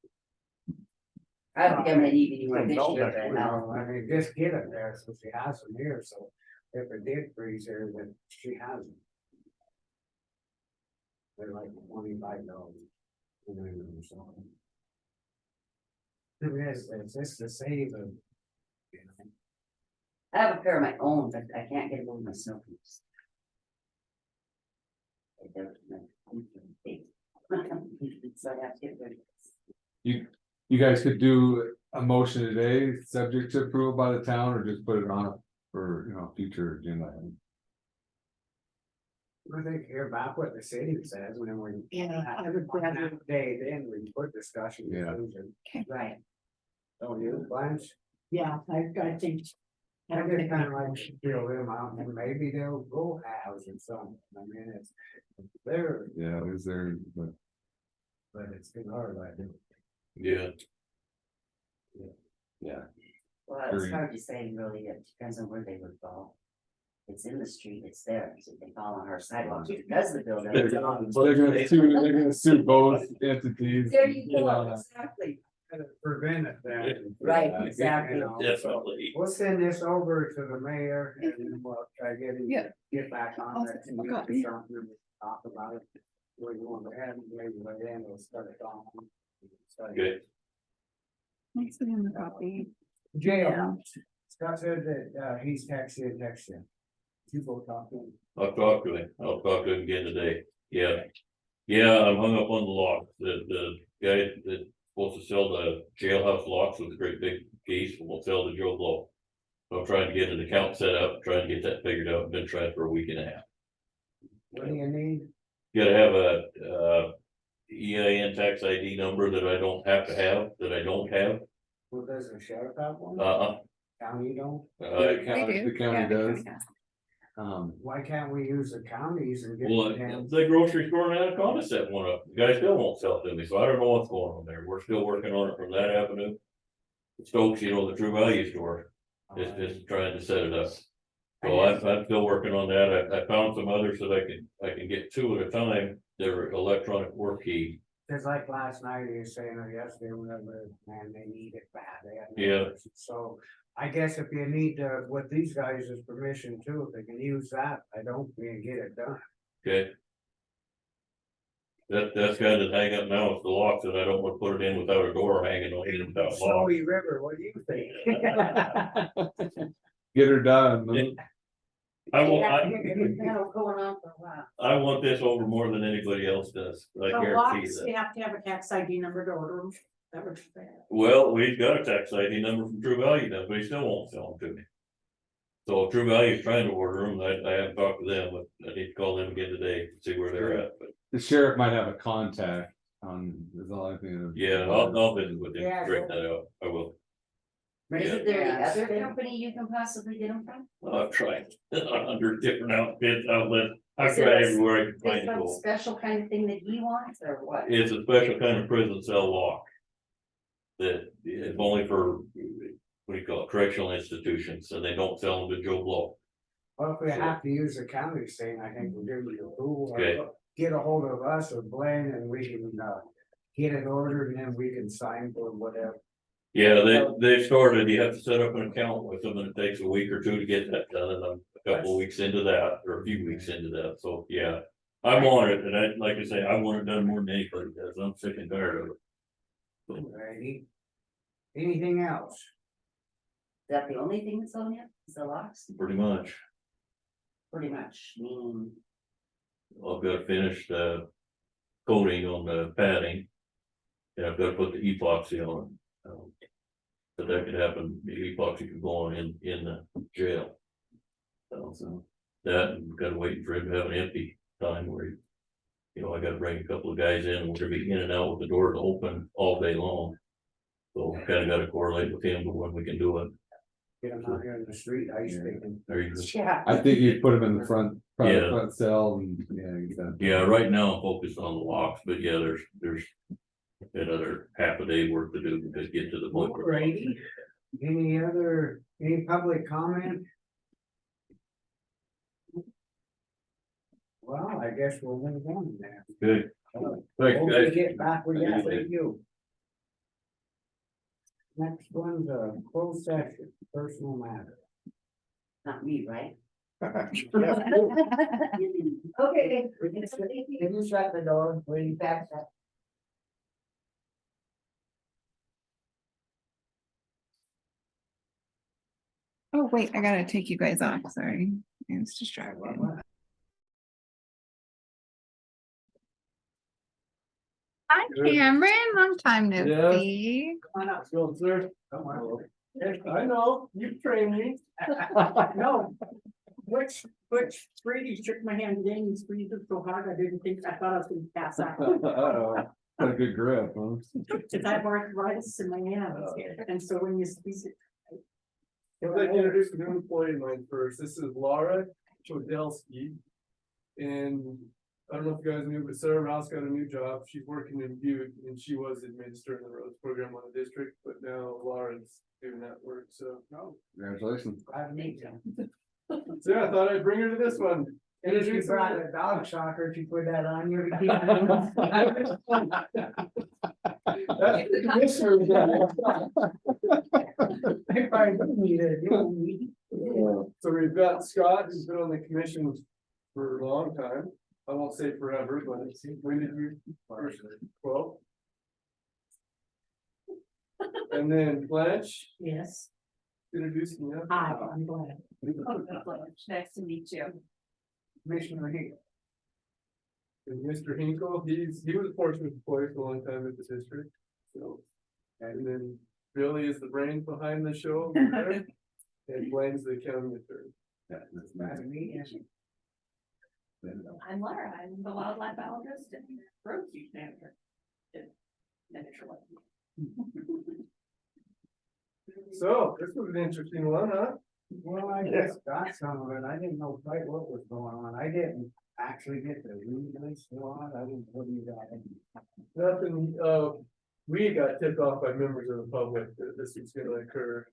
I don't think I'm gonna need any more I this know year, that, but now. I mean, just get it there, so she has them here, so if it did freeze here, then she has them. They're like $25. It's just to save them. You know? I have a pair of my own, but I can't get them on my snow boots. So I have to get rid of this. you guys could do a motion today, subject to approval by the town, or just put it on for, you know, future agenda item. I think hear back what the city says when we. Yeah, I would On rather- that day, then we put discussion. Yeah. conclusion. Right, Don't you, Blanche? Yeah, I think. I just kind of like to feel them out and maybe they'll go house or something. I mean, it's. They're, Yeah, is there, but but it's been hard, I think. Yeah. yeah. well, it's Agreed. hard to say really, it depends on where they would fall. It's in the street, it's there, so if they fall on our sidewalk, because the building. They're gonna sue both entities. There you go, Yeah. exactly. Gotta prevent it then. Right, You exactly. know, Definitely. We'll send this over to the mayor and then we'll try to get him, Yeah. get back on I'll that. send a copy. Talk about it. We're going to have, maybe by then we'll start it on. Good. I'll send him a copy. Jail. Scott said that, he's texted. You go talk to him. I'll talk to him again today, yeah. Yeah, I'm hung up on the lock, the guy that's supposed to sell the jailhouse locks with a great big piece, will sell the Joe Blow. So I'm trying to get an account set up, trying to get that figured out, been trying for a week and a half. What do you need? Gotta have a EIN tax ID number that I don't have to have, that I don't have, Well, does the sheriff have one? County don't? The county Yeah, does. does. Why can't we use the counties and get? Well, them? the grocery store in Anaconda set one up, the guy still won't sell it to me, so I don't know what's going on there, we're still working on it from that avenue. Stokes, you know, the True Value store, is trying to set it up. So I'm still working on that, I found some others that I can get two at a time, they're electronic work key. Cause like last night, he was saying, or yesterday, whatever, man, they need it bad. They have no Yeah. person. So I guess if you need, with these guys' permission too, if they can use that, I don't, we can get it done. Okay, That's kind of hang up now with the locks, and I don't want to put it in without a door hanging on it without lock. Snowy River, what do you think? Get her done. I want, That'll go on for a while. I want this over more than anybody else does, I The guarantee locks, that. you have to have a tax ID number to order them. That was bad. Well, we've got a tax ID number from True Value now, but he still won't sell them to me. So if True Value is trying to order them, I haven't talked to them, but I need to call them again today, see where they're at, but The sheriff might have a contact on, is all I think of. yeah, I'll visit with them, Yeah, straighten that out, I will. Is there any Yeah. other company you can possibly get them from? I've tried, under different outlets, I've Is it tried a- everywhere I can Is find that a it. special kind of thing that he wants or what? It's a special kind of prison cell lock. That is only for, what do you call it, correctional institutions, and they don't sell them to Joe Blow. Well, if we have to use the county's thing, I think we'll give you approval. Okay. Get a hold of us or Blaine and we can, get it ordered and then we can sign for whatever. Yeah, they've started, you have to set up an account with them, and it takes a week or two to get that done, and I'm a couple of weeks into that, or a few weeks into that, so, yeah. I'm on it, and I, like I say, I want it done more than anybody does, I'm sick and tired of it. Alrighty. Anything else? Is that the only thing that's on it? Is the locks? Pretty much, Pretty much, meaning, I've got to finish the coating on the padding. And I've got to put the epoxy on. But that could happen, the epoxy could go on in the jail. So that, and we've got to wait for him to have an empty time where, you know, I got to bring a couple of guys in, we're gonna be in and out with the doors open all day long. So kind of got to correlate with him, but when we can do it. Get them out here in the street, ice picking. There you go. yeah. I think you put them in the front Yeah. front cell and, yeah, exactly. Yeah, right now I'm focused on the locks, but yeah, there's another half a day work to do to get to the point. where- Alrighty. Any public comment? Well, I guess we'll move on now. Good. Thanks, Hope guys. we get back with you, thank you. Next one's a closed session, personal matter. Not me, right? Okay. Okay. Can you shut the door, please? Back that. Oh, wait, I gotta take you guys off, sorry. I was distracted. Hi Cameron, long time no Yeah. see. Come on up, go, sir. I know, you trained me. No. Which Brady shook my hand today, and he squeezed it so hard, I didn't think, I thought I was gonna pass out. Uh-oh. Got a good grip, huh? Cause I have arthritis in my hands, and so when you squeeze it. I'd like to introduce a new employee of mine first. This is Laura Chodelsky. And I don't know if you guys knew, but Sarah Rouse got a new job. She's working in Butte and she was administering the roads program on the district, but now Laura's doing that work, so. Congratulations. Glad to meet you. So yeah, I thought I'd bring her to this one. And if you Introduce brought her. a dog shocker, you put that on you. That's the commissioner's job. I probably don't need it, you don't need it. So we've got Scott, who's been on the commission for a long time. I won't say forever, but when did you first, 12? And then Blanche, Yes. introduce me. Hi, I'm glad. Nice to meet you. Commissioner Hill. And Mr. Hinkle, he was a Portsmouth employee for a long time at the district, so. And then Billy is the brain behind the show over there, and Blaine's the county attorney. Glad to meet you. I'm Laura, I'm the wildlife biologist and road use manager. Miniature one. So, this was an interesting one, huh? Well, I just got some of it. I didn't know quite what was going on. I didn't actually get the read this one. I didn't, what do you got? Nothing, we got tipped off by members of the public that this was gonna occur.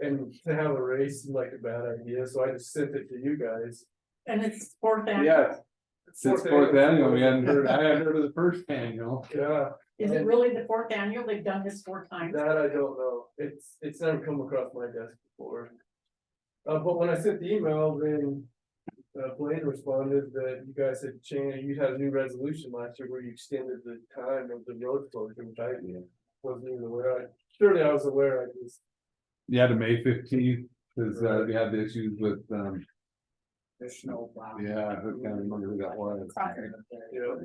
And to have a race seemed like a bad idea, so I just sent it to you guys. And it's fourth annual. Yeah. Since fourth annual, I hadn't heard of the first annual. Yeah. Is it really the fourth annual? They've done this 4 times. That I don't know. It's never come across my desk before. But when I sent the email, then Blaine responded that you guys had changed, you had a new resolution last year where you extended the time of the road closure, which I wasn't even aware. Surely I was aware, I just. Yeah, to May 15th, because we had the issues with The snow plow. yeah, I can't remember who that was. Yeah.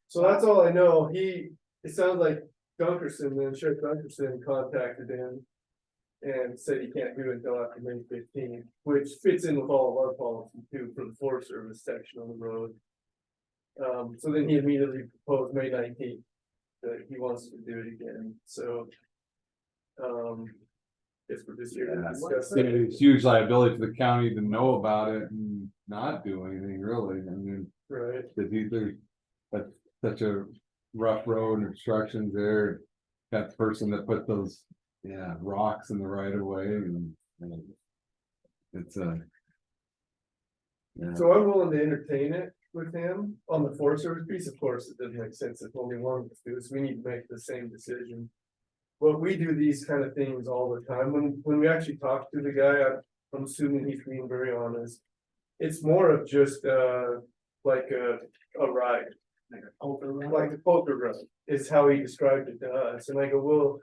So that's all I know. It sounds like Dunkerson, then Sheriff Dunkerson contacted him. And said he can't do it until after May 15th, which fits in with all of our policy too, for the Forest Service section on the road. So then he immediately proposed May 19th, that he wants to do it again, so. Guess we're just here to discuss it. It's huge liability for the county to know about it and not do anything really, I mean. Right. Cause that's such a rough road and obstructions there. That person that put those, rocks in the right of way and it's So I'm willing to entertain it with him on the Forest Service piece. Of course, it doesn't make sense if only one of us do this. We need to make the same decision. But we do these kind of things all the time. When we actually talk to the guy, I'm assuming he's being very honest. It's more of just like a ride. Like a poker run is how he described it to us. And I go, well,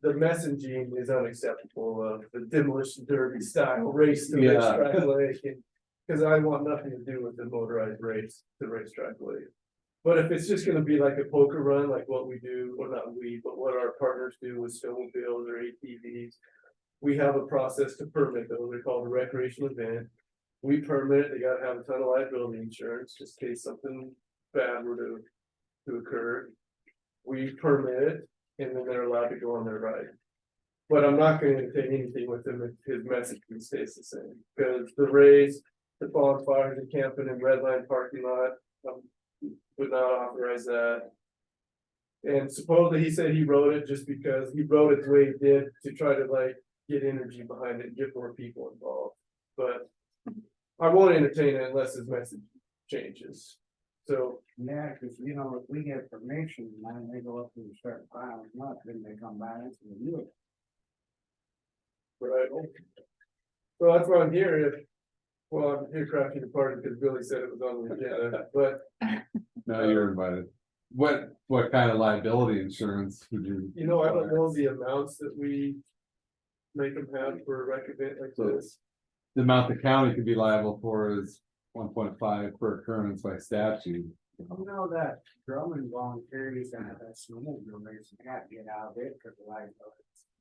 the messaging is unacceptable of the demolition derby style race to Racetrack Lake. And because I want nothing to do with the motorized race to Racetrack Lake. But if it's just gonna be like a poker run, like what we do, or not we, but what our partners do with snowmobiles or ATVs. We have a process to permit those. They're called a recreational event. We permit it. They gotta have a ton of liability insurance, just in case something bad were to occur. We permit it, and then they're allowed to go on their ride. But I'm not gonna entertain anything with him if his message stays the same, because the race, the bonfires and camping in Redline parking lot, would not authorize that. And supposedly he said he wrote it just because he wrote it the way he did to try to like get energy behind it and get more people involved. But I won't entertain it unless his message changes. So. Yeah, cause you know, if we get permission, and they go up and start filing up, then they come back and do it. Right. So that's why I'm here. Well, I'm here crafting the party because Billy said it was on the agenda, but. No, you're invited. What kind of liability insurance would you? You know, I don't know the amounts that we make them have for a rec event like this. The amount the county could be liable for is 1.5 per occurrence by statute. I know that Drummond volunteers and that snowmobile race, they have to get out of it because like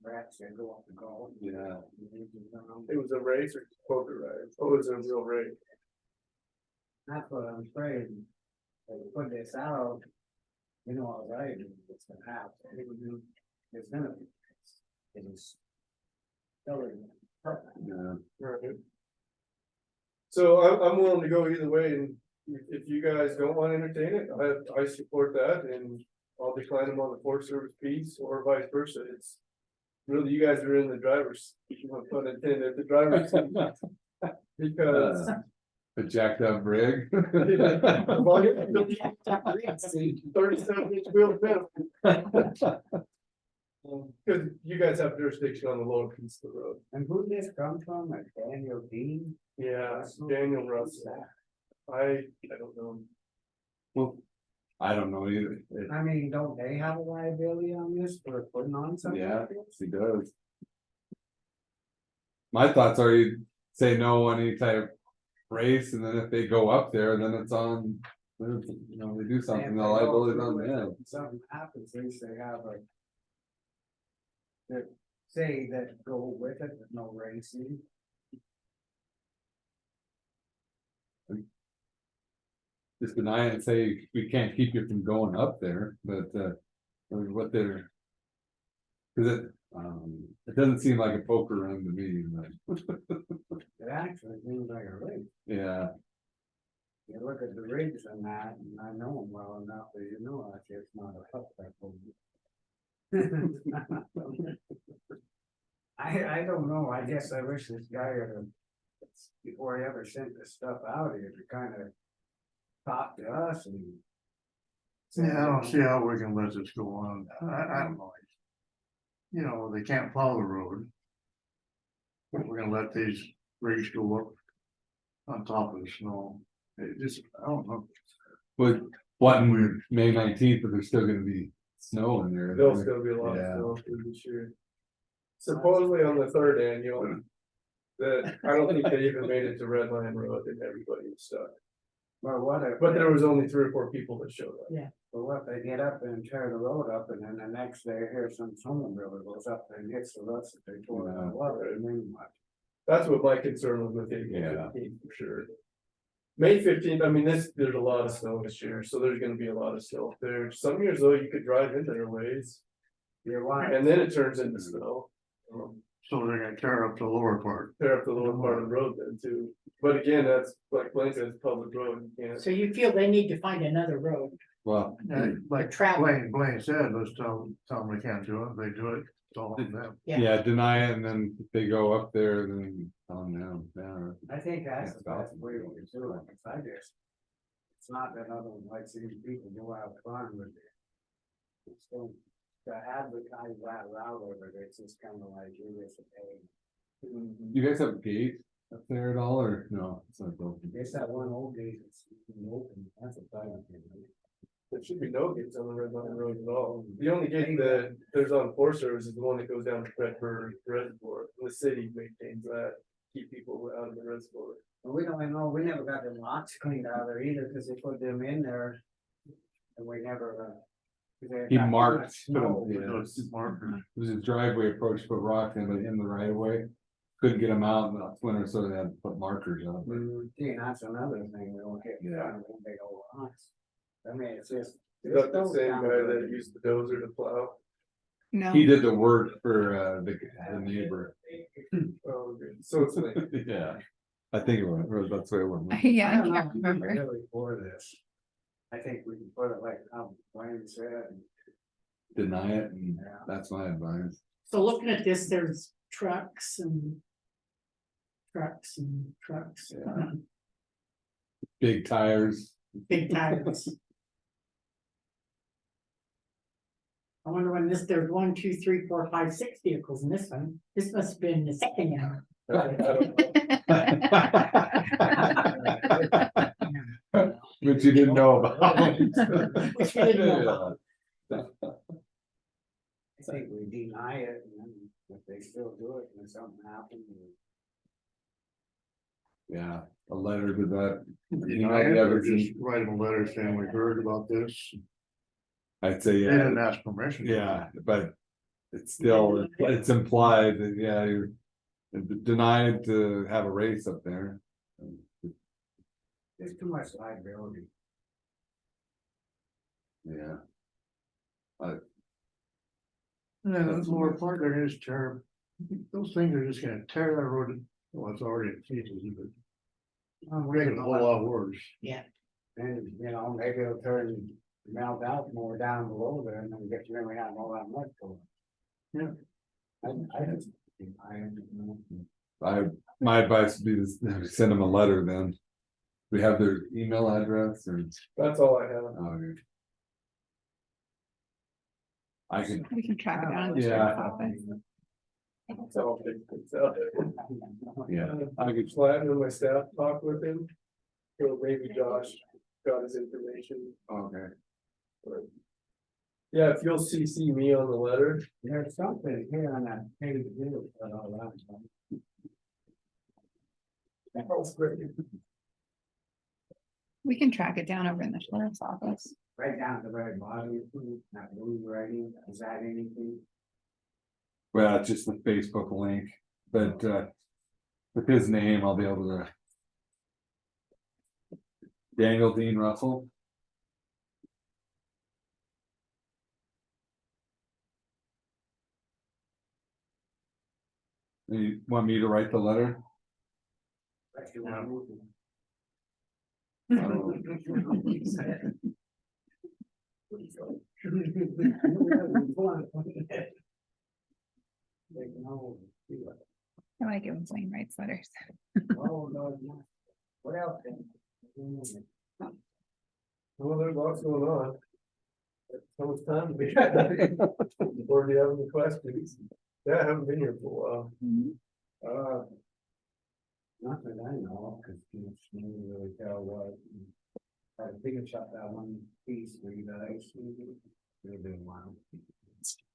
rats that go up the goal. Yeah. It was a race or poker ride? Oh, it was a real race. That's what I'm afraid. They put this out, you know, all right, it's gonna happen. It would do, it's gonna be. It is. Yeah. Right. So I'm willing to go either way, and if you guys don't want to entertain it, I support that, and I'll decline them on the Forest Service piece or vice versa. It's really, you guys are in the driver's, pun intended, the driver's seat. Because. A jacked up rig. 37-inch wheel pedal. Cause you guys have jurisdiction on the lower piece of the road. And who did this come from, like Daniel Dean? Yeah, Daniel Russell. I don't know. Well, I don't know either. I mean, don't they have a liability on this for putting on something? Yeah, like this? he does. My thoughts are you say no on any type of race, and then if they go up there, then it's on, you know, they do something, the liability's on them. Something happens, they say have a. That say that go with it, there's no racing. Just deny it and say we can't keep you from going up there, but I mean, what they're. Cause it doesn't seem like a poker run to me, but. It actually seems like a race. Yeah. You look at the rigs and that, and I know them well enough that you know that it's not a pup that I don't know, I guess I wish this guy had, before he ever sent this stuff out here, to kind of talk to us and. Yeah, I don't see how we can let this go on. I don't know. You know, they can't plow the road. We're gonna let these rigs go up on top of the snow. It just, I don't know. But what, we're May 19th, but there's still gonna be snow in there. There'll still be a lot of Yeah. snow for this year. Supposedly on the third annual, that, I don't think they even made it to Red Lion Road and everybody was stuck. Well, what if? But there was only 3 or 4 people that showed up. Yeah. But what if they get up and tear the road up and then the next day here some snowmobile goes up and hits the rust that they tore Yeah. out, well, I mean, what? That's what my concern was with April Yeah. 15th for sure. May 15th, I mean, there's a lot of snow this year, so there's gonna be a lot of snow up there. Some years though, you could drive in there a ways, You're right. and then it turns into snow. So they're gonna tear up the lower part. Tear up the lower part of the road then too. But again, that's like Blaine said, it's public road, you can't. So you feel they need to find another road? Well, Like travel. Blaine said, let's tell them they can't do it, they do it, it's all on them. yeah, deny it, and then if they go up there, then tell them no, no. I think that's the Yeah, best way to do it, because I just. It's not that other one like seeing people go out fun with it. It's still, to advertise that route over there, it's just kind of like you just pay. You guys have a gate up there at all, or no? It's not broken. It's that one old gate that's open, that's a private thing. There should be no gates on the Red Line Road at all. The only gate that there's on Forest Service is the one that goes down to Redbird Reservoir. The city maintains that, keep people out of the reservoir. And we don't even know, we never got the locks cleaned out of there either, because they put them in there. And we never, 'cause they He got too marked, much snow. yeah, it was his driveway approach, put rock in, but in the right of way. Couldn't get them out in the winter, so they had to put markers up. See, and that's another thing, we don't get, Yeah. them big old rocks. I mean, it's just. Is that the same guy that used the dozer to plow? No. He did the work for the neighbor. Oh, good. So it's like, Yeah, I think it was, that's the way it went. Yeah, I don't can't know, I'm remember. Really for this. I think we can put it like how Brian said. Deny it, and that's my advice. So looking at this, there's trucks and. Trucks and trucks, Yeah. Big tires. big tires. I wonder when there's 1, 2, 3, 4, 5, 6 vehicles in this one. This must have been the second one. Which you didn't know about. Which we didn't know about. I think we deny it, and then if they still do it, and something happens. Yeah, a letter to that. You know, I ever just write them a letter saying we heard about this. I'd say, They yeah, didn't ask permission. yeah, but it's still, it's implied that, yeah, you're denied to have a race up there. There's too much liability. Yeah. And then the lower part, they're gonna just tear, those things are just gonna tear that road, well, it's already in pieces, but. Make it a whole lot worse. Yeah. And, you know, maybe it'll turn, melt out more down below there, and then get, then we have all that mud going. Yeah. I just, My advice would be to send them a letter then. We have their email address or. that's all I have. Oh, okay. I can, We can track it down. in the Yeah. sheriff's office. It's all it's out there. yeah, I could slide in my staff, talk with him. So maybe Josh got his information. okay. But yeah, if you'll CC me on the letter. there's something here on that page, too, but all that. That's great. We can track it down over in the sheriff's office. Right down at the very bottom, that blue writing, is that anything? Well, just the Facebook link, but with his name, I'll be able to. Daniel Dean Russell. You want me to write the letter? I like it when Blaine writes letters. Oh, no, no. What else? Well, there's lots going on. How much time do we have? Or do you have any questions? Yeah, I haven't been here for a while. Not that I know, cause you can't really tell what. I think it shut that one piece for you guys. It'll be a while.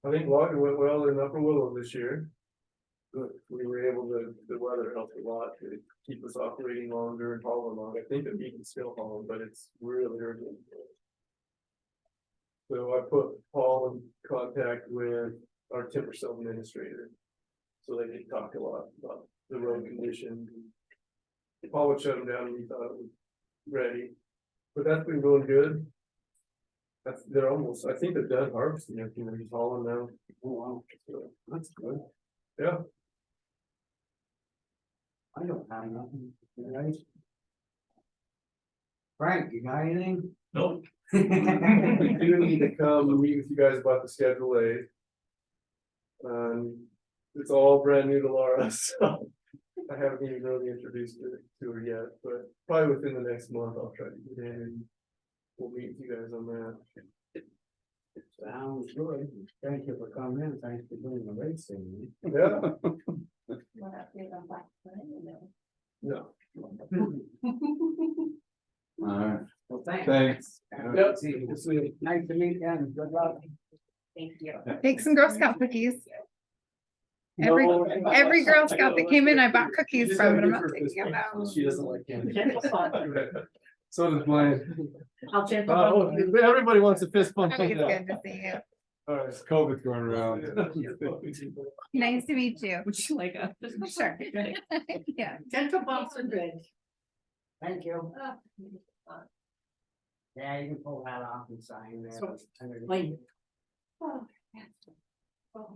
I think water went well in Upper Willow this year. Good, we were able to, the weather helped a lot to keep us operating longer and hauling long. I think the heat can still haul, but it's really urgent. So I put Paul in contact with our timber sale administrator. So they could talk a lot about the road condition. Paul would shut them down and we thought it was ready, but that's been going good. They're almost, I think they're done harvesting, everything, they're just hauling now. Oh, wow, So, that's good. yeah, I don't have nothing, you guys. Frank, you got anything? Nope. we do need to come and meet with you guys about the Schedule A. It's all brand new to Laura, so I haven't even really introduced it to her yet, but probably within the next month, I'll try to get in and we'll meet with you guys on that. Sounds good. Thank you for coming in. Thanks for doing the racing. Yeah. No. Alright, Well, thanks. thanks. Yep. See you. Nice to meet you and good luck. Thank you. Take some Girl Scout cookies. Every Girl Scout that came in, I bought cookies from, but I'm not taking them out. She doesn't like candy. So does Blaine. I'll check. Everybody wants a fist bump. It's good to see you. Alright, it's COVID's going around. Nice to meet you. Would you like a? Sure. Yeah. Gentle bumps are good. Thank you. Yeah, you can pull that off and sign there. So, Wait, Oh,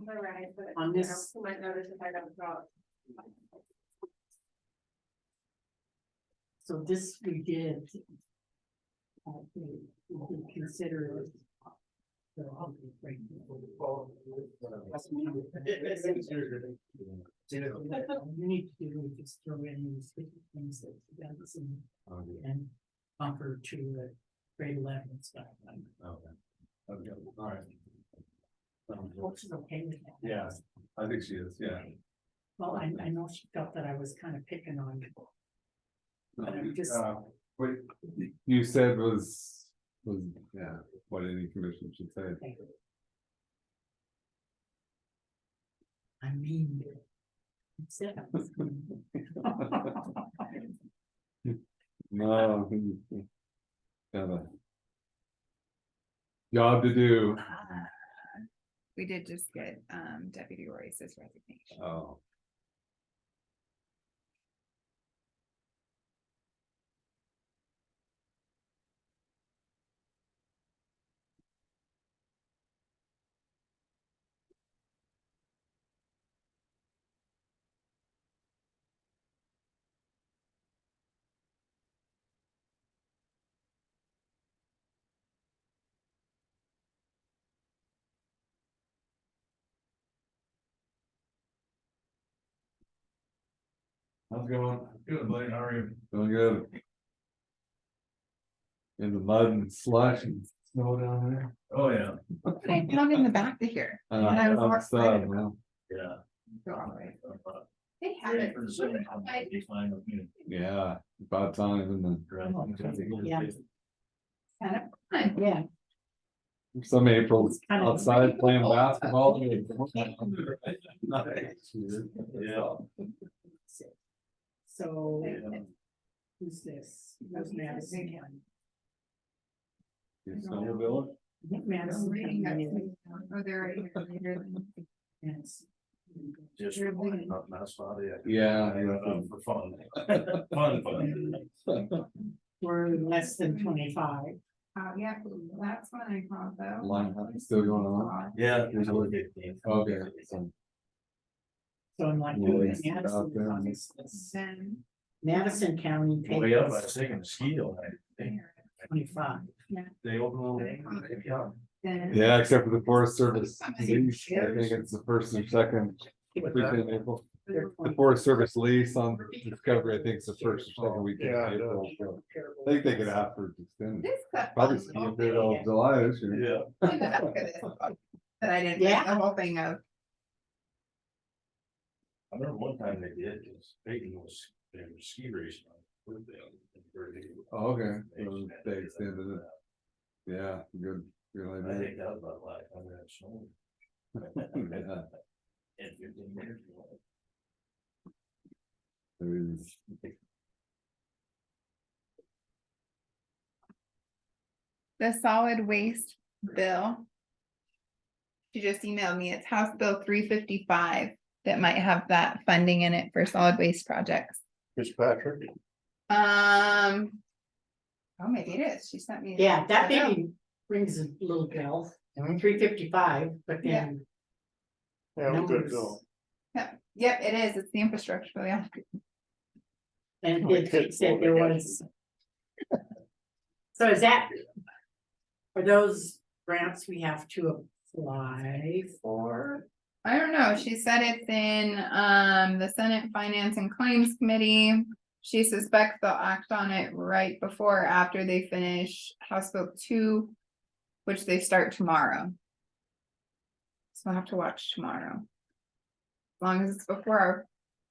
my right, but, On you know, this- who might notice if I don't draw. so this we did. We did consider it. You need to do is just throw in these things that Madison and bumper to the grade 11 and stuff. Okay, alright. Which is okay with that. Yeah, I think she is, yeah. Well, I know she felt that I was kind of picking on. But I'm just, What you said was, yeah, what any commission should say. I mean. It's it. No. Got a job to do. We did just get Deputy Royce's resignation. Oh. How's it going? Good, Blaine, how are you? Doing good. In the mud and slush and snow down there. Oh, yeah. I found in the back of here. And I was all excited about Yeah. it. All right. They had it. Yeah, about time in the. Yeah. Kind of fun. Yeah. Some Aprils Kind of- outside playing basketball. Yeah. So. Who's this? Who's Madison County? Snowmobile? I think Madison County. Oh, they're right here later than. Yes. Just You're leaving. not spot yet. Yeah. For fun. Fun. We're less than 25. Yeah, that's what I called though. Line hunting still going on? Yeah. There's only 15. Okay. So So I'm like, Yeah, Madison, out there. Then. Madison County Way up, I pays was thinking mosquito. I think 25. they open all day. Yeah. Then. yeah, except for the Forest Service. lease, I think it's the first or second weekend in April. The Forest Service lease on Discovery, I think it's the first or second weekend in April. So I think they could ask for it to extend. This got Probably fun. ski up there till July this year. Yeah. In the back of this book That I didn't, Yeah. read the whole thing of. I remember one time they did, because Peyton was, they ski race. Oh, okay, so they extended it. Yeah, good. Good I idea. think that was about like, I'm gonna snow. Yeah, In 15 years. it is. The solid waste bill. She just emailed me, it's House Bill 355 that might have that funding in it for solid waste projects. Fitzpatrick. Oh, maybe it is, she sent me. Yeah, that the bill. maybe rings a little bell, 355, but then. Yeah, numbers- Yep, it is, it's the infrastructure, bill, yeah. And it said there was. So is that? Are those grants we have to apply for? I don't know, she said it's in, the Senate Finance and Claims Committee. She suspects they'll act on it right before or after they finish House Bill 2, which they start tomorrow. So I'll have to watch tomorrow. As long as it's before our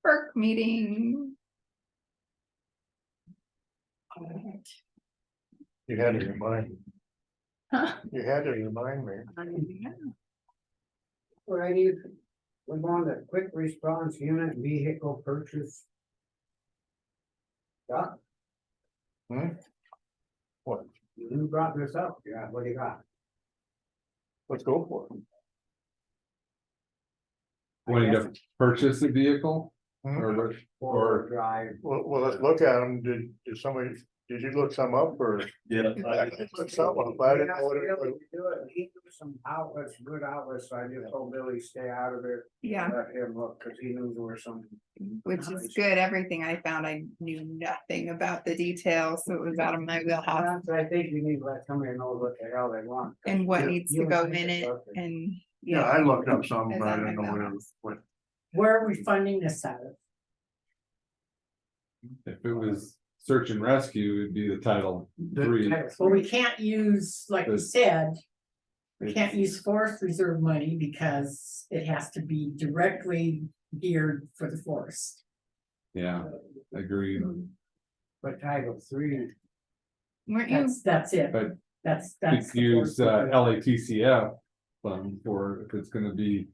FERC meeting. You had to remind me. Huh? You had to remind me. Alrighty, we're on to quick response unit vehicle purchase. Yeah. What? You brought this up, yeah, what do you got? Let's go for it. Wanting to purchase a vehicle? Hmm? Or, Or drive. Well, let's look at them. Did somebody, did you look some up or? Yeah. I did look some up. I didn't know what it was. He knew some outlets, good outlets, so I just told Billy stay out of it. Yeah, Let him look, cause he knew there were some. which is good. Everything I found, I knew nothing about the details, so it was out of my wheelhouse. I think you need to let somebody know what the hell they want. And what You- needs you to go and I in can it look at- and. Yeah, I looked up some, It's but I on didn't my know what it wheelhouse. was. Where are we funding this out of? if it was search and rescue, it'd be the Title III. Well, we can't use, like you said. We can't use forest reserve money because it has to be directly geared for the forest. Yeah, agreed. But Title III. Weren't you, That's it. But That's. you could use LATCF fund for, if it's gonna be.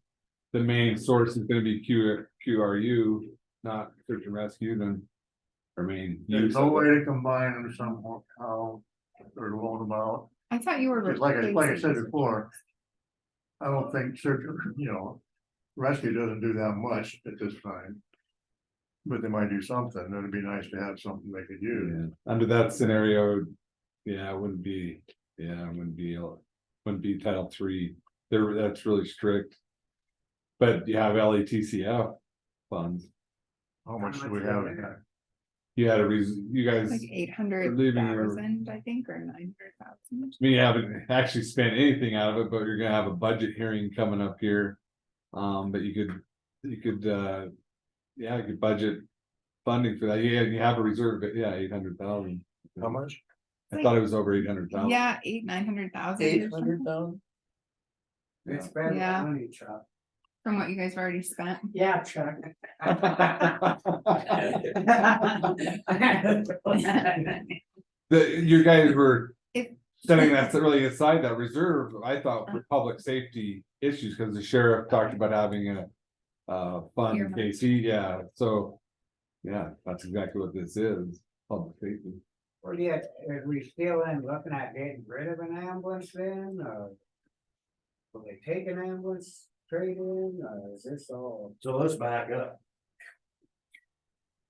The main source is gonna be QRU, not search and rescue, then. Or main There's use no of way it. to combine them somehow, or loan them out. I thought you were. Just like I said replacing- before. I don't think search, rescue doesn't do that much at this time. But they might do something. It'd be nice to have something they could use. Yeah, under that scenario, yeah, it wouldn't be, wouldn't be Title III, that's really strict. But you have LATCF funds, How much do we have? you had you guys, Like 800,000, I think, or 900,000. I mean, you haven't actually spent anything out of it, but you're gonna have a budget hearing coming up here. But you could, you could budget funding for that, you have a reserve, but 800,000. How much? I thought it was over 800,000. Yeah, 900,000. 800,000? It's spend Yeah. money, Chuck. From what you guys have already spent. Yeah, Chuck. You guys were If- setting that really aside, that reserve, I thought for public safety issues, because the sheriff talked about having a. Fund in Earmark. case so. Yeah, that's exactly what this is, public safety. Or yet, are we still in looking at getting rid of an ambulance then, will they take an ambulance trade in, or is this all? So let's back up.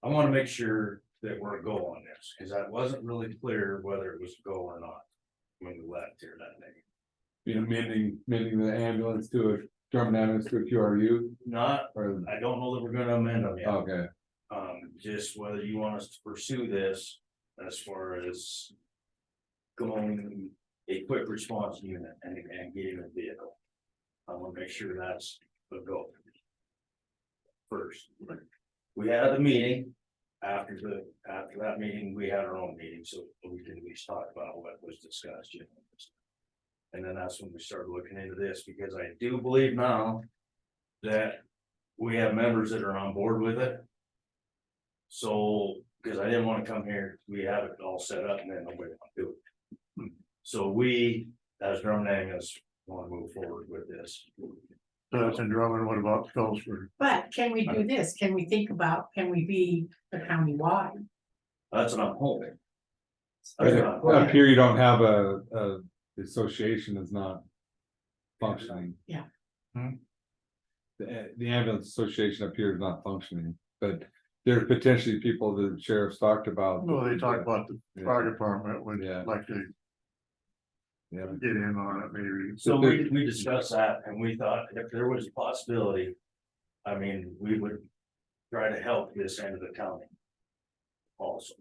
I wanna make sure that we're a go on this, cause I wasn't really clear whether it was a go or not. When we left here that day. You know, mending the ambulance to a Drummond ambulance to a QRU, Not, or, I don't know that we're gonna amend them yet. okay, Just whether you want us to pursue this as far as. Going a quick response unit and getting a vehicle. I wanna make sure that's the goal. First, we had a meeting. After that meeting, we had our own meeting, so we can at least talk about what was discussed, And then that's when we started looking into this, because I do believe now. That we have members that are on board with it. So Cause I didn't wanna come here, we have it all set up and then nobody want to do it. So we, as Drummond Ambulance, wanna move forward with this. That's in Drummond, what about Phillipsburg? But can we do this? Can we think about, can we be a county-wide? That's what I'm hoping. Up here, you don't have the association is not functioning. Yeah. The ambulance association up here is not functioning, but there are potentially people that the sheriff's talked about. Well, they talk about the fire department would Yeah. like to Yeah. get in on it maybe. So we discussed that and we thought if there was a possibility, I mean, we would try to help this end of the county. Also.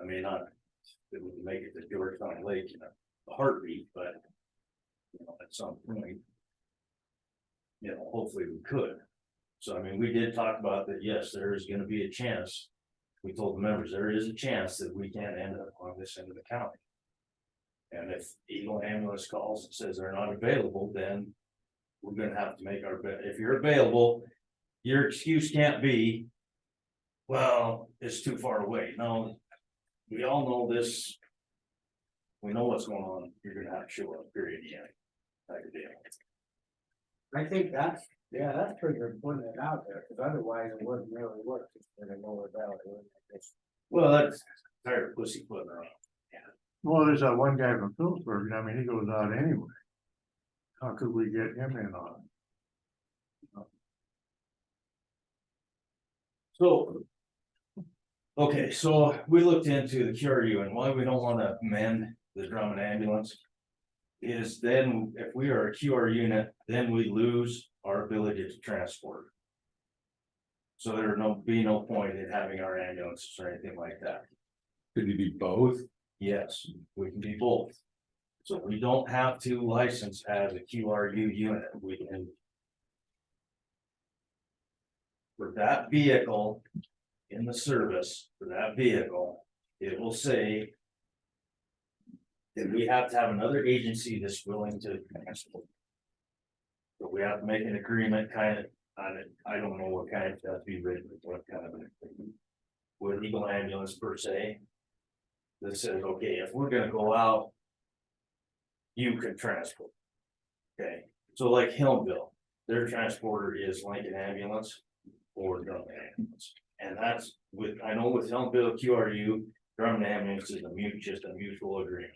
I mean, not, it would make it to Georgetown Lake in a heartbeat, but. You know, at some point. You know, hopefully we could. So I mean, we did talk about that, yes, there is gonna be a chance. We told the members, there is a chance that we can end up on this end of the county. And if Eagle Ambulance calls and says they're not available, then. We're gonna have to make our bet. If you're available, your excuse can't be. Well, it's too far away. No. We all know this. We know what's going on. You're gonna have to show up, period, yeah. Type of deal. I think that's, yeah, that's pretty good putting it out there, cause otherwise it wouldn't really work, just in a lower valley. Well, that's tired of pussyfooting around. Well, there's that one guy from Phillipsburg, I mean, he goes out anyway. How could we get him in on it? So. Okay, so we looked into the QRU and why we don't wanna amend the Drummond ambulance. Is then if we are a QR unit, then we lose our ability to transport. So there be no point in having our ambulances or anything like that. Could you be both? Yes, we can be both. So we don't have to license as a QRU unit, we can. For that vehicle. In the service for that vehicle, it will say. That we have to have another agency that's willing to transport. But we have to make an agreement kind of on it, I don't know what kind of, to be written, what kind of. With Eagle Ambulance per se. That says, okay, if we're gonna go out. You can transport. Okay, so like Hillville, their transporter is Lincoln Ambulance. Or Drummond Ambulance, and that's with, I know with Hillville QRU, Drummond Ambulance is just a mutual agreement,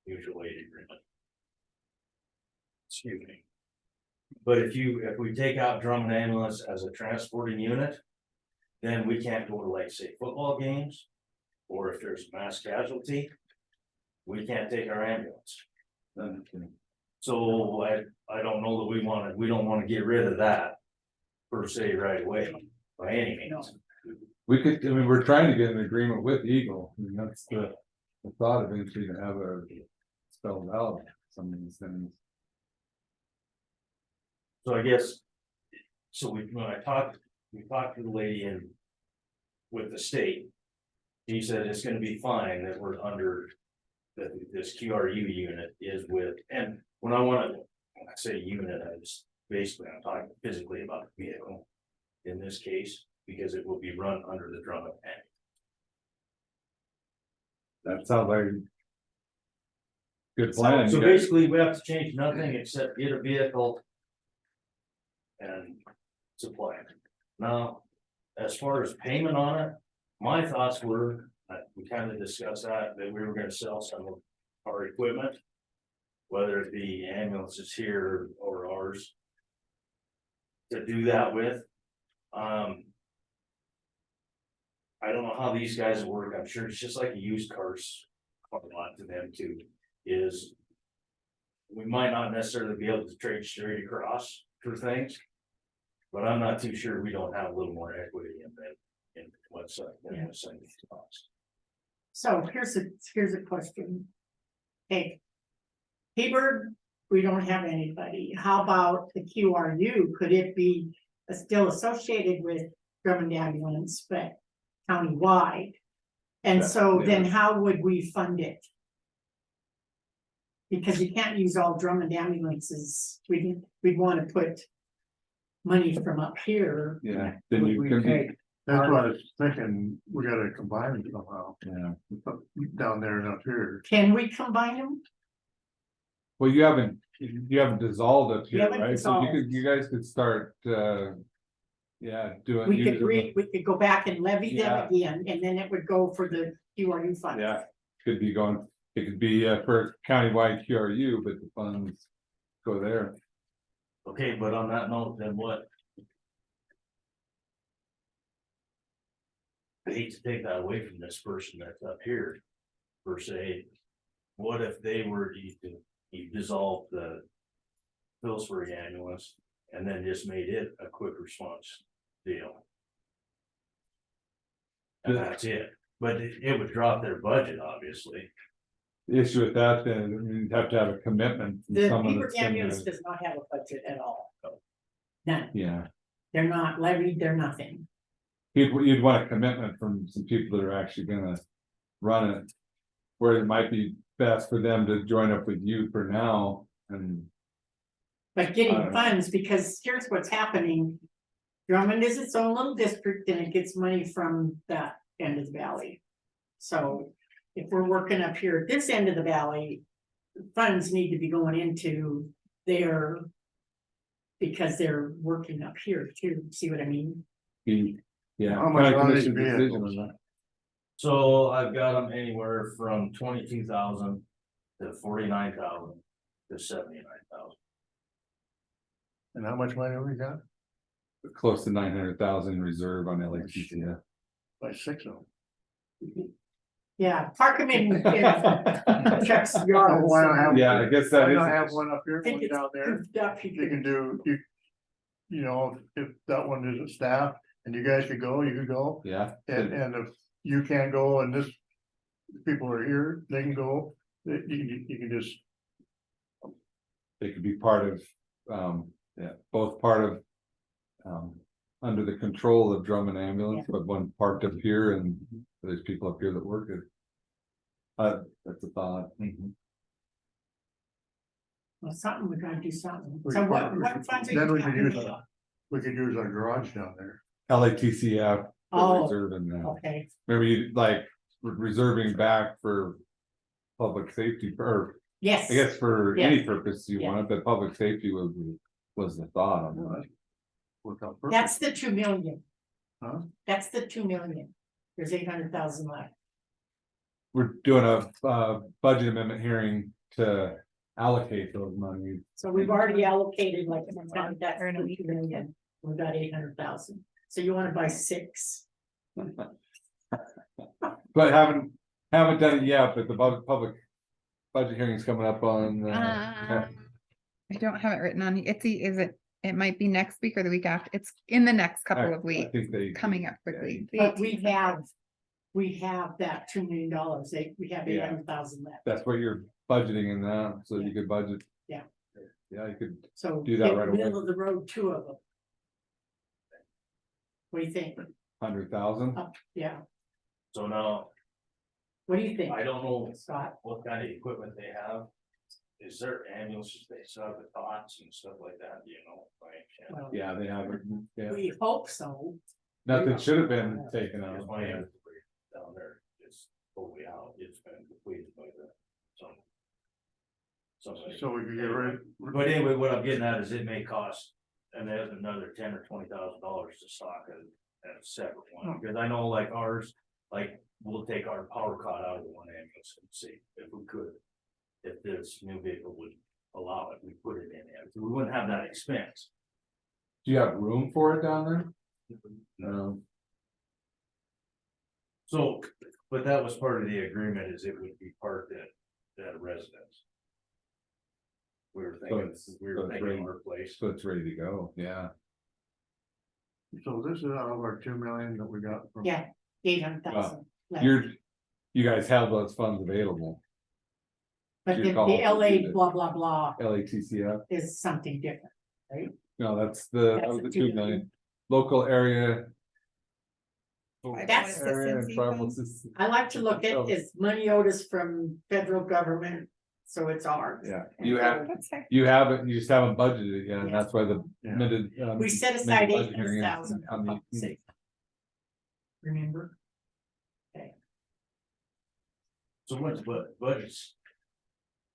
mutual aid agreement. Excuse me. But if we take out Drummond Ambulance as a transporting unit. Then we can't go to like say football games. Or if there's mass casualty. We can't take our ambulance. So I don't know that we don't wanna get rid of that. Per se right away, by any means. We could, I mean, we're trying to get an agreement with Eagle, I mean, that's the thought eventually to have a spelled out some of these things. So I guess. So we talked to the lady in. With the state. She said it's gonna be fine that we're under. That this QRU unit is with, and when I say unit, I just. Basically, I'm talking physically about the vehicle. In this case, because it will be run under the Drummond Act. That sounds like. Good plan. So basically, we have to change nothing except get a vehicle. And supply it. Now, as far as payment on it, my thoughts were, we kind of discussed that we were gonna sell some of our equipment. Whether it be ambulances here or ours. To do that with. I don't know how these guys work, I'm sure it's just like a used cars. A lot to them too, is. We might not necessarily be able to trade straight across for things. But I'm not too sure we don't have a little more equity in that, in what's saying. So here's a question. Hey. Hebert, we don't have anybody. How about the QRU? Could it be still associated with Drummond Ambulance, but countywide? And so then how would we fund it? Because you can't use all Drummond ambulances. We'd want to put money from up here. Yeah, then you We can be, take That's what I was thinking, we gotta combine them somehow, Yeah. down there and up here. Can we combine them? Well, you haven't dissolved up We here, haven't right? So dissolved. you guys could start, yeah, doing. We could using we could go back and levy them Yeah. again, and then it would go for the QRU fund. Yeah, could be going, it could be for countywide QRU, but the funds go there. Okay, but on that note, then what? I hate to take that away from this person that's up here, per se. What if they were to dissolve the Pillsbury ambulance and then just made it a quick response deal? And that's it, but it would drop their budget, obviously. The issue with that, then, you'd have to have a commitment from The someone Beaver that's gonna. ambulance does not have a budget at all. None, Yeah, they're not levied, they're nothing. you'd want a commitment from some people that are actually gonna run it. Where it might be best for them to join up with you for now and. But getting funds, because here's what's happening. Drummond is its own little district and it gets money from that end of the valley. So if we're working up here at this end of the valley, funds need to be going into their. Because they're working up here too, see what I mean? Yeah. How much county are these commission decision vehicles? on that. So I've got them anywhere from 22,000 to 49,000 to 79,000. And how much money we got? Close to 900,000 reserve on LATCF. By 6 of them. Yeah, park them in. Chuck's yard. Why don't have- Yeah, I guess that Why is. not have one up here, I think one it's down there? goofed up, you You could- can do, you know, if that one is a staff and you guys could go, you could go. Yeah. And if you can't go and this, people are here, they can go, you can just. They could be part of, yeah, both part of. Under the control of Drummond Ambulance, but one parked up here and there's people up here that work it. That's a thought. Well, something, we gotta do something. We So could- what funds are Then you we could use, talking about? we could use our garage down there. LATCF. Oh, Reserving that. Okay, Maybe you like reserving back for. Public safety, or yes. I guess for any Yes. purpose you Yeah. want, but public safety was the thought on that. That's the 2 million. Huh? That's the 2 million. There's 800,000 left. We're doing a budget amendment hearing to allocate those monies. So we've already allocated like that's 2 million. We've got 800,000. So you wanna buy 6? But haven't done it yet, but the public budget hearing's coming up on. I don't have it written on, it might be next week or the week after, it's in the next couple of I weeks, think they. coming up quickly. But we have that $2 million. We have Yeah. 800,000 left. That's what you're budgeting in that, so you could budget. Yeah. Yeah, you could So do that in right the away. middle of the road, 2 of them. What do you think? 100,000. Yeah, So now, what do you think? I don't know Scott? what kind of equipment they have. Is there ambulances, they still have the cots and stuff like that, you know, like. Well, Yeah, they have it. Yeah. we hope so. Nothing should have been taken Because out. my ambulance down there is totally out, it's been completed by the, So we could get rid. But anyway, what I'm getting at is it may cost, and there's another $10,000 or $20,000 to stock a separate one, because I know like ours, like, we'll take our power cot out of the one ambulance and see if we could. If this new vehicle would allow it, we put it in there, we wouldn't have that expense. Do you have room for it down there? No. So, but that was part of the agreement, is it would be parked at a residence. We were thinking, ready. our place. So it's ready to go, yeah. So this is out of our 2 million that we got from. Yeah, 800,000. left. You guys have those funds available. But your the call. LA blah, blah, blah LATCF, is something different, right? no, that was the 2 million, local area. That's Area and tribal assistance. I like to look Oh. at is money owed us from federal government, so it's ours. Yeah, And you so have, you have it, you just haven't budgeted it yet, and that's why the. amended, We set aside amended budget hearing is 800,000. on the 18th. remember? So what's budgets?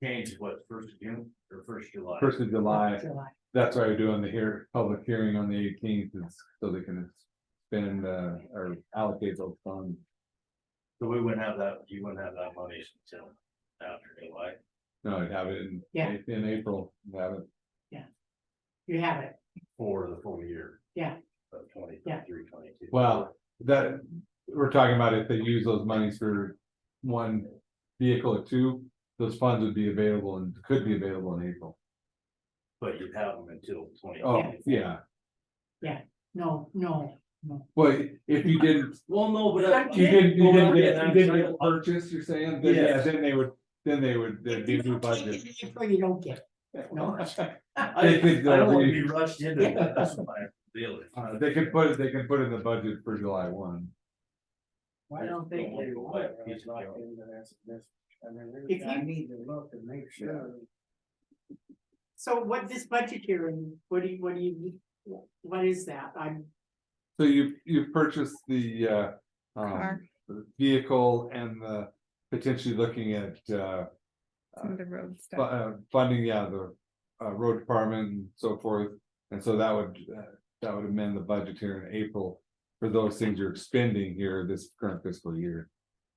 Change what, first of June or first of July? 1st of July, July. that's why we're doing the public hearing on the 18th, is so they can spend, or allocate those funds. So we wouldn't have that, you wouldn't have that money until after July. No, I'd have it Yeah. in April, have it. You have it, For the full year. Yeah. Of 2023, 22. Well, that, we're talking about if they use those monies for one vehicle or two, those funds would be available and could be available in April. But you'd have them until 20. Oh, yeah. no. Well, if you didn't, Well, no, but. you didn't get a purchase, you're saying, then, yeah, Yes. then they would, there'd be a new budget. You don't get it, no. They could, I don't wanna be rushed into it, Yeah. that's my deal. They can put in the budget for July 1. I don't think they would, it's not into this, I mean, I need to look and make sure. So what this budget hearing, what is that? So you've purchased the Car. the vehicle and the potentially looking at Some of the road stuff. funding, yeah, the road department and so forth. And so that would amend the budget here in April for those things you're expending here this current fiscal year.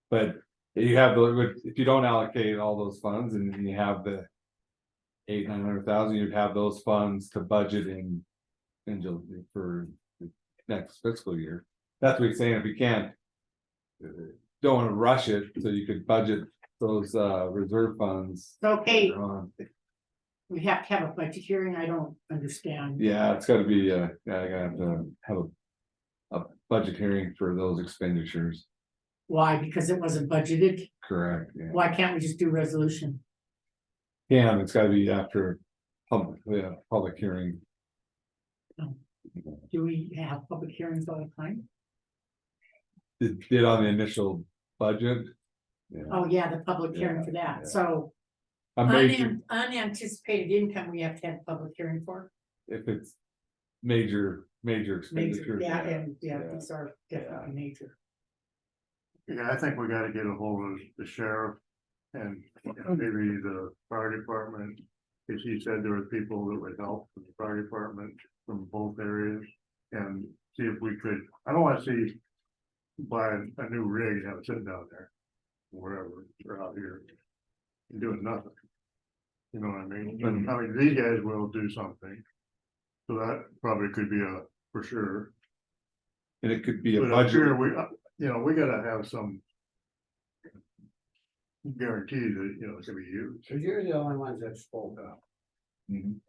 But you have if you don't allocate all those funds and you have the 800,000-900,000, you'd have those funds to budget for the next fiscal year. That's what he's saying. If you can't, don't want to rush it, so you could budget those reserve funds. Okay, later on. we have to have a budget hearing, I don't understand. Yeah, it's gotta be, I gotta have a budget hearing for those expenditures, Why? Because it wasn't budgeted? correct, yeah. Why can't we just do resolution? Yeah, it's gotta be after public hearing. Do we have public hearings all the time? Did on the initial budget. Yeah. Oh, yeah, the public hearing for Yeah, yeah. that, so. A major, Unanticipated income, we have to have public hearing for. if it's major Major, expenditure. yeah, these are definitely major. Yeah, I think we gotta get a hold of the sheriff and maybe the fire department. Cause he said there were people that would help with the fire department from both areas and see if we could, I don't wanna see. Buy a new rig and have it sitting down there, wherever, or out here. And doing nothing. You know what I mean? And, I mean, these guys will do something. So that probably could be for sure. And it could be a But I'm budget. sure we gotta have some. Guarantee that, it's gonna be used. Cause you're the only ones that spoke up. Mhm.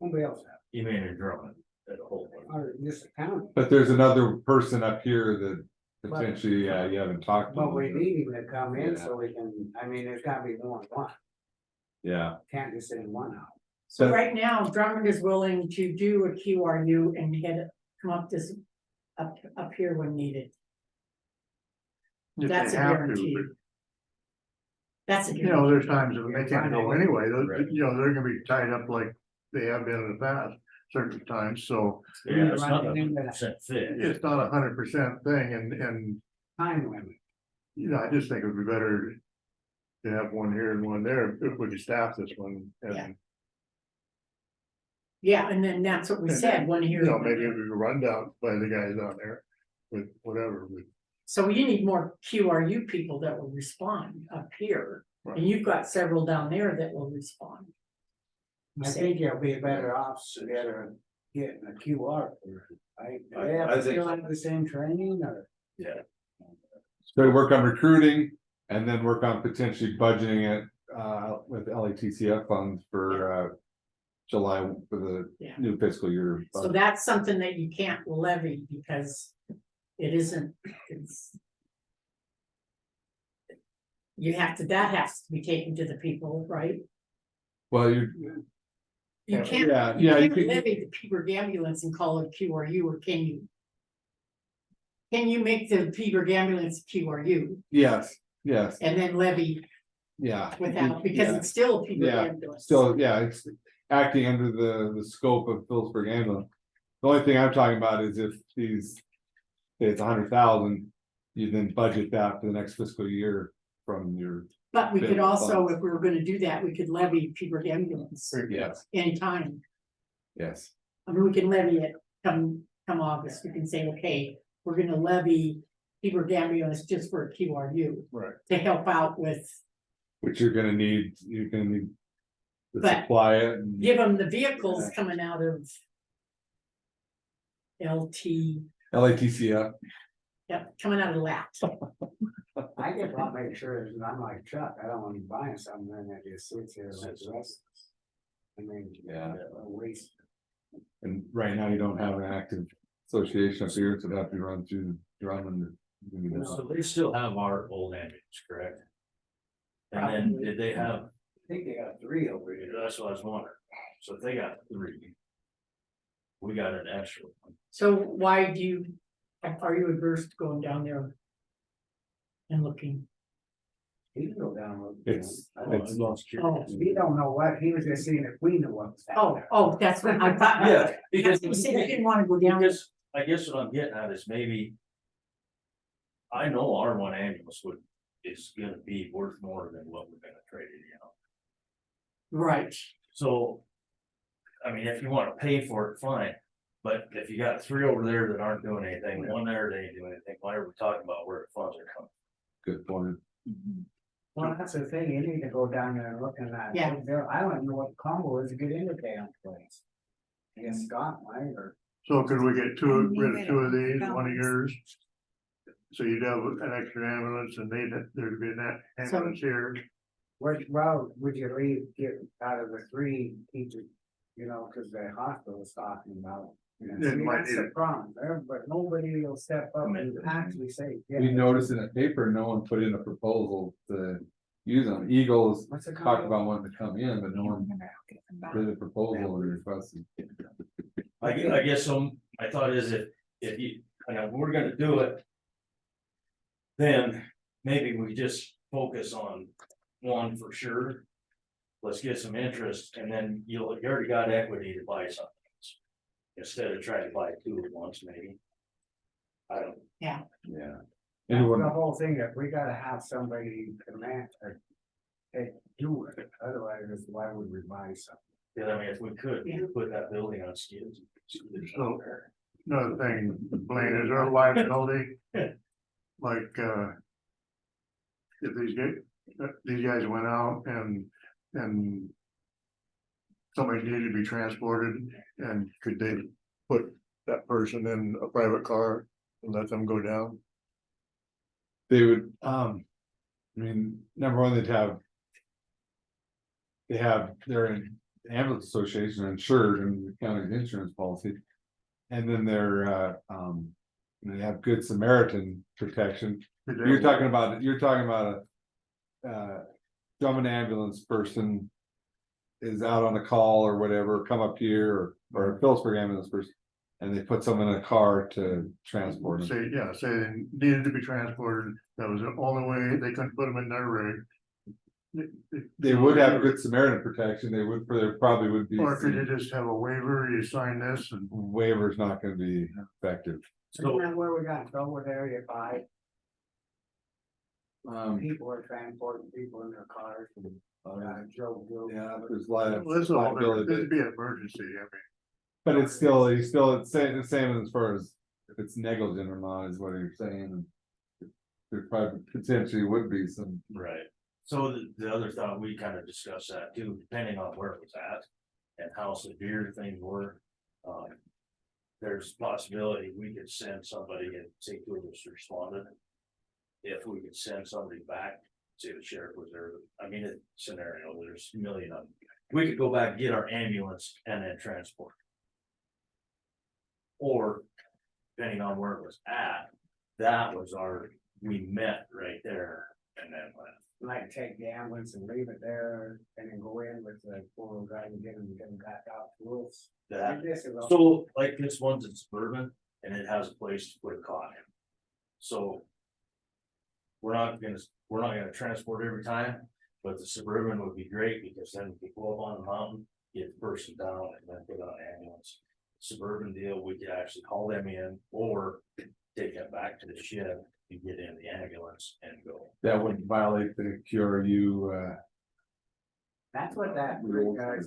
Nobody else have, You mean in Drummond, that whole one. or just the county, But there's another person up here that potentially, you haven't talked to. but we need him to come in so we can, I mean, there's gotta be more than one, Yeah, can't just send one out. So But- right now, Drummond is willing to do a QRU and come up up here when needed. If they That's a have to, guarantee. but, That's a There's guarantee. times when they can't go anyway, they're gonna be tied up like they have been in the past, certain times, so. Yeah, it's not a 100% fit. It's not 100% thing, and, Time limit. I just think it would be better. To have one here and one there, if we could staff this one, Yeah. and, Yeah, and then that's what we said, one here. one maybe there. we could run down by the guys out there. With whatever, So you need more QRU people that will respond up here, and you've got several down there that will respond. I think you'll be better off together getting a QR. Do they have I to think still so. have the same training or? Yeah. so work on recruiting and then work on potentially budgeting it with LATCF funds for July for the Yeah. new fiscal year. So that's something that you can't levy because it isn't, that has to be taken to the people, right? Well, You can't, Yeah, you yeah, you can't could- levy the Peterburg ambulance and call it QRU, or can you? Can you make the Peterburg ambulance QRU yes, and then levy yeah. without, because Yeah. it's still a Peterburg Yeah, ambulance? still, yeah, it's acting under the scope of Phillipsburg ambulance. The only thing I'm talking about is if these it's 100,000, you then budget that for the next fiscal year from your. But we could Bill also, funds. if we were gonna do that, we could levy Peabody ambulance Yes, anytime. yes. I mean, we can levy it come August. We can say, okay, we're gonna levy Peabody ambulance just for QRU. Right. To help out with, Which you're gonna need to But supply it. and- give them the vehicles coming out of LT, LATCF. yep, coming out of that. I just want to make sure it's not like Chuck, I don't want to buy something and that just sits here like the rest of us. I mean, Yeah. a waste. And right now you don't have an active association up here, so it'd have to run through Drummond. So they still have our old ambulance, correct? And then did they have, I think they got 3 over here. that's what I was wondering, so if they got 3. We got an extra one. So why do you, are you adverse to going down there? And looking? He can go down. and look. It's, I it's, lost we don't know what, he was just seeing if we knew what was down there. Oh, that's what I thought. Yeah, because You said you didn't wanna go down. Because I guess what I'm getting at is maybe. I know our one ambulance is gonna be worth more than what we're gonna trade it, Right, So. I mean, if you wanna pay for it, fine, but if you got 3 over there that aren't doing anything, 1 there that ain't doing anything, why are we talking about where the funds are coming? good point. Well, that's the thing, you need to go down there and look at that. Yeah. I don't know what the combo is to get into the damn place. I guess Scott might, or. So could we get two, Leave rid it of 2 of at these, one of balance. yours? So you'd have an extra ambulance and there'd be an ambulance here. Which route would you leave, get out of the 3, each, cause the hospital's talking about. Yeah, you might That's need the it. problem, but nobody will step up and actually say. yeah. We noticed in the paper, no one put in a proposal to use them. Eagles What's it talked called? about wanting to come in, but no one did a proposal or requested. I guess my thought is if you, we're gonna do it. Then maybe we just focus on one for sure. Let's get some interest and then you already got equity to buy something. Instead of trying to buy 2 at once, maybe. I don't. yeah. Yeah. That's Anyone, the whole thing, that we gotta have somebody command or. Do it, otherwise why would we buy something? Yeah, I mean, if we could, we could put that building on skids. So, another thing, Blaine, is there a liability? Like, if these guys went out and. Somebody needed to be transported, and could they put that person in a private car and let them go down? they would, I mean, number one, they have their ambulance association insured in the county's insurance policy. And then they have Good Samaritan protection. You're talking about a Drummond ambulance person is out on a call or whatever, come up here, or a Phillipsburg ambulance person, and they put someone in a car to transport them. Say they needed to be transported, that was the only way, they couldn't put them in their rig. They would have Good Samaritan protection, there probably would be. Or could you just have a waiver, you sign this and. Waiver's not gonna be effective. Isn't that where we got in trouble with Area 5? Um, People are transporting people in their cars and, Joe. yeah, there's a lot of. Well, this is all, liability, this would be an emergency, I mean. But it's still, it's the same as far as if it's negligent or not, is what you're saying. There probably potentially would be some. Right. So the other thought, we kind of discussed that too, depending on where it was at and how severe things were. There's a possibility we could send somebody and say who was responded. If we could send somebody back, say the sheriff was there, I mean, a scenario, there's a million of them. We could go back, get our ambulance and then transport. Or depending on where it was at, that was we met right there and then left. Like take the ambulance and leave it there and then go in with the 4-wheel drive and get them back out to us. That, This is all- so like this one's in Suburban and it has a place to put a cot in. So. We're not gonna transport every time, but the Suburban would be great because then we go up on the mountain, get the person down and then put on an ambulance. Suburban deal, we could actually haul them in or take that back to the shed to get in the ambulance and go. That wouldn't violate the QRU, That's what that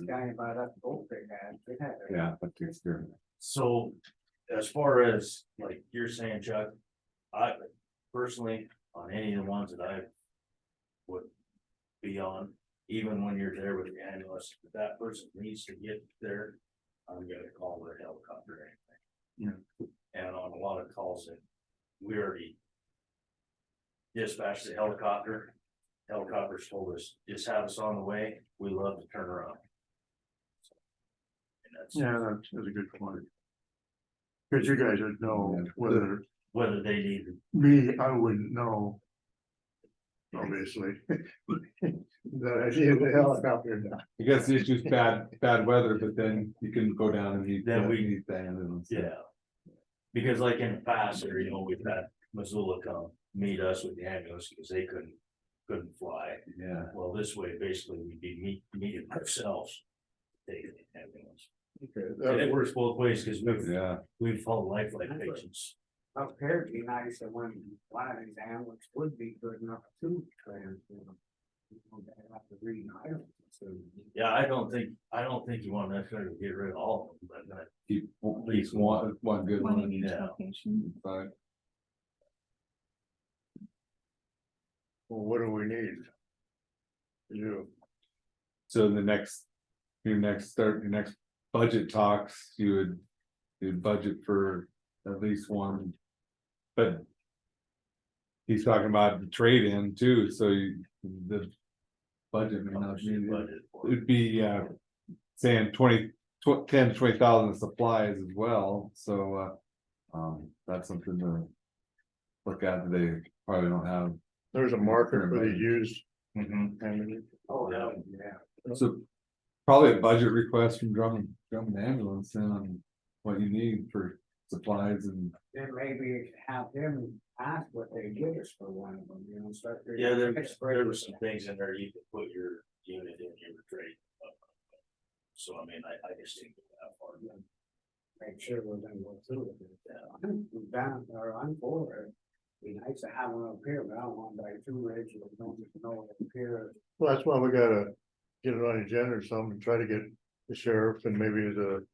guy about up Oak Creek had. They had a- yeah, but the experiment. So, as far as, like you're saying, Chuck, I personally, on any of the ones that I would be on, even when you're there with the ambulance, if that person needs to get there, I'm gonna call their helicopter or anything. And on a lot of calls that we already dispatched the helicopter, helicopters told us, just have us on the way, we love to turn around. And that's. That's a good point. Cause you guys would know Whether they need me, I wouldn't know. Obviously. That I see the helicopter now. I guess the issue's bad weather, but then you can go down and meet. Then we- meet the ambulance. Yeah. Because like in the past, or we've had Missoula come meet us with the ambulance because they couldn't fly. Yeah. Well, this way, basically, we'd be meeting ourselves. Taking the ambulance. And it works both ways, because we've hauled lifeline patients. Up here, it'd be nice that when one of these ambulance would be good enough to transport them. They have to read Yeah, I don't think you want to necessarily get rid of all of them, but Keep at least one good One one. in each yeah. location. But Well, what do we need? so your next budget talks, you'd budget for at least one. But he's talking about the trade-in too, so the budget may not be, it'd be, saying 10 to 20,000 of supplies as well, so, that's something to look at, they probably don't have. There's a market for the used. Oh, yeah. So probably a budget request from Drummond Ambulance then on what you need for supplies and. Then maybe have him ask what they give us for one of them, start. Yeah, there were some things in there, you could put your unit in your trade. So I mean, I just think that far. Make sure we're gonna go through it. I'm down, or I'm for it. Be nice to have one up here, but I don't want like too rich, or don't just know up here. Well, that's why we gotta get it on the agenda or something, and try to get the sheriff and maybe the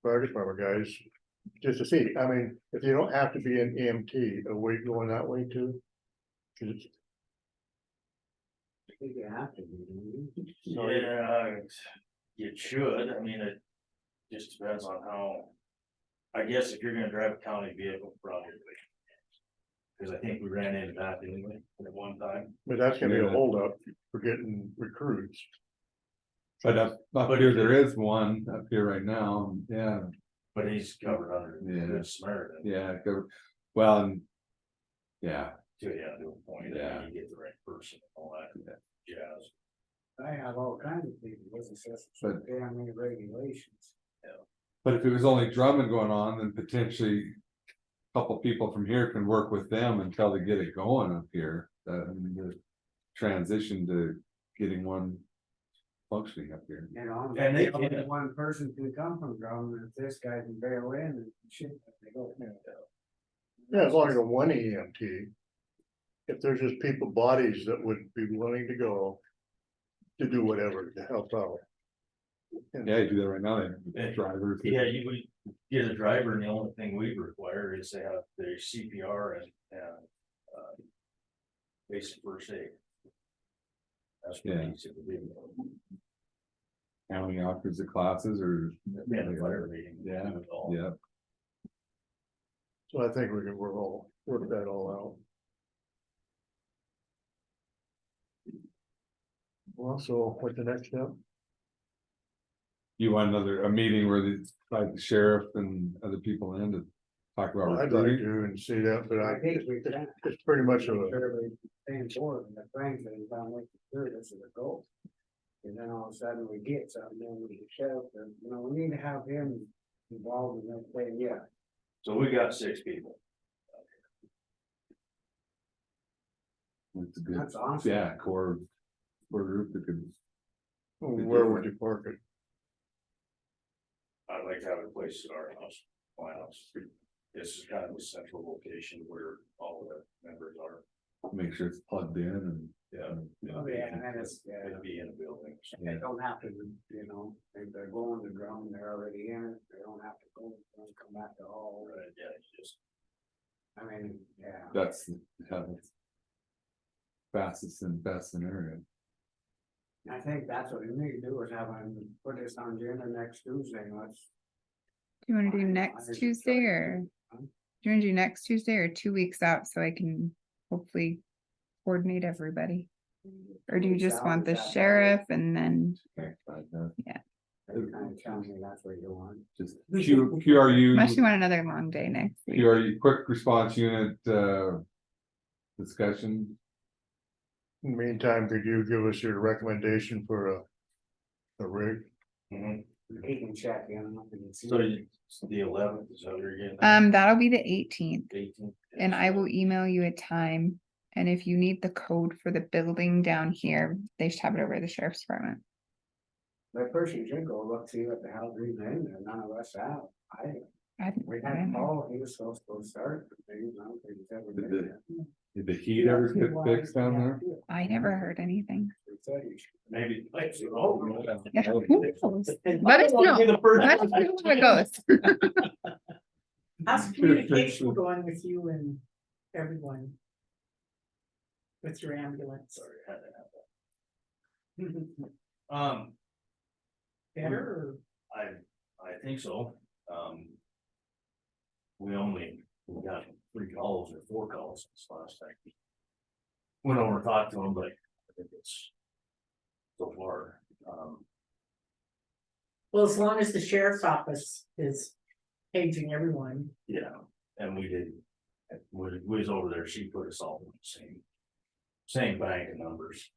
fire department guys. Just to see, I mean, if you don't have to be an EMT, are we going that way too? 'Cause it's- I think you have to be. Yeah, it should, I mean, it just depends on how. I guess if you're gonna drive a county vehicle, probably. Cause I think we ran into that anyway, at one time. But that's gonna be a holdup for getting recruits. But up here, there is one up here right now, yeah. But he's covered under Yeah. Good Samaritan. Yeah, well, and. Yeah, To a point, Yeah. and you get the right person, and all that jazz. I have all kinds of people, it's just But- damn many regulations. but if it was only Drummond going on, then potentially. a Couple people from here can work with them until they get it going up here, the transition to getting one functioning up here. You know, And they only can- one person can come from Drummond, if this guy can bail in and shit, they go. Yeah, as long as a one EMT. If there's just people, bodies that would be willing to go. To do whatever to help out. Yeah, you do that right now, they Yeah. have drivers. Yeah, you would get a driver, and the only thing we require is they have their CPR and basic first aid. That's what Yeah. needs to be. How many offers the classes or? Yeah, the fire rating. Yeah, do it all. yeah. So I think we can work that all out. Well, so what's the next step? You want a meeting where the sheriff and other people in to talk about. I'd like recruiting? to and see that, but I think we can. it's pretty much a, Paying for it, and the Frank said, if I'm like, sure, this is a goal. And then all of a sudden we get something, then we sheriff, and, we need to have him involved in that thing, yeah. So we got 6 people. It's a good, That's awesome. yeah, core group that could. where would you park it? I'd like to have a place at our house, my house. this is kind of a central location where all the members are. Make sure it's plugged in and. Yeah. Oh, yeah, and then it's, yeah, It'll be in a building. they don't have to, you know, if they're going to drum, they're already in it, they don't have to go, don't come back to all. Right, yeah, it's just. I mean, yeah. That's fastest and best scenario. I think that's what we need to do is have them put this on the agenda next Tuesday, let's. Do you wanna do next Tuesday or? Do you wanna do next Tuesday or 2 weeks out so I can hopefully coordinate everybody? Or do you just want the sheriff and then, yeah, They kind of tell me that's what you want. Just QRU. unless you want another long day next week? QRU, quick response unit, discussion. In the meantime, could you give us your recommendation for a rig? He can check in. So the 11th is over again. That'll be the 18th, 18th. and I will email you a time. And if you need the code for the building down here, they should have it over at the sheriff's department. That person should go look, see what the hell's even in there, none of us out. We had Paul, he was supposed to start, but things, I don't think he's ever been there. Did the heat ever get fixed down there? I never heard anything. He said he should. Maybe. Yeah, who knows? Let us know. Let us know how it goes. How's communication going with you and everyone? With your ambulance? Sorry, I had to have that. Better I think so, we got 3 calls or 4 calls this last time. Went over and talked to them, but I think it's so far, well, as long as the sheriff's office is paging everyone. yeah, and we did. We was over there, she put us all in the same bank of numbers.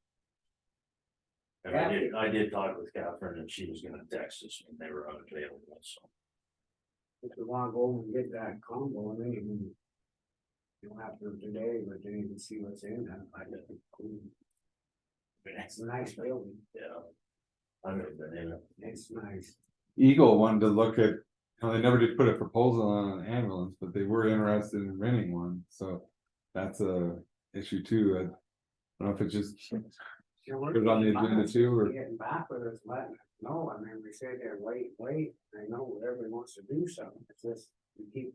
And I did talk with Catherine and she was gonna text us when they were unavailable, so. If we wanna go and get that combo, and then you don't have to today, but then you can see what's in that, I think it's cool. It's a nice building. Yeah. I never been in it. It's nice. Eagle wanted to look at, they never did put a proposal on an ambulance, but they were interested in renting one, so that's a issue too. I don't know if it's just. Put it on the agenda too, or? Getting back with us, letting us know, I mean, we sit there, wait, I know everybody wants to do something, it's just, we keep.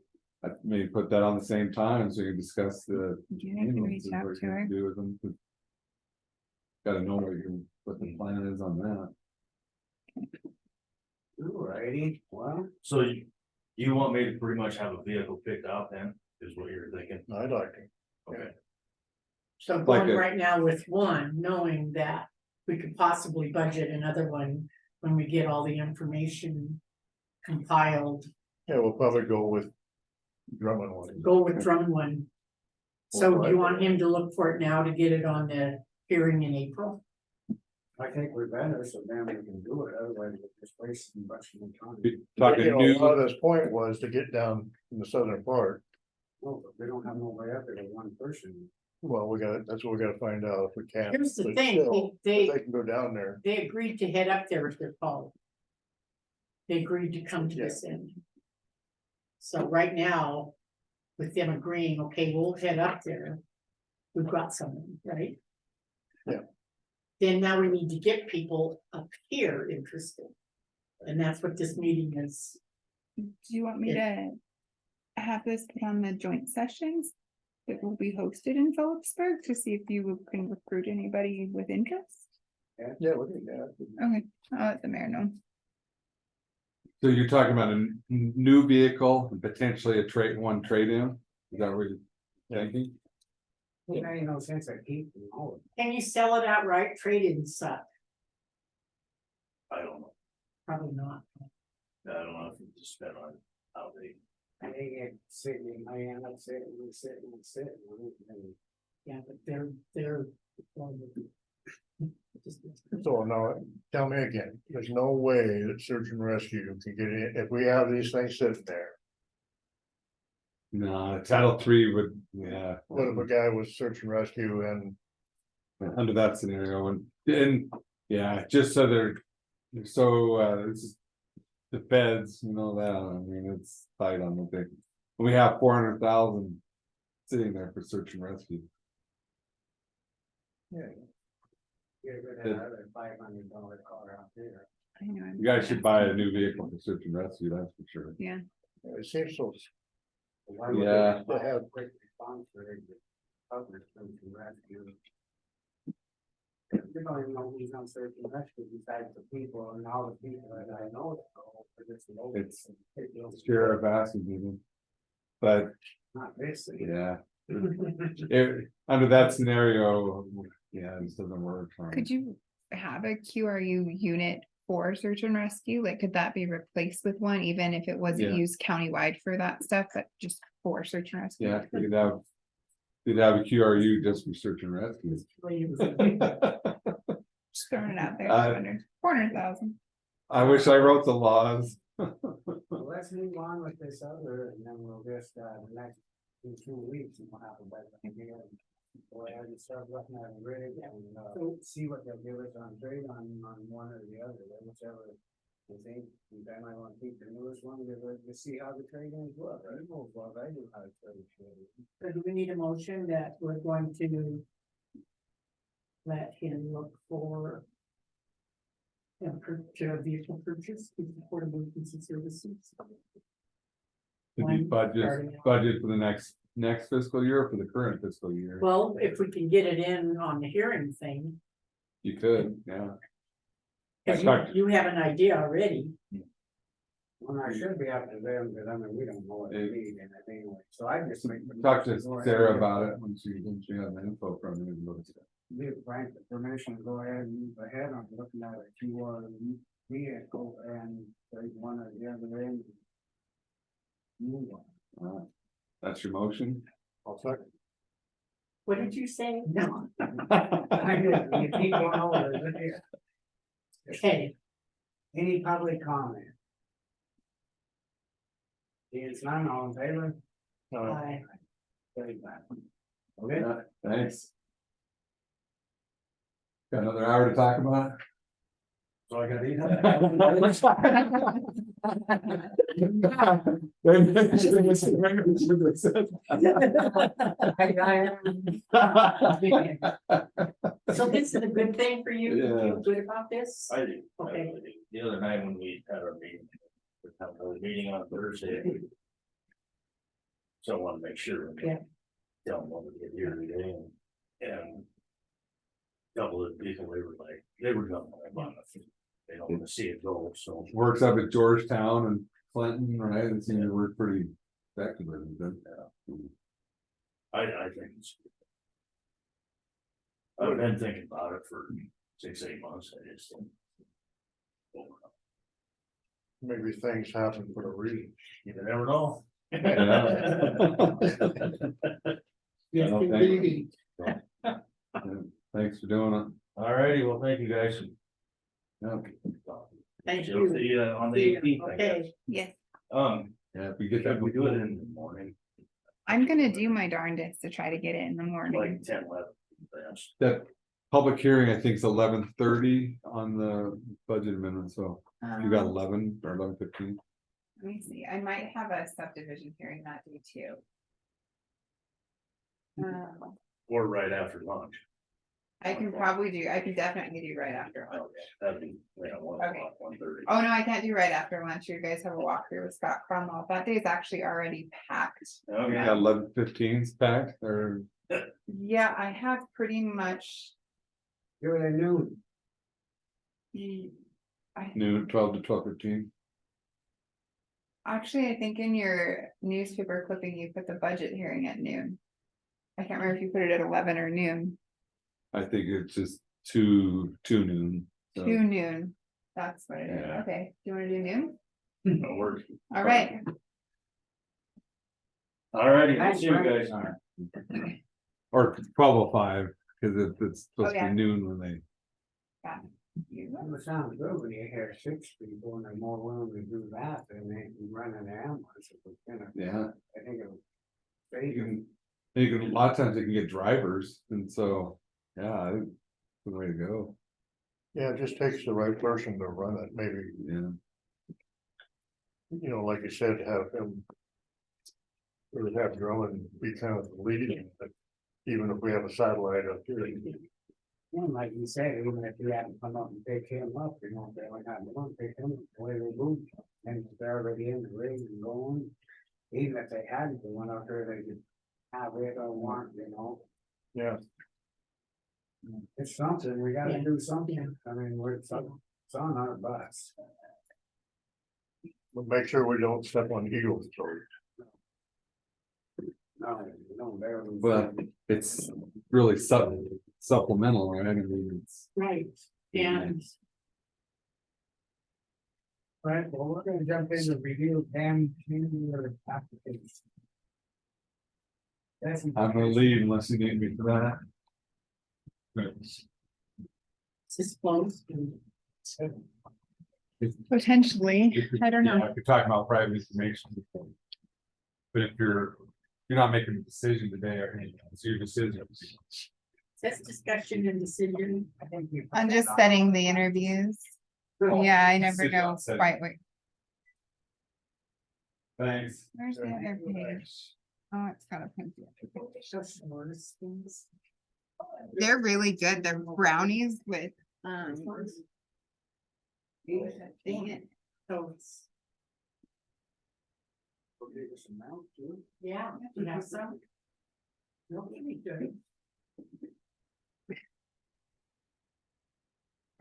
Maybe put that on the same time so you can discuss the. Yeah, I can reach ambulances, out what to you're her. gonna do with them, 'cause gotta know what the plan is on that. Alrighty, well. So you want me to pretty much have a vehicle picked out then, is what you're thinking? I'd like to. Okay. So I'm Like going a- right now with one, knowing that we could possibly budget another one when we get all the information compiled. Yeah, we'll probably go with Drummond one. Go with Drummond one. So do you want him to look for it now to get it on the hearing in April? I think we're better, so then we can do it, otherwise we're just wasting much more time. Talking You know, new, a lot of this point was to get down in the southern part. No, but we don't have no way up there to one person. Well, that's what we gotta find out if we can. Here's the But thing, still, they if They can go down there. they agreed to head up there if they're called. They agreed to come to this end. So right now, with them agreeing, okay, we'll head up there. We've got someone, right? Yeah. Then now we need to get people up here interested. And that's what this meeting is. Do you want me to have this put on the joint sessions that will be hosted in Phillipsburg to see if you can recruit anybody with interest? Yeah, we can, yeah. Okay, I'll let the mayor know. so you're talking about a new vehicle and potentially a trade-in? Is that what you're thinking? It ain't no sense of keeping all of it. Can you sell it outright, trade in suck? I don't know, Probably not. I don't know if you just spend on how they. And they get sitting, I end up sitting, and Yeah, but they're. So now, tell me again, there's no way that search and rescue can get in, if we have these things sitting there. No, Title III would, yeah. What if a guy was search and rescue and Under that scenario, and, yeah, just so it's the feds, you know that, I mean, it's tight on what We have 400,000 sitting there for search and rescue. Yeah. Get rid of that other $500 car out there. I know. You guys should buy a new vehicle for search and rescue, that's for sure. Yeah. It seems so. Why would Yeah. they have quick response for the public search and rescue? You don't even know who's on search and rescue besides the people and all the people that I know. It's Sheriff asking people. But Not this. yeah, under that scenario, yeah, this doesn't work. Could you have a QRU unit for search and rescue? Like, could that be replaced with one, even if it wasn't Yeah. used countywide for that stuff, but just for search and rescue? Yeah, you'd have a QRU just for search and rescue. Just throwing it out there, Uh, 400,000. I wish I wrote the laws. Well, let's move on with this other, and then we'll just, the next, in 2 weeks, and we'll have a better idea. Go ahead and start looking at a rig and, see what they'll give us on trade on one or the other, whichever. You think, and then I want to keep the newest one, to see how the trade-ins look, I know, well, I do how to trade. So do we need a motion that we're going to let him look for a vehicle purchase to support emergency services? To be budget for the next fiscal year or for the current fiscal year? Well, if we can get it in on the hearing thing, You could, yeah. because you have an idea already. Well, I should be up to them, because I mean, we don't know what they need in it anyway, so I just make. Talk to Sarah about it when she has the info from you. Give Frank the permission to go ahead and move ahead on looking at a QRV vehicle and there's one at the other end. Move on. That's your motion? I'll second. What did you say? No. I did, you keep going over it. Okay, Any public comment? It's none, all in favor? Aye. Very bad. Okay. Yeah, thanks. Got another hour to talk about it? So I gotta eat so this is a good thing for you? You Yeah. feel good about this? I do. Okay. The other night when we had our meeting, we had a meeting on Thursday. So I want to make sure. Yeah. Tell them what we did here today and. Couple of people, they were going, they don't want to see it go, so. Works up at Georgetown and Clinton, right? It seems to work pretty effectively. I think it's. I've been thinking about it for 6-8 months, I just. Maybe things happen for a reason. You never know. Yes, Well, indeed. Thanks for doing it. All righty, well, thank you guys. Okay. Thank So, you. see you on the 18th, I guess. Okay, Yes, Yeah, if we get that, Could we do it in the morning, I'm gonna do my darndest to try to get it in the morning. like 10-11? That's- that public hearing, I think is 11:30 on the budget amendment, so you got 11 or 11:15. Let me see, I might have a subdivision hearing that day too. Or right after lunch. I can definitely do right after lunch. Okay, that'd be, 1:30. Oh, no, I can't do right after lunch. You guys have a walkthrough with Scott Cromwell. That day is actually already packed. Okay. You got 11:15's packed or Yeah, I have pretty much. Do it at noon. noon, 12 to 12:15. Actually, I think in your newspaper clipping, you put the budget hearing at noon. I can't remember if you put it at 11 or noon. I think it's just two noon. so. 2 noon. That's what it is. Yeah. Okay, do you wanna do noon? No worries. All right. All righty, Thanks, see you Frank. guys. Or 12:05, because it's supposed to yeah. be noon when they. It sounds good when you hear 6 people and they're more willing to do that than they can run an ambulance. If it's gonna- Yeah. I think it was. You can, a lot of times they can get drivers, and so, yeah, I think it's the way to go. Yeah, it just takes the right person to run it, maybe, Yeah. like you said, have him. We would have Drummond be kind of the lead, even if we have a satellite up here. And like you said, even if you haven't come up and pick him up, you know, they're like, I'm going to pick him up, the way they move. And they're already in the ring and going. Even if they hadn't, they went out there, they could have it or want, you know. Yeah. It's something, we gotta do something. I mean, it's on our butts. But make sure we don't step on Eagle's toes. No, we don't barely. But it's really supplemental, right? I mean, it's. Right, and Right, well, we're gonna jump into review Pam Junior application. That's. I'm gonna leave unless you need me for that. But it's close. Potentially, I don't know. If you're talking about private information. But if you're not making a decision today, I think it's your decision. That's discussion and decision. I think we- I'm just setting the interviews. Yeah, I never Decision know on setting. quite what, Thanks. where's the other page? Oh, it's got a print. They're really good. They're brownies with, dang it. So it's, yeah, you have some. Nobody good.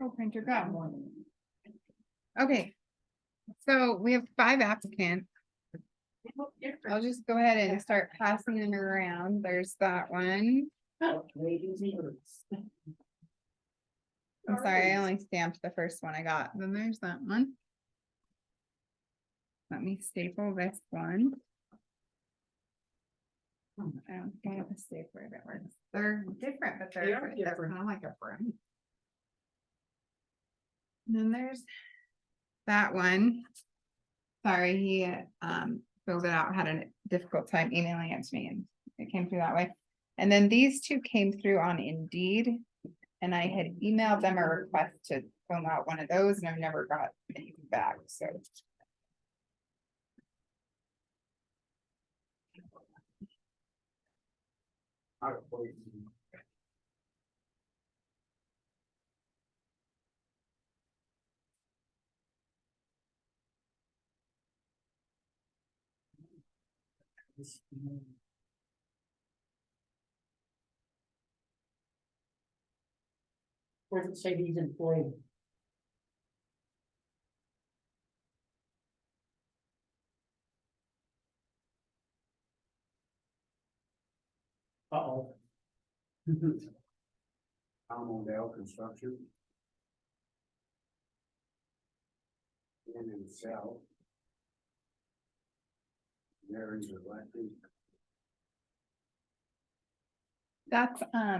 Oh, printer go. Okay. So we have 5 applicants. I'll just go ahead and start passing them around. There's that one. Oh, ladies and gents. I'm sorry, I only stamped the first one I got. Then there's that one. Let me staple this one. I don't think I have a stapler that works. They're different, but They are they're different. kind of like a brown. And then there's that one. Sorry, he filled it out, had a difficult time emailing it to me, and it came through that way. And then these 2 came through on Indeed, and I had emailed them a request to fill out one of those, and I've never got anything back, so. Where's it say he's employed? Uh-oh. Almondale Construction. And himself. Mary's elected. That's, I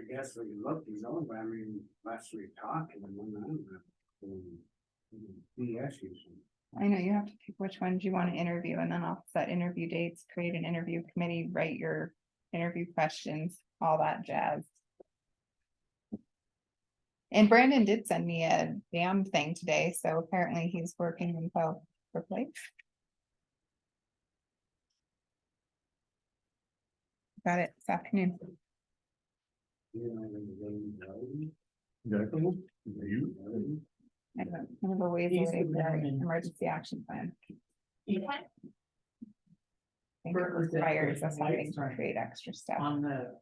guess we can look these over, I mean, last week talking, and then I don't know. BS issues. I know you have to pick which ones you want to interview, and then I'll set interview dates, create an interview committee, write your interview questions, all that jazz. And Brandon did send me a damn thing today, so apparently he's working until replace. Got it this afternoon. I have kind of a ways He's away the from our one in- emergency action plan. Yeah. I think it requires us having to create extra stuff. On the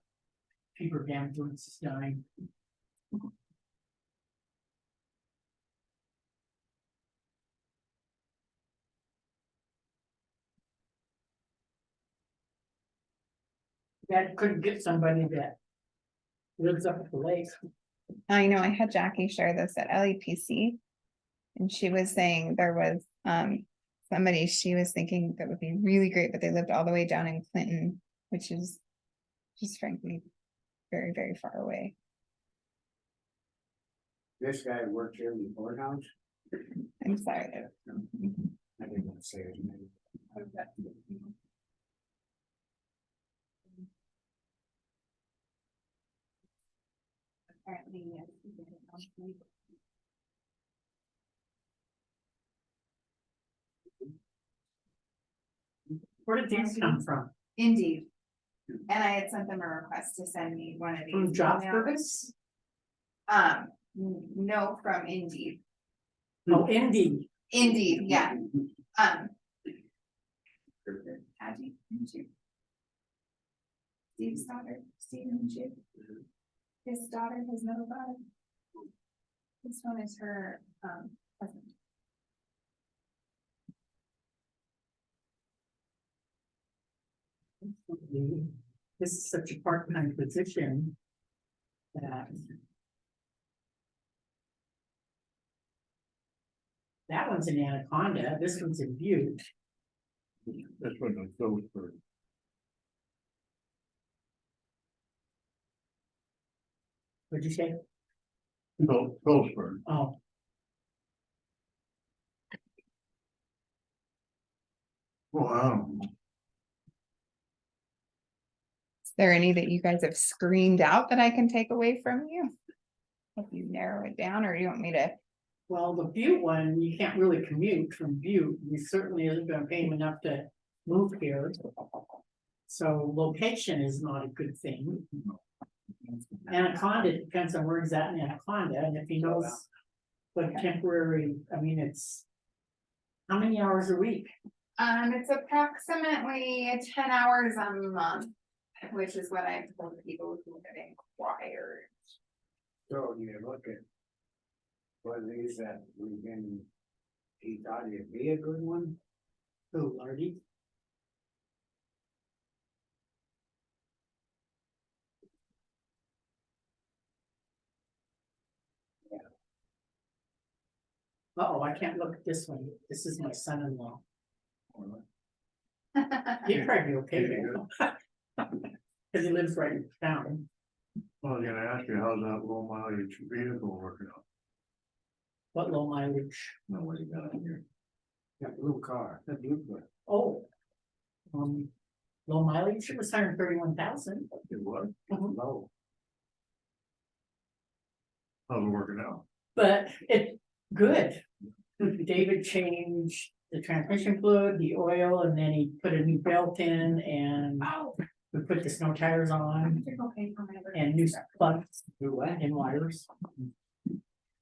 Peeper Dam Foods line. That couldn't get somebody that lives up at the lake. I know I had Jackie share this at LEPC. And she was saying there was somebody she was thinking that would be really great, but they lived all the way down in Clinton, which is just frankly very, very far away. This guy worked here in the courthouse. I'm sorry. I didn't say his name. Apparently, yes. Where did these come from? Indeed. And I had sent them a request to send me one of these. From job emails. service? No, from Indeed. Oh, Indeed. Indeed, yeah. Patty, Steve's daughter, Stephen and Chip. His daughter has no daughter. This one is her, husband. This is such a part-time position. That one's in Anaconda, this one's in Butte. This one was Phillipsburg. What'd you say? Phillipsburg. Oh, Wow. Is there any that you guys have screened out that I can take away from you? If you narrow it down, or you want me to? well, the Butte one, you can't really commute from Butte, we certainly isn't gonna pay him enough to move here. So location is not a good thing. Anaconda, depends on where he's at in Anaconda, and if he knows what temporary, I mean, it's. How many hours a week? It's approximately 10 hours a month, which is what I've told the people who have inquired. So you look at. What it is that we can, he thought it'd be a good one. Who, Artie? Uh-oh, I can't look at this one, this is my son-in-law. He'd probably be okay there. Cause he lives right in town. Well, I was gonna ask you, how's that low mileage vehicle working out? What low mileage? No, what do you got on here? That blue car, that blue car. Oh. Low mileage, it was 131,000. It was, Low. how's it working out? But it, good. David changed the transmission fluid, the oil, and then he put a new belt in and we put the snow tires on and new plugs and wires.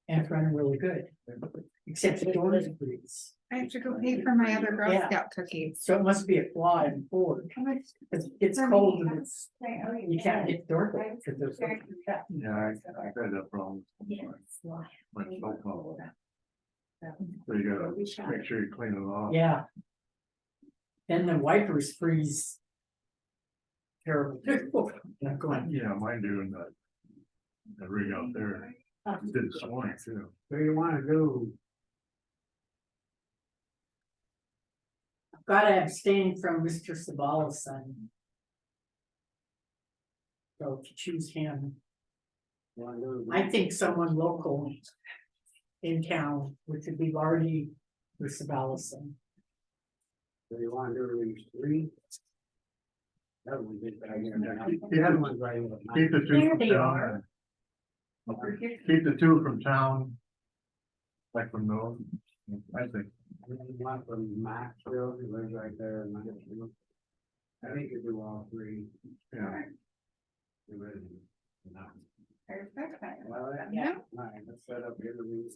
And it's running really good, except the door is freeze. I have to go pay for my other Girl Yeah. Scout cookies. So it must be a flaw in Ford. It's cold and it's, you can't get the door open because there's. Yeah, I've had that problem. My snow plow. So you gotta make sure you clean it off. Yeah. Then the wipers freeze. Terrible. I'm going, Yeah, mine doing that. The rig out there, did this morning too. So you wanna do, gotta abstain from Mr. Sabala's son. So to choose him, I think someone local in town, which would be Lardy or Sabala's son. so you wanna do at least 3? That would be better. Yeah. That one's right with mine. Keep the two There from they town. are. Keep the two from town. Like from those, I think. One from Maxfield, he lives right there in Maxfield. I think you do all 3. Yeah. You ready? No. Perfect. Well, Yeah. Alright, let's set up interviews.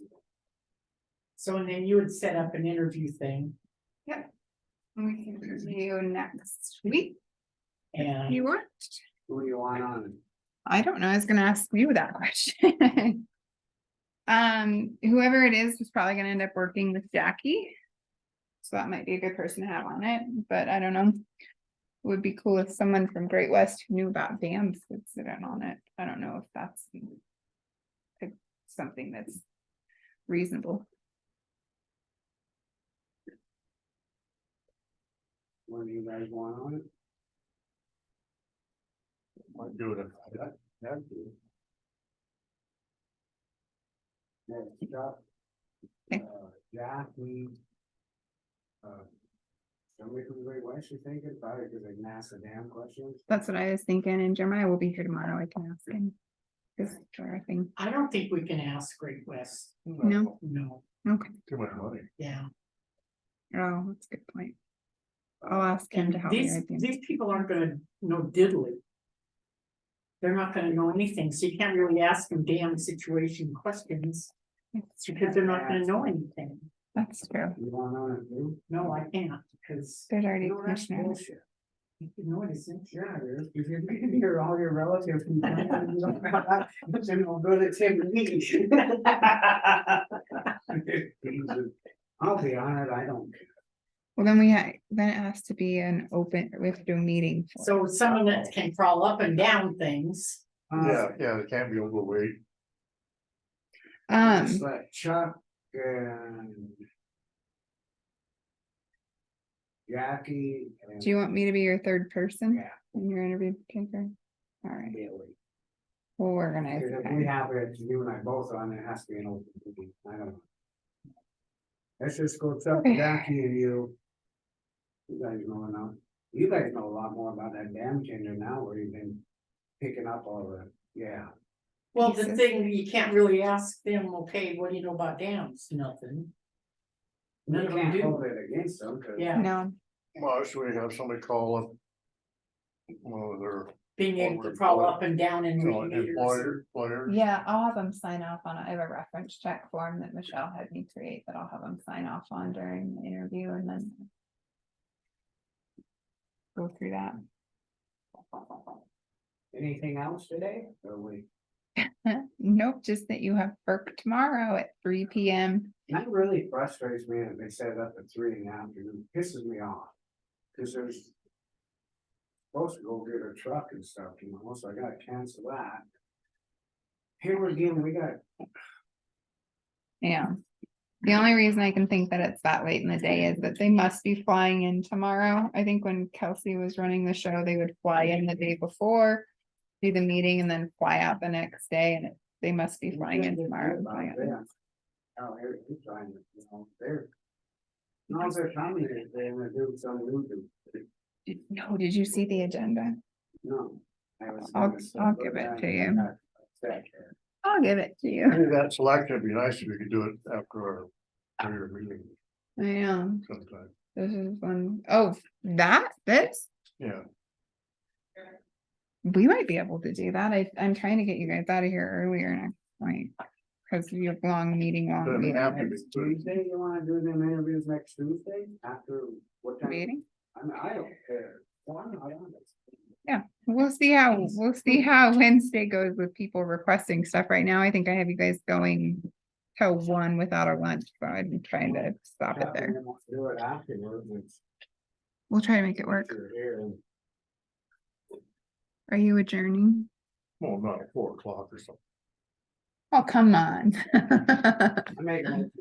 So and then you would set up an interview thing Yep. We can review next week. and You want? Who do you want on it? I don't know. I was gonna ask you that question. Whoever it is was probably gonna end up working with Jackie. So that might be a good person to have on it, but I don't know. It would be cool if someone from Great West who knew about dams would sit in on it. I don't know if that's something that's reasonable. What do you guys want on it? Might do it if I Have to. Next up. Jackie. Somebody from Great West, you thinking, probably because they can ask the damn questions. That's what I was thinking, and Jeremiah will be here tomorrow. I can ask him. This thing. I don't think we can ask Great West. No, No, okay. too much money. yeah. Oh, that's a good point. I'll ask him to help me. These, with you. these people aren't gonna know diddly. They're not gonna know anything, so you can't really ask them damn situation questions. Because they're not gonna know anything. That's true. You wanna do? No, I can't, because. There's already No, that's commissioner. bullshit. You know what it isn't. Yeah, it is. If you can hear all your relatives. From time, you don't know that, but you know, go to Tim and me. I'll be honest, I don't care. Well, then it has to be an open, we have to do a meeting. for it. So someone that can crawl up and down things. Yeah, they can't be overweight. Just let Chuck and Jackie and Do you want me to be your third person? Yeah. In your interview taker? All right, Bailey. we'll organize. Because if it. we have it, you and I both on, it has to be an open meeting, I don't know. Let's just go Chuck, Okay. Jackie and you. You guys know enough, you guys know a lot more about that dam changer now, where you've been picking up all the, yeah. Well, the Pieces. thing, you can't really ask them, okay, what do you know about dams? Nothing. We None of them can't do. hold it against them, 'cause Yeah. No, Well, should we have somebody call up? One of their, Being able to crawl up and down and read meters. employers? yeah, I'll have them sign off on it. I have a reference check form that Michelle had me create that I'll have them sign off on during the interview and then go through that. anything else today, or we? Nope, just that you have work tomorrow at 3 PM. That really frustrates me that they set it up at 3 in the afternoon, pisses me off. Cause there's. Supposed to go get a truck and stuff, you know, so I gotta cancel that. Here again, we got, Yeah. The only reason I can think that it's that late in the day is that they must be flying in tomorrow. I think when Kelsey was running the show, they would fly in the day before. Do the meeting and then fly out the next day and they must be flying in tomorrow. oh, here's trying to, you know, they're. No, they're coming, they're gonna do some new do. No, did you see the agenda? No. I was I'll gonna say, give but it I- to you. I- I'll give it to you. Maybe that selection would be nice if we could do it after our meeting I know, sometime. this is one. Oh, this? Yeah. We might be able to do that. I'm trying to get you guys out of here earlier next point. Cause you have long meeting, Doesn't have to be. Next Tuesday, you wanna do them interviews next Tuesday after what time? meeting. I mean, I don't care. Why not? Yeah, we'll see how Wednesday goes with people requesting stuff. Right now, I think I have you guys going till 1 without a lunch, so I'm trying to stop it there. Do it afterwards. It's- We'll try to make it work. you're here and- Are you adjourning? Well, not at 4 o'clock or something. Oh, come on. I make a motion